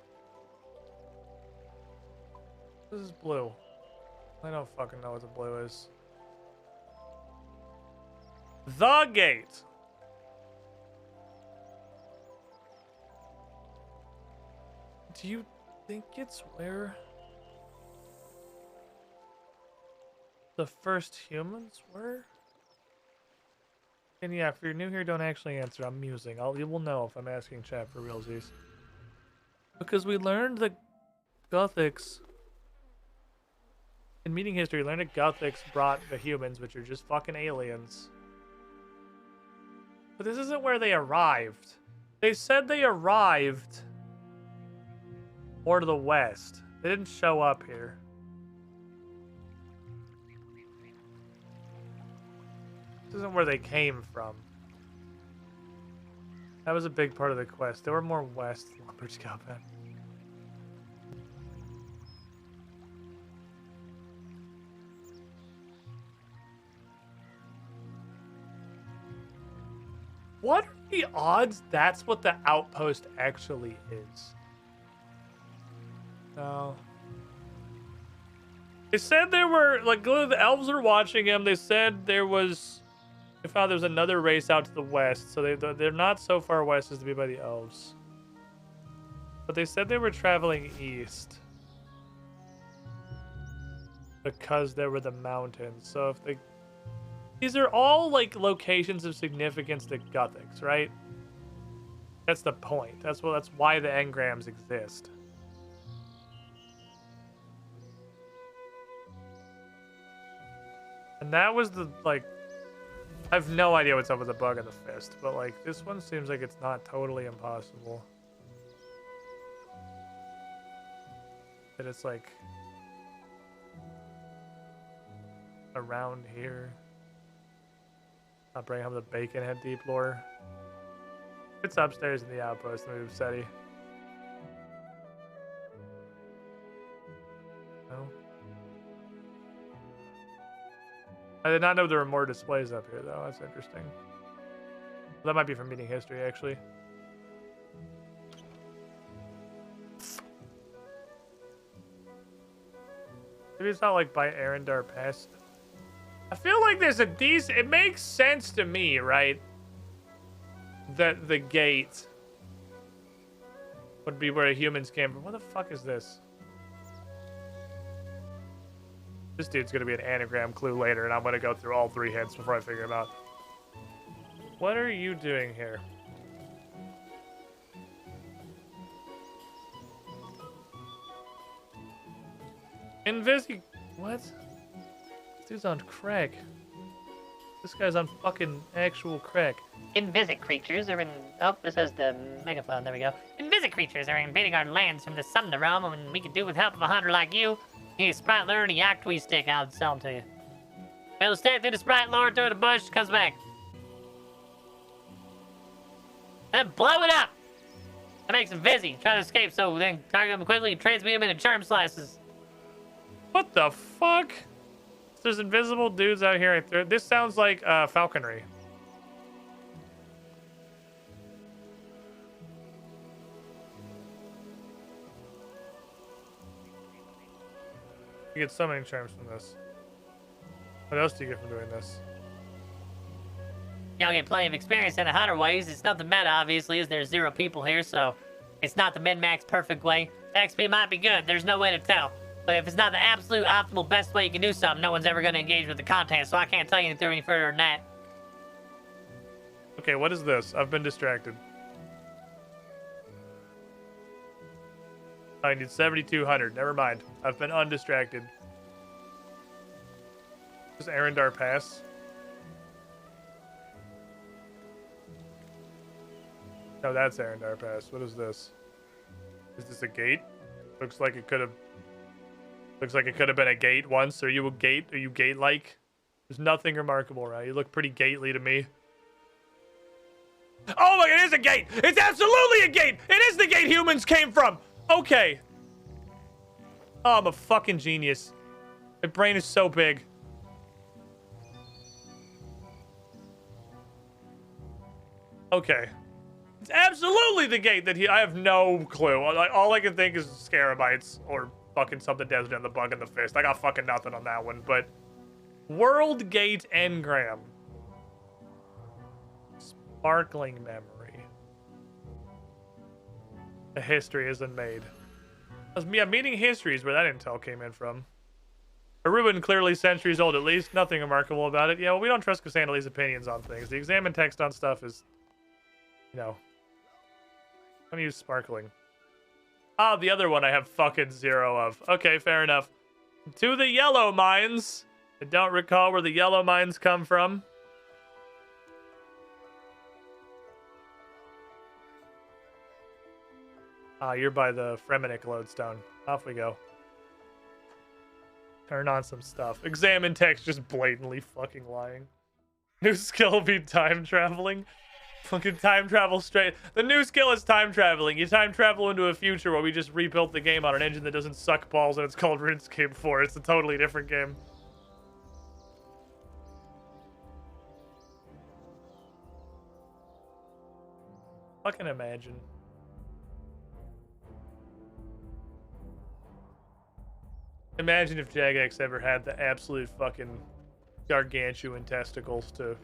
This is blue. I don't fucking know what the blue is. The gate. Do you think it's where the first humans were? And yeah, if you're new here, don't actually answer. I'm musing. You will know if I'm asking chat for realsies. Because we learned that Gothics... In meeting history, we learned that Gothics brought the humans, which are just fucking aliens. But this isn't where they arrived. They said they arrived more to the west. They didn't show up here. This isn't where they came from. That was a big part of the quest. They were more west, Lumberjack Man. What are the odds that's what the outpost actually is? No. They said there were, like, the elves were watching him. They said there was, they found there was another race out to the west. So they're not so far west as to be by the elves. But they said they were traveling east. Because there were the mountains. So if they... These are all, like, locations of significance to Gothics, right? That's the point. That's why the engrams exist. And that was the, like... I have no idea what's up with the bug in the fist, but, like, this one seems like it's not totally impossible. That it's, like... around here. I'll bring home the bacon head deep lore. It's upstairs in the outpost, move SETI. No. I did not know there were more displays up here, though. That's interesting. That might be from meeting history, actually. Maybe it's not like by Arendar Pest. I feel like there's a decent... It makes sense to me, right? That the gate would be where humans came from. What the fuck is this? This dude's gonna be an anagram clue later, and I'm gonna go through all 3 hints before I figure him out. What are you doing here? What? This dude's on crack. This guy's on fucking actual crack. Invisic creatures are in... Oh, this has the megaphone. There we go. Invisic creatures are invading our lands from the Summoner realm, and we could do with help of a hunter like you. You sprite learn a yak tweet stick, I'll sell them to you. We'll stand through the sprite, lower through the bush, comes back. Then blow it up! That makes him busy, try to escape, so then target him quickly and transmute him into charm slices. What the fuck? There's invisible dudes out here. This sounds like falconry. You get summoning charms from this. What else do you get from doing this? Y'all get plenty of experience in the hunter ways. It's nothing meta, obviously, as there's 0 people here, so it's not the min-max perfect way. XP might be good, there's no way to tell. But if it's not the absolute optimal best way you can do something, no one's ever going to engage with the content, so I can't tell you anything any further than that. Okay, what is this? I've been distracted. I need 7,200. Never mind. I've been undistracted. Is Arendar Pass? No, that's Arendar Pass. What is this? Is this a gate? Looks like it could have been a gate once. Are you a gate? Are you gate-like? There's nothing remarkable, right? You look pretty gately to me. Oh my, it is a gate! It's absolutely a gate! It is the gate humans came from! Okay. Oh, I'm a fucking genius. My brain is so big. Okay. It's absolutely the gate that I have no clue. All I can think is scarabites or fucking something desert and the bug in the fist. I got fucking nothing on that one, but World Gate Engram. Sparkling memory. The history isn't made. Yeah, meeting history is where that intel came in from. A ruin clearly centuries old at least. Nothing remarkable about it. Yeah, well, we don't trust Cassandale's opinions on things. The examine text on stuff is, you know. I'm gonna use sparkling. Ah, the other one I have fucking 0 of. Okay, fair enough. To the yellow mines. I don't recall where the yellow mines come from. Ah, you're by the Fremenic lodestone. Off we go. Turn on some stuff. Examine text, just blatantly fucking lying. New skill be time traveling. Fucking time travel straight. The new skill is time traveling. You time travel into a future where we just rebuilt the game on an engine that doesn't suck balls and it's called Runescape 4. It's a totally different game. Fucking imagine. Imagine if Jagex ever had the absolute fucking gargantuan testicles to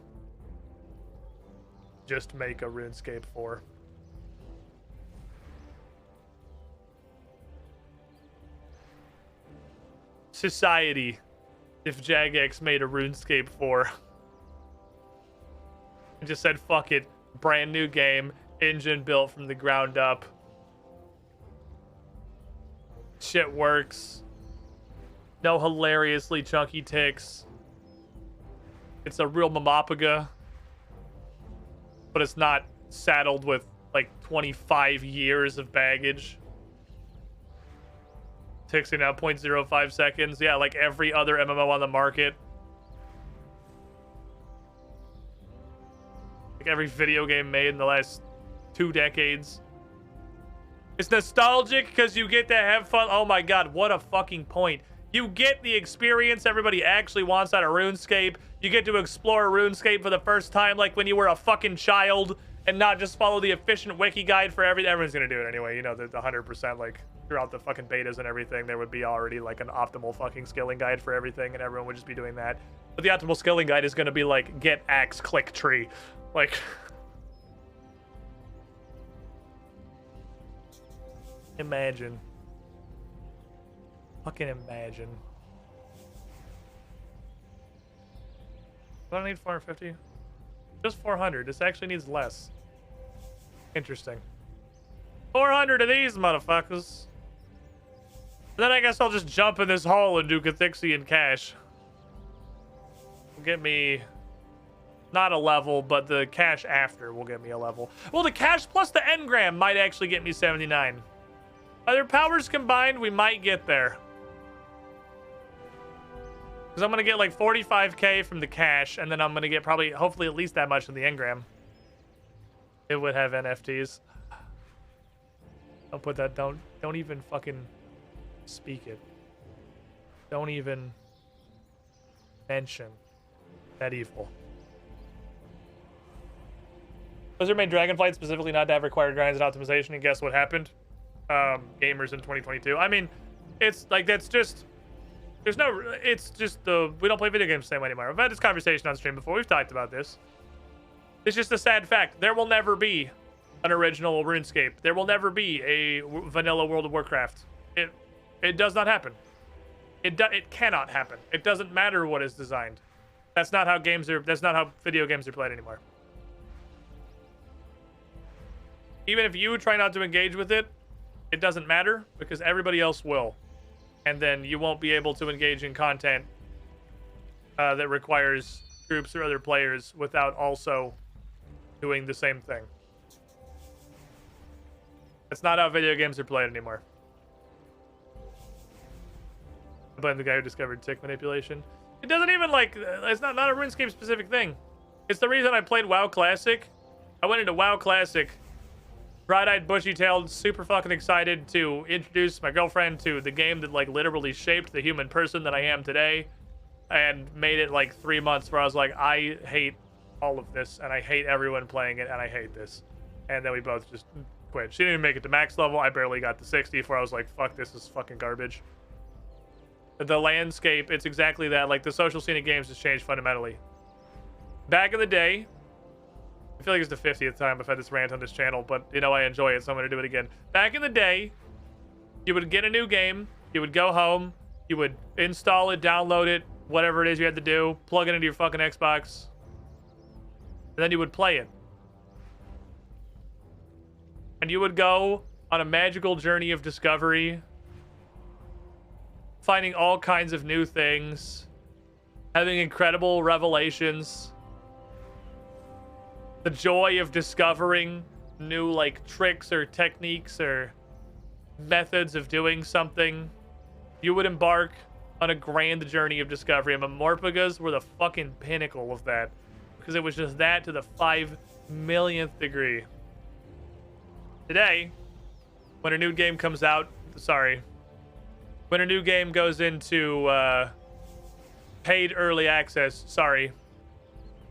just make a RuneScape 4. Society, if Jagex made a RuneScape 4. And just said, fuck it, brand new game, engine built from the ground up. Shit works. No hilariously chunky ticks. It's a real Mamapaga. But it's not saddled with like 25 years of baggage. Ticks in now 0.05 seconds. Yeah, like every other MMO on the market. Like every video game made in the last 2 decades. It's nostalgic because you get to have fun. Oh my god, what a fucking point. You get the experience everybody actually wants out of RuneScape. You get to explore RuneScape for the first time like when you were a fucking child and not just follow the efficient wiki guide for everything. Everyone's gonna do it anyway. You know, the 100% like throughout the fucking betas and everything, there would be already like an optimal fucking skilling guide for everything and everyone would just be doing that. But the optimal skilling guide is gonna be like get axe, click tree. Like... Imagine. Fucking imagine. I don't need 450. Just 400. This actually needs less. Interesting. 400 of these motherfuckers. Then I guess I'll just jump in this hole and do Cathixian cash. Will get me not a level, but the cash after will get me a level. Well, the cash plus the engram might actually get me 79. Other powers combined, we might get there. Because I'm going to get like 45k from the cash, and then I'm going to get probably, hopefully at least that much in the engram. It would have NFTs. Don't put that, don't even fucking speak it. Don't even mention that evil. Blizzard made Dragonflight specifically not to have required grinds and optimization, and guess what happened? Gamers in 2022. I mean, it's like, that's just, there's no, it's just we don't play video games the same way anymore. I've had this conversation on stream before. We've talked about this. It's just a sad fact. There will never be an original RuneScape. There will never be a vanilla World of Warcraft. It does not happen. It cannot happen. It doesn't matter what is designed. That's not how that's not how video games are played anymore. Even if you try not to engage with it, it doesn't matter because everybody else will. And then you won't be able to engage in content that requires groups or other players without also doing the same thing. That's not how video games are played anymore. I blame the guy who discovered tick manipulation. It doesn't even like, it's not a RuneScape specific thing. It's the reason I played WoW Classic. I went into WoW Classic, bright-eyed, bushy-tailed, super fucking excited to introduce my girlfriend to the game that like literally shaped the human person that I am today, and made it like 3 months where I was like, I hate all of this, and I hate everyone playing it, and I hate this. And then we both just quit. She didn't even make it to max level. I barely got to 60 before I was like, fuck, this is fucking garbage. The landscape, it's exactly that. Like, the social scene of games has changed fundamentally. Back in the day, I feel like it's the 50th time I've had this rant on this channel, but, you know, I enjoy it, so I'm going to do it again. Back in the day, you would get a new game, you would go home, you would install it, download it, whatever it is you had to do, plug it into your fucking Xbox, and then you would play it. And you would go on a magical journey of discovery, finding all kinds of new things, having incredible revelations, the joy of discovering new like tricks or techniques or methods of doing something. You would embark on a grand journey of discovery, and Morphagas were the fucking pinnacle of that, because it was just that to the 5 millionth degree. Today, when a new game comes out, when a new game goes into paid early access,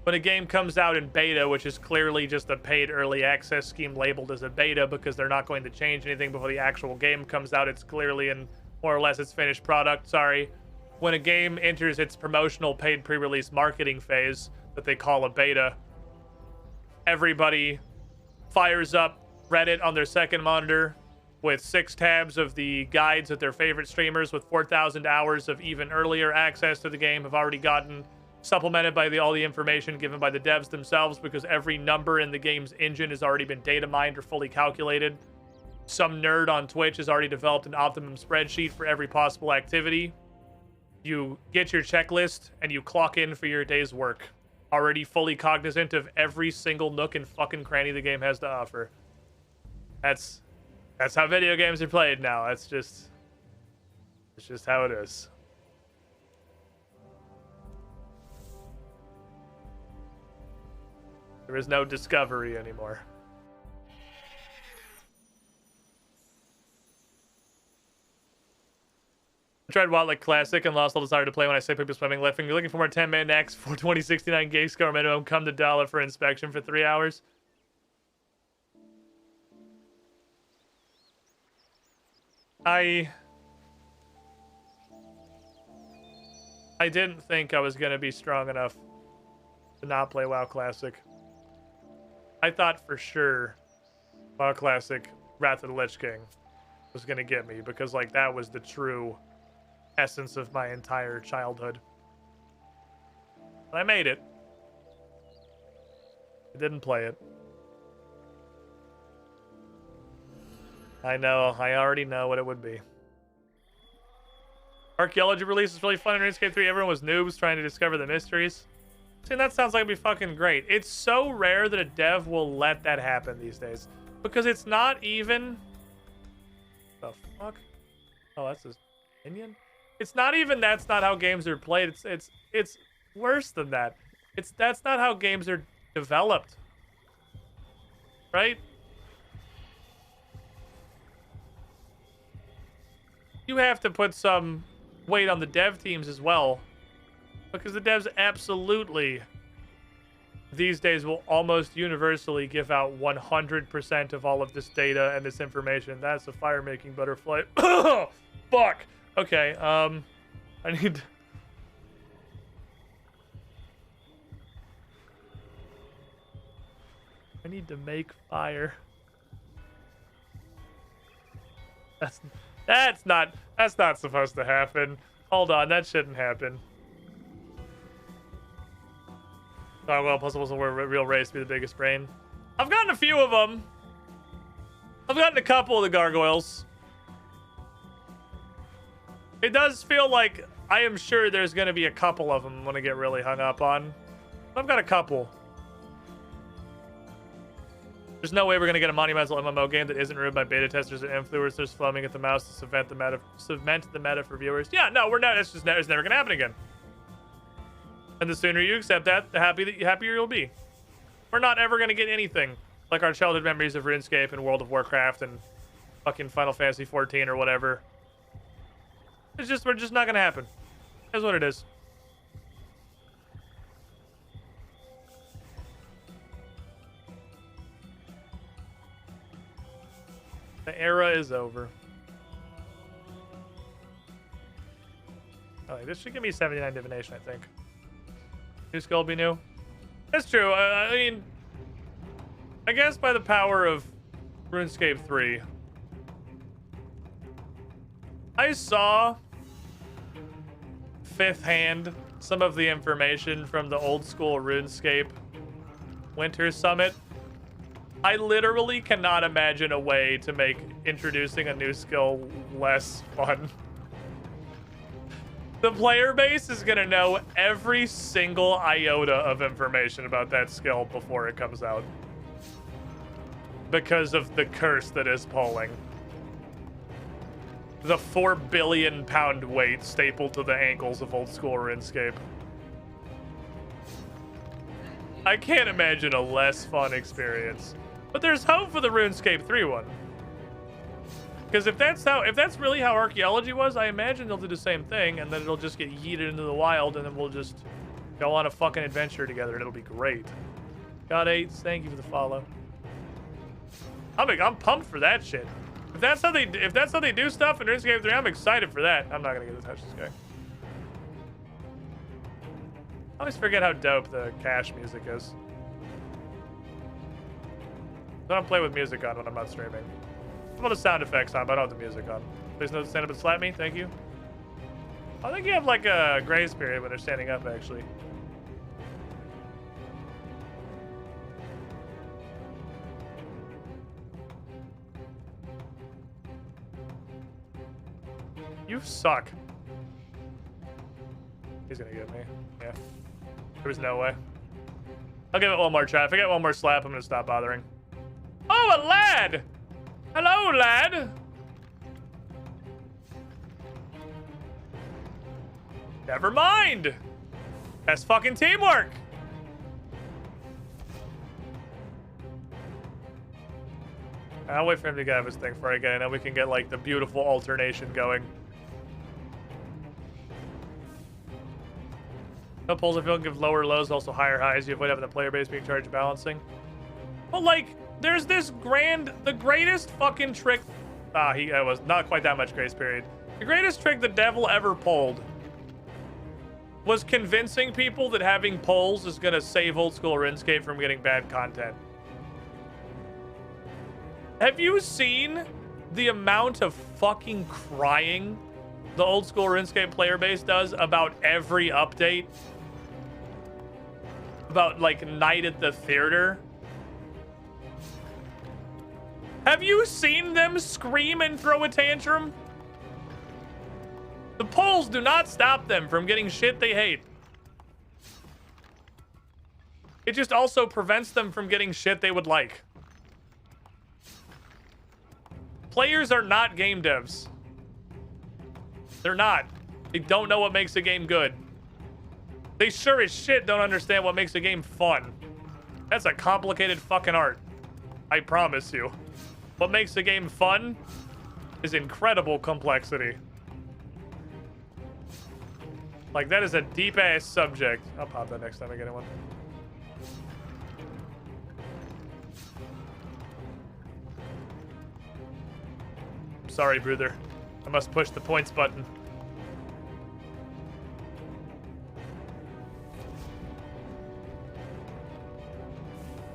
when a game comes out in beta, which is clearly just a paid early access scheme labeled as a beta because they're not going to change anything before the actual game comes out, it's clearly in more or less its finished product, when a game enters its promotional paid pre-release marketing phase that they call a beta, everybody fires up Reddit on their second monitor with 6 tabs of the guides that their favorite streamers with 4,000 hours of even earlier access to the game have already gotten, supplemented by all the information given by the devs themselves, because every number in the game's engine has already been data mined or fully calculated. Some nerd on Twitch has already developed an optimum spreadsheet for every possible activity. You get your checklist and you clock in for your day's work, already fully cognizant of every single nook and fucking cranny the game has to offer. That's how video games are played now. It's just how it is. There is no discovery anymore. I tried Wildlick Classic and lost all desire to play when I say people swimming left. You're looking for more 10-man X for 2069 gig score minimum. Come to Dollar for inspection for 3 hours. I didn't think I was going to be strong enough to not play WoW Classic. I thought for sure WoW Classic Wrath of the Lich King was going to get me, because like that was the true essence of my entire childhood. But I made it. I didn't play it. I know. I already know what it would be. Archaeology release is really fun in RuneScape 3. Everyone was noobs trying to discover the mysteries. See, that sounds like it'd be fucking great. It's so rare that a dev will let that happen these days, because it's not even... The fuck? Oh, that's his minion? It's not even that's not how games are played. It's worse than that. That's not how games are developed. Right? You have to put some weight on the dev teams as well. Because the devs absolutely these days will almost universally give out 100% of all of this data and this information. That's a fire-making butterfly. Oh, fuck. Okay, I need... I need to make fire. That's not supposed to happen. Hold on, that shouldn't happen. Oh, well, puzzles will real race be the biggest brain. I've gotten a few of them. I've gotten a couple of the gargoyles. It does feel like I am sure there's going to be a couple of them when I get really hung up on. I've got a couple. There's no way we're going to get a monumental MMO game that isn't ruined by beta testers and influencers foaming at the mouth to cement the meta for viewers. Yeah, no, we're not. It's never going to happen again. And the sooner you accept that, the happier you'll be. We're not ever going to get anything like our childhood memories of RuneScape and World of Warcraft and fucking Final Fantasy 14 or whatever. We're just not going to happen. That's what it is. The era is over. Oh, this should give me 79 divination, I think. New skull be new. That's true. I mean, I guess by the power of RuneScape 3, I saw fifth hand some of the information from the old school RuneScape Winter Summit. I literally cannot imagine a way to make introducing a new skill less fun. The player base is going to know every single iota of information about that skill before it comes out. Because of the curse that is polling. The 4 billion pound weight stapled to the ankles of old school RuneScape. I can't imagine a less fun experience. But there's hope for the RuneScape 3 one. Because if that's really how archaeology was, I imagine they'll do the same thing, and then it'll just get yeeted into the wild, and then we'll just go on a fucking adventure together, and it'll be great. God 8, thank you for the follow. I'm pumped for that shit. If that's how they do stuff in RuneScape 3, I'm excited for that. I'm not gonna get to touch this guy. I always forget how dope the cache music is. I don't play with music on when I'm not streaming. I have the sound effects on, but I don't have the music on. Please no stand up and slap me. Thank you. I think you have like a grace period when they're standing up, actually. You suck. He's gonna get me. Yeah. There's no way. I'll give it one more try. If I get one more slap, I'm gonna stop bothering. Oh, a lad! Hello, lad! Never mind! That's fucking teamwork! I'll wait for him to get his thing before I get in, and we can get, like, the beautiful alternation going. No pulls if you don't give lower lows, also higher highs. You avoid having the player base being charged balancing. But, like, there's this the greatest fucking trick. He was not quite that much grace period. The greatest trick the devil ever pulled was convincing people that having polls is gonna save old school RuneScape from getting bad content. Have you seen the amount of fucking crying the old school RuneScape player base does about every update? About, like, Night at the Theater? Have you seen them scream and throw a tantrum? The polls do not stop them from getting shit they hate. It just also prevents them from getting shit they would like. Players are not game devs. They're not. They don't know what makes a game good. They sure as shit don't understand what makes a game fun. That's a complicated fucking art. I promise you. What makes a game fun is incredible complexity. Like, that is a deep-ass subject. I'll pop that next time I get in one. Sorry, brother. I must push the points button.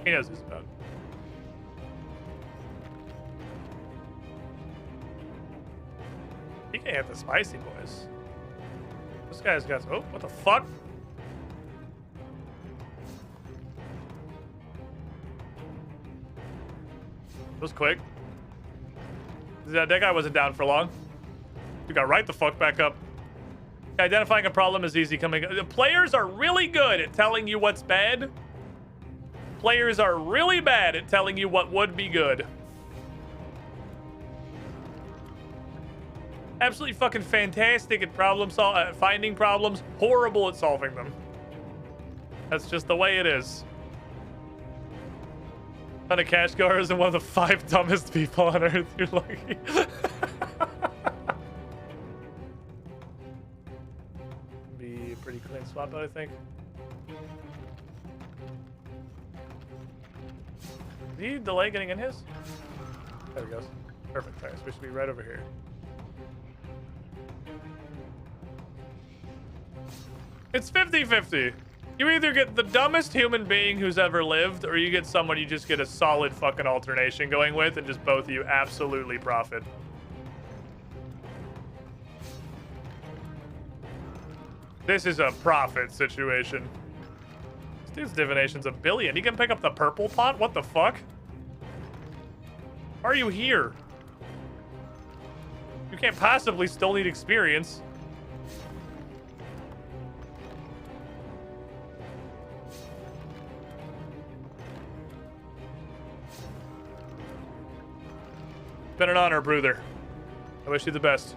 He knows who's about. He can't hit the spicy boys. This guy's got. Oh, what the fuck? That was quick. That guy wasn't down for long. You got right the fuck back up. Identifying a problem is easy. The players are really good at telling you what's bad. Players are really bad at telling you what would be good. Absolutely fucking fantastic at finding problems, horrible at solving them. That's just the way it is. On a cash car isn't one of the 5 dumbest people on Earth. You're lucky. Be a pretty clean swap out, I think. Did he delay getting in his? There he goes. Perfect. Alright, so we should be right over here. It's 50-50. You either get the dumbest human being who's ever lived, or you get someone you just get a solid fucking alternation going with, and just both of you absolutely profit. This is a profit situation. This dude's divination's $1 billion. He can pick up the purple pot? What the fuck? Why are you here? You can't possibly still need experience. It's been an honor, brother. I wish you the best.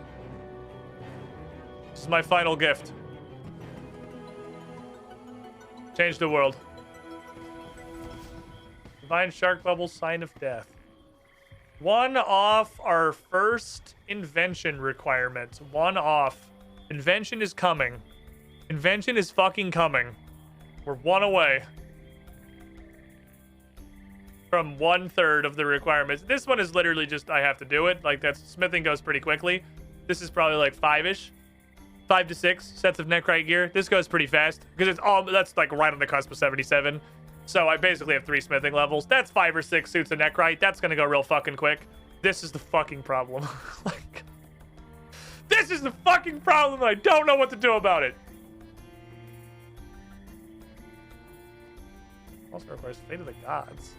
This is my final gift. Change the world. Divine shark bubble, sign of death. One off our first invention requirement. One off. Invention is coming. Invention is fucking coming. We're one away from 1/3 of the requirements. This one is literally just I have to do it. Like, that's smithing goes pretty quickly. This is probably like 5-ish. 5 to 6 sets of nechrite gear. This goes pretty fast because it's all that's like right on the cusp of 77. So I basically have 3 smithing levels. That's 5 or 6 suits of nechrite. That's gonna go real fucking quick. This is the fucking problem. Like, this is the fucking problem, and I don't know what to do about it. Also requires Fate of the Gods.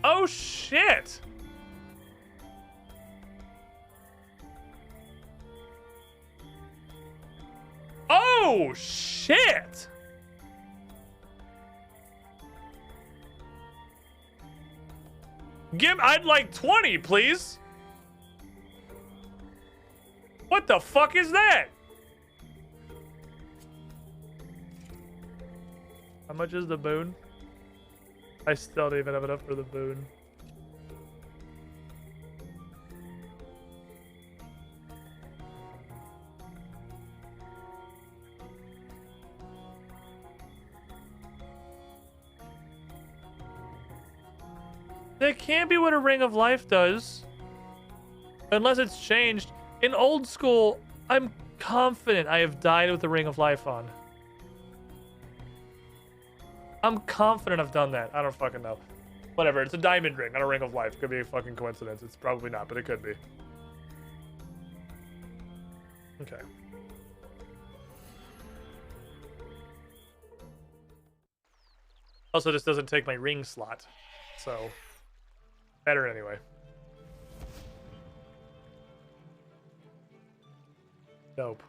Oh shit! Oh shit! I'd like 20, please. What the fuck is that? How much is the boon? I still don't even have enough for the boon. That can't be what a Ring of Life does. Unless it's changed. In old school, I'm confident I have died with the Ring of Life on. I'm confident I've done that. I don't fucking know. Whatever, it's a diamond ring, not a Ring of Life. Could be a fucking coincidence. It's probably not, but it could be. Okay. Also, this doesn't take my ring slot. So, better anyway. Dope.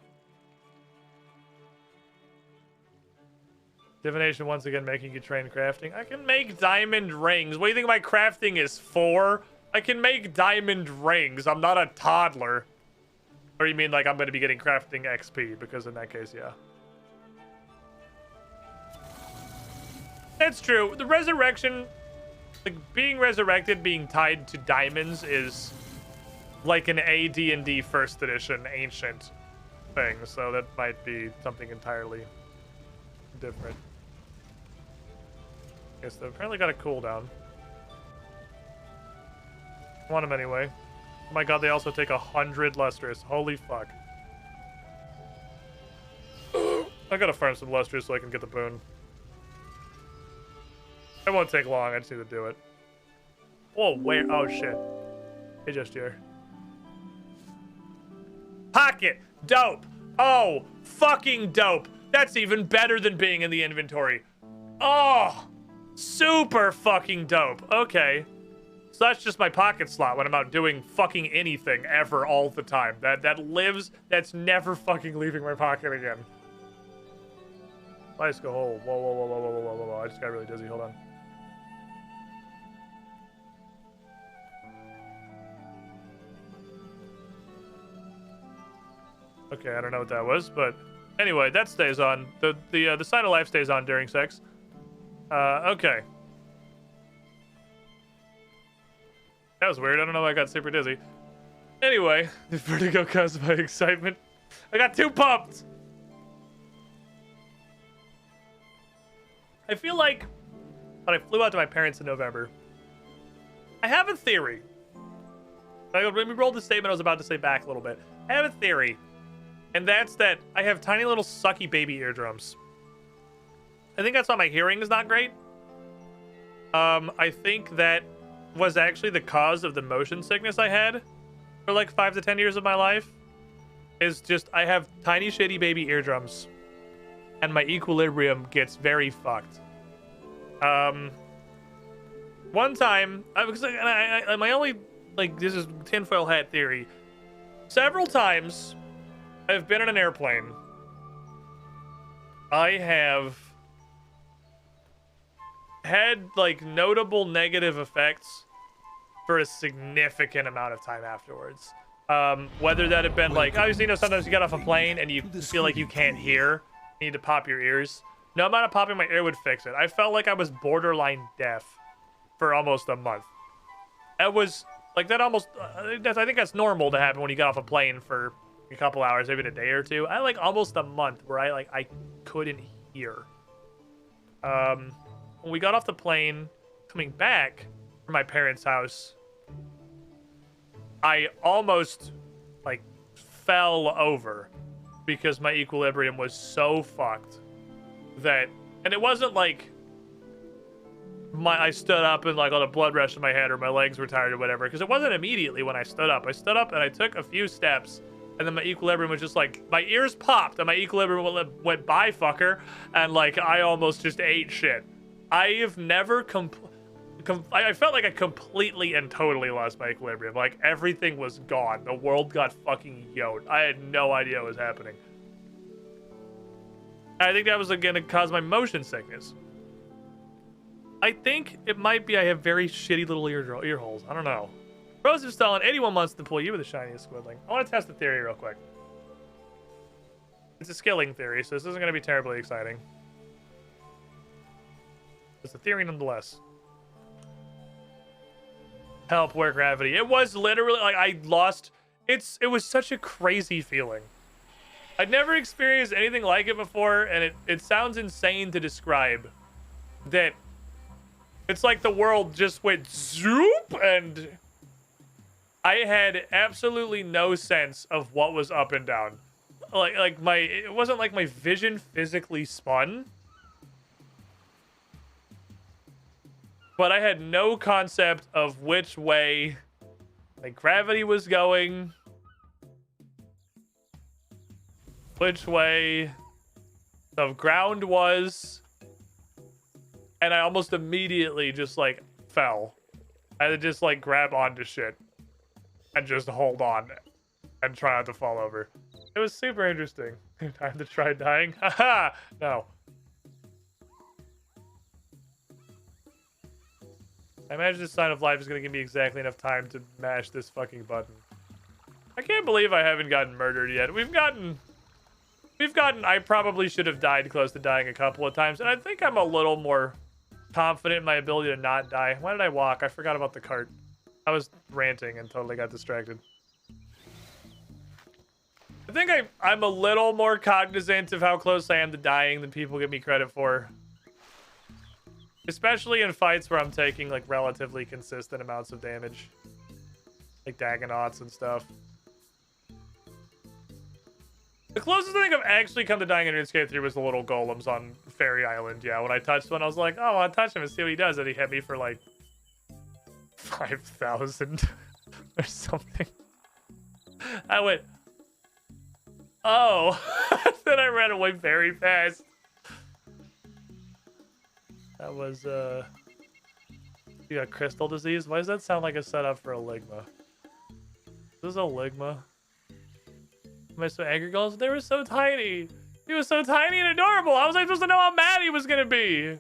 Divination once again making you train crafting. I can make diamond rings. What do you think my crafting is for? I can make diamond rings. I'm not a toddler. Or you mean like I'm going to be getting crafting XP? Because in that case, yeah. That's true. The resurrection, like being resurrected, being tied to diamonds is like an AD&D first edition ancient thing. So that might be something entirely different. Yes, they've apparently got a cooldown. I want them anyway. Oh my god, they also take 100 lustrous. Holy fuck. I gotta farm some lustrous so I can get the boon. It won't take long, I just need to do it. Whoa, where? Oh shit. Hey, just here. Pocket! Dope! Oh, fucking dope! That's even better than being in the inventory. Oh! Super fucking dope. Okay. So that's just my pocket slot when I'm out doing fucking anything ever all the time. That lives, that's never fucking leaving my pocket again. Let's go home. Whoa, whoa, whoa, whoa, whoa, whoa, whoa, whoa. I just got really dizzy. Hold on. Okay, I don't know what that was, but anyway, that stays on. The sign of life stays on during sex. Okay. That was weird. I don't know why I got super dizzy. Anyway, the vertigo caused by excitement. I got too pumped. I feel like when I flew out to my parents in November, I have a theory. Let me roll the statement I was about to say back a little bit. I have a theory, and that's that I have tiny little sucky baby eardrums. I think that's why my hearing is not great. I think that was actually the cause of the motion sickness I had for like 5 to 10 years of my life. Is just I have tiny shitty baby eardrums, and my equilibrium gets very fucked. One time, my only, like, this is tinfoil hat theory. Several times I've been in an airplane. I have had like notable negative effects for a significant amount of time afterwards. Whether that had been like, obviously, you know, sometimes you get off a plane and you feel like you can't hear, you need to pop your ears. No amount of popping my ear would fix it. I felt like I was borderline deaf for almost a month. That was like that almost. I think that's normal to happen when you get off a plane for a couple hours, maybe a day or two. I had like almost a month where I couldn't hear. When we got off the plane, coming back from my parents' house, I almost like fell over because my equilibrium was so fucked that, and it wasn't like I stood up and like all the blood rushed to my head or my legs were tired or whatever, because it wasn't immediately when I stood up. I stood up and I took a few steps, and then my equilibrium was just like, my ears popped and my equilibrium went by fucker, and like I almost just ate shit. I have never I felt like I completely and totally lost my equilibrium. Like everything was gone. The world got fucking yoked. I had no idea what was happening. I think that was going to cause my motion sickness. I think it might be I have very shitty little ear holes. I don't know. Rose of Stalin, 81 months to pull you with the shiniest squidling. I want to test the theory real quick. It's a skilling theory, so this isn't going to be terribly exciting. It's a theory nonetheless. Help, where gravity? It was literally like I lost. It was such a crazy feeling. I'd never experienced anything like it before, and it sounds insane to describe. That it's like the world just went zoop, and I had absolutely no sense of what was up and down. It wasn't like my vision physically spun, but I had no concept of which way like gravity was going, which way the ground was, and I almost immediately just like fell. I had to just like grab onto shit and just hold on and try not to fall over. It was super interesting. Time to try dying. Haha! No. I imagine this sign of life is gonna give me exactly enough time to mash this fucking button. I can't believe I haven't gotten murdered yet. We've gotten, I probably should have died close to dying a couple of times, and I think I'm a little more confident in my ability to not die. Why did I walk? I forgot about the cart. I was ranting and totally got distracted. I think I'm a little more cognizant of how close I am to dying than people give me credit for. Especially in fights where I'm taking, like, relatively consistent amounts of damage. Like Dagonauts and stuff. The closest thing I've actually come to dying in Runescape 3 was the little golems on Fairy Island. Yeah, when I touched one, I was like, oh, I'll touch him and see what he does. And he hit me for, like, 5,000 or something. I went, oh. Then I ran away very fast. That was, you got crystal disease? Why does that sound like a setup for a Ligma? This is a Ligma. Am I so angry, girls? They were so tiny. He was so tiny and adorable. How was I supposed to know how mad he was gonna be?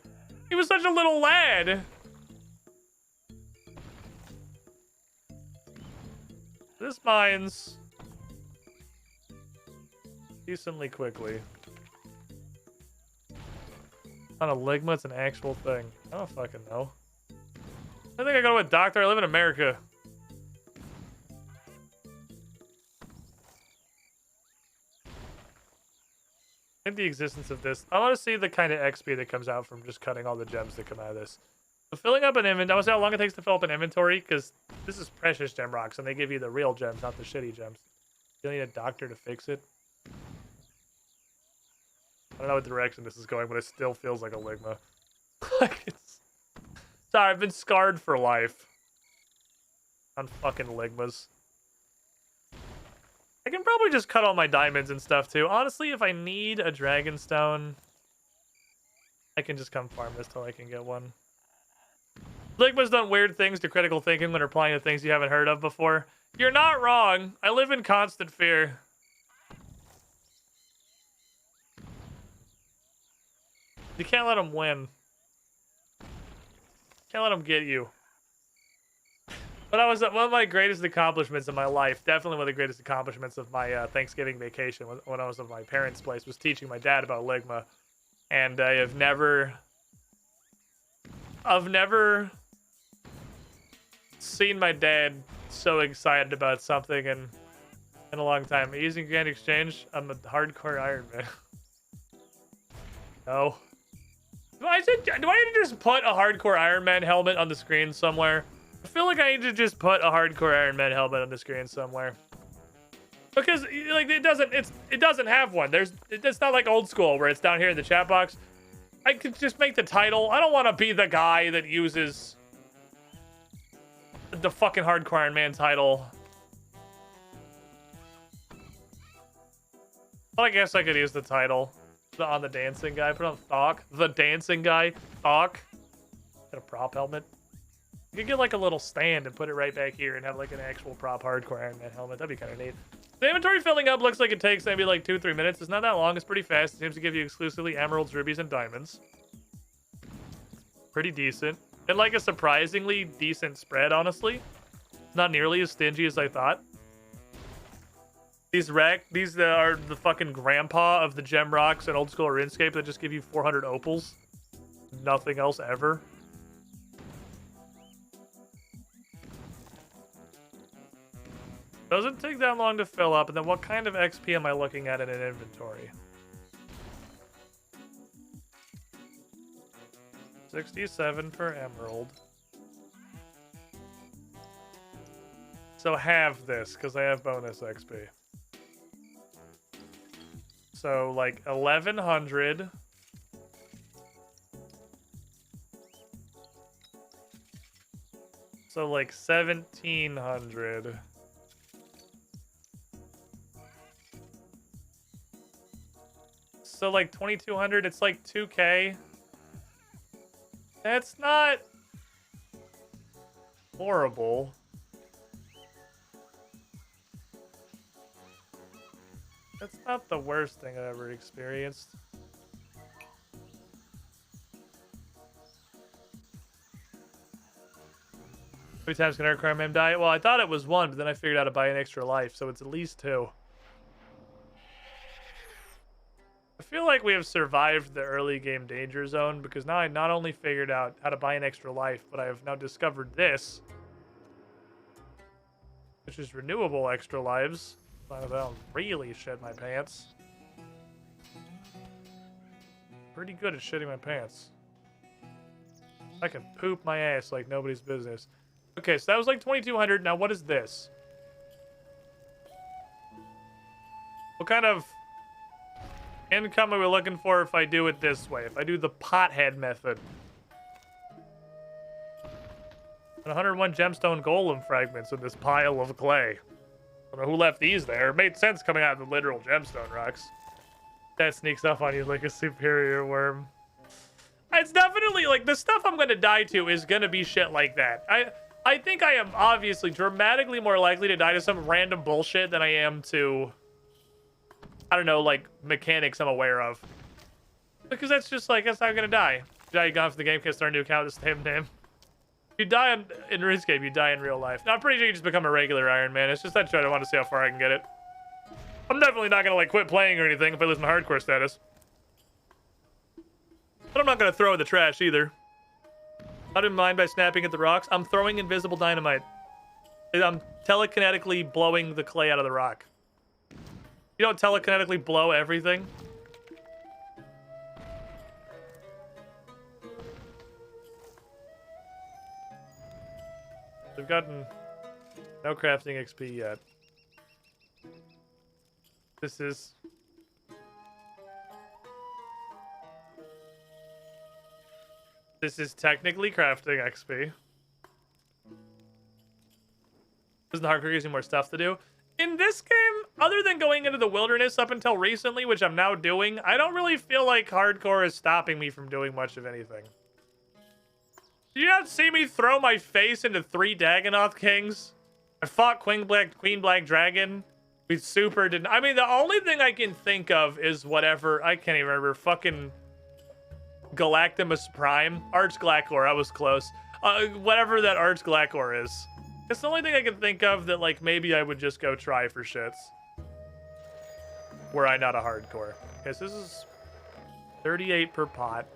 He was such a little lad. This mines decently quickly. Not a Ligma, it's an actual thing. I don't fucking know. I think I go to a doctor. I live in America. I think the existence of this. I want to see the kind of XP that comes out from just cutting all the gems that come out of this. So filling up an inventory. I want to see how long it takes to fill up an inventory, because this is precious gem rocks, and they give you the real gems, not the shitty gems. You need a doctor to fix it. I don't know what direction this is going, but it still feels like a Ligma. Like it's... Sorry, I've been scarred for life. On fucking Ligmas. I can probably just cut all my diamonds and stuff too. Honestly, if I need a dragonstone, I can just come farm this till I can get one. Ligma's done weird things to critical thinking when applying to things you haven't heard of before. You're not wrong. I live in constant fear. You can't let them win. Can't let them get you. But one of my greatest accomplishments in my life, definitely one of the greatest accomplishments of my Thanksgiving vacation when I was at my parents' place, was teaching my dad about Ligma. And I've never seen my dad so excited about something in a long time. Using Grand Exchange, I'm a hardcore Iron Man. No. Do I need to just put a hardcore Iron Man helmet on the screen somewhere? I feel like I need to just put a hardcore Iron Man helmet on the screen somewhere. Because like it doesn't have one. It's not like old school where it's down here in the chat box. I could just make the title. I don't want to be the guy that uses the fucking hardcore Iron Man title. But I guess I could use the title. On the dancing guy. Put on Thok. The dancing guy. Thok. Get a prop helmet. You could get like a little stand and put it right back here and have like an actual prop hardcore Iron Man helmet. That'd be kind of neat. The inventory filling up looks like it takes maybe like 2-3 minutes. It's not that long. It's pretty fast. It seems to give you exclusively emeralds, rubies, and diamonds. Pretty decent. And like a surprisingly decent spread, honestly. Not nearly as stingy as I thought. These are the fucking grandpa of the gem rocks and old school RuneScape that just give you 400 opals. Nothing else ever. Doesn't take that long to fill up, and then what kind of XP am I looking at in an inventory? 67 per emerald. So halve this, because I have bonus XP. So, like, 1,100. So, like, 1,700. So, like, 2,200. It's like 2K. That's not horrible. That's not the worst thing I've ever experienced. many times can Aircraft Man die? Well, I thought it was 1, but then I figured out to buy an extra life, so it's at least 2. I feel like we have survived the early game danger zone because now I not only figured out how to buy an extra life, but I have now discovered this, which is renewable extra lives. So I don't really shit my pants. Pretty good at shitting my pants. I can poop my ass like nobody's business. Okay, so that was like 2,200. Now what is this? What kind of income are we looking for if I do it this way? If I do the pothead method. And 101 gemstone golem fragments in this pile of clay. I don't know who left these there. It made sense coming out of the literal gemstone rocks. That sneaks up on you like a superior worm. It's definitely like the stuff I'm gonna die to is gonna be shit like that. I think I am obviously dramatically more likely to die to some random bullshit than I am to, I don't know, like mechanics I'm aware of. Because that's just like, that's how I'm gonna die. Die gone from the game, can't start a new account, the same name. You die in RuneScape, you die in real life. Now, I'm pretty sure you just become a regular Iron Man. It's just that I want to see how far I can get it. I'm definitely not gonna like quit playing or anything if I lose my hardcore status. But I'm not gonna throw in the trash either. I didn't mind by snapping at the rocks. I'm throwing invisible dynamite. I'm telekinetically blowing the clay out of the rock. You don't telekinetically blow everything? We've gotten no crafting XP yet. This is... This is technically crafting XP. Isn't the hardcore using more stuff to do? In this game, other than going into the wilderness up until recently, which I'm now doing, I don't really feel like hardcore is stopping me from doing much of anything. Did you not see me throw my face into 3 Dagonoth Kings? I fought Queen Black Dragon. We super didn't... I mean, the only thing I can think of is whatever... I can't even remember. Fucking... Galactimus Prime. Arch Glackor. I was close. Whatever that Arch Glackor is. It's the only thing I can think of that, like, maybe I would just go try for shits. Were I not a hardcore. Okay, so this is 38 per pot.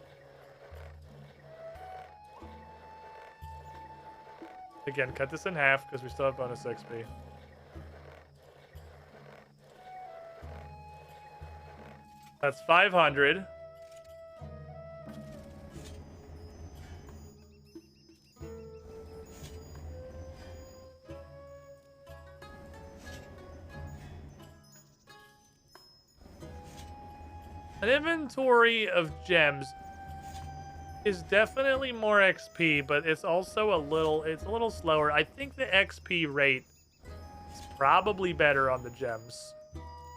Again, cut this in half because we still have bonus XP. That's 500. An inventory of gems is definitely more XP, but it's also it's a little slower. I think the XP rate is probably better on the gems.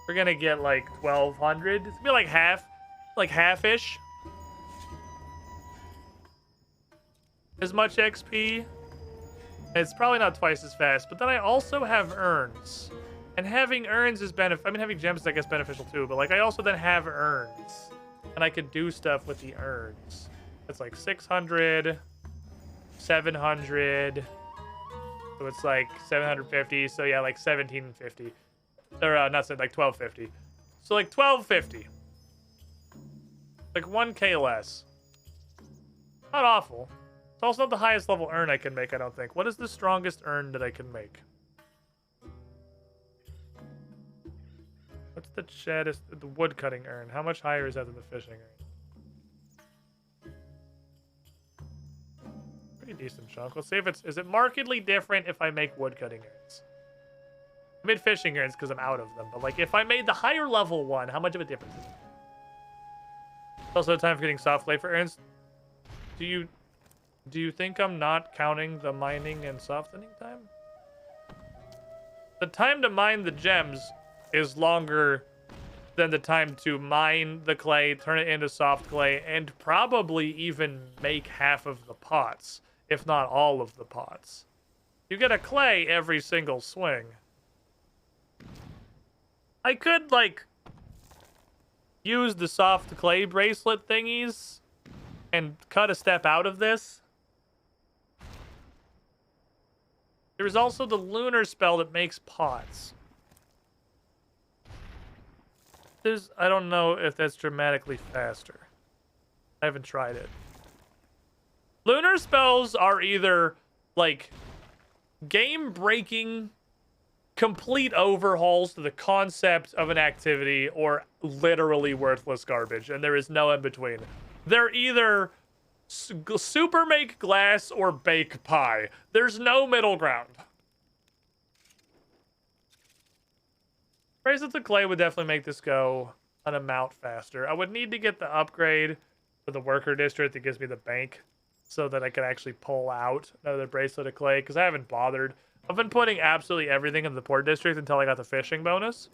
We're gonna get like 1,200. It's gonna be like half-ish. As much XP. It's probably not twice as fast, but then I also have urns. And having urns is I mean, having gems is, I guess, beneficial too, but like I also then have urns. And I could do stuff with the urns. It's like 600, 700. So it's like 750. So yeah, like 1750. Or not like 1250. So like 1250. Like 1k less. Not awful. It's also not the highest level urn I can make, I don't think. What is the strongest urn that I can make? What's the chattest, the wood cutting urn? How much higher is that than the fishing urn? Pretty decent chunk. Let's see if is it markedly different if I make wood cutting urns? I made fishing urns because I'm out of them, but like if I made the higher level one, how much of a difference is it? It's also time for getting soft clay for urns. Do you think I'm not counting the mining and softening time? The time to mine the gems is longer than the time to mine the clay, turn it into soft clay, and probably even make half of the pots, if not all of the pots. You get a clay every single swing. I could, like, use the soft clay bracelet thingies and cut a step out of this. There's also the lunar spell that makes pots. I don't know if that's dramatically faster. I haven't tried it. Lunar spells are either, like, game-breaking, complete overhauls to the concept of an activity, or literally worthless garbage, and there is no in-between. They're either super make glass or bake pie. There's no middle ground. Bracelets of clay would definitely make this go an amount faster. I would need to get the upgrade for the worker district that gives me the bank so that I can actually pull out another bracelet of clay, because I haven't bothered. I've been putting absolutely everything in the port district until I got the fishing bonus.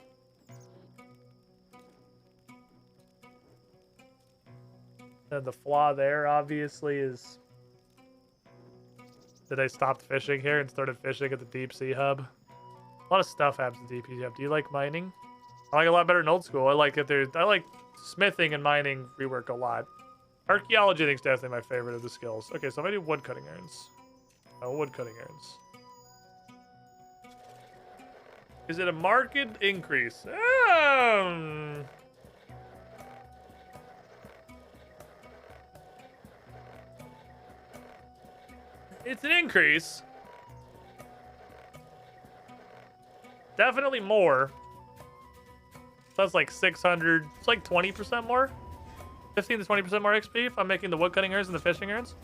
And the flaw there, obviously, is that I stopped fishing here and started fishing at the deep sea hub. A lot of stuff happens at the deep sea hub. Do you like mining? I like it a lot better than old school. I like smithing and mining rework a lot. Archaeology, I think, is definitely my favorite of the skills. Okay, so if I do wood cutting urns. Oh, wood cutting urns. Is it a market increase? It's an increase. Definitely more. So that's like 600. It's like 20% more. 15 to 20% more XP if I'm making the wood cutting urns and the fishing urns.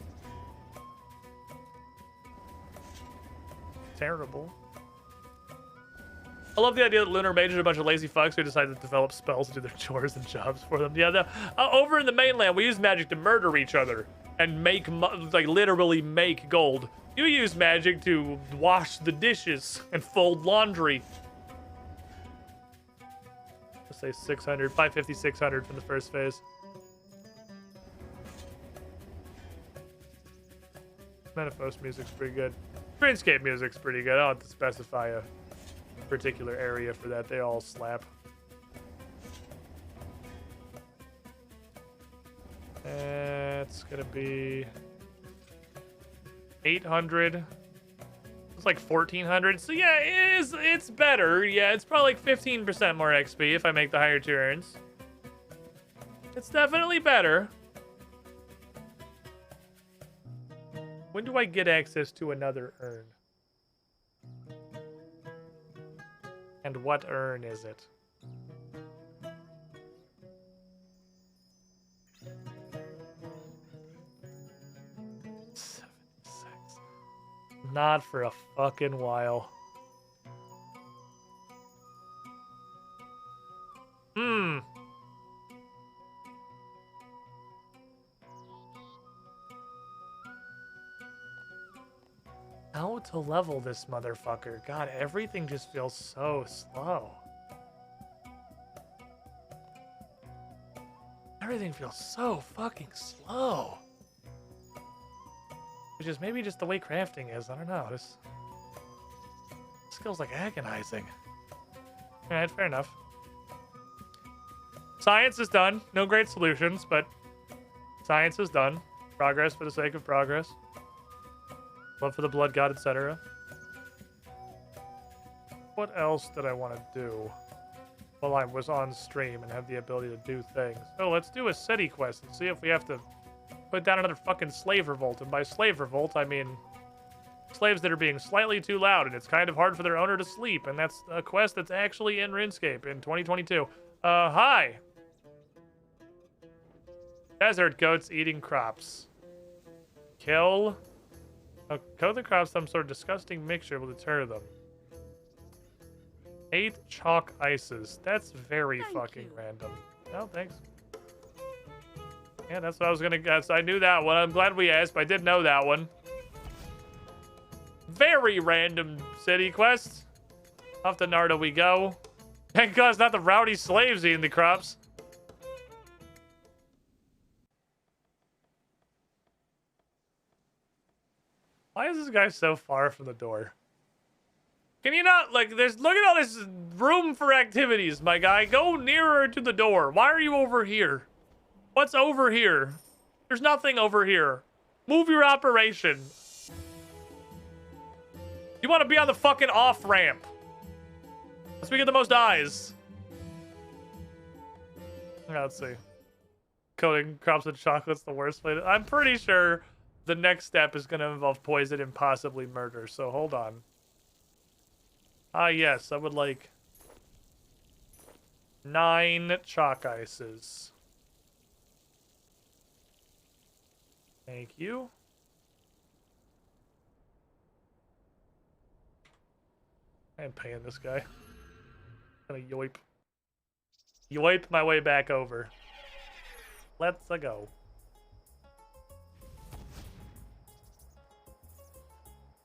Terrible. I love the idea that lunar mages are a bunch of lazy fucks who decide to develop spells to do their chores and jobs for them. Yeah, over in the mainland, we use magic to murder each other and make, like, literally make gold. You use magic to wash the dishes and fold laundry. Let's say 600, 550, 600 from the first phase. Manifest music's pretty good. Runescape music's pretty good. I don't have to specify a particular area for that. They all slap. It's gonna be 800. It's like 1400. So yeah, it's better. Yeah, it's probably like 15% more XP if I make the higher tier urns. It's definitely better. When do I get access to another urn? And what urn is it? Not for a fucking while. How to level this motherfucker? God, everything just feels so slow. Everything feels so fucking slow. Which is maybe just the way crafting is. I don't know. This feels like agonizing. Alright, fair enough. Science is done. No great solutions, but science is done. Progress for the sake of progress. Love for the blood god, etc. What else did I want to do while I was on stream and have the ability to do things? Oh, let's do a city quest and see if we have to put down another fucking slave revolt. And by slave revolt, I mean slaves that are being slightly too loud and it's kind of hard for their owner to sleep. And that's a quest that's actually in RuneScape in 2022. Hi. Desert goats eating crops. Kill. Coat the crops some sort of disgusting mixture will deter them. 8 chalk ices. That's very fucking random. No, thanks. Yeah, that's what I was gonna guess. I knew that one. I'm glad we asked, but I did know that one. Very random city quest. Off to Narda we go. Thank God it's not the rowdy slaves eating the crops. Why is this guy so far from the door? Can you not, like, look at all this room for activities, my guy. Go nearer to the door. Why are you over here? What's over here? There's nothing over here. Move your operation. You want to be on the fucking off ramp. Let's get the most eyes. Let's see. Coating crops with chocolate's the worst way to... I'm pretty sure the next step is going to involve poison and possibly murder. So hold on. Ah, yes. I would like 9 chalk ices. Thank you. I am paying this guy. I'm gonna yoip. Yoip my way back over. Let's go.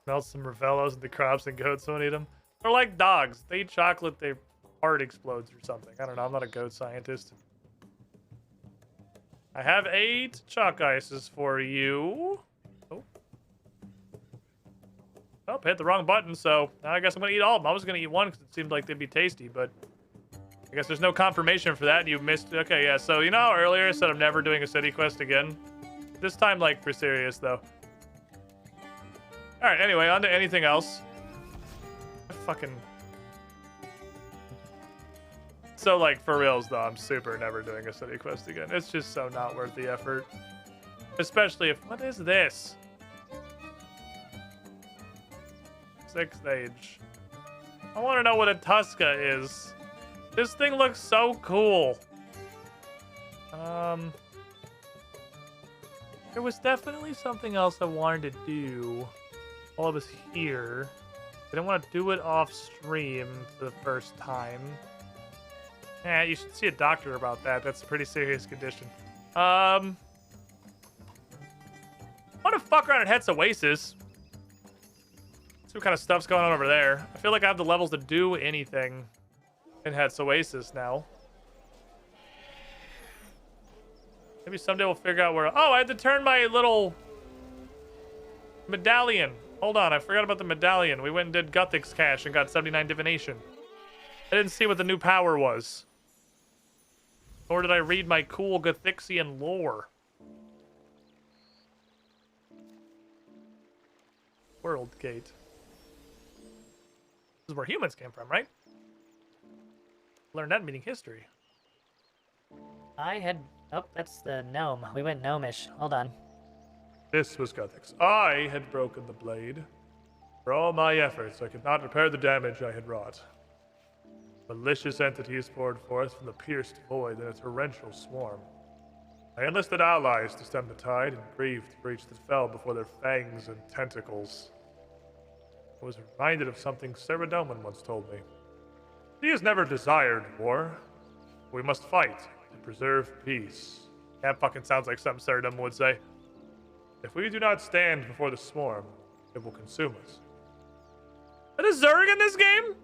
Melt some Ravellos into crops and goats won't eat them. They're like dogs. They eat chocolate, their heart explodes or something. I don't know. I'm not a goat scientist. I have 8 chalk ices for you. Oh. Oh, hit the wrong button, so now I guess I'm going to eat all of them. I was going to eat one because it seemed like they'd be tasty, but I guess there's no confirmation for that, and you missed... Okay, yeah, so you know how earlier I said I'm never doing a city quest again? This time, like, for serious, though. Alright, anyway, on to anything else. Fucking... So, like, for reals, though, I'm super never doing a city quest again. It's just so not worth the effort. Especially if... What is this? 6th stage. I want to know what a Tuska is. This thing looks so cool. There was definitely something else I wanted to do while I was here. I didn't want to do it off stream for the first time. Yeah, you should see a doctor about that. That's a pretty serious condition. I want to fuck around at Het's Oasis. See what kind of stuff's going on over there. I feel like I have the levels to do anything in Het's Oasis now. Maybe someday we'll figure out where... Oh, I had to turn my little medallion. Hold on, I forgot about the medallion. We went and did Guthix Cache and got 79 divination. I didn't see what the new power was. Nor did I read my cool Guthixian lore. World Gate. This is where humans came from, right? Learned that meaning history. I had... Oh, that's the gnome. We went gnomish. Hold on. This was Guthix. I had broken the blade. For all my efforts, I could not repair the damage I had wrought. Malicious entities poured forth from the pierced void in a torrential swarm. I enlisted allies to stem the tide and grieved for each that fell before their fangs and tentacles. I was reminded of something Sarah Doman once told me. He has never desired war. We must fight to preserve peace. That fucking sounds like something Sarah Doman would say. If we do not stand before the swarm, it will consume us. Is there Zerg in this game?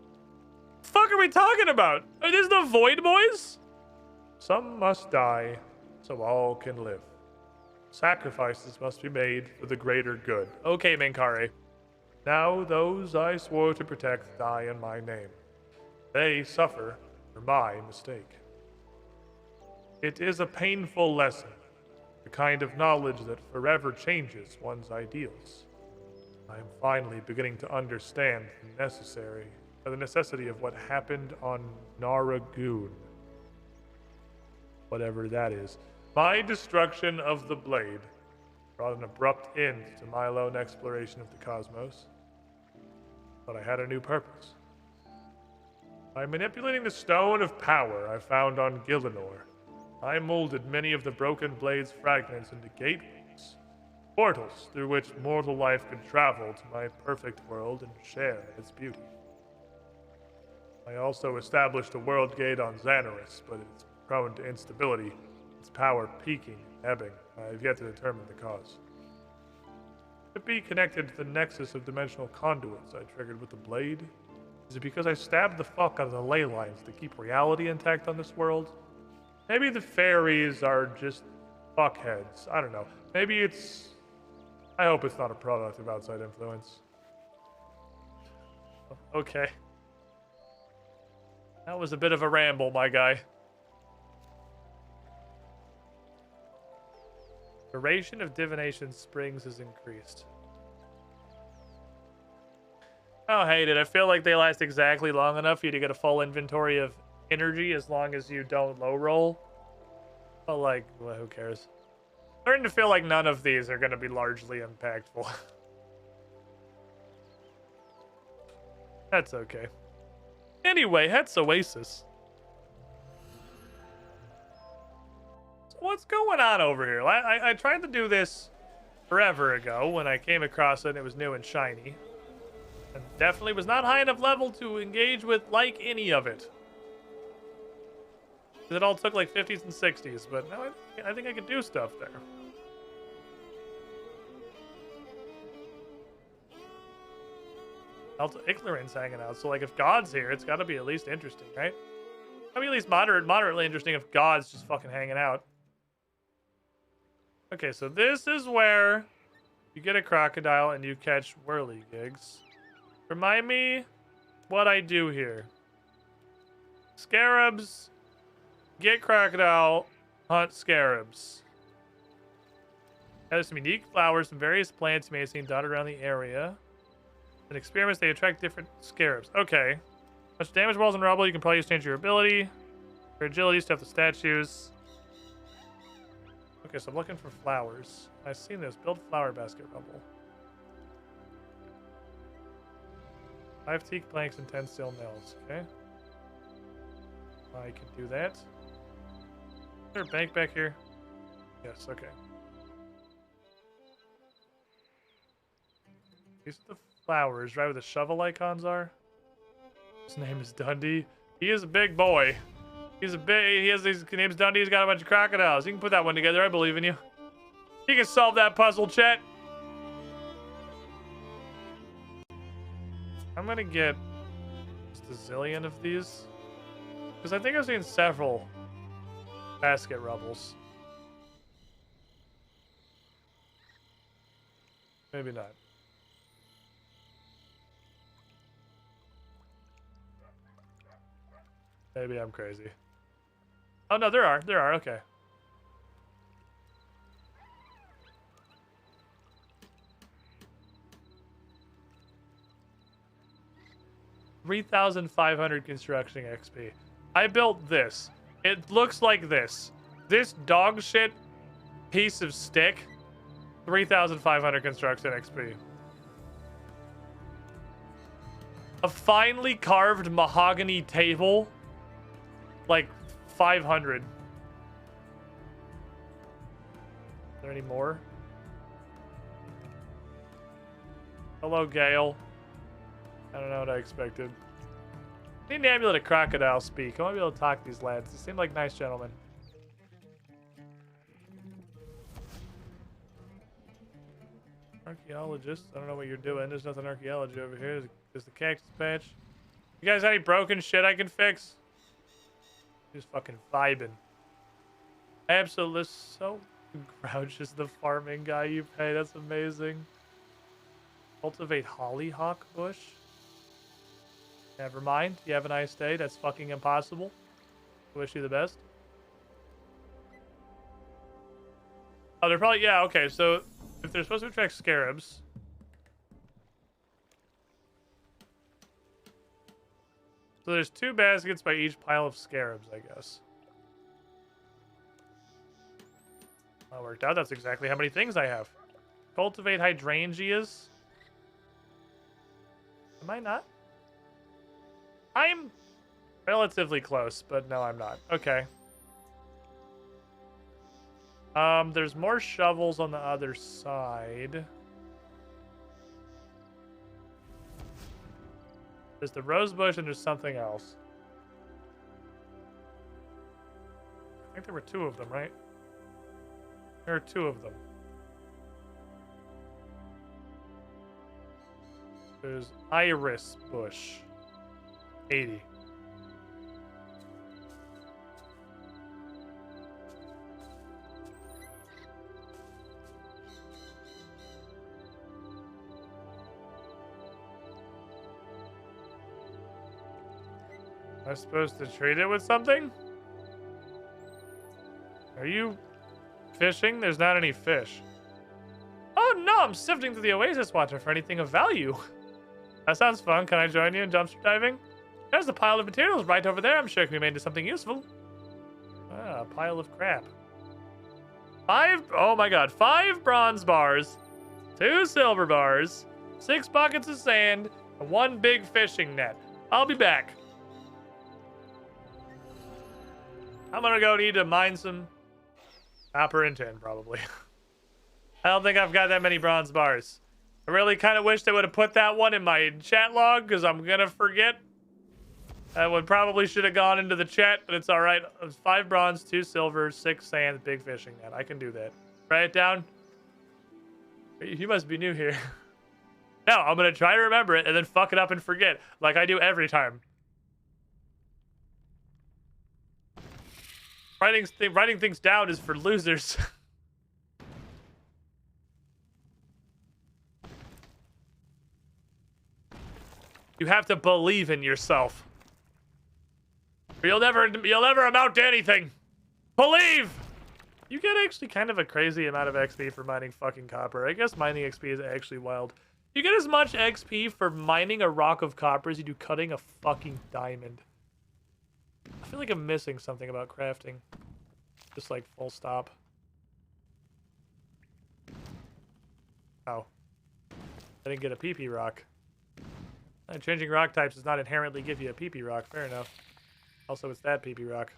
The fuck are we talking about? Are these the Void Boys? Some must die, so all can live. Sacrifices must be made for the greater good. Okay, Minkare. Now those I swore to protect die in my name. They suffer for my mistake. It is a painful lesson, the kind of knowledge that forever changes one's ideals. I am finally beginning to understand the necessity of what happened on Naragoon. Whatever that is. My destruction of the blade brought an abrupt end to my lone exploration of the cosmos. But I had a new purpose. By manipulating the stone of power I found on Gillinor, I molded many of the broken blade's fragments into gateways, portals through which mortal life could travel to my perfect world and share its beauty. I also established a world gate on Xanaris, but it's prone to instability, its power peaking and ebbing. I have yet to determine the cause. Could it be connected to the nexus of dimensional conduits I triggered with the blade? Is it because I stabbed the fuck out of the ley lines to keep reality intact on this world? Maybe the fairies are just fuckheads. I don't know. Maybe it's... I hope it's not a product of outside influence. Okay. That was a bit of a ramble, my guy. Duration of divination springs is increased. I don't hate it. I feel like they last exactly long enough for you to get a full inventory of energy as long as you don't low roll. But like, well, who cares? Starting to feel like none of these are going to be largely impactful. That's okay. Anyway, Het's Oasis. So what's going on over here? I tried to do this forever ago when I came across it and it was new and shiny. And definitely was not high enough level to engage with like any of it. It all took like 50s and 60s, but now I think I could do stuff there. Also, Iclarin's hanging out, so like if God's here, it's got to be at least interesting, right? Gotta be at least moderately interesting if God's just fucking hanging out. Okay, so this is where you get a crocodile and you catch whirligigs. Remind me what I do here. Scarabs, get crocodile, hunt scarabs. There's some unique flowers and various plants you may have seen dotted around the area. In experiments, they attract different scarabs. Okay. Much damage walls and rubble, you can probably use to change your ability. Your agility, stuff the statues. Okay, so I'm looking for flowers. I've seen this. Build flower basket rubble. 5 teak planks and 10 steel nails. Okay. I can do that. Is there a bank back here? Yes, okay. These are the flowers, right where the shovel icons are. His name is Dundee. He is a big boy. His name's Dundee. He's got a bunch of crocodiles. You can put that one together. I believe in you. You can solve that puzzle, chat. I'm gonna get just a zillion of these. Because I think I've seen several basket rubbles. Maybe not. Maybe I'm crazy. Oh no, there are, okay. $3,500 construction XP. I built this. It looks like this. This dog shit piece of stick. 3,500 construction XP. A finely carved mahogany table. Like 500. Is there any more? Hello, Gale. I don't know what I expected. I need an amulet of crocodile speak. I want to be able to talk to these lads. They seem like nice gentlemen. Archaeologist. I don't know what you're doing. There's nothing archaeology over here. There's the cactus patch. You guys have any broken shit I can fix? Just fucking vibing. Absolutely so Grouch is the farming guy you pay. That's amazing. Cultivate hollyhock bush. Never mind. You have a nice day. That's fucking impossible. Wish you the best. Oh, they're probably... Yeah, okay. So, if they're supposed to attract scarabs... So there's 2 baskets by each pile of scarabs, I guess. That worked out. That's exactly how many things I have. Cultivate hydrangeas. Am I not? I'm relatively close, but no, I'm not. Okay. There's more shovels on the other side. There's the rose bush and there's something else. I think there were 2 of them, right? There are 2 of them. There's iris bush. 80. Am I supposed to treat it with something? Are you fishing? There's not any fish. Oh no, I'm sifting through the oasis water for anything of value. That sounds fun. Can I join you in dumpster diving? There's a pile of materials right over there. I'm sure it can be made into something useful. Ah, a pile of crap. 5, oh my god, 5 bronze bars, 2 silver bars, 6 buckets of sand, and 1 big fishing net. I'll be back. I'm gonna go need to mine some copper and tin, probably. I don't think I've got that many bronze bars. I really kind of wish they would have put that one in my chat log, because I'm gonna forget. That one probably should have gone into the chat, but it's all right. It was 5 bronze, 2 silver, 6 sand, big fishing net. I can do that. Write it down. You must be new here. No, I'm going to try to remember it and then fuck it up and forget, like I do every time. Writing things down is for losers. You have to believe in yourself. You'll never amount to anything. Believe! You get actually kind of a crazy amount of XP for mining fucking copper. I guess mining XP is actually wild. You get as much XP for mining a rock of copper as you do cutting a fucking diamond. I feel like I'm missing something about crafting. Just like full stop. Oh. I didn't get a PP rock. Changing rock types does not inherently give you a PP rock. Fair enough. Also, it's that PP rock.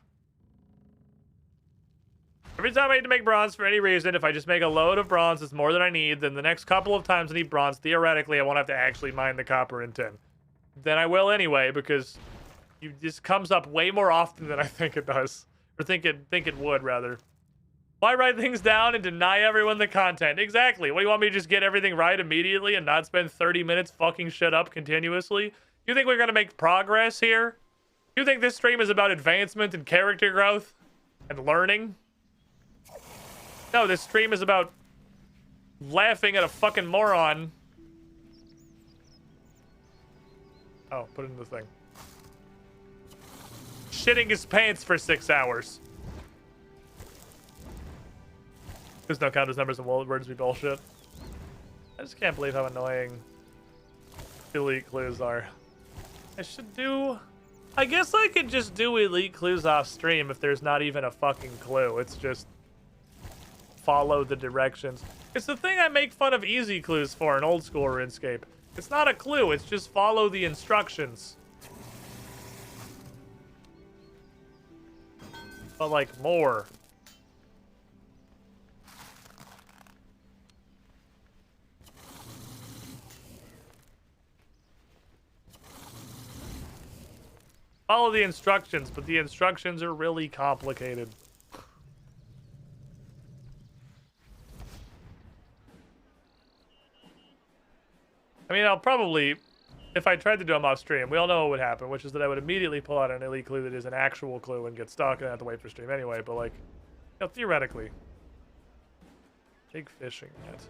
Every time I need to make bronze for any reason, if I just make a load of bronze that's more than I need, then the next couple of times I need bronze, theoretically, I won't have to actually mine the copper and tin. Then I will anyway, because this comes up way more often than I think it does. Or think it would, rather. Why write things down and deny everyone the content? Exactly. What, do you want me to just get everything right immediately and not spend 30 minutes fucking shit up continuously? You think we're gonna make progress here? You think this stream is about advancement and character growth and learning? No, this stream is about laughing at a fucking moron. Oh, put it in the thing. Shitting his pants for 6 hours. There's no counters, numbers, and words be bullshit. I just can't believe how annoying elite clues are. I guess I could just do elite clues off stream if there's not even a fucking clue. It's just follow the directions. It's the thing I make fun of easy clues for in old school RuneScape. It's not a clue, it's just follow the instructions. But like more. Follow the instructions, but the instructions are really complicated. I mean, I'll probably, if I tried to do them off stream, we all know what would happen, which is that I would immediately pull out an elite clue that is an actual clue and get stuck and I have to wait for stream anyway, but like, you know, theoretically. Big fishing net.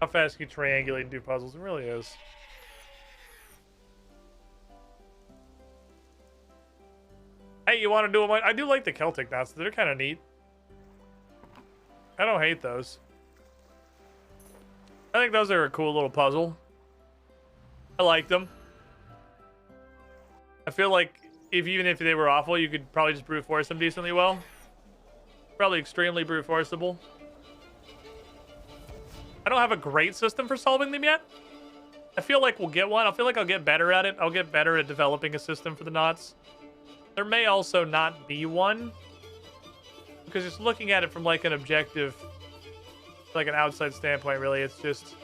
How fast can you triangulate and do puzzles? It really is. Hey, you want to do them? I do like the Celtic knots. They're kind of neat. I don't hate those. I think those are a cool little puzzle. I like them. I feel like even if they were awful, you could probably just brute force them decently well. Probably extremely brute forceable. I don't have a great system for solving them yet. I feel like we'll get one. I feel like I'll get better at it. I'll get better at developing a system for the knots. There may also not be one, because just looking at it from like an objective, like an outside standpoint, really, it's just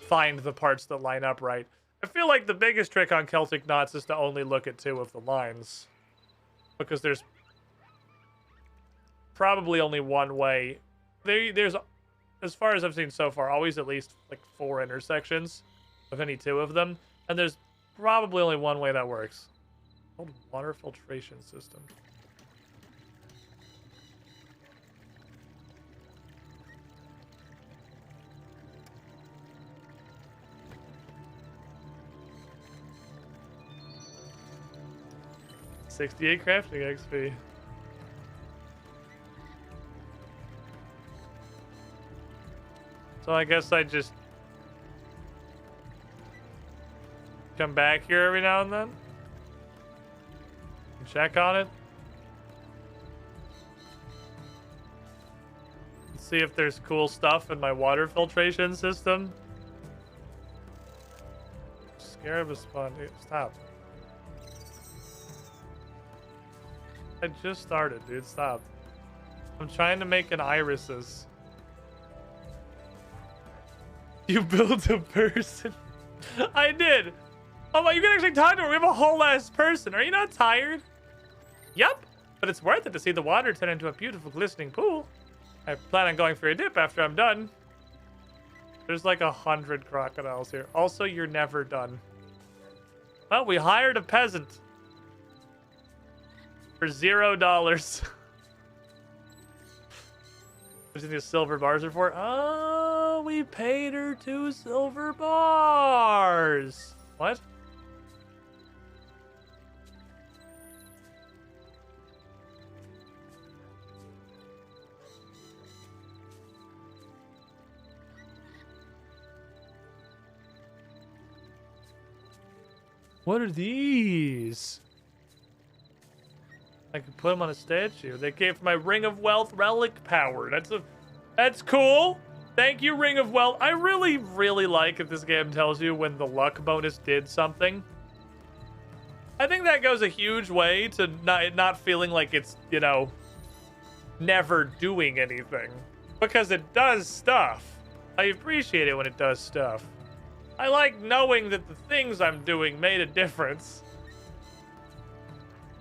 find the parts that line up right. I feel like the biggest trick on Celtic knots is to only look at 2 of the lines, because there's probably only one way. There's, as far as I've seen so far, always at least like 4 intersections of any 2 of them, and there's probably only one way that works. Water filtration system. $68 crafting XP. So I guess I just come back here every now and then. Check on it. See if there's cool stuff in my water filtration system. Scared of a spawn. Dude, stop. I just started, dude. Stop. I'm trying to make an irises. You built a person. I did. Oh my, you can actually talk to her. We have a whole ass person. Are you not tired? Yup. But it's worth it to see the water turn into a beautiful glistening pool. I plan on going for a dip after I'm done. There's like 100 crocodiles here. Also, you're never done. Well, we hired a peasant. For $0. What do you think the silver bars are for? Oh, we paid her 2 silver bars. What? What are these? I could put them on a statue. They came from my Ring of Wealth relic power. That's cool. Thank you, Ring of Wealth. I really, really like if this game tells you when the luck bonus did something. I think that goes a huge way to not feeling like it's, you know, never doing anything. Because it does stuff. I appreciate it when it does stuff. I like knowing that the things I'm doing made a difference.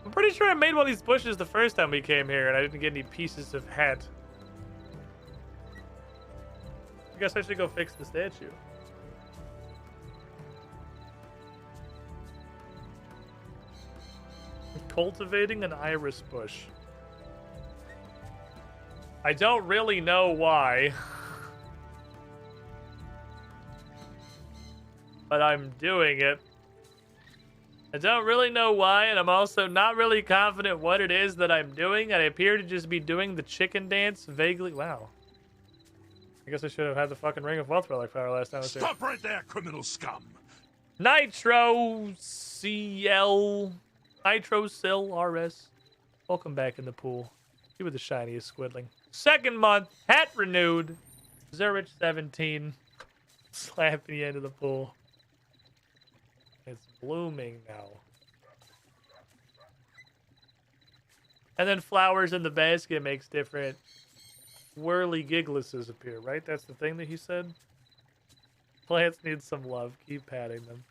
I'm pretty sure I made one of these bushes the first time we came here and I didn't get any pieces of head. I guess I should go fix the statue. Cultivating an iris bush. I don't really know why. But I'm doing it. I don't really know why, and I'm also not really confident what it is that I'm doing. I appear to just be doing the chicken dance vaguely. Wow. I guess I should have had the fucking Ring of Wealth relic power last time I was here. Stop right there, criminal scum! Nitro CL. Nitro Sil RS. Welcome back in the pool. You were the shiniest squidling. Second month. Hat renewed. Zurich 17. Slapping you into the pool. It's blooming now. And then flowers in the basket makes different whirly giggluses appear, right? That's the thing that he said? Plants need some love. Keep patting them.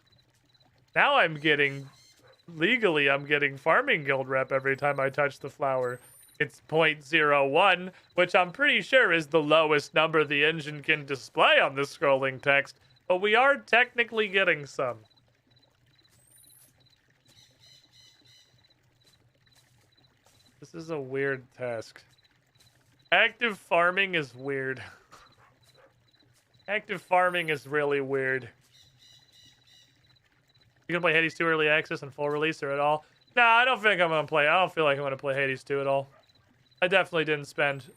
Now I'm getting... Legally, I'm getting farming guild rep every time I touch the flower. It's 0.01, which I'm pretty sure is the lowest number the engine can display on the scrolling text. But we are technically getting some. This is a weird task. Active farming is weird. Active farming is really weird. You gonna play Hades 2 early access and full release or at all? No, I don't think I'm gonna play. I don't feel like I'm gonna play Hades 2 at all. I definitely didn't spend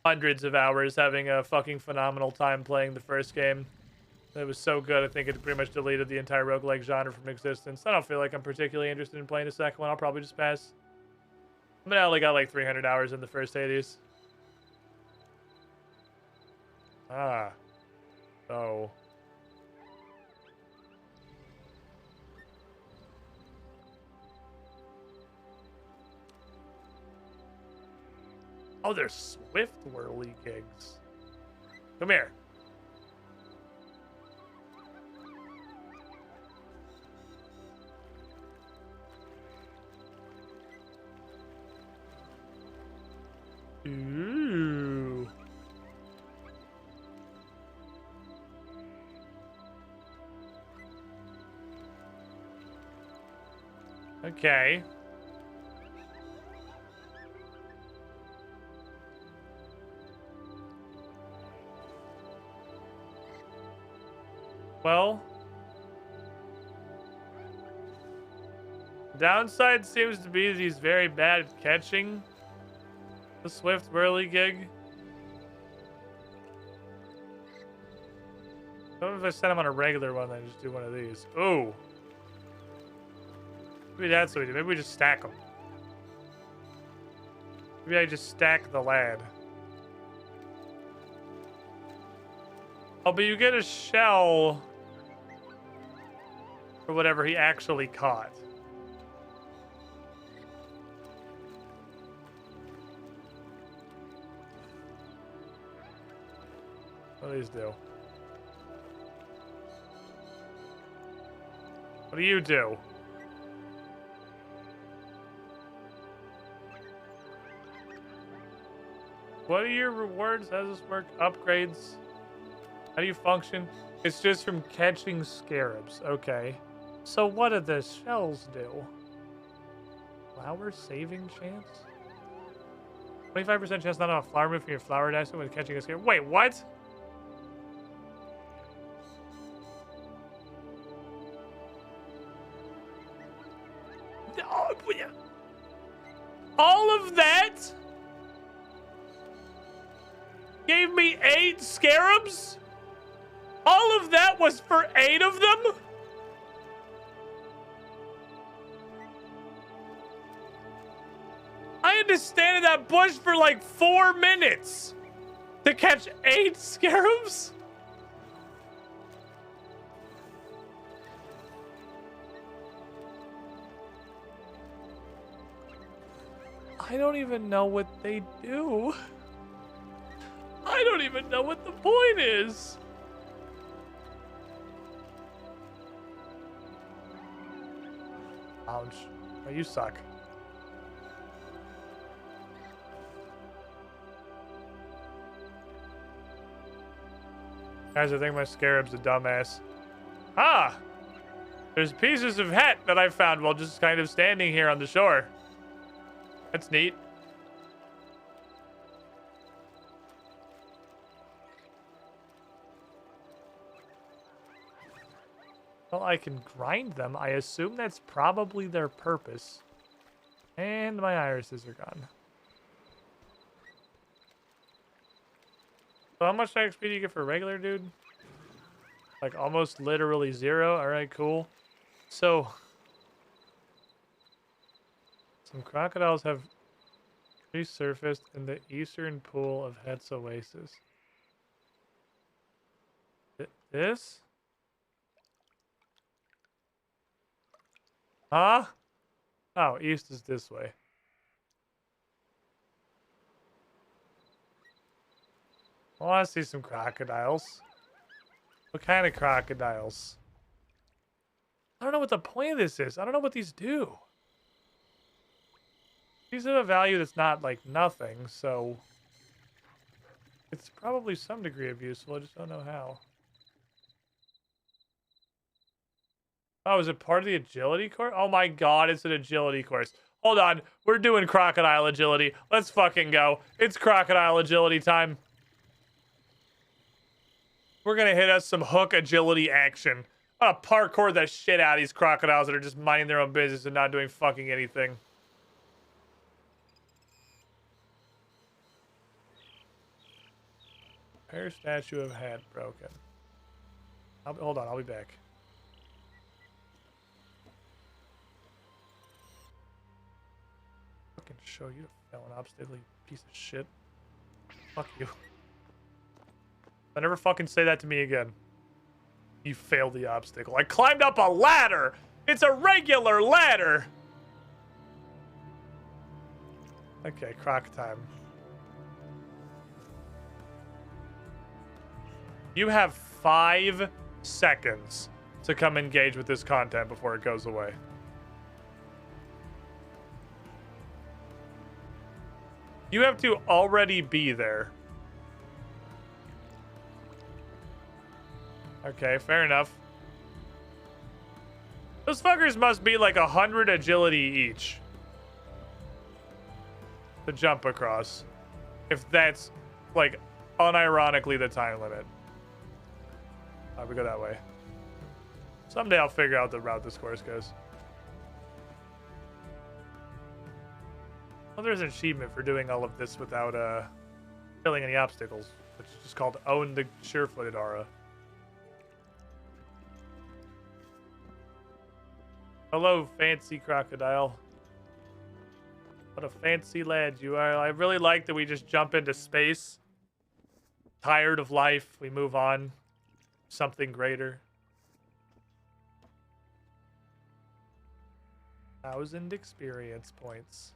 hundreds of hours having a fucking phenomenal time playing the first game. It was so good, I think it pretty much deleted the entire roguelike genre from existence. I don't feel like I'm particularly interested in playing the second one. I'll probably just pass. But I only got like 300 hours in the first Hades. Ah. So. Oh, they're swift whirly gigs. Come here. Ooh. Okay. Well, downside seems to be that he's very bad at catching the swift whirly gig. What if I send him on a regular one, then just do one of these? Ooh. Maybe that's what we do. Maybe we just stack them. Maybe I just stack the lad. Oh, but you get a shell for whatever he actually caught. What do these do? What do you do? What are your rewards? How does this work? Upgrades? How do you function? It's just from catching scarabs. Okay. So what do the shells do? Flower saving chance? 25% chance not on a flower move from your flower dice when catching a scarab. Wait, what? All of that gave me 8 scarabs? All of that was for 8 of them? I had to stand in that bush for like 4 minutes to catch 8 scarabs? I don't even know what they do. I don't even know what the point is. Ouch. Oh, you suck. Guys, I think my scarab's a dumbass. Ah! There's pieces of hat that I found while just kind of standing here on the shore. That's neat. Well, I can grind them. I assume that's probably their purpose. And my irises are gone. So how much XP do you get for a regular dude? Like almost literally 0. Alright, cool. So some crocodiles have resurfaced in the eastern pool of Het's Oasis. This? Huh? Oh, east is this way. I want to see some crocodiles. What kind of crocodiles? I don't know what the point of this is. I don't know what these do. These have a value that's not like nothing, so it's probably some degree of useful. I just don't know how. Oh, is it part of the agility course? Oh my god, it's an agility course. Hold on, we're doing crocodile agility. Let's fucking go. It's crocodile agility time. We're gonna hit us some hook agility action. I'm gonna parkour the shit out of these crocodiles that are just minding their own business and not doing fucking anything. Repair statue of hat broken. Hold on, I'll be back. Fucking show you to fail an obstacle, you piece of shit. Fuck you. Don't ever fucking say that to me again. You failed the obstacle. I climbed up a ladder! It's a regular ladder! Okay, croc time. You have 5 seconds to come engage with this content before it goes away. You have to already be there. Okay, fair enough. Those fuckers must be like 100 agility each to jump across. If that's like unironically the time limit. We go that way. Someday I'll figure out the route this course goes. Well, there's an achievement for doing all of this without killing any obstacles, which is just called Own the Sure-Footed Aura. Hello, fancy crocodile. What a fancy lad you are. I really like that we just jump into space. Tired of life, we move on. Something greater. 1,000 experience points.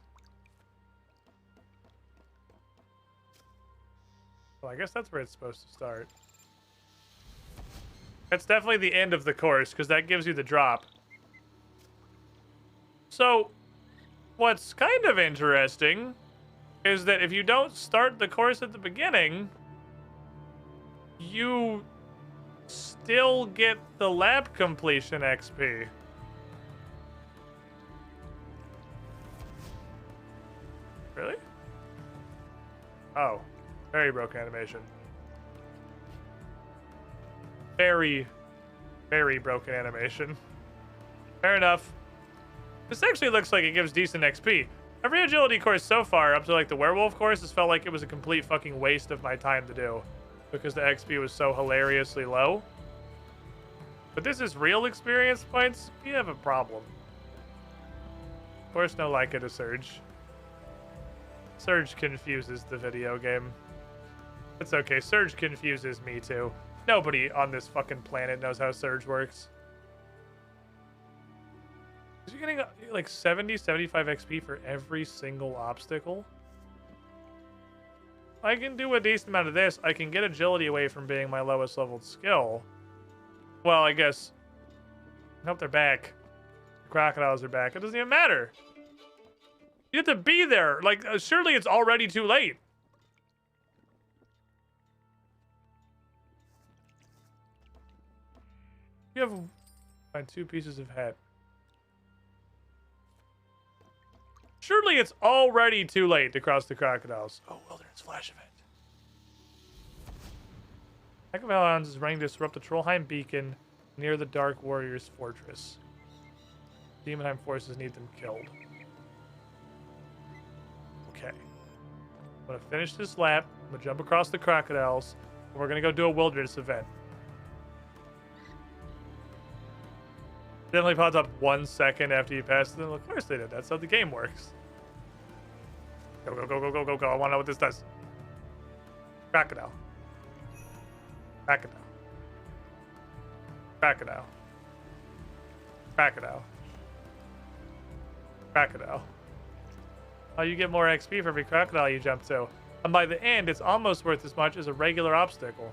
Well, I guess that's where it's supposed to start. That's definitely the end of the course, because that gives you the drop. So, what's kind of interesting is that if you don't start the course at the beginning, you still get the lab completion XP. Really? Oh, very broken animation. Very, very broken animation. Fair enough. This actually looks like it gives decent XP. Every agility course so far, up to like the werewolf course, has felt like it was a complete fucking waste of my time to do. Because the XP was so hilariously low. But this is real experience points. You have a problem. Of course, no like it to Surge. Surge confuses the video game. It's okay. Surge confuses me too. Nobody on this fucking planet knows how Surge works. Is you getting like 70, 75 XP for every single obstacle? I can do a decent amount of this. I can get agility away from being my lowest leveled skill. Well, I guess. Nope, they're back. The crocodiles are back. It doesn't even matter. You have to be there. Like, surely it's already too late. You have find 2 pieces of hat. Surely it's already too late to cross the crocodiles. Oh, wilderness flash event. Pack of Hellhounds is running to disrupt the Trollheim beacon near the Dark Warriors Fortress. Demonheim forces need them killed. Okay. I'm gonna finish this lap. I'm gonna jump across the crocodiles. And we're gonna go do a wilderness event. Definitely pops up 1 second after you pass them. Of course they did. That's how the game works. Go, go, go, go, go, go, go. I want to know what this does. Crocodile. Crocodile. Crocodile. Crocodile. Crocodile. Oh, you get more XP for every crocodile you jump to. And by the end, it's almost worth as much as a regular obstacle.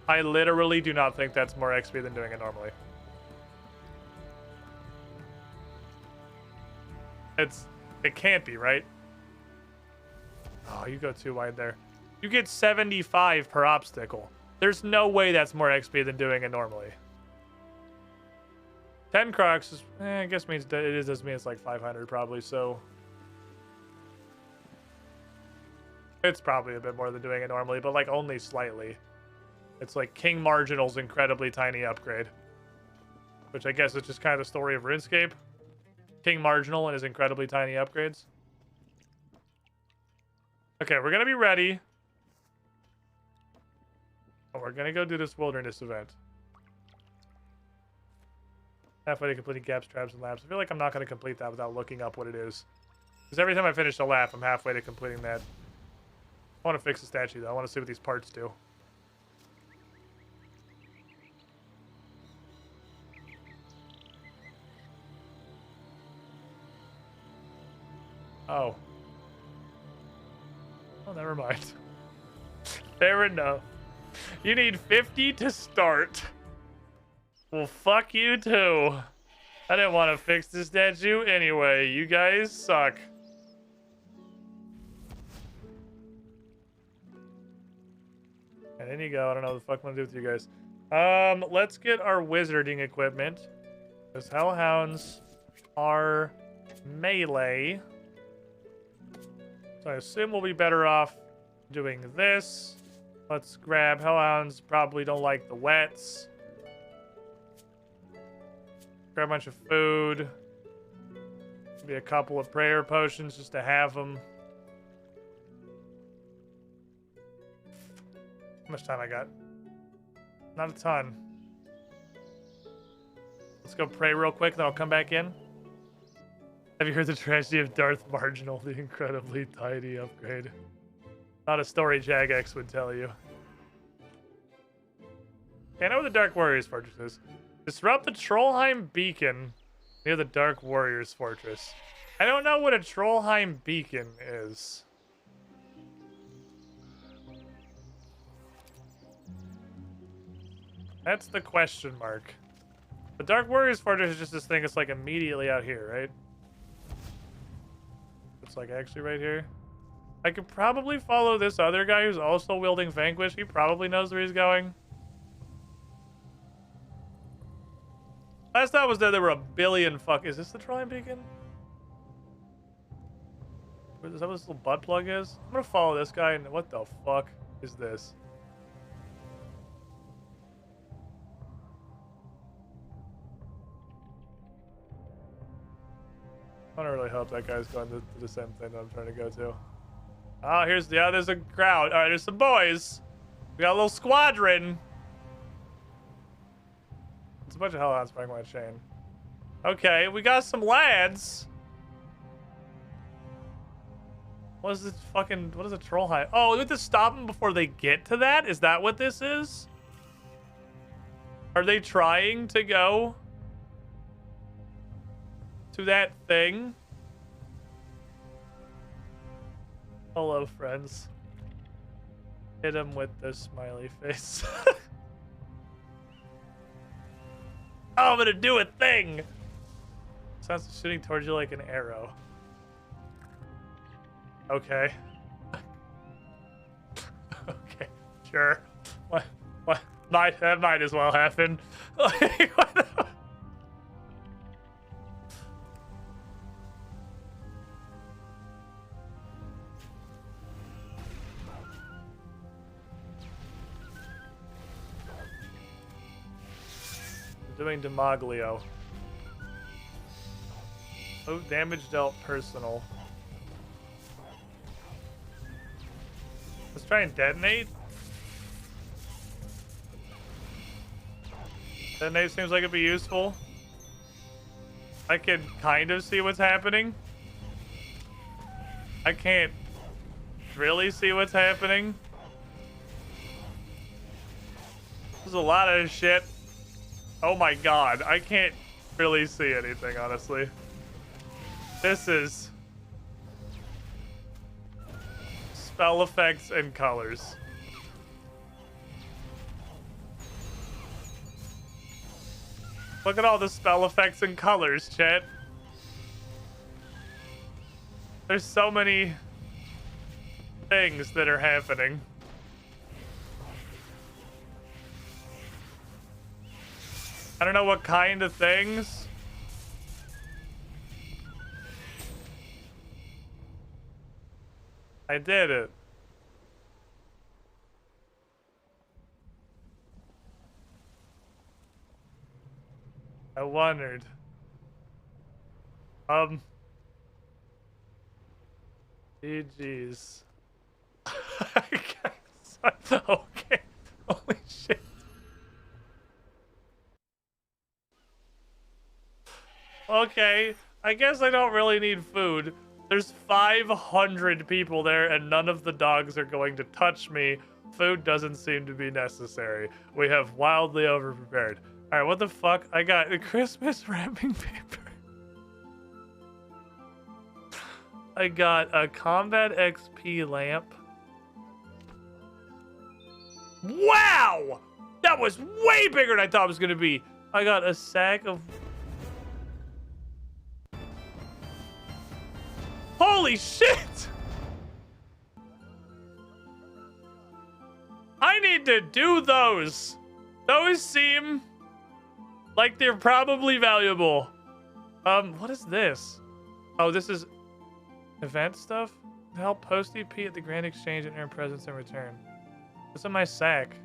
I literally do not think that's more XP than doing it normally. It can't be, right? Oh, you go too wide there. You get 75 per obstacle. There's no way that's more XP than doing it normally. 10 crocs is, I guess means it does mean it's like 500 probably, so it's probably a bit more than doing it normally, but like only slightly. It's like King Marginal's incredibly tiny upgrade, which I guess is just kind of the story of RuneScape. King Marginal and his incredibly tiny upgrades. Okay, we're gonna be ready. Oh, we're gonna go do this wilderness event. Halfway to completing gaps, traps, and laps. I feel like I'm not gonna complete that without looking up what it is. Because every time I finish a lap, I'm halfway to completing that. I want to fix the statue though. I want to see what these parts do. Oh. Oh, never mind. Fair enough. You need 50 to start. Well, fuck you too. I didn't want to fix the statue anyway. You guys suck. And in you go. I don't know what the fuck I'm gonna do with you guys. Let's get our wizarding equipment. Because hellhounds are melee. So I assume we'll be better off doing this. Let's grab hellhounds. Probably don't like the wets. Grab a bunch of food. Maybe a couple of prayer potions just to have them. How much time I got? Not a ton. Let's go pray real quick, then I'll come back in. Have you heard the tragedy of Darth Marginal, the incredibly tiny upgrade? Not a story Jagex would tell you. Okay, I know where the Dark Warriors Fortress is. Disrupt the Trollheim Beacon near the Dark Warriors Fortress. I don't know what a Trollheim Beacon is. That's the question mark. The Dark Warriors Fortress is just this thing that's like immediately out here, right? It's like actually right here. I could probably follow this other guy who's also wielding Vanquish. He probably knows where he's going. Last time I was there were a billion Is this the Trollheim Beacon? Is that what this little butt plug is? I'm gonna follow this guy and what the fuck is this? I don't really hope that guy's going to the same thing that I'm trying to go to. Oh, there's a crowd. All right, there's some boys. We got a little squadron. It's a bunch of hellhounds playing my chain. Okay, we got some lads. What is a troll high? Oh, we have to stop them before they get to that? Is that what this is? Are they trying to go to that thing? Hello, friends. Hit him with the smiley face. Oh, I'm gonna do a thing! Sounds shooting towards you like an arrow. Okay. Okay, sure. What? That might as well happen. Like, what the... Doing Demoglio. Oh, damage dealt personal. Let's try and detonate. Detonate seems like it'd be useful. I can kind of see what's happening. I can't really see what's happening. There's a lot of shit. Oh my god, I can't really see anything, honestly. This is spell effects and colors. Look at all the spell effects and colors, chat. There's so many things that are happening. I don't know what kind of things. I did it. I wondered. GG's. Okay. Holy shit. Okay, I guess I don't really need food. There's 500 people there and none of the dogs are going to touch me. Food doesn't seem to be necessary. We have wildly overprepared. All right, what the fuck? I got a Christmas wrapping paper. I got a combat XP lamp. Wow! That was way bigger than I thought it was gonna be. I got a sack of... Holy shit! I need to do those. Those seem like they're probably valuable. What is this? Oh, this is event stuff? Help post EP at the Grand Exchange and earn presents in return. What's in my sack?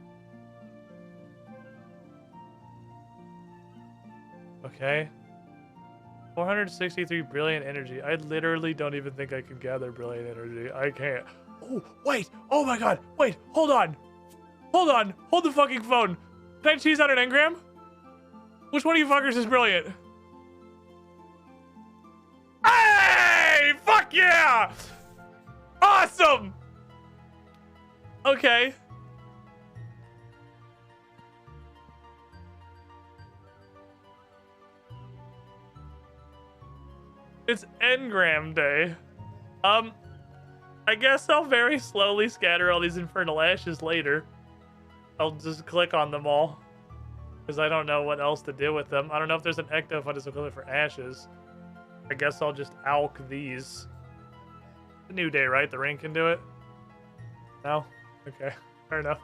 Okay. 463 brilliant energy. I literally don't even think I can gather brilliant energy. I can't. Oh, wait. Oh my god. Wait, hold on. Hold on. Hold the fucking phone. Can I cheese out an engram? Which one of you fuckers is brilliant? Hey! Fuck yeah! Awesome! Okay. It's Engram Day. I guess I'll very slowly scatter all these infernal ashes later. I'll just click on them all. Because I don't know what else to do with them. I don't know if there's an ectophytus equivalent for ashes. I guess I'll just alk these. It's a new day, right? The ring can do it? No? Okay. Fair enough.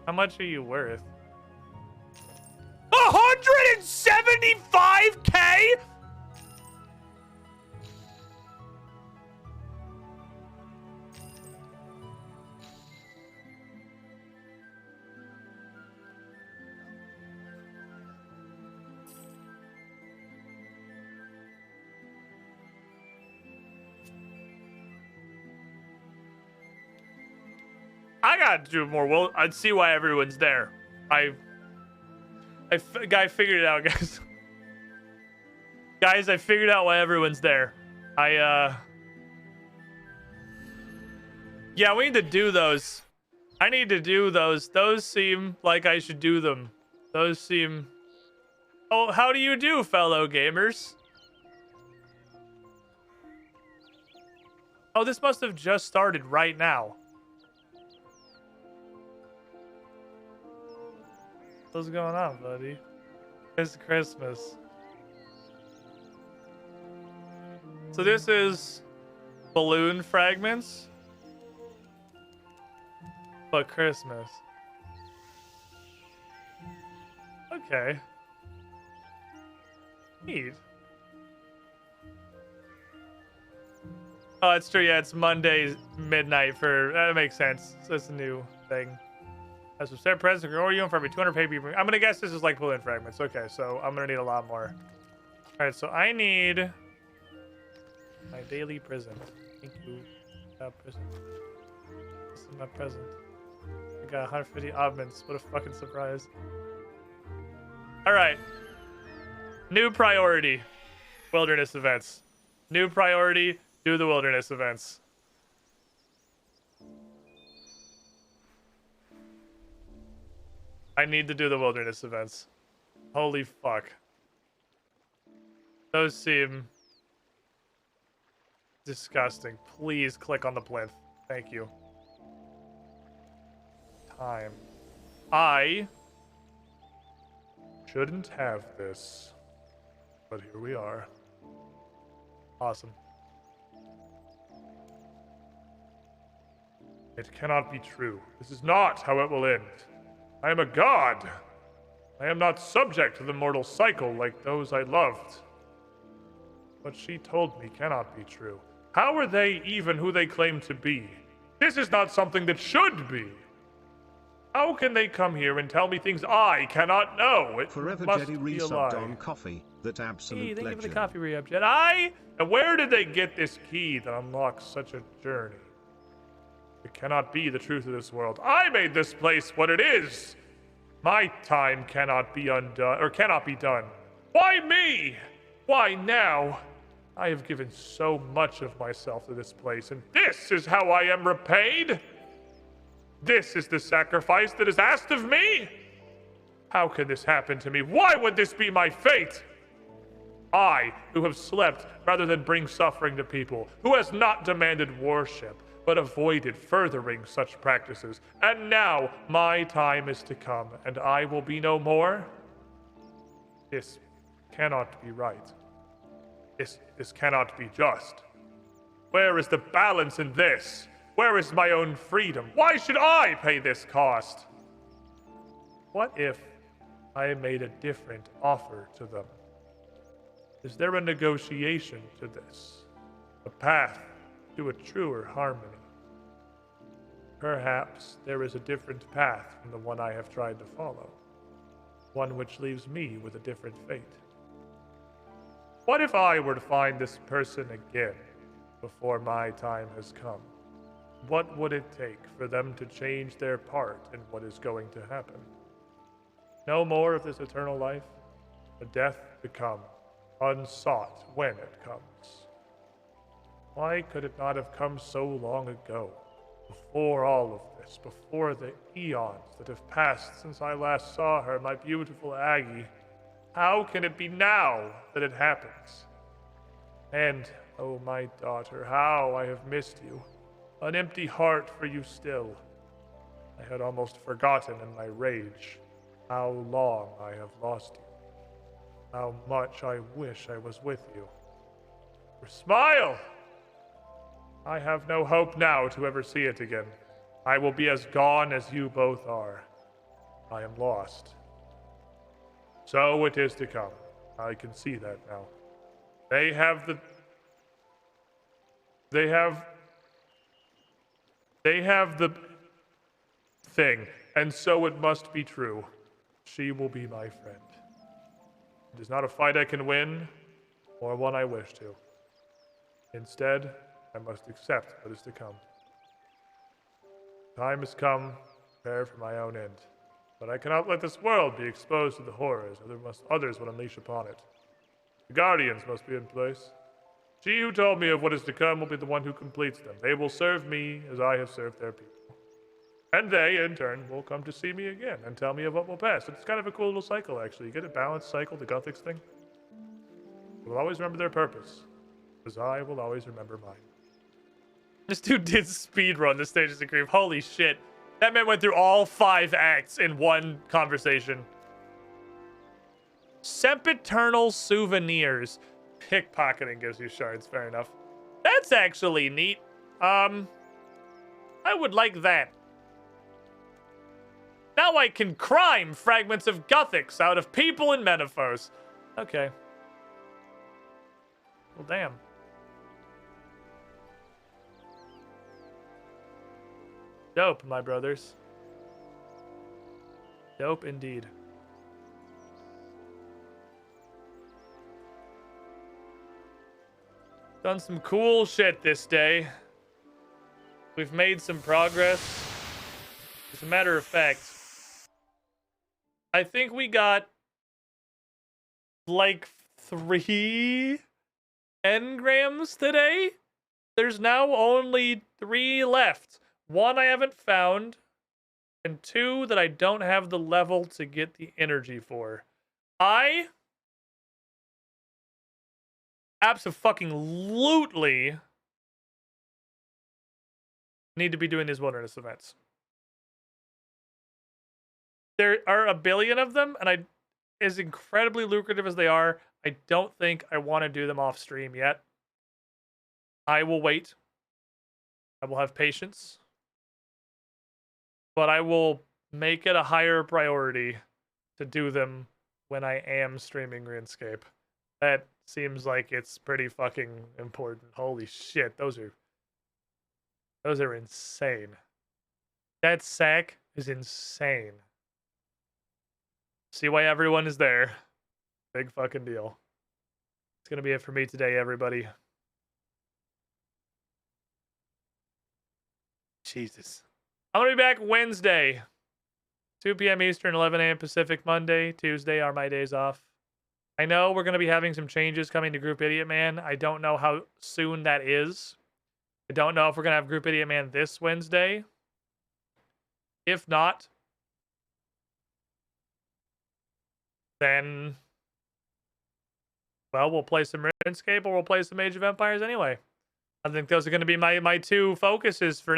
How much are you worth? 175K? I gotta do more. Well, I'd see why everyone's there. I figured it out, guys. Guys, I figured out why everyone's there. Yeah, we need to do those. I need to do those. Those seem like I should do them. Those seem... Oh, how do you do, fellow gamers? Oh, this must have just started right now. What's going on, buddy? It's Christmas. So this is balloon fragments, but Christmas. Okay. Neat. Oh, it's true. Yeah, it's Monday midnight for... That makes sense. So it's a new thing. As a set present, or you for every 200 paper. I'm gonna guess this is like balloon fragments. Okay, so I'm gonna need a lot more. All right, so I need my daily present. Thank you. Present. This is my present. I got 150 oddments. What a fucking surprise! All right. New priority: wilderness events. New priority: do the wilderness events. I need to do the wilderness events. Holy fuck. Those seem disgusting. Please click on the plinth. Thank you. Time. I shouldn't have this, but here we are. Awesome. It cannot be true. This is not how it will end. I am a god. I am not subject to the mortal cycle like those I loved. What she told me cannot be true. How are they even who they claim to be? This is not something that should be. How can they come here and tell me things I cannot know? It Forever must Jedi be a resubbed lie. on coffee. That absolute Hey, thank you legend. for the coffee re-up, Jedi. And where did they get this key that unlocks such a journey? It cannot be the truth of this world. I made this place what it is. My time cannot be undone, or cannot be done. Why me? Why now? I have given so much of myself to this place, and this is how I am repaid? This is the sacrifice that is asked of me? How can this happen to me? Why would this be my fate? I, who have slept rather than bring suffering to people, who has not demanded worship, but avoided furthering such practices. And now my time is to come, and I will be no more? This cannot be right. This cannot be just. Where is the balance in this? Where is my own freedom? Why should I pay this cost? What if I made a different offer to them? Is there a negotiation to this? A path to a truer harmony? Perhaps there is a different path from the one I have tried to follow. One which leaves me with a different fate. What if I were to find this person again before my time has come? what would it take for them to change their part in what is going to happen? No more of this eternal life, a death to come, unsought when it comes. Why could it not have come so long ago, before all of this, before the eons that have passed since I last saw her, my beautiful Aggie? How can it be now that it happens? And, oh my daughter, how I have missed you. An empty heart for you still. I had almost forgotten in my rage how long I have lost you. How much I wish I was with you. Smile! I have no hope now to ever see it again. I will be as gone as you both are. I am lost. So it is to come. I can see that now. They have the thing, and so it must be true. She will be my friend. It is not a fight I can win, or one I wish to. Instead, I must accept what is to come. Time has come, prepare for my own end. But I cannot let this world be exposed to the horrors others will unleash upon it. The guardians must be in place. She who told me of what is to come will be the one who completes them. They will serve me as I have served their people. And they, in turn, will come to see me again and tell me of what will pass. It's kind of a cool little cycle, actually. You get a balanced cycle, the Gothics thing. They will always remember their purpose, as I will always remember mine. This dude did speedrun the Stages of Grief. Holy shit. That man went through all 5 acts in one conversation. Sempiternal souvenirs. Pickpocketing gives you shards, fair enough. That's actually neat. I would like that. Now I can crime fragments of Gothics out of people in Menaphos. Okay. Well, damn. Dope, my brothers. Dope indeed. Done some cool shit this day. We've made some progress. As a matter of fact, I think we got like 3 engrams today. There's now only 3 left. 1 I haven't found, and 2 that I don't have the level to get the energy for. I abso-fucking-lutely need to be doing these wilderness events. There are a billion of them, and as incredibly lucrative as they are, I don't think I want to do them off stream yet. I will wait. I will have patience. But I will make it a higher priority to do them when I am streaming Runescape. That seems like it's pretty fucking important. Holy shit, those are insane. That sack is insane. See why everyone is there. Big fucking deal. It's gonna be it for me today, everybody. Jesus. I'm going to be back Wednesday, 2 p.m. Eastern, 11 a.m. Pacific. Monday, Tuesday are my days off. I know we're going to be having some changes coming to Group Idiot Man. I don't know how soon that is. I don't know if we're going to have Group Idiot Man this Wednesday. If not, then, well, we'll play some RuneScape or we'll play some Age of Empires anyway. I think those are going to be my 2 focuses for